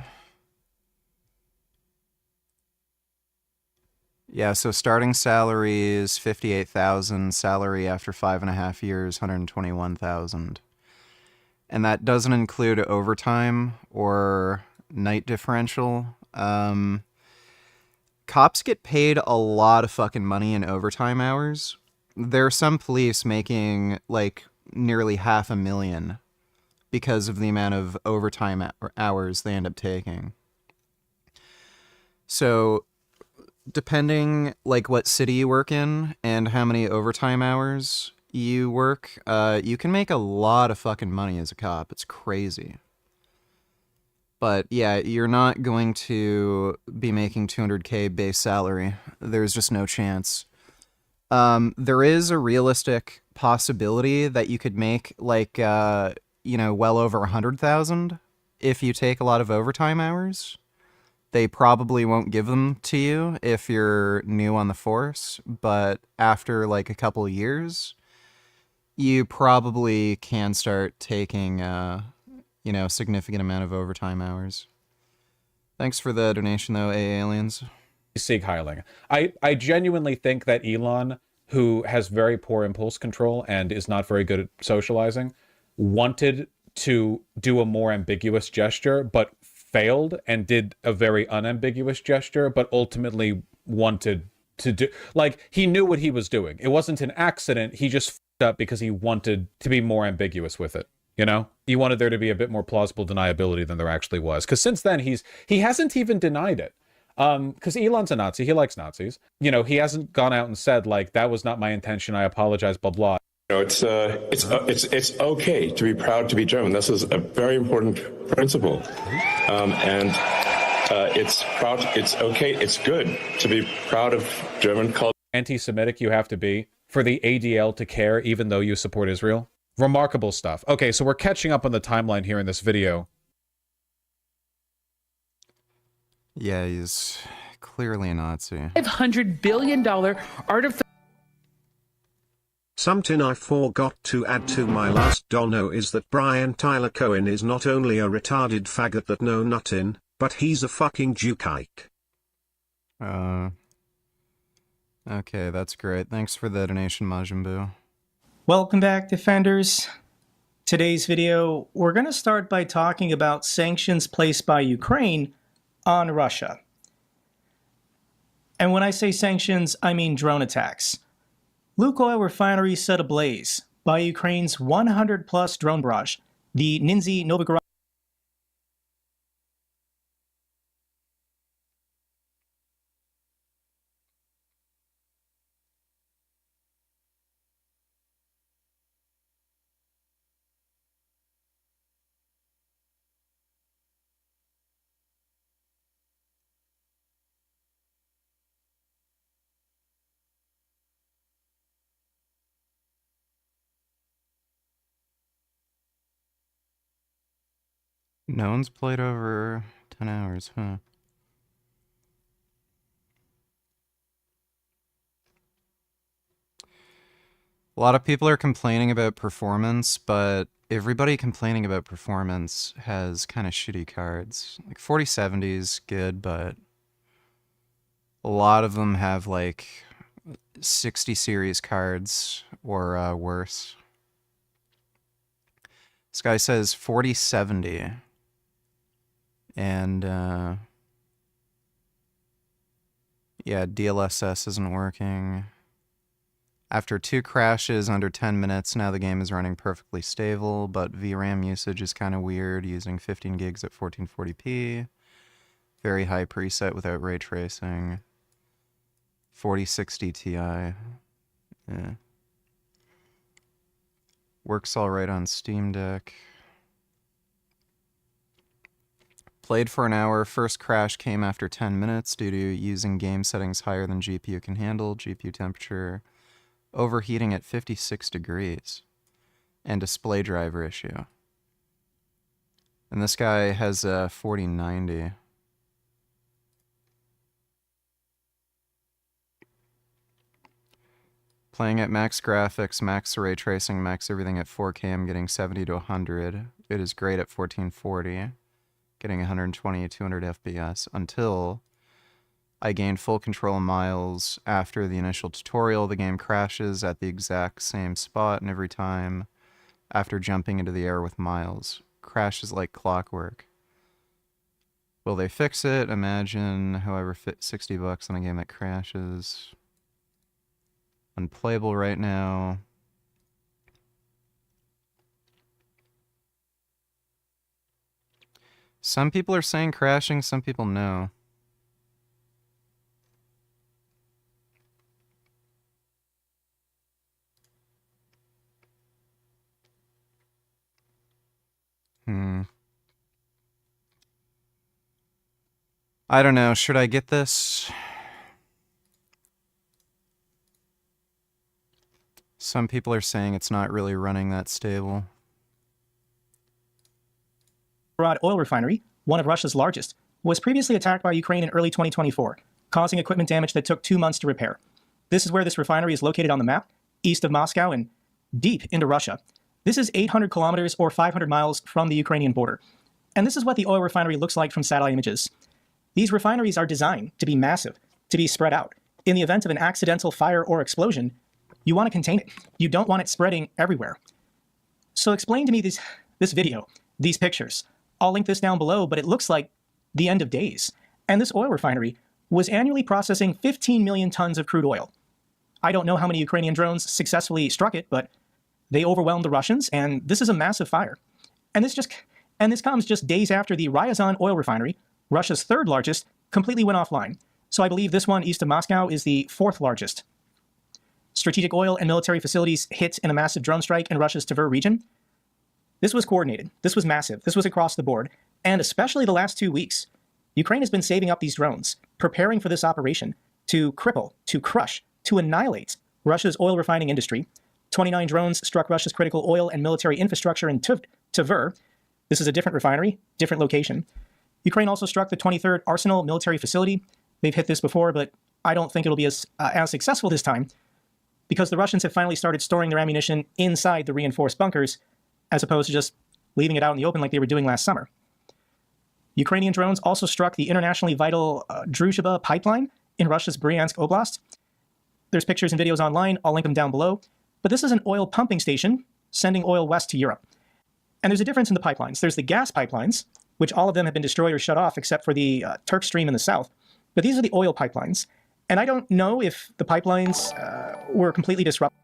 Yeah, so starting salary is 58,000. Salary after 5.5 years, 121,000. And that doesn't include overtime or night differential. Cops get paid a lot of fucking money in overtime hours. There are some police making like nearly $500,000 because of the amount of overtime hours they end up taking. So depending like what city you work in and how many overtime hours you work, you can make a lot of fucking money as a cop. It's crazy. But yeah, you're not going to be making 200K base salary. There's just no chance. There is a realistic possibility that you could make like, well over 100,000 if you take a lot of overtime hours. They probably won't give them to you if you're new on the force, but after like a couple of years, you probably can start taking significant amount of overtime hours. Thanks for the donation, though, aliens. Sieg Heiling. I genuinely think that Elon, who has very poor impulse control and is not very good at socializing, wanted to do a more ambiguous gesture, but failed and did a very unambiguous gesture, but ultimately wanted to do... Like, he knew what he was doing. It wasn't an accident. He just f***ed up because he wanted to be more ambiguous with it. You know, he wanted there to be a bit more plausible deniability than there actually was. Because since then, he hasn't even denied it. Because Elon's a Nazi. He likes Nazis. You know, he hasn't gone out and said, like, that was not my intention. I apologize, blah, blah. You know, it's okay to be proud to be German. This is a very important principle. It's okay. It's good to be proud of German culture. Anti-Semitic you have to be for the ADL to care even though you support Israel. Remarkable stuff. Okay, so we're catching up on the timeline here in this video. Yeah, he's clearly a Nazi. $500 billion artificial... Something I forgot to add to my last dono is that Brian Tyler Cohen is not only a retarded faggot that know nothing, but he's a fucking Jukike. Okay, that's great. Thanks for the donation, Majin Buu. Welcome back, Defenders. Today's video, we're going to start by talking about sanctions placed by Ukraine on Russia. And when I say sanctions, I mean drone attacks. Lukoil refinery set ablaze by Ukraine's 100-plus drone barrage, the Nizhny Novgorod. No one's played over 10 hours, huh? A lot of people are complaining about performance, but everybody complaining about performance has kind of shitty cards. Like 4070 is good, but a lot of them have like 60 series cards or worse. This guy says 4070. And, yeah, DLSS isn't working. After 2 crashes under 10 minutes, now the game is running perfectly stable, but VRAM usage is kind of weird, using 15 gigs at 1440p. Very high preset without ray tracing. 4060 Ti. Yeah. Works all right on Steam Deck. Played for an hour. First crash came after 10 minutes due to using game settings higher than GPU can handle. GPU temperature overheating at 56 degrees. And display driver issue. And this guy has a 4090. Playing at max graphics, max ray tracing, max everything at 4K, I'm getting 70 to 100. It is great at 1440, getting 120 to 200 FPS until I gain full control of Miles. After the initial tutorial, the game crashes at the exact same spot, and every time after jumping into the air with Miles, crashes like clockwork. Will they fix it? Imagine, however, fit $60 on a game that crashes. Unplayable right now. Some people are saying crashing, some people no. I don't know. Should I get this? Some people are saying it's not really running that stable. Oil refinery, one of Russia's largest, was previously attacked by Ukraine in early 2024, causing equipment damage that took 2 months to repair. This is where this refinery is located on the map, east of Moscow and deep into Russia. This is 800 kilometers or 500 miles from the Ukrainian border. And this is what the oil refinery looks like from satellite images. These refineries are designed to be massive, to be spread out. In the event of an accidental fire or explosion, you want to contain it. You don't want it spreading everywhere. So explain to me this video, these pictures. I'll link this down below, but it looks like the end of days. And this oil refinery was annually processing 15 million tons of crude oil. I don't know how many Ukrainian drones successfully struck it, but they overwhelmed the Russians, and this is a massive fire. And this comes just days after the Ryazan oil refinery, Russia's third largest, completely went offline. So I believe this one east of Moscow is the fourth largest. Strategic oil and military facilities hit in a massive drone strike in Russia's Sv3rige region. This was coordinated. This was massive. This was across the board. And especially the last 2 weeks, Ukraine has been saving up these drones, preparing for this operation to cripple, to crush, to annihilate Russia's oil refining industry. 29 drones struck Russia's critical oil and military infrastructure in Tver. This is a different refinery, different location. Ukraine also struck the 23rd Arsenal military facility. They've hit this before, but I don't think it'll be as successful this time because the Russians have finally started storing their ammunition inside the reinforced bunkers as opposed to just leaving it out in the open like they were doing last summer. Ukrainian drones also struck the internationally vital Druzhba pipeline in Russia's Bryansk Oblast. There's pictures and videos online. I'll link them down below. But this is an oil pumping station sending oil west to Europe. And there's a difference in the pipelines. There's the gas pipelines, which all of them have been destroyed or shut off except for the Turk Stream in the south. But these are the oil pipelines. And I don't know if the pipelines were completely disrupted.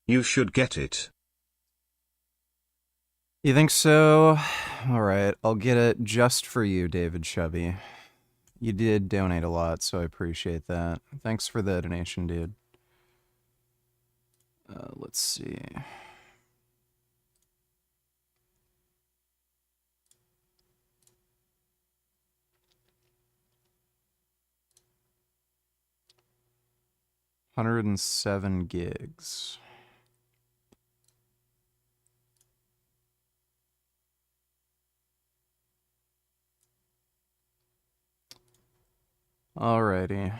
You should get it. You think so? All right, I'll get it just for you, David Chubby. You did donate a lot, so I appreciate that. Thanks for the donation, dude. Let's see. $107 gigs. Alrighty.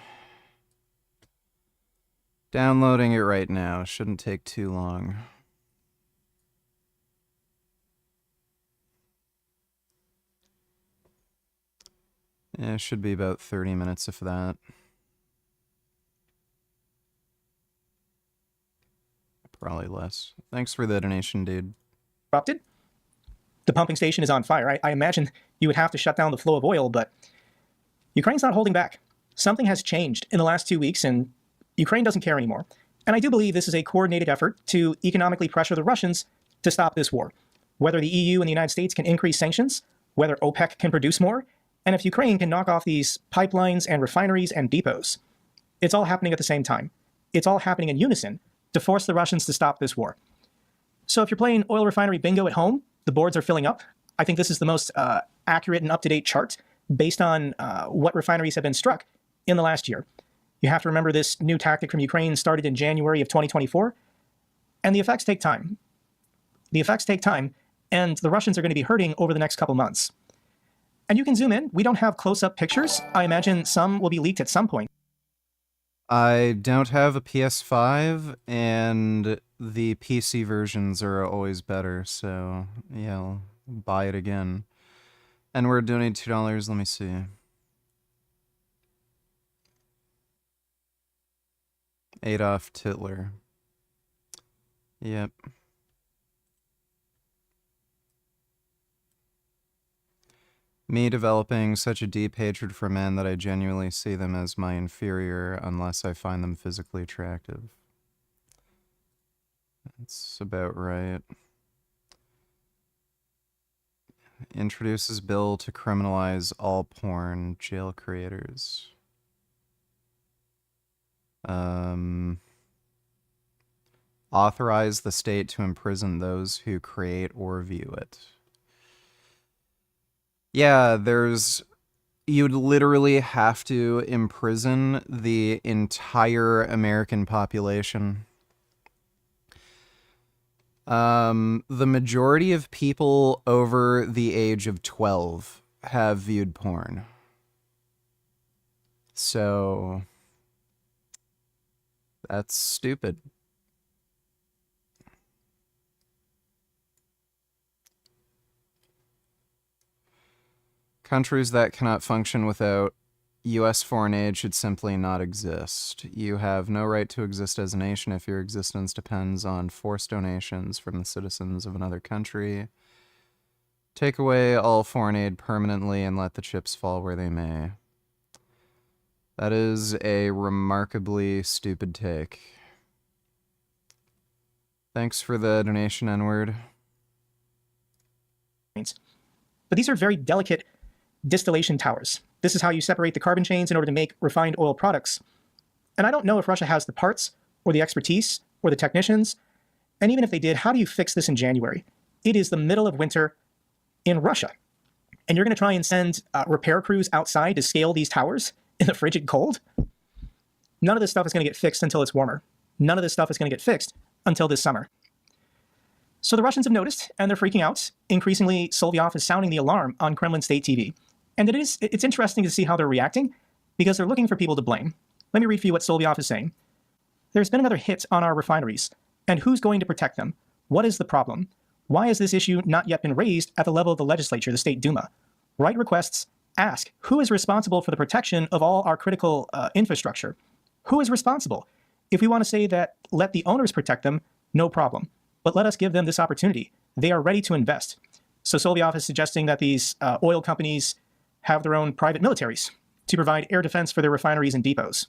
Downloading it right now. Shouldn't take too long. Yeah, it should be about 30 minutes if that. Probably less. Thanks for the donation, dude. Disrupted. The pumping station is on fire. I imagine you would have to shut down the flow of oil, but Ukraine's not holding back. Something has changed in the last 2 weeks, and Ukraine doesn't care anymore. And I do believe this is a coordinated effort to economically pressure the Russians to stop this war. Whether the EU and the United States can increase sanctions, whether OPEC can produce more, and if Ukraine can knock off these pipelines and refineries and depots. It's all happening at the same time. It's all happening in unison to force the Russians to stop this war. So if you're playing oil refinery bingo at home, the boards are filling up. I think this is the most accurate and up-to-date chart based on what refineries have been struck in the last year. You have to remember this new tactic from Ukraine started in January of 2024, and the effects take time. The effects take time, and the Russians are going to be hurting over the next couple months. And you can zoom in. We don't have close-up pictures. I imagine some will be leaked at some point. I don't have a PS5, and the PC versions are always better, so yeah, I'll buy it again. And we're donating $2. Let me see. Adolf Hitler. Yep. Me developing such a deep hatred for men that I genuinely see them as my inferior unless I find them physically attractive. That's about right. Introduces bill to criminalize all porn jail creators. Authorize the state to imprison those who create or view it. Yeah, you'd literally have to imprison the entire American population. The majority of people over the age of 12 have viewed porn. So that's stupid. Countries that cannot function without U.S. foreign aid should simply not exist. You have no right to exist as a nation if your existence depends on forced donations from the citizens of another country. Take away all foreign aid permanently and let the chips fall where they may. That is a remarkably stupid take. Thanks for the donation, N-word. But these are very delicate distillation towers. This is how you separate the carbon chains in order to make refined oil products. And I don't know if Russia has the parts or the expertise or the technicians. And even if they did, how do you fix this in January? It is the middle of winter in Russia. And you're going to try and send repair crews outside to scale these towers in the frigid cold? None of this stuff is going to get fixed until it's warmer. None of this stuff is going to get fixed until this summer. So the Russians have noticed, and they're freaking out. Increasingly, Solyov is sounding the alarm on Kremlin state TV. And it's interesting to see how they're reacting, because they're looking for people to blame. Let me read for you what Solyov is saying. There's been another hit on our refineries, and who's going to protect them? What is the problem? Why has this issue not yet been raised at the level of the legislature, the State Duma? Write requests, ask, who is responsible for the protection of all our critical infrastructure? Who is responsible? If we want to say that let the owners protect them, no problem. But let us give them this opportunity. They are ready to invest. So Solyov is suggesting that these oil companies have their own private militaries to provide air defense for their refineries and depots.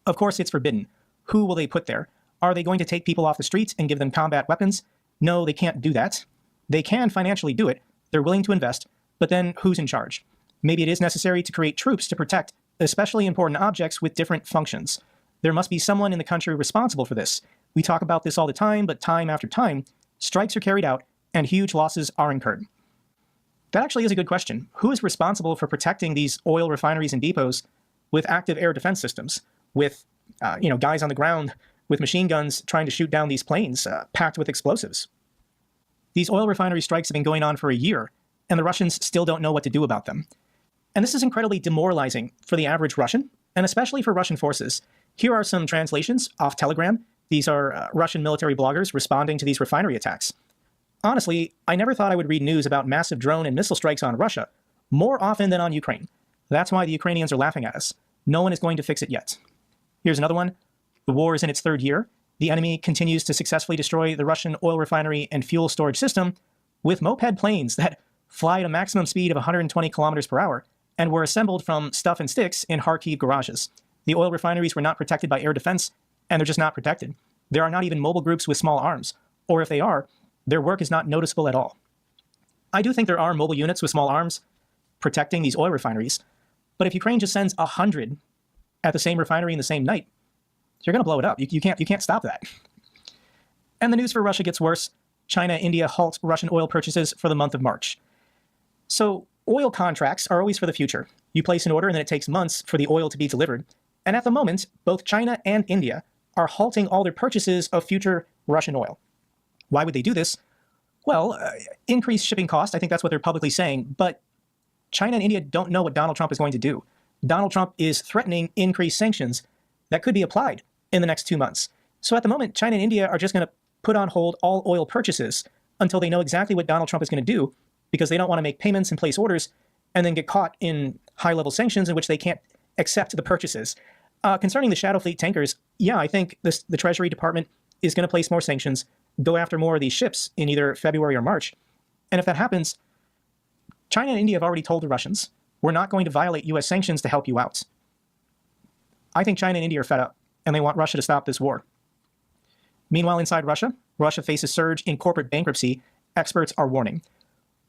Of course, it's forbidden. Who will they put there? Are they going to take people off the streets and give them combat weapons? No, they can't do that. They can financially do it. They're willing to invest. But then who's in charge? Maybe it is necessary to create troops to protect especially important objects with different functions. There must be someone in the country responsible for this. We talk about this all the time, but time after time, strikes are carried out and huge losses are incurred. That actually is a good question. Who is responsible for protecting these oil refineries and depots with active air defense systems, with guys on the ground with machine guns trying to shoot down these planes packed with explosives? These oil refinery strikes have been going on for a year, and the Russians still don't know what to do about them. And this is incredibly demoralizing for the average Russian, and especially for Russian forces. Here are some translations off Telegram. These are Russian military bloggers responding to these refinery attacks. Honestly, I never thought I would read news about massive drone and missile strikes on Russia more often than on Ukraine. That's why the Ukrainians are laughing at us. No one is going to fix it yet. Here's another one. The war is in its third year. The enemy continues to successfully destroy the Russian oil refinery and fuel storage system with moped planes that fly at a maximum speed of 120 kilometers per hour and were assembled from stuff and sticks in Kharkiv garages. The oil refineries were not protected by air defense, and they're just not protected. There are not even mobile groups with small arms, or if they are, their work is not noticeable at all. I do think there are mobile units with small arms protecting these oil refineries, but if Ukraine just sends 100 at the same refinery in the same night, you're going to blow it up. You can't stop that. And the news for Russia gets worse. China and India halt Russian oil purchases for the month of March. So oil contracts are always for the future. You place an order and then it takes months for the oil to be delivered. And at the moment, both China and India are halting all their purchases of future Russian oil. Why would they do this? Well, increased shipping costs. I think that's what they're publicly saying. But China and India don't know what Donald Trump is going to do. Donald Trump is threatening increased sanctions that could be applied in the next 2 months. So at the moment, China and India are just going to put on hold all oil purchases until they know exactly what Donald Trump is going to do, because they don't want to make payments and place orders and then get caught in high-level sanctions in which they can't accept the purchases. Concerning the Shadow Fleet tankers, yeah, I think the Treasury Department is going to place more sanctions, go after more of these ships in either February or March. And if that happens, China and India have already told the Russians, we're not going to violate U.S. sanctions to help you out. I think China and India are fed up, and they want Russia to stop this war. Meanwhile, inside Russia, Russia faces surge in corporate bankruptcy. Experts are warning.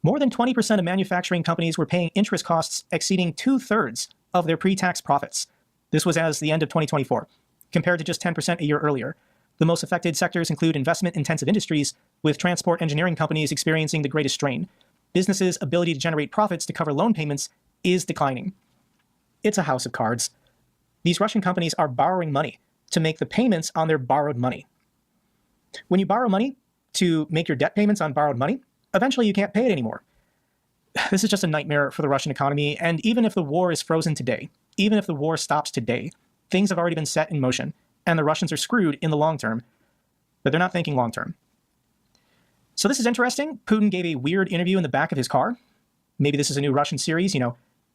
More than 20% of manufacturing companies were paying interest costs exceeding 2/3 of their pre-tax profits. This was as the end of 2024, compared to just 10% a year earlier. The most affected sectors include investment-intensive industries, with transport engineering companies experiencing the greatest strain. Businesses' ability to generate profits to cover loan payments is declining. It's a house of cards. These Russian companies are borrowing money to make the payments on their borrowed money. When you borrow money to make your debt payments on borrowed money, eventually you can't pay it anymore. This is just a nightmare for the Russian economy, and even if the war is frozen today, even if the war stops today, things have already been set in motion, and the Russians are screwed in the long term, but they're not thinking long term. So this is interesting. Putin gave a weird interview in the back of his car. Maybe this is a new Russian series,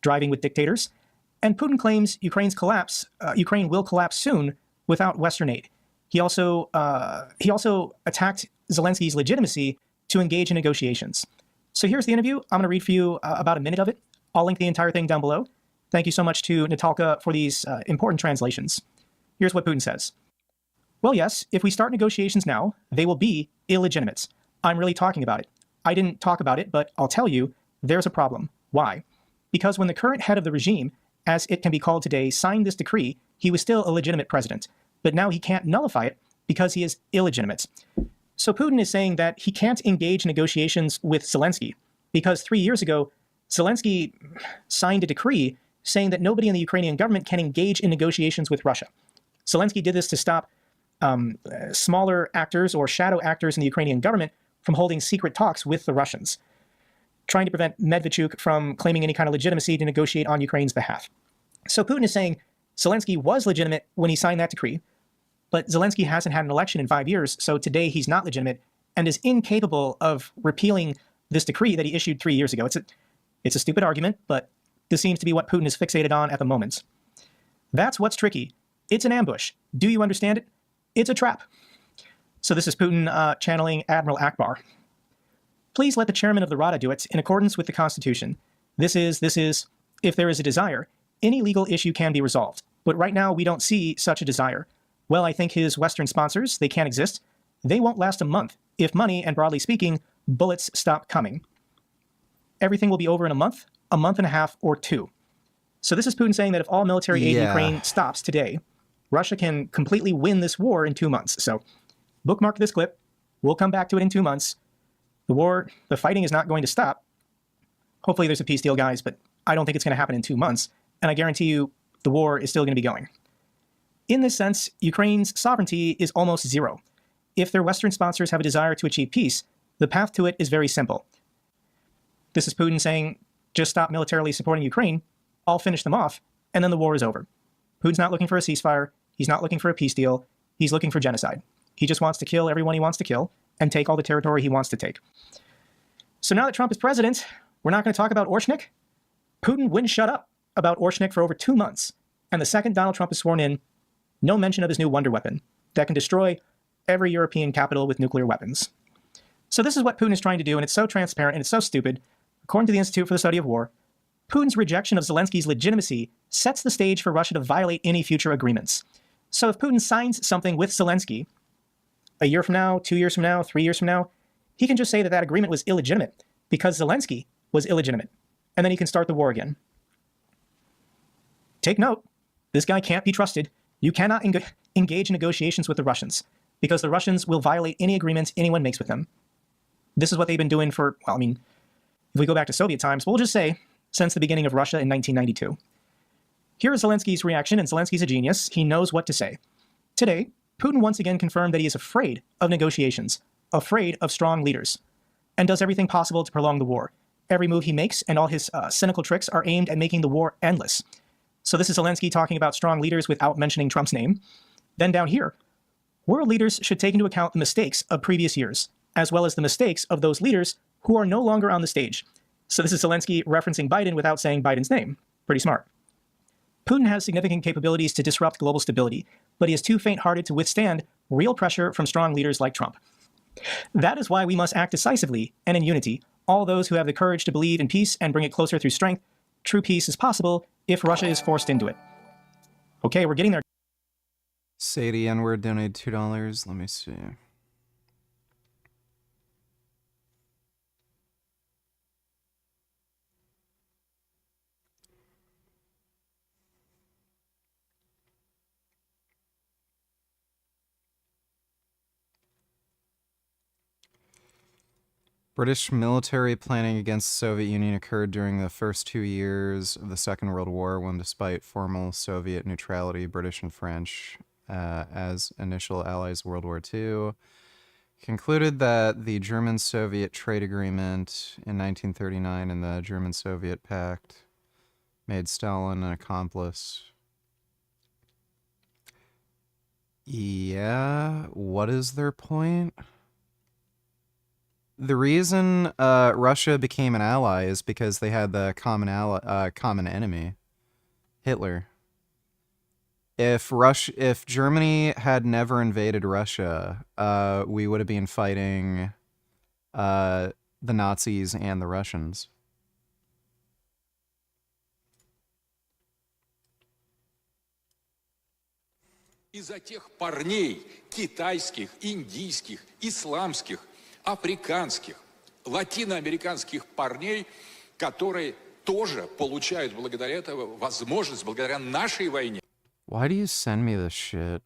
driving with dictators. And Putin claims Ukraine will collapse soon without Western aid. He also attacked Zelensky's legitimacy to engage in negotiations. So here's the interview. I'm going to read for you about a minute of it. I'll link the entire thing down below. Thank you so much to Natalka for these important translations. Here's what Putin says. Well, yes, if we start negotiations now, they will be illegitimate. I'm really talking about it. I didn't talk about it, but I'll tell you, there's a problem. Why? Because when the current head of the regime, as it can be called today, signed this decree, he was still a legitimate president. But now he can't nullify it because he is illegitimate. So Putin is saying that he can't engage in negotiations with Zelensky because 3 years ago, Zelensky signed a decree saying that nobody in the Ukrainian government can engage in negotiations with Russia. Zelensky did this to stop smaller actors or shadow actors in the Ukrainian government from holding secret talks with the Russians, trying to prevent Medvedchuk from claiming any kind of legitimacy to negotiate on Ukraine's behalf. So Putin is saying Zelensky was legitimate when he signed that decree, but Zelensky hasn't had an election in 5 years, so today he's not legitimate and is incapable of repealing this decree that he issued 3 years ago. It's a stupid argument, but this seems to be what Putin is fixated on at the moment. That's what's tricky. It's an ambush. Do you understand it? It's a trap. So this is Putin channeling Admiral Akbar. Please let the chairman of the Rada do it in accordance with the Constitution. This is, if there is a desire, any legal issue can be resolved. But right now, we don't see such a desire. Well, I think his Western sponsors, they can't exist. They won't last a month if money, and broadly speaking, bullets stop coming. Everything will be over in a month and a half, or 2. So this is Putin saying that if all military aid in Ukraine stops today, Russia can completely win this war in 2 months. So bookmark this clip. We'll come back to it in 2 months. The fighting is not going to stop. Hopefully there's a peace deal, guys, but I don't think it's going to happen in 2 months. And I guarantee you the war is still going to be going. In this sense, Ukraine's sovereignty is almost zero. If their Western sponsors have a desire to achieve peace, the path to it is very simple. This is Putin saying, just stop militarily supporting Ukraine, I'll finish them off, and then the war is over. Putin's not looking for a ceasefire. He's not looking for a peace deal. He's looking for genocide. He just wants to kill everyone he wants to kill and take all the territory he wants to take. So now that Trump is president, we're not going to talk about Orshnik. Putin wouldn't shut up about Orshnik for over 2 months. And the second Donald Trump is sworn in, no mention of his new wonder weapon that can destroy every European capital with nuclear weapons. So this is what Putin is trying to do, and it's so transparent and it's so stupid. According to the Institute for the Study of War, Putin's rejection of Zelensky's legitimacy sets the stage for Russia to violate any future agreements. So if Putin signs something with Zelensky, a year from now, 2 years from now, 3 years from now, he can just say that that agreement was illegitimate because Zelensky was illegitimate, and then he can start the war again. Take note, This guy can't be trusted. You cannot engage in negotiations with the Russians because the Russians will violate any agreements anyone makes with them. This is what they've been doing for, well, I mean, if we go back to Soviet times, we'll just say since the beginning of Russia in 1992. Here is Zelensky's reaction, and Zelensky's a genius. He knows what to say. Today, Putin once again confirmed that he is afraid of negotiations, afraid of strong leaders, and does everything possible to prolong the war. Every move he makes and all his cynical tricks are aimed at making the war endless. So this is Zelensky talking about strong leaders without mentioning Trump's name. Then down here, world leaders should take into account the mistakes of previous years, as well as the mistakes of those leaders who are no longer on the stage. So this is Zelensky referencing Biden without saying Biden's name. Pretty smart. Putin has significant capabilities to disrupt global stability, but he is too faint-hearted to withstand real pressure from strong leaders like Trump. That is why we must act decisively and in unity, all those who have the courage to believe in peace and bring it closer through strength. True peace is possible if Russia is forced into it. Okay, we're getting there. Sadie N-word donated $2. Let me see. British military planning against the Soviet Union occurred during the first 2 years of the Second World War, when despite formal Soviet neutrality, British and French, as initial allies of World War II, concluded that the German-Soviet trade agreement in 1939 and the German-Soviet Pact made Stalin an accomplice. Yeah, what is their point? The reason Russia became an ally is because they had the common enemy, Hitler. If Germany had never invaded Russia, we would have been fighting the Nazis and the Russians. Из-за тех парней китайских, индийских, исламских, африканских, латиноамериканских парней, которые тоже получают благодаря этого возможность, благодаря нашей войне. Why do you send me this shit?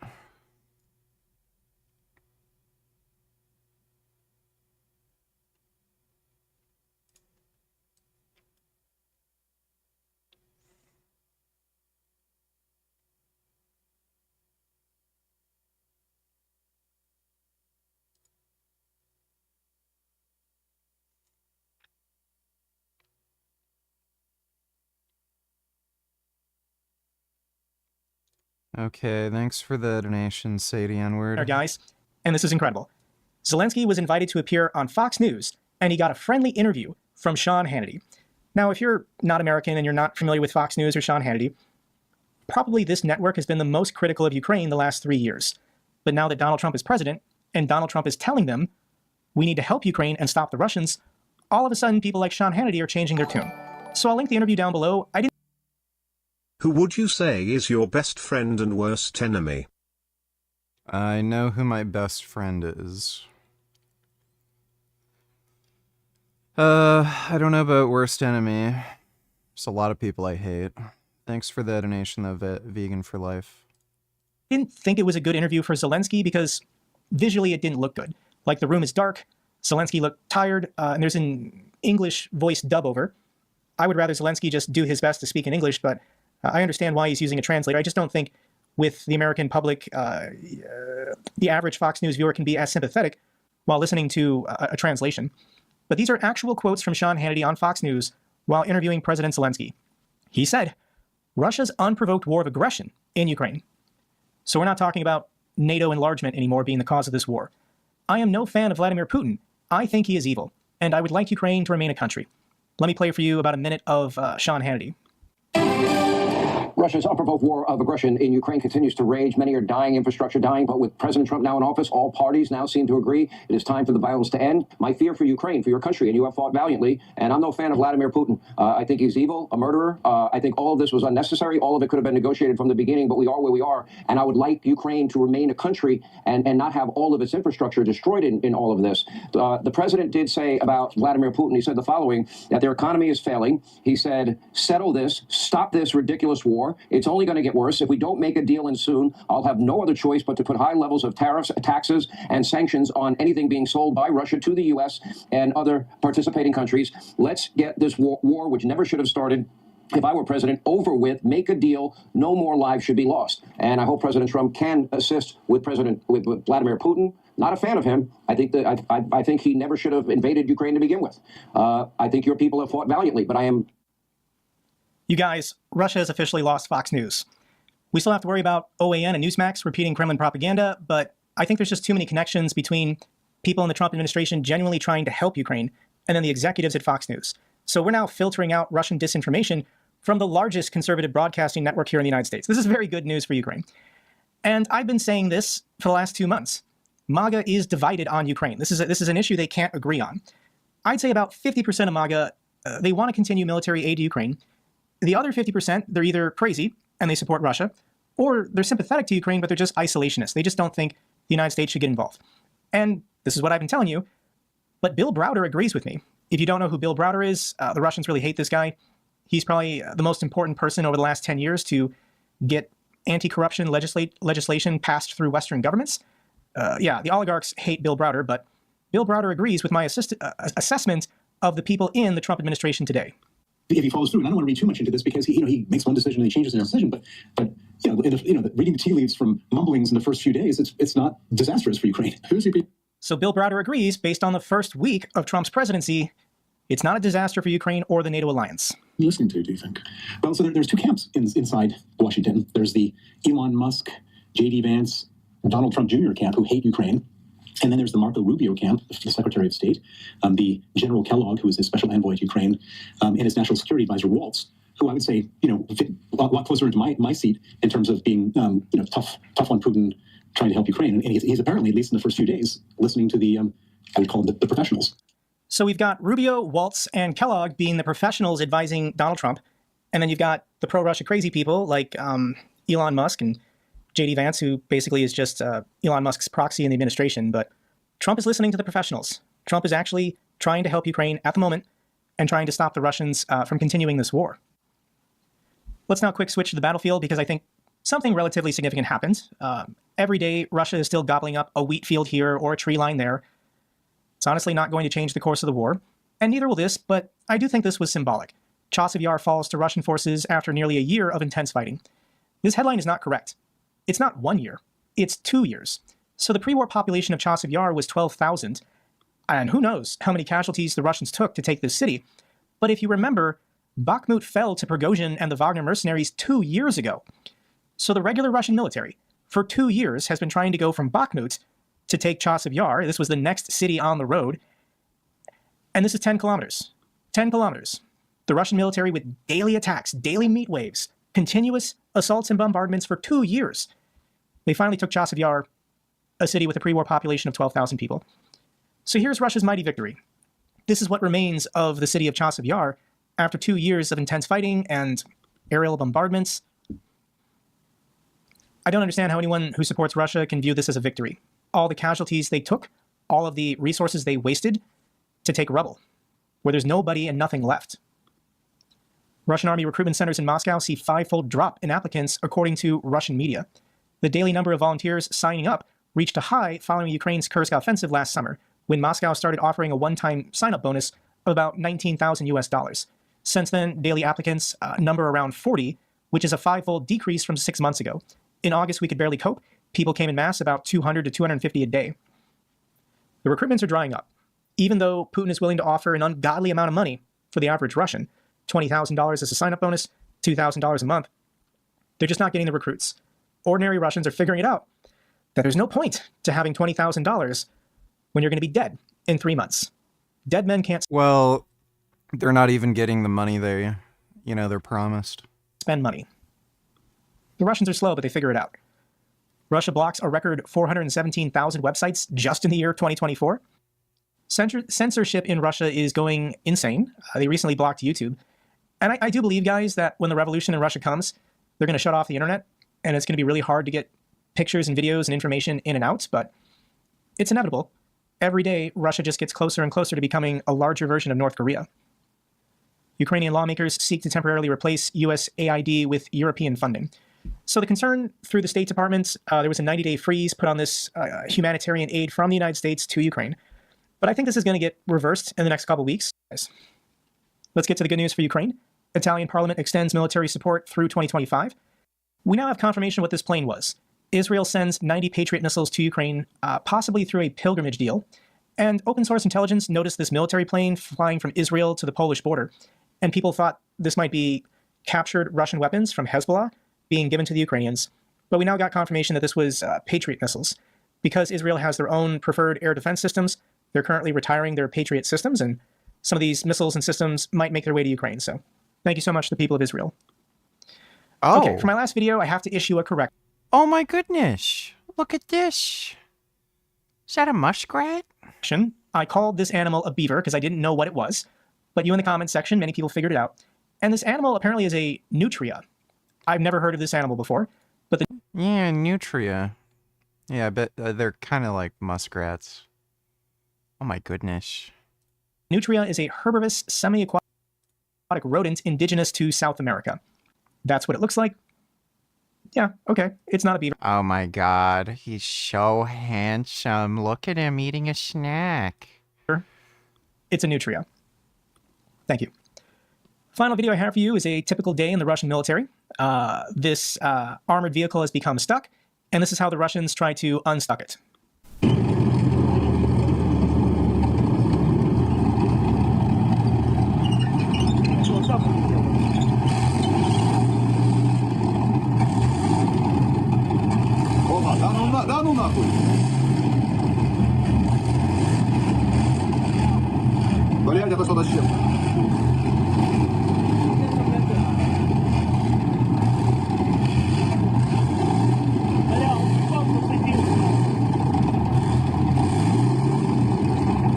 Okay, thanks for the donation, Sadie N-word. Guys, and this is incredible. Zelensky was invited to appear on Fox News, and he got a friendly interview from Sean Hannity. Now, if you're not American and you're not familiar with Fox News or Sean Hannity, probably this network has been the most critical of Ukraine the last 3 years. But now that Donald Trump is president, and Donald Trump is telling them, we need to help Ukraine and stop the Russians, all of a sudden people like Sean Hannity are changing their tune. So I'll link the interview down below. Who would you say is your best friend and worst enemy? I know who my best friend is. I don't know about worst enemy. There's a lot of people I hate. Thanks for the donation, though, Vegan for Life. I didn't think it was a good interview for Zelensky because visually it didn't look good. Like, the room is dark, Zelensky looked tired, and there's an English voice dub over. I would rather Zelensky just do his best to speak in English, but I understand why he's using a translator. I just don't think with the American public, the average Fox News viewer can be as sympathetic while listening to a translation. But these are actual quotes from Sean Hannity on Fox News while interviewing President Zelensky. He said, Russia's unprovoked war of aggression in Ukraine. So we're not talking about NATO enlargement anymore being the cause of this war. I am no fan of Vladimir Putin. I think he is evil, and I would like Ukraine to remain a country. Let me play for you about a minute of Sean Hannity. Russia's unprovoked war of aggression in Ukraine continues to rage. Many are dying, infrastructure dying, but with President Trump now in office, all parties now seem to agree it is time for the violence to end. My fear for Ukraine, for your country, and you have fought valiantly, and I'm no fan of Vladimir Putin. I think he's evil, a murderer. I think all of this was unnecessary. All of it could have been negotiated from the beginning, but we are where we are, and I would like Ukraine to remain a country and not have all of its infrastructure destroyed in all of this. The president did say about Vladimir Putin, he said the following, that their economy is failing. He said, settle this, stop this ridiculous war. war. It's only going to get worse. If we don't make a deal in soon, I'll have no other choice but to put high levels of tariffs, taxes, and sanctions on anything being sold by Russia to the U.S. and other participating countries. Let's get this war, which never should have started, if I were president, over with, make a deal, no more lives should be lost. And I hope President Trump can assist with with Vladimir Putin. Not a fan of him. I think he never should have invaded Ukraine to begin with. I think your people have fought valiantly, but I am... You guys, Russia has officially lost Fox News. We still have to worry about OAN and Newsmax repeating Kremlin propaganda, but I think there's just too many connections between people in the Trump administration genuinely trying to help Ukraine and then the executives at Fox News. So we're now filtering out Russian disinformation from the largest conservative broadcasting network here in the United States. This is very good news for Ukraine. And I've been saying this for the last 2 months. MAGA is divided on Ukraine. This is an issue they can't agree on. I'd say about 50% of MAGA, they want to continue military aid to Ukraine. The other 50%, they're either crazy and they support Russia, or they're sympathetic to Ukraine, but they're just isolationists. They just don't think the United States should get involved. And this is what I've been telling you, but Bill Browder agrees with me. If you don't know who Bill Browder is, the Russians really hate this guy. He's probably the most important person over the last 10 years to get anti-corruption legislation passed through Western governments. Yeah, the oligarchs hate Bill Browder, but Bill Browder agrees with my assessment of the people in the Trump administration today. If he follows through, and I don't want to read too much into this because he makes one decision and he changes his decision, but reading the tea leaves from mumblings in the first few days, it's not disastrous for Ukraine. So Bill Browder agrees, based on the first week of Trump's presidency, it's not a disaster for Ukraine or the NATO alliance. Listening to, do you think? Well, so there's two camps inside Washington. There's the Elon Musk, J.D. Vance, Donald Trump Jr. camp who hate Ukraine. And then there's the Marco Rubio camp, the Secretary of State, the General Kellogg, who is his special envoy to Ukraine, and his National Security Advisor, Waltz, who I would say, fit a lot closer into my seat in terms of being, tough on Putin, trying to help Ukraine. And he's apparently, at least in the first few days, listening to the, I would call them the professionals. So we've got Rubio, Waltz, and Kellogg being the professionals advising Donald Trump. And then you've got the pro-Russia crazy people like Elon Musk and J.D. Vance, who basically is just Elon Musk's proxy in the administration. But Trump is listening to the professionals. Trump is actually trying to help Ukraine at the moment and trying to stop the Russians from continuing this war. Let's now quick switch to the battlefield because I think something relatively significant happened. Every day, Russia is still gobbling up a wheat field here or a tree line there. It's honestly not going to change the course of the war, and neither will this, but I do think this was symbolic. Chasiv Yar falls to Russian forces after nearly a year of intense fighting. This headline is not correct. It's not 1 year, it's 2 years. So the pre-war population of Chasiv Yar was 12,000, and who knows how many casualties the Russians took to take this city. But if you remember, Bakhmut fell to Prigozhin and the Wagner mercenaries 2 years ago. So the regular Russian military, for 2 years, has been trying to go from Bakhmut to take Chasiv Yar. This was the next city on the road. And this is 10 kilometers. 10 kilometers. The Russian military with daily attacks, daily meat waves, continuous assaults and bombardments for 2 years. They finally took Chasiv Yar, a city with a pre-war population of 12,000 people. So here's Russia's mighty victory. This is what remains of the city of Chasiv Yar after 2 years of intense fighting and aerial bombardments. I don't understand how anyone who supports Russia can view this as a victory. All the casualties they took, all of the resources they wasted to take rubble, where there's nobody and nothing left. Russian army recruitment centers in Moscow see five-fold drop in applicants, according to Russian media. The daily number of volunteers signing up reached a high following Ukraine's Kursk offensive last summer, when Moscow started offering a one-time sign-up bonus of about $19,000. Since then, daily applicants number around 40, which is a five-fold decrease from 6 months ago. In August, we could barely cope. People came in mass, about 200 to 250 a day. The recruitments are drying up. Even though Putin is willing to offer an ungodly amount of money for the average Russian, $20,000 as a sign-up bonus, $2,000 a month, they're just not getting the recruits. Ordinary Russians are figuring it out, that there's no point to having $20,000 when you're going to be dead in 3 months. Dead men can't... Well, they're not even getting the money they're promised. Spend money. The Russians are slow, but they figure it out. Russia blocks a record 417,000 websites just in the year 2024. Censorship in Russia is going insane. They recently blocked YouTube. And I do believe, guys, that when the revolution in Russia comes, they're going to shut off the internet, and it's going to be really hard to get pictures and videos and information in and out, but it's inevitable. Every day, Russia just gets closer and closer to becoming a larger version of North Korea. Ukrainian lawmakers seek to temporarily replace USAID with European funding. So the concern through the State Department, there was a 90-day freeze put on this humanitarian aid from the United States to Ukraine. But I think this is going to get reversed in the next couple weeks. Let's get to the good news for Ukraine. Italian parliament extends military support through 2025. We now have confirmation what this plane was. Israel sends 90 Patriot missiles to Ukraine, possibly through a pilgrimage deal. And open source intelligence noticed this military plane flying from Israel to the Polish border. And people thought this might be captured Russian weapons from Hezbollah being given to the Ukrainians. But we now got confirmation that this was Patriot missiles. Because Israel has their own preferred air defense systems, they're currently retiring their Patriot systems, and some of these missiles and systems might make their way to Ukraine. So thank you so much to the people of Israel. Oh. Okay, for my last video, I have to issue a correction. Oh my goodness. Look at this. Is that a muskrat? I called this animal a beaver because I didn't know what it was. But you in the comments section, many people figured it out. And this animal apparently is a nutria. I've never heard of this animal before. But the Yeah, nutria. Yeah, I bet they're kind of like muskrats. Oh my goodness. Nutria is a herbivorous, semi-aquatic rodent indigenous to South America. That's what it looks like. Yeah, okay, it's not a beaver. Oh my god, he's so handsome. Look at him eating a snack. It's a nutria. Thank you. Final video I have for you is a typical day in the Russian military. This armored vehicle has become stuck, and this is how the Russians try to unstuck it. Да ну нахуй! Блядь, это что зачем?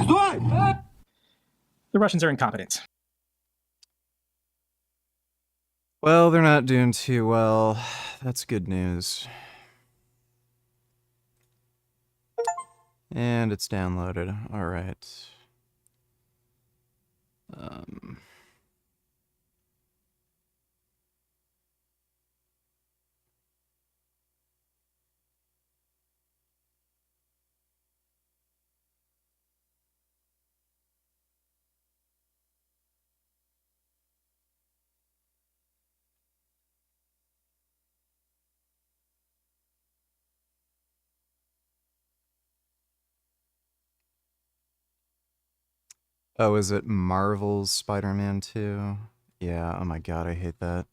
Стой! The Russians are incompetent. Well, they're not doing too well. That's good news. And it's downloaded. All right. Oh, is it Marvel's Spider-Man 2? Yeah, oh my god, I hate that.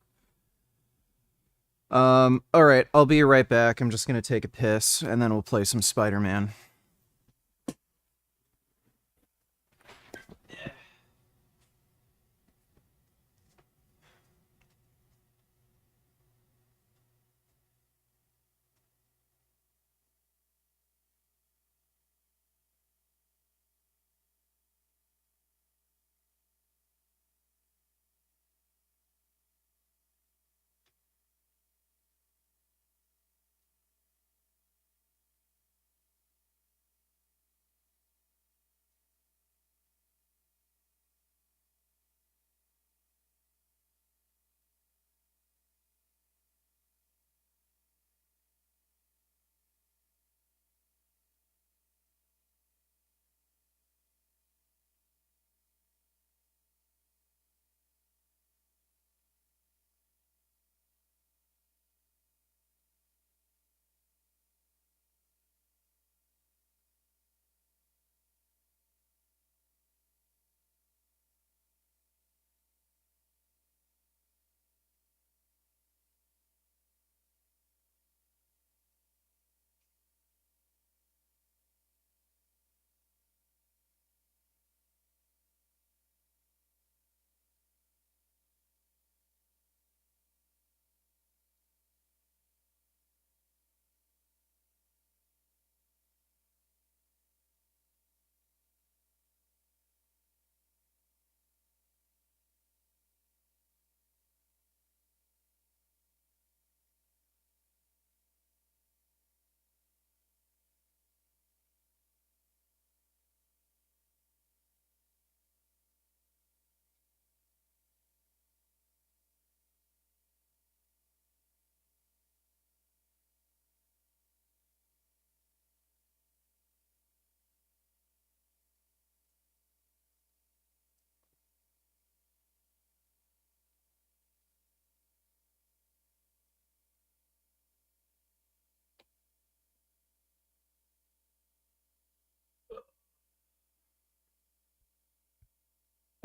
Alright, I'll be right back. I'm just gonna take a piss, and then we'll play some Spider-Man.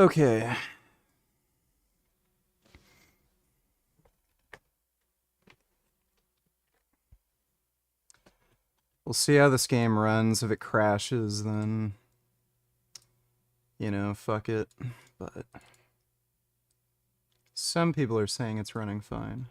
Okay. We'll see how this game runs. If it crashes, then, you know, fuck it. But some people are saying it's running fine.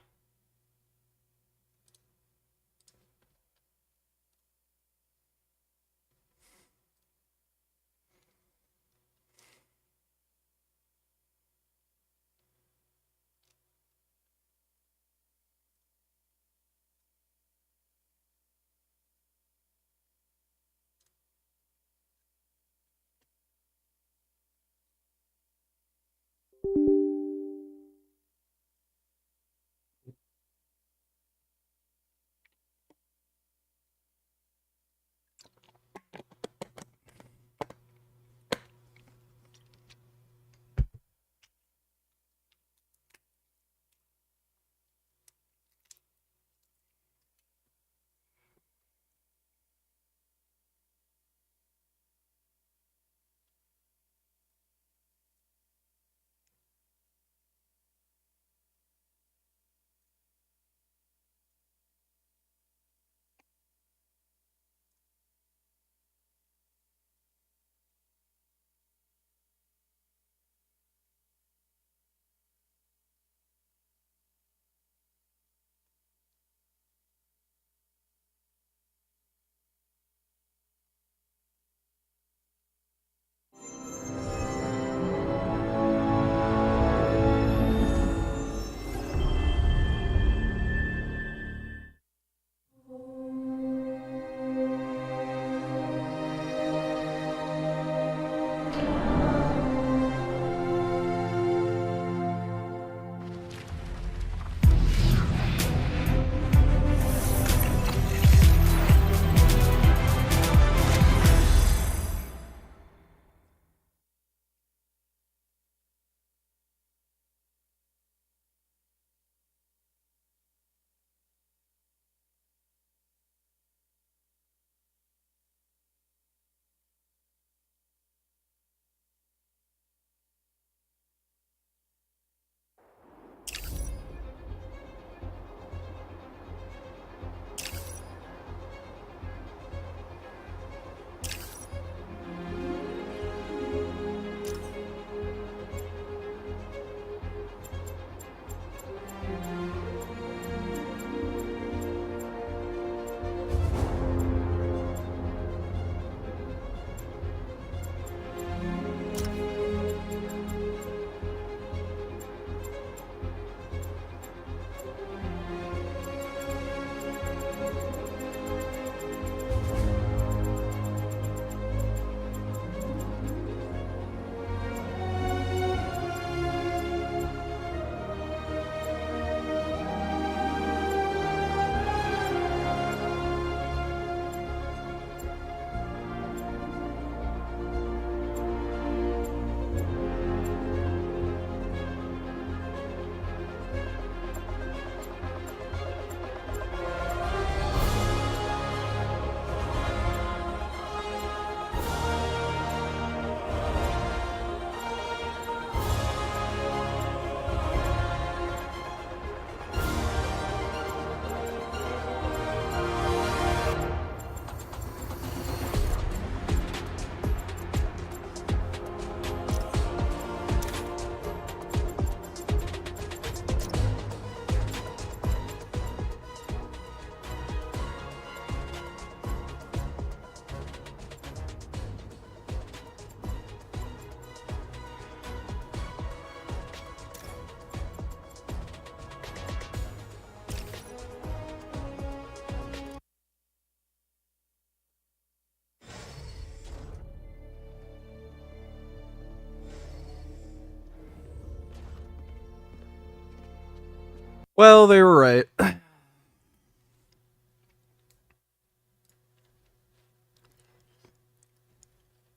Well, they were right.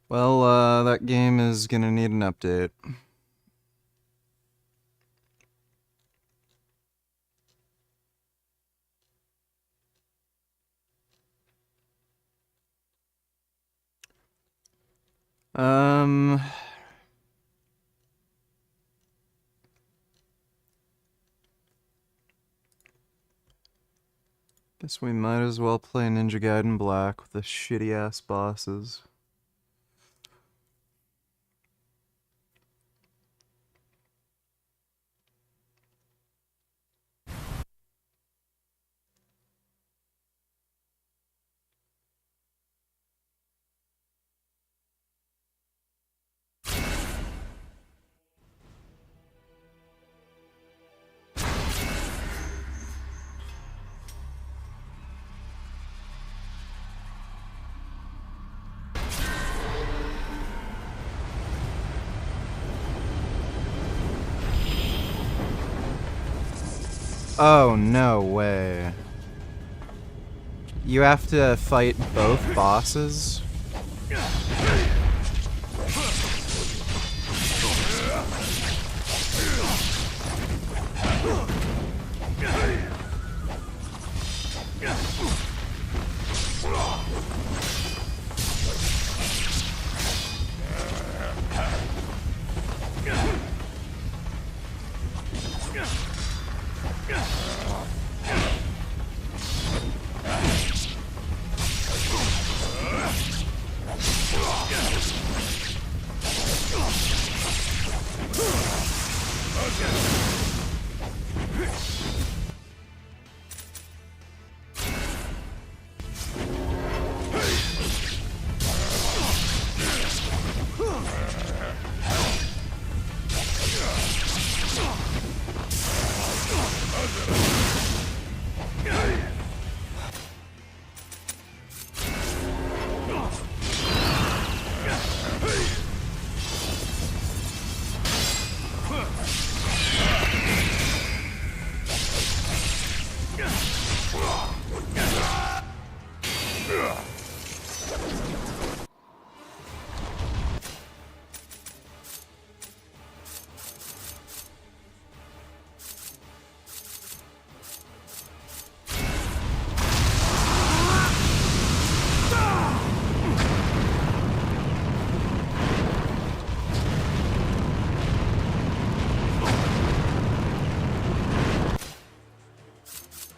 Well, that game is gonna need an update. Um... Guess we might as well play Ninja Gaiden Black with the shitty-ass bosses. Oh, no way. You have to fight both bosses?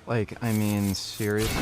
Like, I mean, seriously?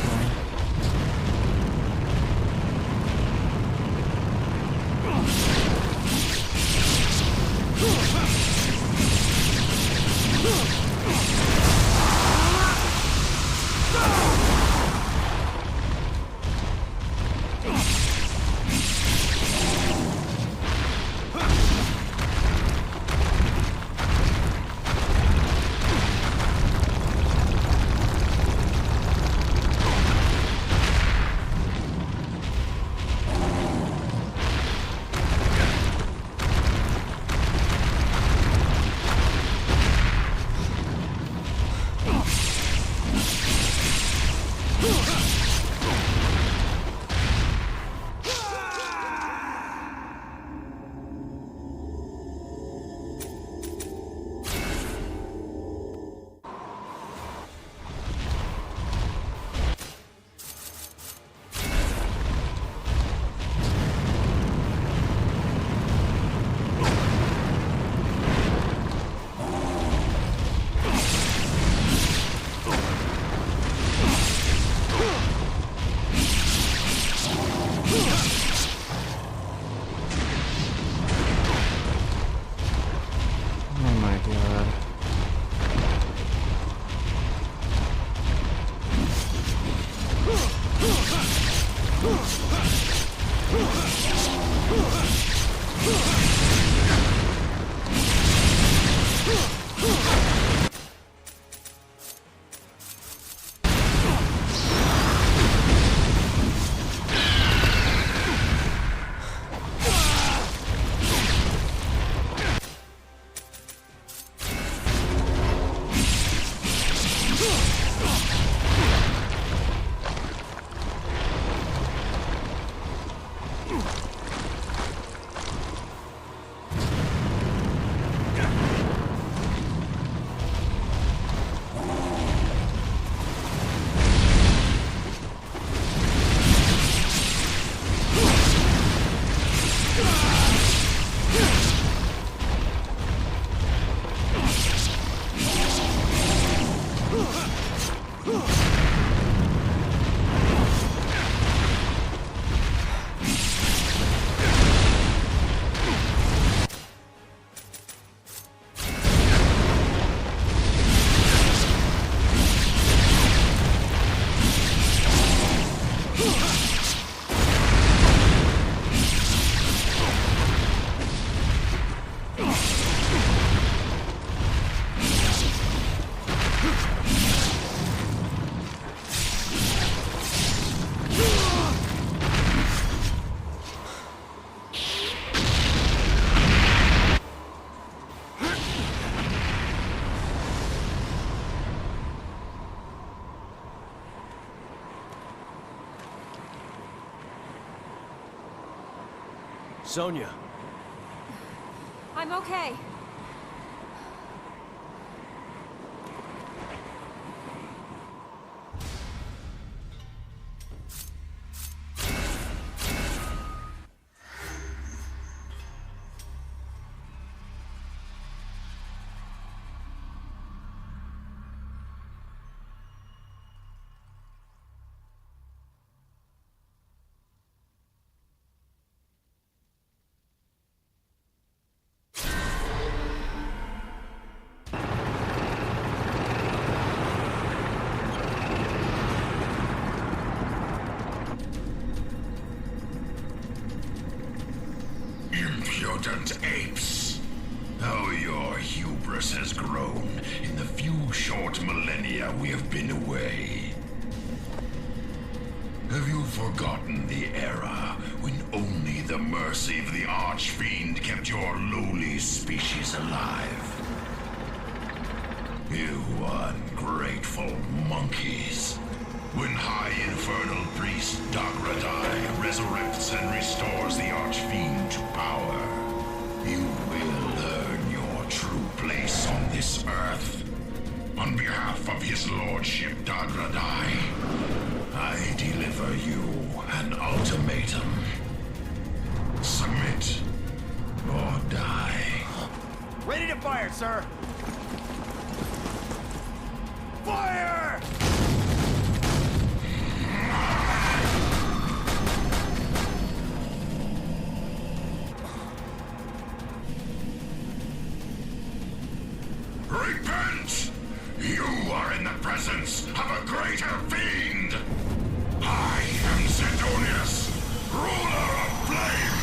Sonia. I'm okay. Impudent apes! How your hubris has grown in the few short millennia we have been away. Have you forgotten the era when only the mercy of the Archfiend kept your lowly species alive? You ungrateful monkeys. When High Infernal Priest Dagradai resurrects and restores the Archfiend to power, you will learn your true place on this earth. On behalf of his lordship Dagradai, I deliver you an ultimatum. Submit or die. Ready to fire, sir! Fire! Repent! You are in the presence of a greater fiend! I am Sidonius, ruler of flame!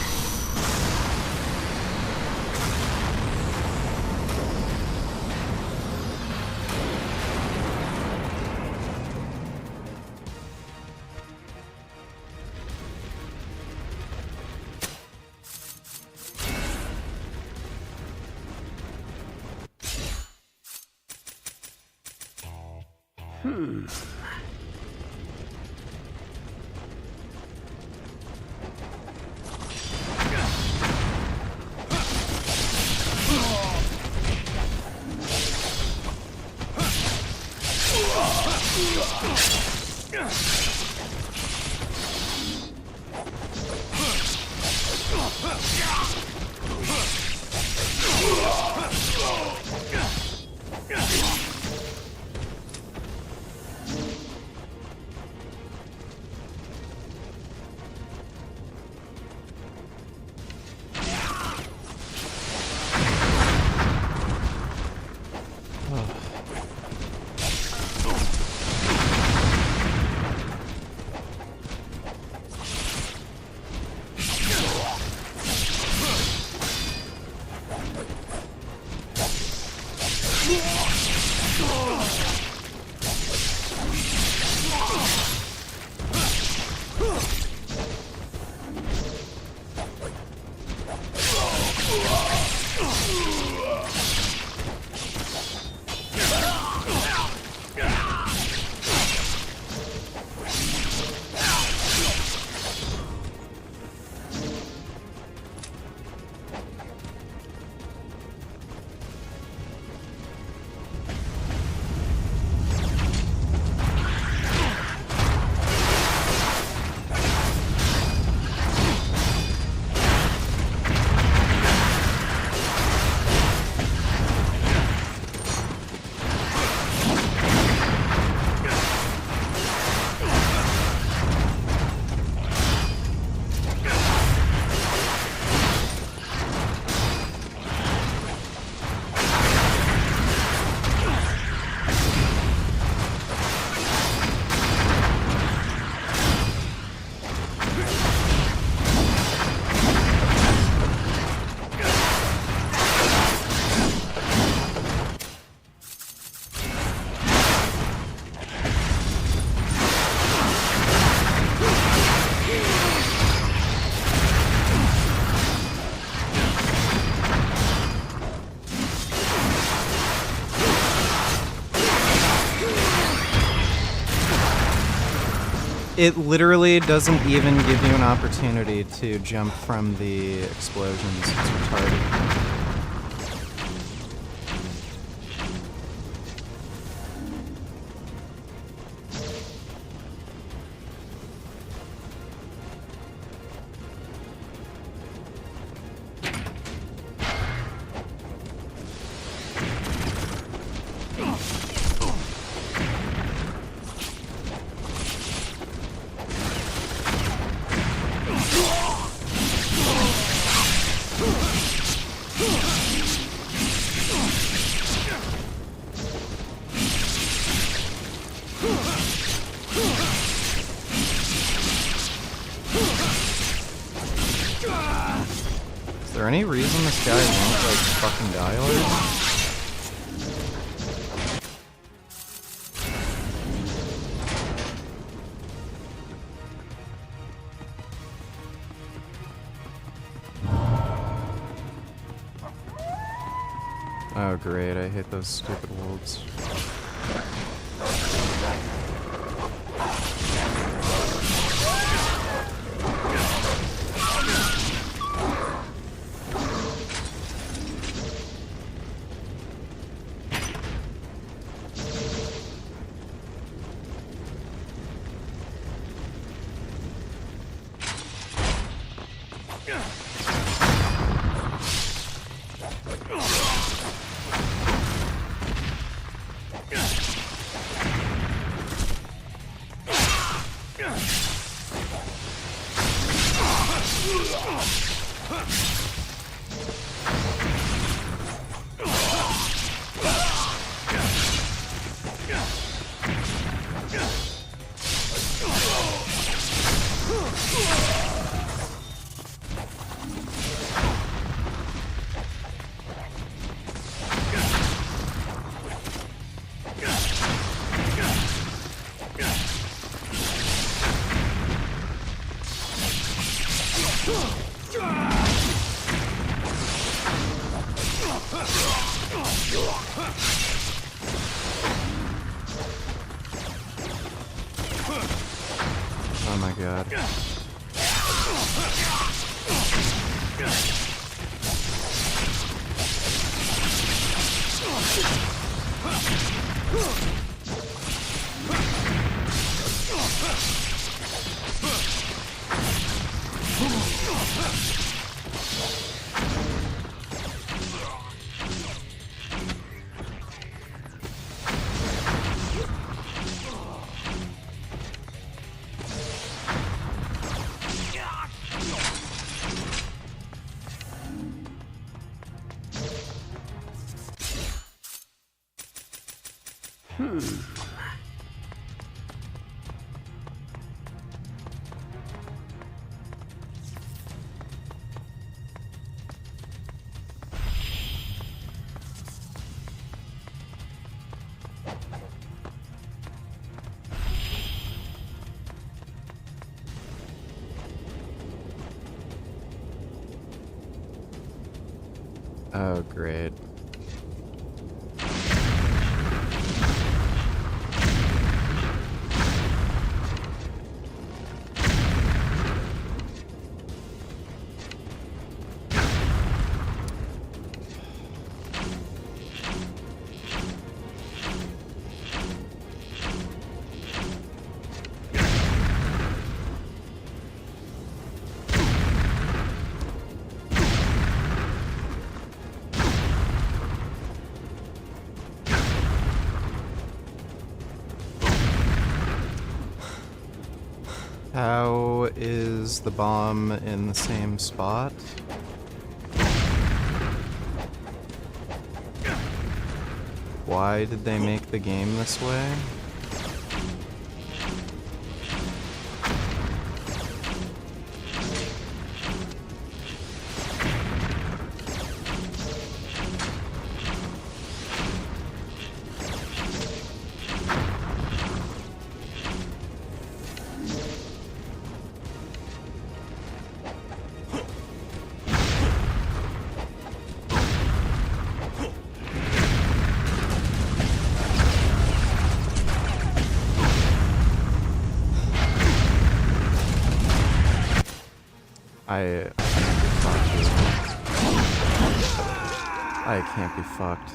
It literally doesn't even give you an opportunity to jump from the explosions. It's retarded. Is there any reason this guy won't, like, fucking die already? Oh great, I hate those stupid wolves. Oh my god. Oh, great. How is the bomb in the same spot? Why did they make the game this way? I can't be fucked.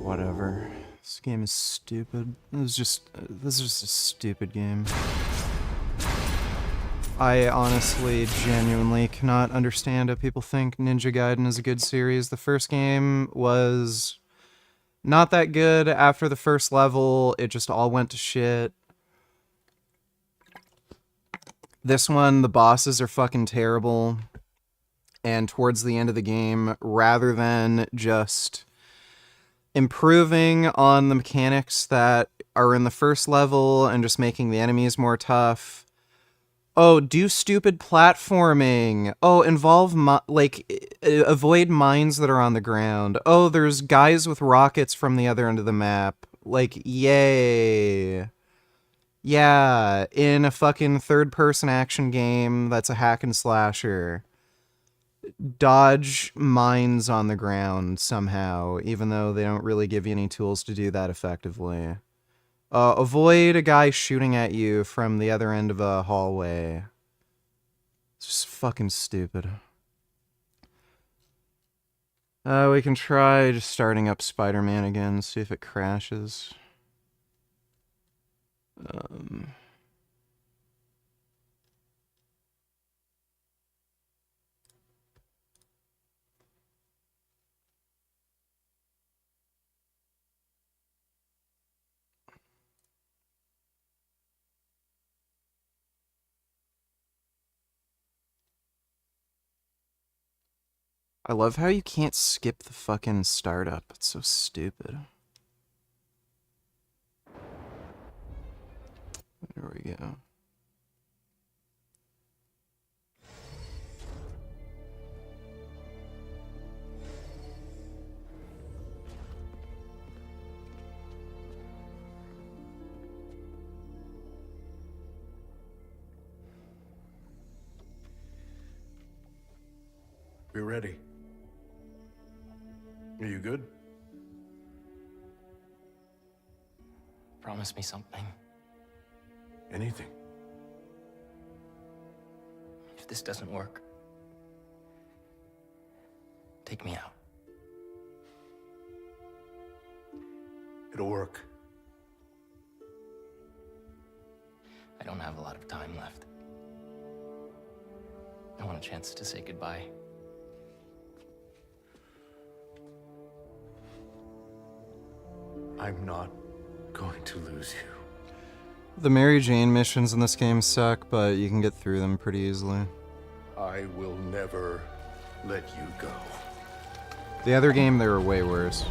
Whatever. This game is stupid. This is just a stupid game. I honestly, genuinely cannot understand how people think Ninja Gaiden is a good series. The first game was not that good. After the first level, it just all went to shit. This one, the bosses are fucking terrible. And towards the end of the game, rather than just improving on the mechanics that are in the first level and just making the enemies more tough, oh, do stupid platforming. Oh, avoid mines that are on the ground. Oh, there's guys with rockets from the other end of the map. Like, yay. Yeah, in a fucking third-person action game that's a hack and slasher. Dodge mines on the ground somehow, even though they don't really give you any tools to do that effectively. Avoid a guy shooting at you from the other end of a hallway. It's just fucking stupid. We can try just starting up Spider-Man again, see if it crashes. I love how you can't skip the fucking startup. It's so stupid. There we go. We're ready. Are you good? Promise me something. Anything. If this doesn't work, take me out. It'll work. I don't have a lot of time left. I want a chance to say goodbye. I'm not going to lose you. The Mary Jane missions in this game suck, but you can get through them pretty easily. I will never let you go. The other game, they were way worse.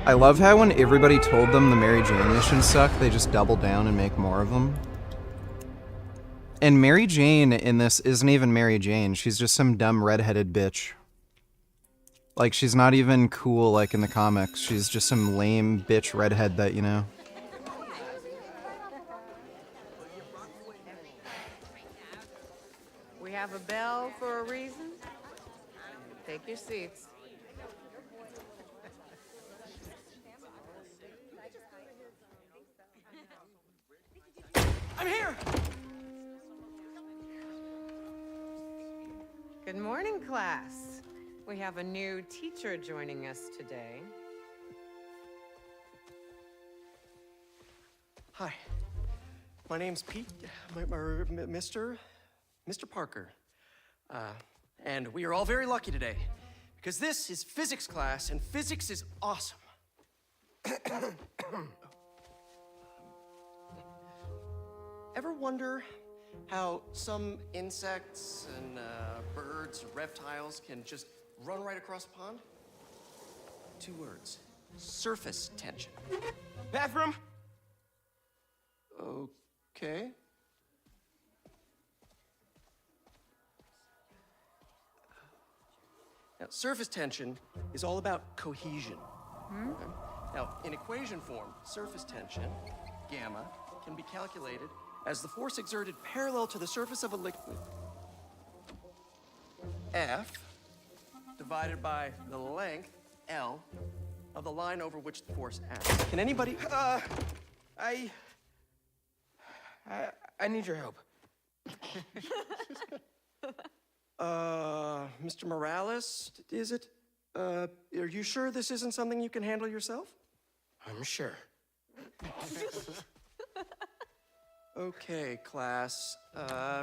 I love how when everybody told them the Mary Jane missions suck, they just double down and make more of them. And Mary Jane in this isn't even Mary Jane. She's just some dumb redheaded bitch. Like, she's not even cool like in the comics. She's just some lame bitch redhead that, you know. We have a bell for a reason. Take your seats. I'm here! Good morning, class. We have a new teacher joining us today. Hi. My name's Pete. Mr. Parker. And we are all very lucky today, because this is physics class, and physics is awesome. Ever wonder how some insects and birds, reptiles can just run right across a pond? 2 words. Surface tension. Bathroom? Okay. Now, surface tension is all about cohesion. Okay? Now, in equation form, surface tension, gamma, can be calculated as the force exerted parallel to the surface of a liquid, F, divided by the length, L, of the line over which the force acts. Can anybody... I need your help. Mr. Morales, is it? Are you sure this isn't something you can handle yourself? I'm sure. Okay, class.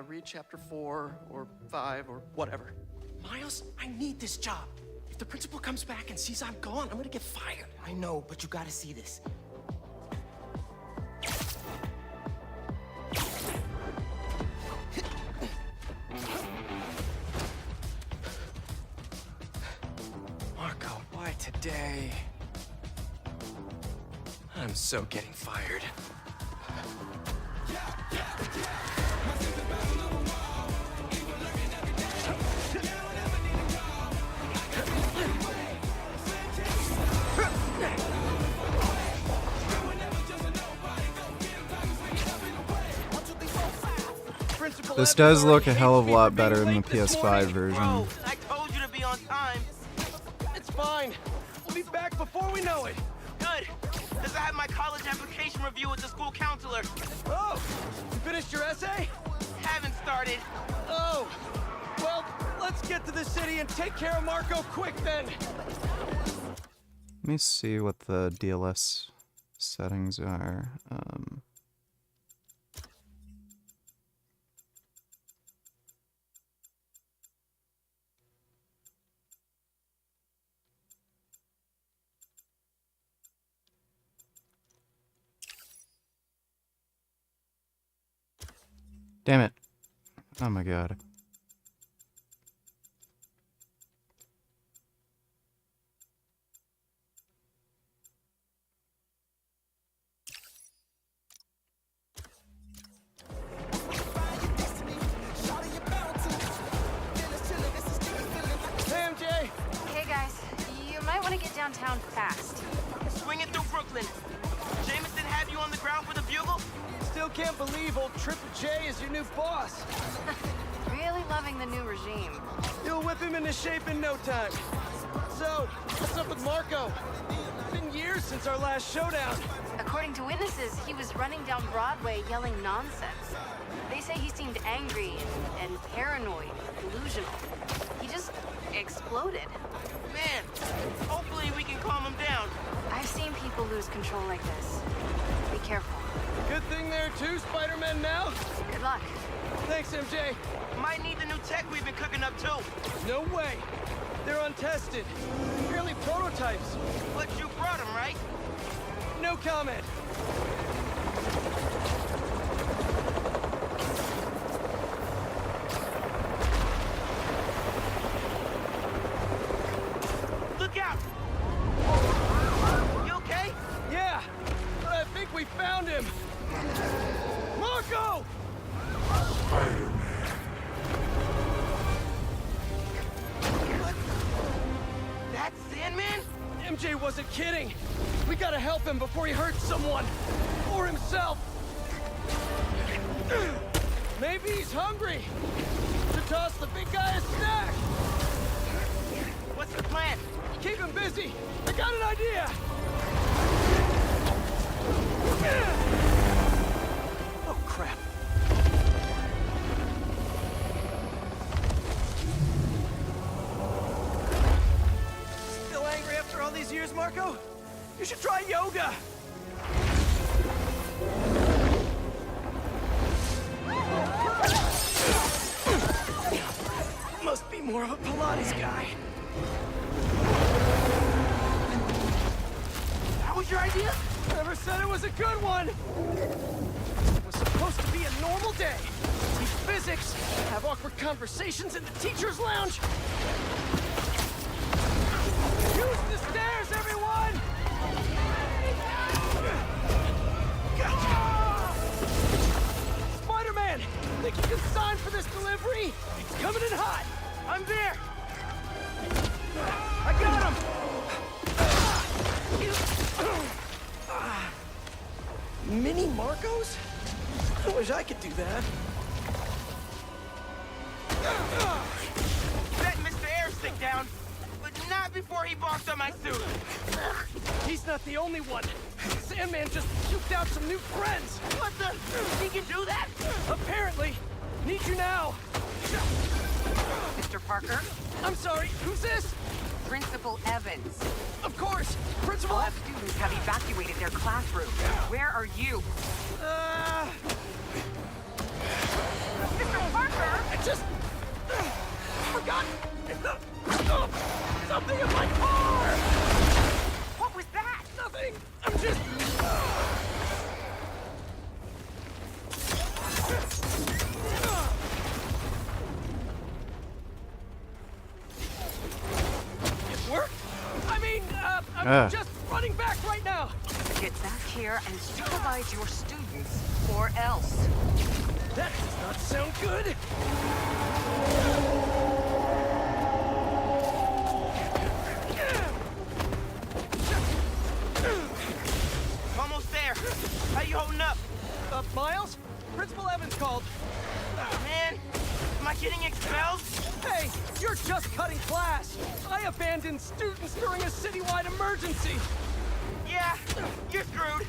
Read chapter 4 or 5 or whatever. Miles, I need this job. If the principal comes back and sees I'm gone, I'm gonna get fired. I know, but you gotta see this. Marco, why today? I'm so getting fired. This does look a hell of a lot better than the PS5 version. I told you to be on time. It's fine. We'll be back before we know it. Good, because I have my college application review with the school counselor. Oh, you finished your essay? Haven't started. Oh, well, let's get to the city and take care of Marco quick then. Let me see what the DLS settings are. Damn it. Oh my god. Hey, MJ! Hey guys, you might want to get downtown fast. Swing it through Brooklyn. Jameson have you on the ground for the bugle? Still can't believe old Triple J is your new boss. Really loving the new regime. You'll whip him into shape in no time. So, what's up with Marco? It's been years since our last showdown. According to witnesses, he was running down Broadway yelling nonsense. They say he seemed angry and paranoid, delusional. He just exploded. Man, hopefully we can calm him down. I've seen people lose control like this. Be careful. Good thing there are 2 Spider-Men now. Good luck. Thanks, MJ. Might need the new tech we've been cooking up too. No way. They're untested. Merely prototypes. But you brought them, right? No comment. Look out! You okay? Yeah, but I think we found him. Marco! That's Sandman? MJ wasn't kidding. We gotta help him before he hurts someone. Or himself. Maybe he's hungry. Should toss the big guy a snack. What's the plan? Keep him busy. I got an idea. Oh, crap. Still angry after all these years, Marco? You should try yoga. Must be more of a Pilates guy. That was your idea? Never said it was a good one. It was supposed to be a normal day. Teach physics, have awkward conversations in the teacher's lounge. Use the stairs, everyone! Spider-Man! Think you can sign for this delivery? It's coming in hot! I'm there! I got him! Mini Marcos? I wish I could do that. Set Mr. Airstick down, but not before he barked on my suit. He's not the only one. Sandman just puked out some new friends. What the? He can do that? Apparently. Need you now. Mr. Parker? I'm sorry, who's this? Principal Evans. Of course, Principal All Evans. students have evacuated their classroom. Where are you? Mr. Parker! I just forgot something in my car. What was that? Nothing. I'm just. It worked. I mean, I'm just running back right now. Get back here and supervise your students, or else. That does not sound good. I'm almost there. How you holding up? Miles? Principal Evans called. Man, am I getting expelled? Hey, you're just cutting class. I abandoned students during a citywide emergency. Yeah, you're screwed.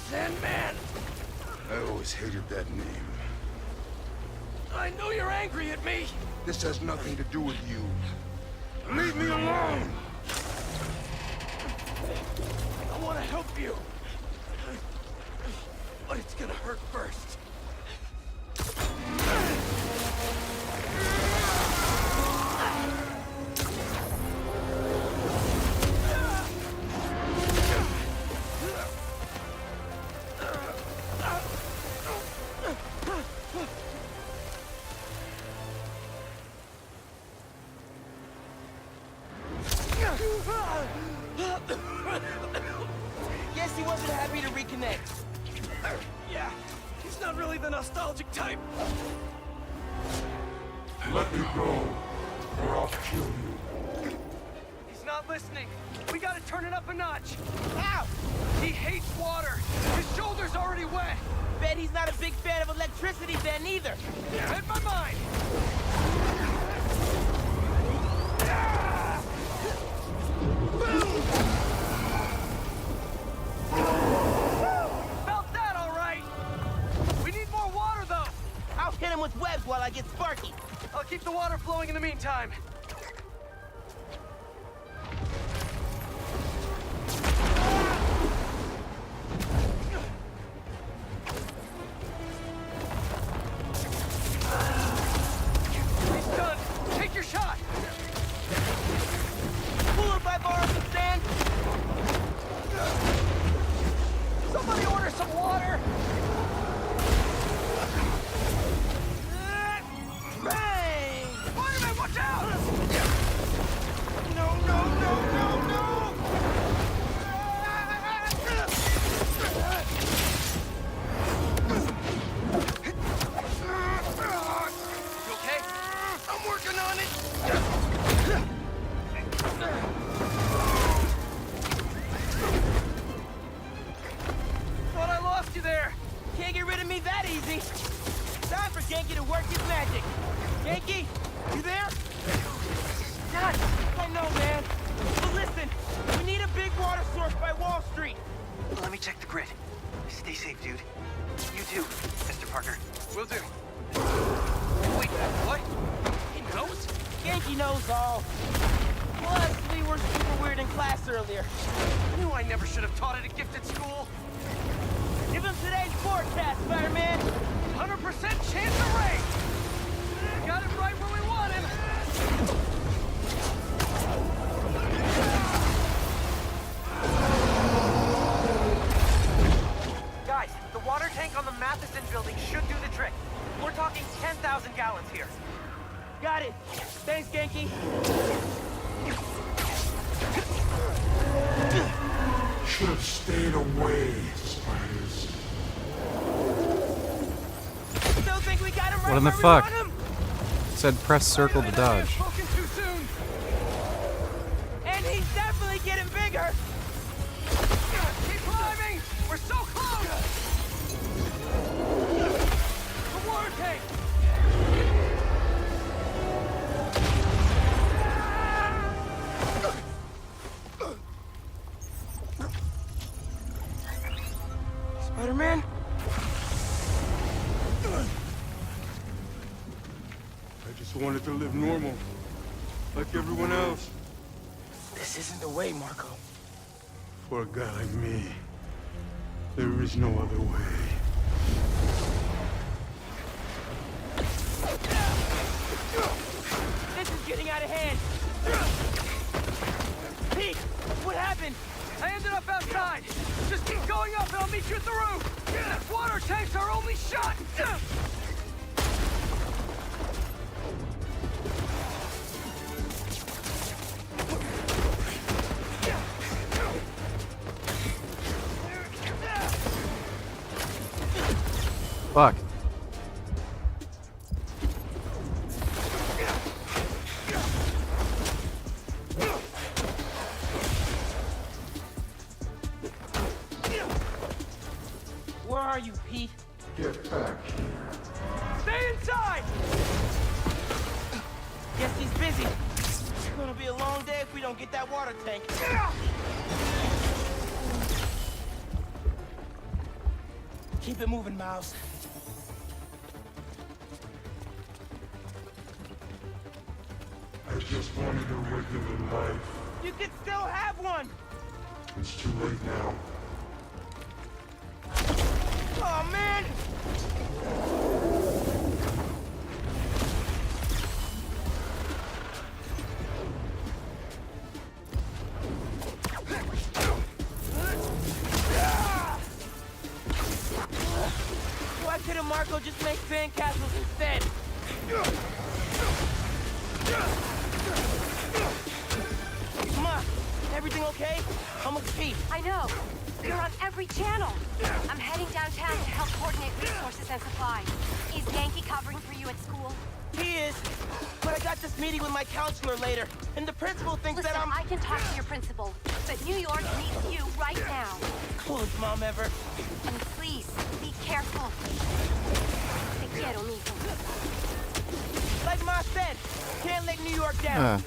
Sandman! I always hated that name. I know you're angry at me. This has nothing to do with you. Leave me alone! I want to help you. But it's gonna hurt first. Guess he wasn't happy to reconnect. Yeah, he's not really the nostalgic type. Let me go, or I'll kill you. He's not listening. We gotta turn it up a notch. How? He hates water. His shoulder's already wet. Bet he's not a big fan of electricity then either. Read my mind. Felt that all right. We need more water though. I'll hit him with webs while I get sparky. I'll keep the water flowing in the meantime. He's done. Take your shot. Cool if I borrow some sand. Somebody order some water. Bang! Fireman, watch out! No, no, no, no, no! You okay? I'm working on it. Thought I lost you there. Can't get rid of me that easy. Time for Genki to work his magic. Genki, you there? Dad, I know, man. But listen, we need a big water source by Wall Street. Let me check the grid. Stay safe, dude. You too, Mr. Parker. Will do. Wait, what? He knows? Genki knows all. Plus, we were super weird in class earlier. I knew I never should have taught at a gifted school. Give him today's forecast, Fireman. 100% chance of rain. Got him right where we want him. Guys, the water tank on the Matheson building should do the trick. We're talking 10,000 gallons here. Got it. Thanks, Genki. Should have stayed away, spiders. Still think we got him right What in the where we fuck? want him? It said press circle to dodge. Spoken too soon. And he's definitely getting bigger. Spider-Man? I just wanted to live normal, like everyone else. This isn't the way, Marco. For a guy like me, there is no other way. This is getting out of hand. Pete, what happened? I ended up outside. Just keep going up and I'll meet you at the roof. That water tank's our only shot. Fuck. Where are you, Pete? Get back. Stay inside! Guess he's busy. It's gonna be a long day if we don't get that water tank. Keep it moving, Miles. I just wanted a regular life. You can still have one! It's too late now. Oh, man! Why couldn't Marco just make sandcastles instead? Ma, everything okay? How much Pete? I know. You're on every channel. I'm heading downtown to help coordinate resources and supplies. Is Yankee covering for you at school? He is, but I got this meeting with my counselor later, and the principal thinks Listen, that I can talk to your principal, but New York needs you right now. Coolest mom ever. And please, be careful. Te quiero, mijo. Like Ma said, can't let New York down.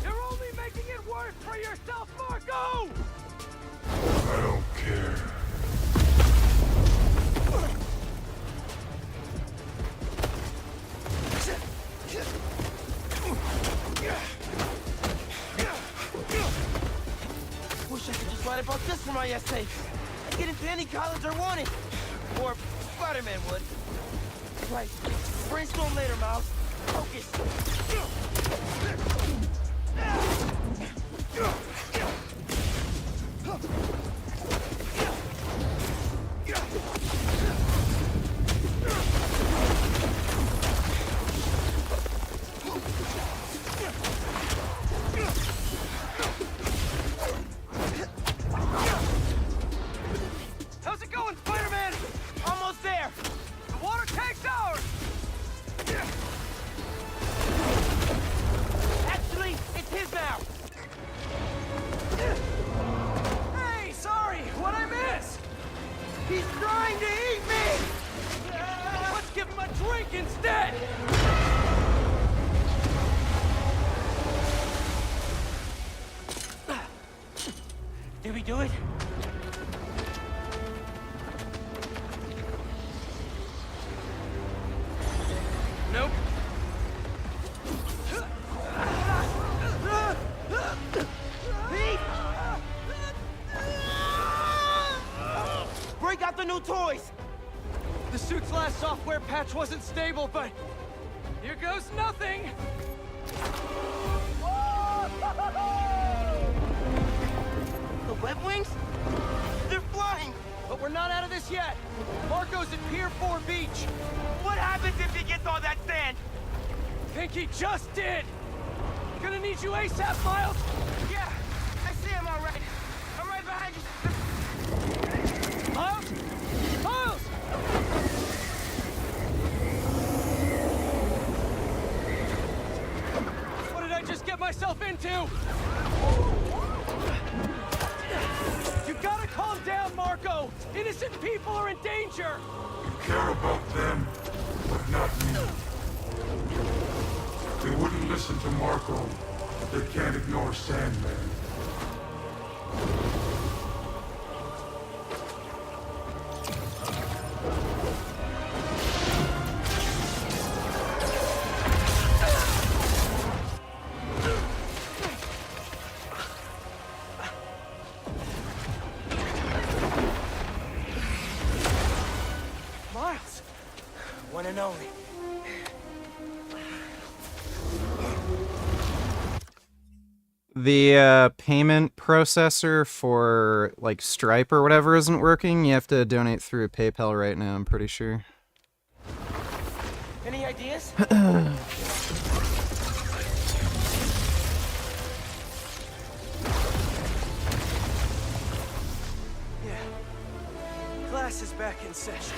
You're only making it worse for yourself, Marco! I don't care. Wish I could just write about this for my essay. I'd get into any college I wanted. Or Spider-Man would. Right. Brainstorm later, Miles. Focus. How's it going, Spider-Man? Almost there. The water tank's ours! Actually, it's his now. Hey, sorry, what'd I miss? He's trying to eat me! Let's give him a drink instead! Did we do it? Nope. Pete! Break out the new toys! The suit's last software patch wasn't stable, but here goes nothing! The web wings? They're flying! But we're not out of this yet. Marco's at Pier 4 Beach. What happens if he gets all that sand? Think he just did. Gonna need you ASAP, Miles. Yeah, I see him all right. I'm right behind you. Miles? Miles! What did I just get myself into? You gotta calm down, Marco! Innocent people are in danger! You care about them, but not me. They wouldn't listen to Marco. They can't ignore Sandman. Miles! One and only. The payment processor for like Stripe or whatever isn't working. You have to donate through PayPal right now, I'm pretty sure. Any ideas? Yeah. Class is back in session.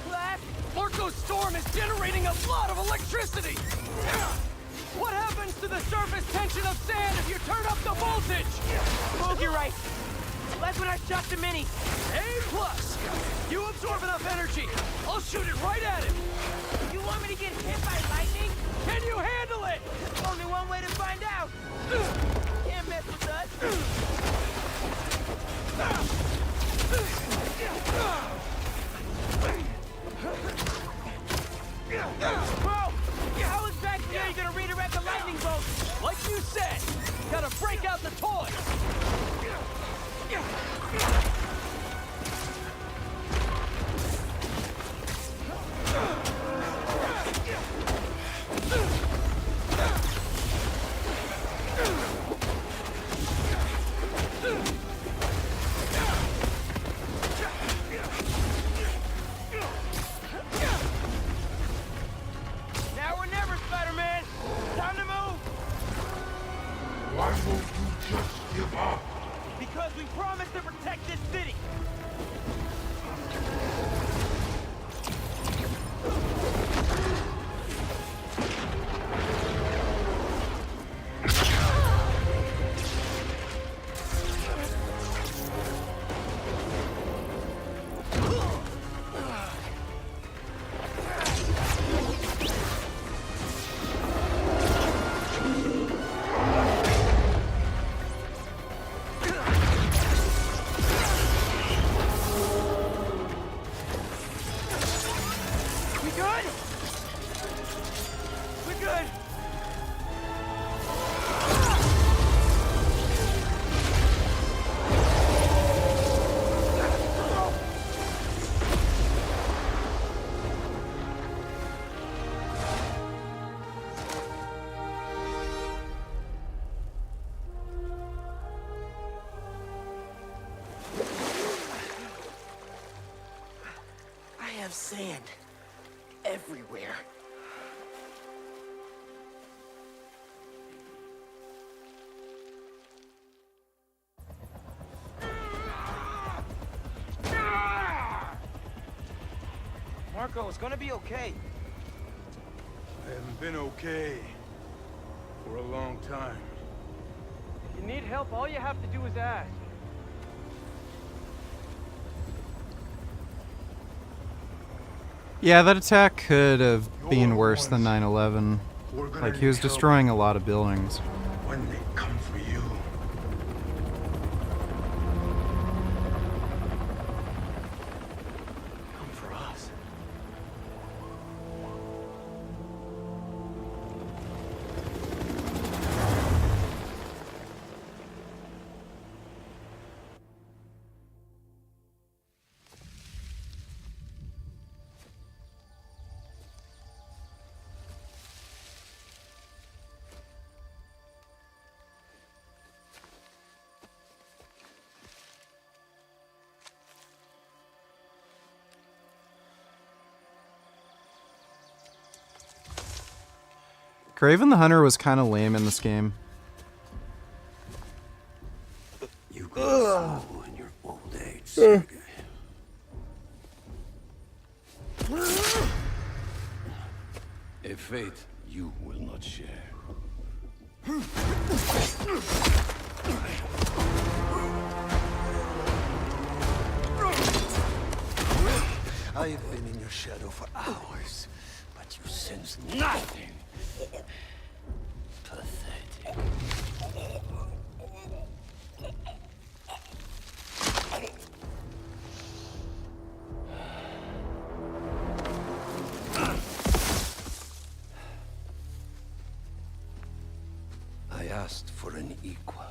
Class, Marco's storm is generating a lot of electricity! What happens to the surface tension of sand if you turn up the voltage? Oh, you're right. Like when I shot the mini. A+. You absorb enough energy. I'll shoot it right at him. You want me to get hit by lightning? Can you handle it? Only one way to find out. Can't mess with us. Bro, how exactly are you gonna redirect the lightning bolt? Like you said, gotta break out the toy. Now or never, Spider-Man. Time to move. Why won't you just give up? Because we promised to protect this city. We good? We're good. I have sand everywhere. Marco, it's gonna be okay. I haven't been okay for a long time. If you need help, all you have to do is ask. Yeah, that attack could have been worse than 9/11. Like, he was destroying a lot of buildings. When they come for you. Come for us. Kraven the Hunter was kind of lame in this game. You grow slow in your old age, Sv3rige. A fate you will not share. you for hours, but you sense nothing. Pathetic. I asked for an equal.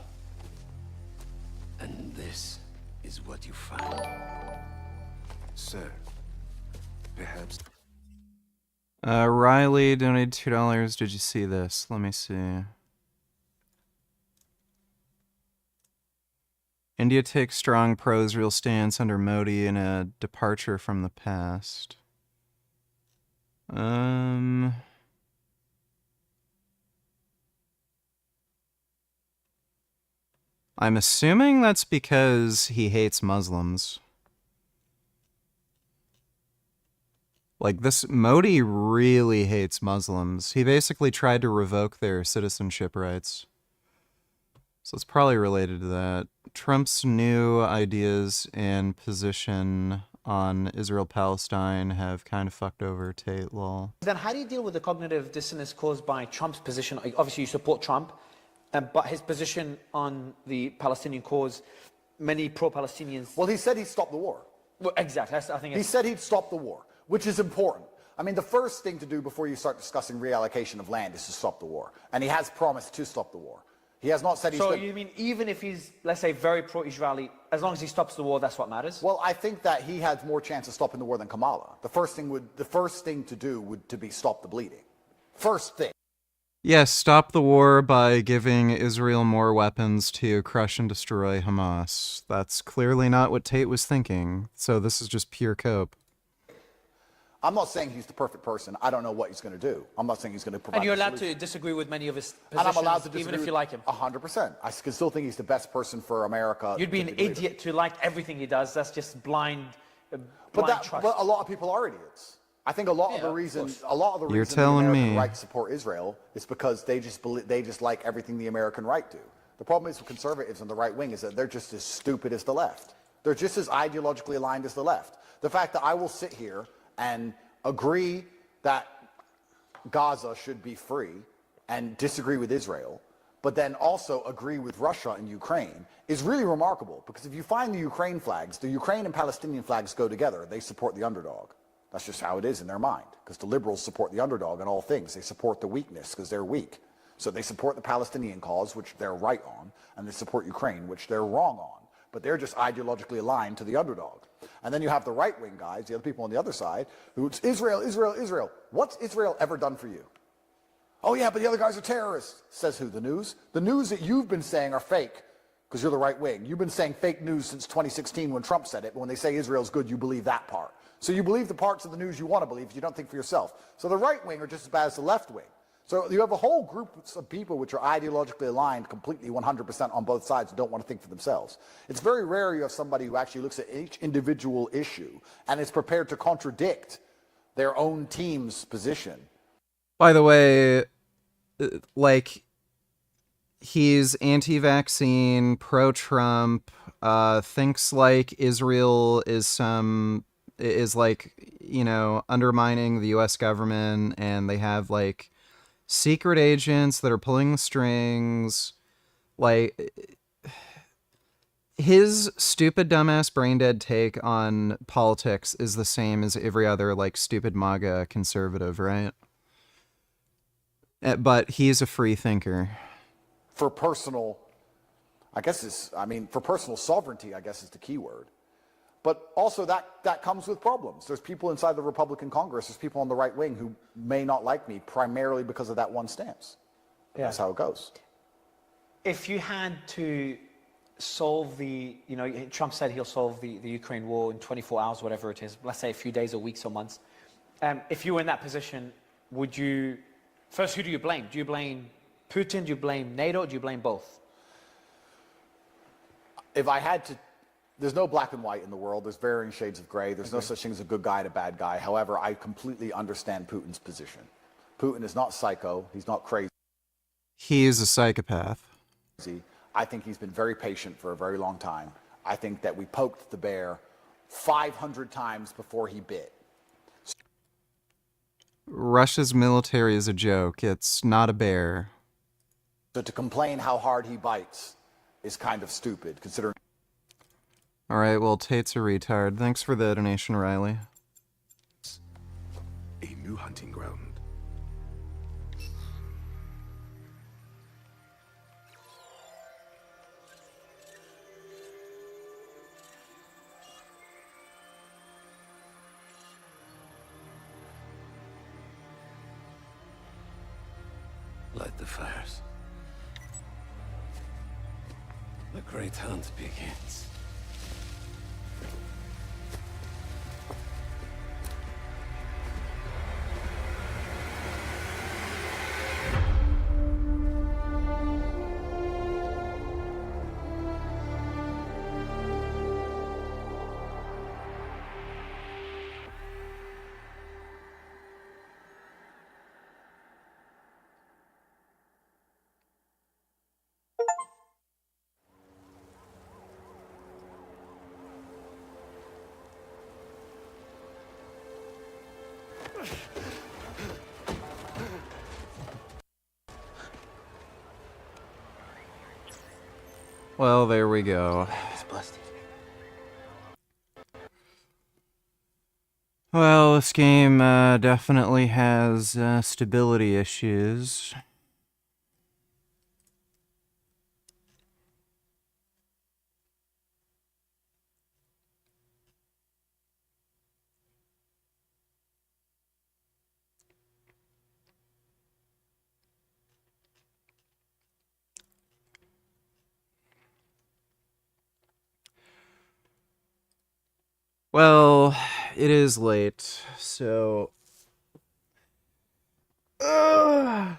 And this is what you found. Sir, perhaps... Riley donated $2. Did you see this? Let me see. India takes strong pro-Israel stance under Modi in a departure from the past. I'm assuming that's because he hates Muslims. Like, this Modi really hates Muslims. He basically tried to revoke their citizenship rights. So it's probably related to that. Trump's new ideas and position on Israel-Palestine have kind of fucked over Tate, lol. Then how do you deal with the cognitive dissonance caused by Trump's position? Obviously, you support Trump, but his position on the Palestinian cause, many pro-Palestinians... Well, he said he'd stop the war. Well, exactly. I think he said he'd stop the war, which is important. I mean, the first thing to do before you start discussing reallocation of land is to stop the war. And he has promised to stop the war. He has not said he's... So you mean even if he's, let's say, very pro-Israeli, as long as he stops the war, that's what matters? Well, I think that he has more chance of stopping the war than Kamala. The first thing to do would be stop the bleeding. First thing. Yes, stop the war by giving Israel more weapons to crush and destroy Hamas. That's clearly not what Tate was thinking, so this is just pure cope. I'm not saying he's the perfect person. I don't know what he's going to do. I'm not saying he's going to provide... And you're allowed to disagree with many of his positions, and I'm allowed to disagree even if you like him? 100%. I can still think he's the best person for America. You'd be an idiot to like everything he does. That's just blind trust. But a lot of people are idiots. I think a lot of the reason the American right support Israel is because they just like everything the American right do. The problem is with conservatives on the right wing is that they're just as stupid as the left. They're just as ideologically aligned as the left. The fact that I will sit here and agree that Gaza should be free and disagree with Israel, but then also agree with Russia and Ukraine is really remarkable, because if you find the Ukraine flags, the Ukraine and Palestinian flags go together. They support the underdog. That's just how it is in their mind, because the liberals support the underdog in all things. They support the weakness because they're weak. So they support the Palestinian cause, which they're right on, and they support Ukraine, which they're wrong on. But they're just ideologically aligned to the underdog. And then you have the right-wing guys, the other people on the other side, who it's Israel, Israel, Israel. What's Israel ever done for you? Oh yeah, but the other guys are terrorists. Says who? The news? The news that you've been saying are fake, because you're the right wing. You've been saying fake news since 2016 when Trump said it, but when they say Israel's good, you believe that part. So you believe the parts of the news you want to believe, you don't think for yourself. So the right wing are just as bad as the left wing. So you have a whole group of people which are ideologically aligned completely 100% on both sides and don't want to think for themselves. It's very rare you have somebody who actually looks at each individual issue and is prepared to contradict their own team's position. By the way, like, he's anti-vaccine, pro-Trump, thinks like Israel is like, you know, undermining the US government, and they have like secret agents that are pulling the strings. Like, his stupid, dumbass, brain-dead take on politics is the same as every other, like, stupid MAGA conservative, right? But he's a free thinker. For personal, for personal sovereignty, I guess is the key word. But also that comes with problems. There's people inside the Republican Congress, there's people on the right wing who may not like me primarily because of that one stance. Yeah. That's how it goes. If you had to solve Trump said he'll solve the Ukraine war in 24 hours, whatever it is, let's say a few days or weeks or months. If you were in that position, would you, first, who do you blame? Do you blame Putin? Do you blame NATO? Do you blame both? If I had to, there's no black and white in the world. There's varying shades of gray. There's no such thing as a good guy and a bad guy. However, I completely understand Putin's position. Putin is not psycho. He's not crazy. He is a psychopath. I think he's been very patient for a very long time. I think that we poked the bear 500 times before he bit. Russia's military is a joke. It's not a bear. So to complain how hard he bites is kind of stupid, considering... Alright, well, Tate's a retard. Thanks for the donation, Riley. A new hunting ground. Light the fires. The great hunt begins. Well, there we go. It's busted. Well, this game definitely has stability issues. Well, it is late, so... I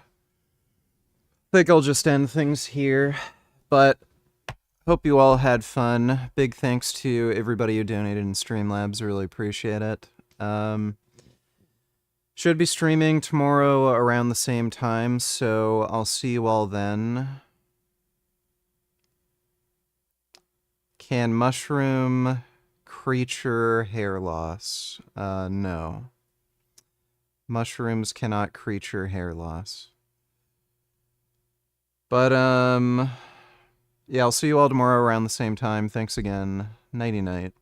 think I'll just end things here, but hope you all had fun. Big thanks to everybody who donated in Streamlabs, really appreciate it. Should be streaming tomorrow around the same time, so I'll see you all then. Can mushroom... creature hair loss. No. Mushrooms cannot creature hair loss. But, yeah, I'll see you all tomorrow around the same time. Thanks again. Nighty-night.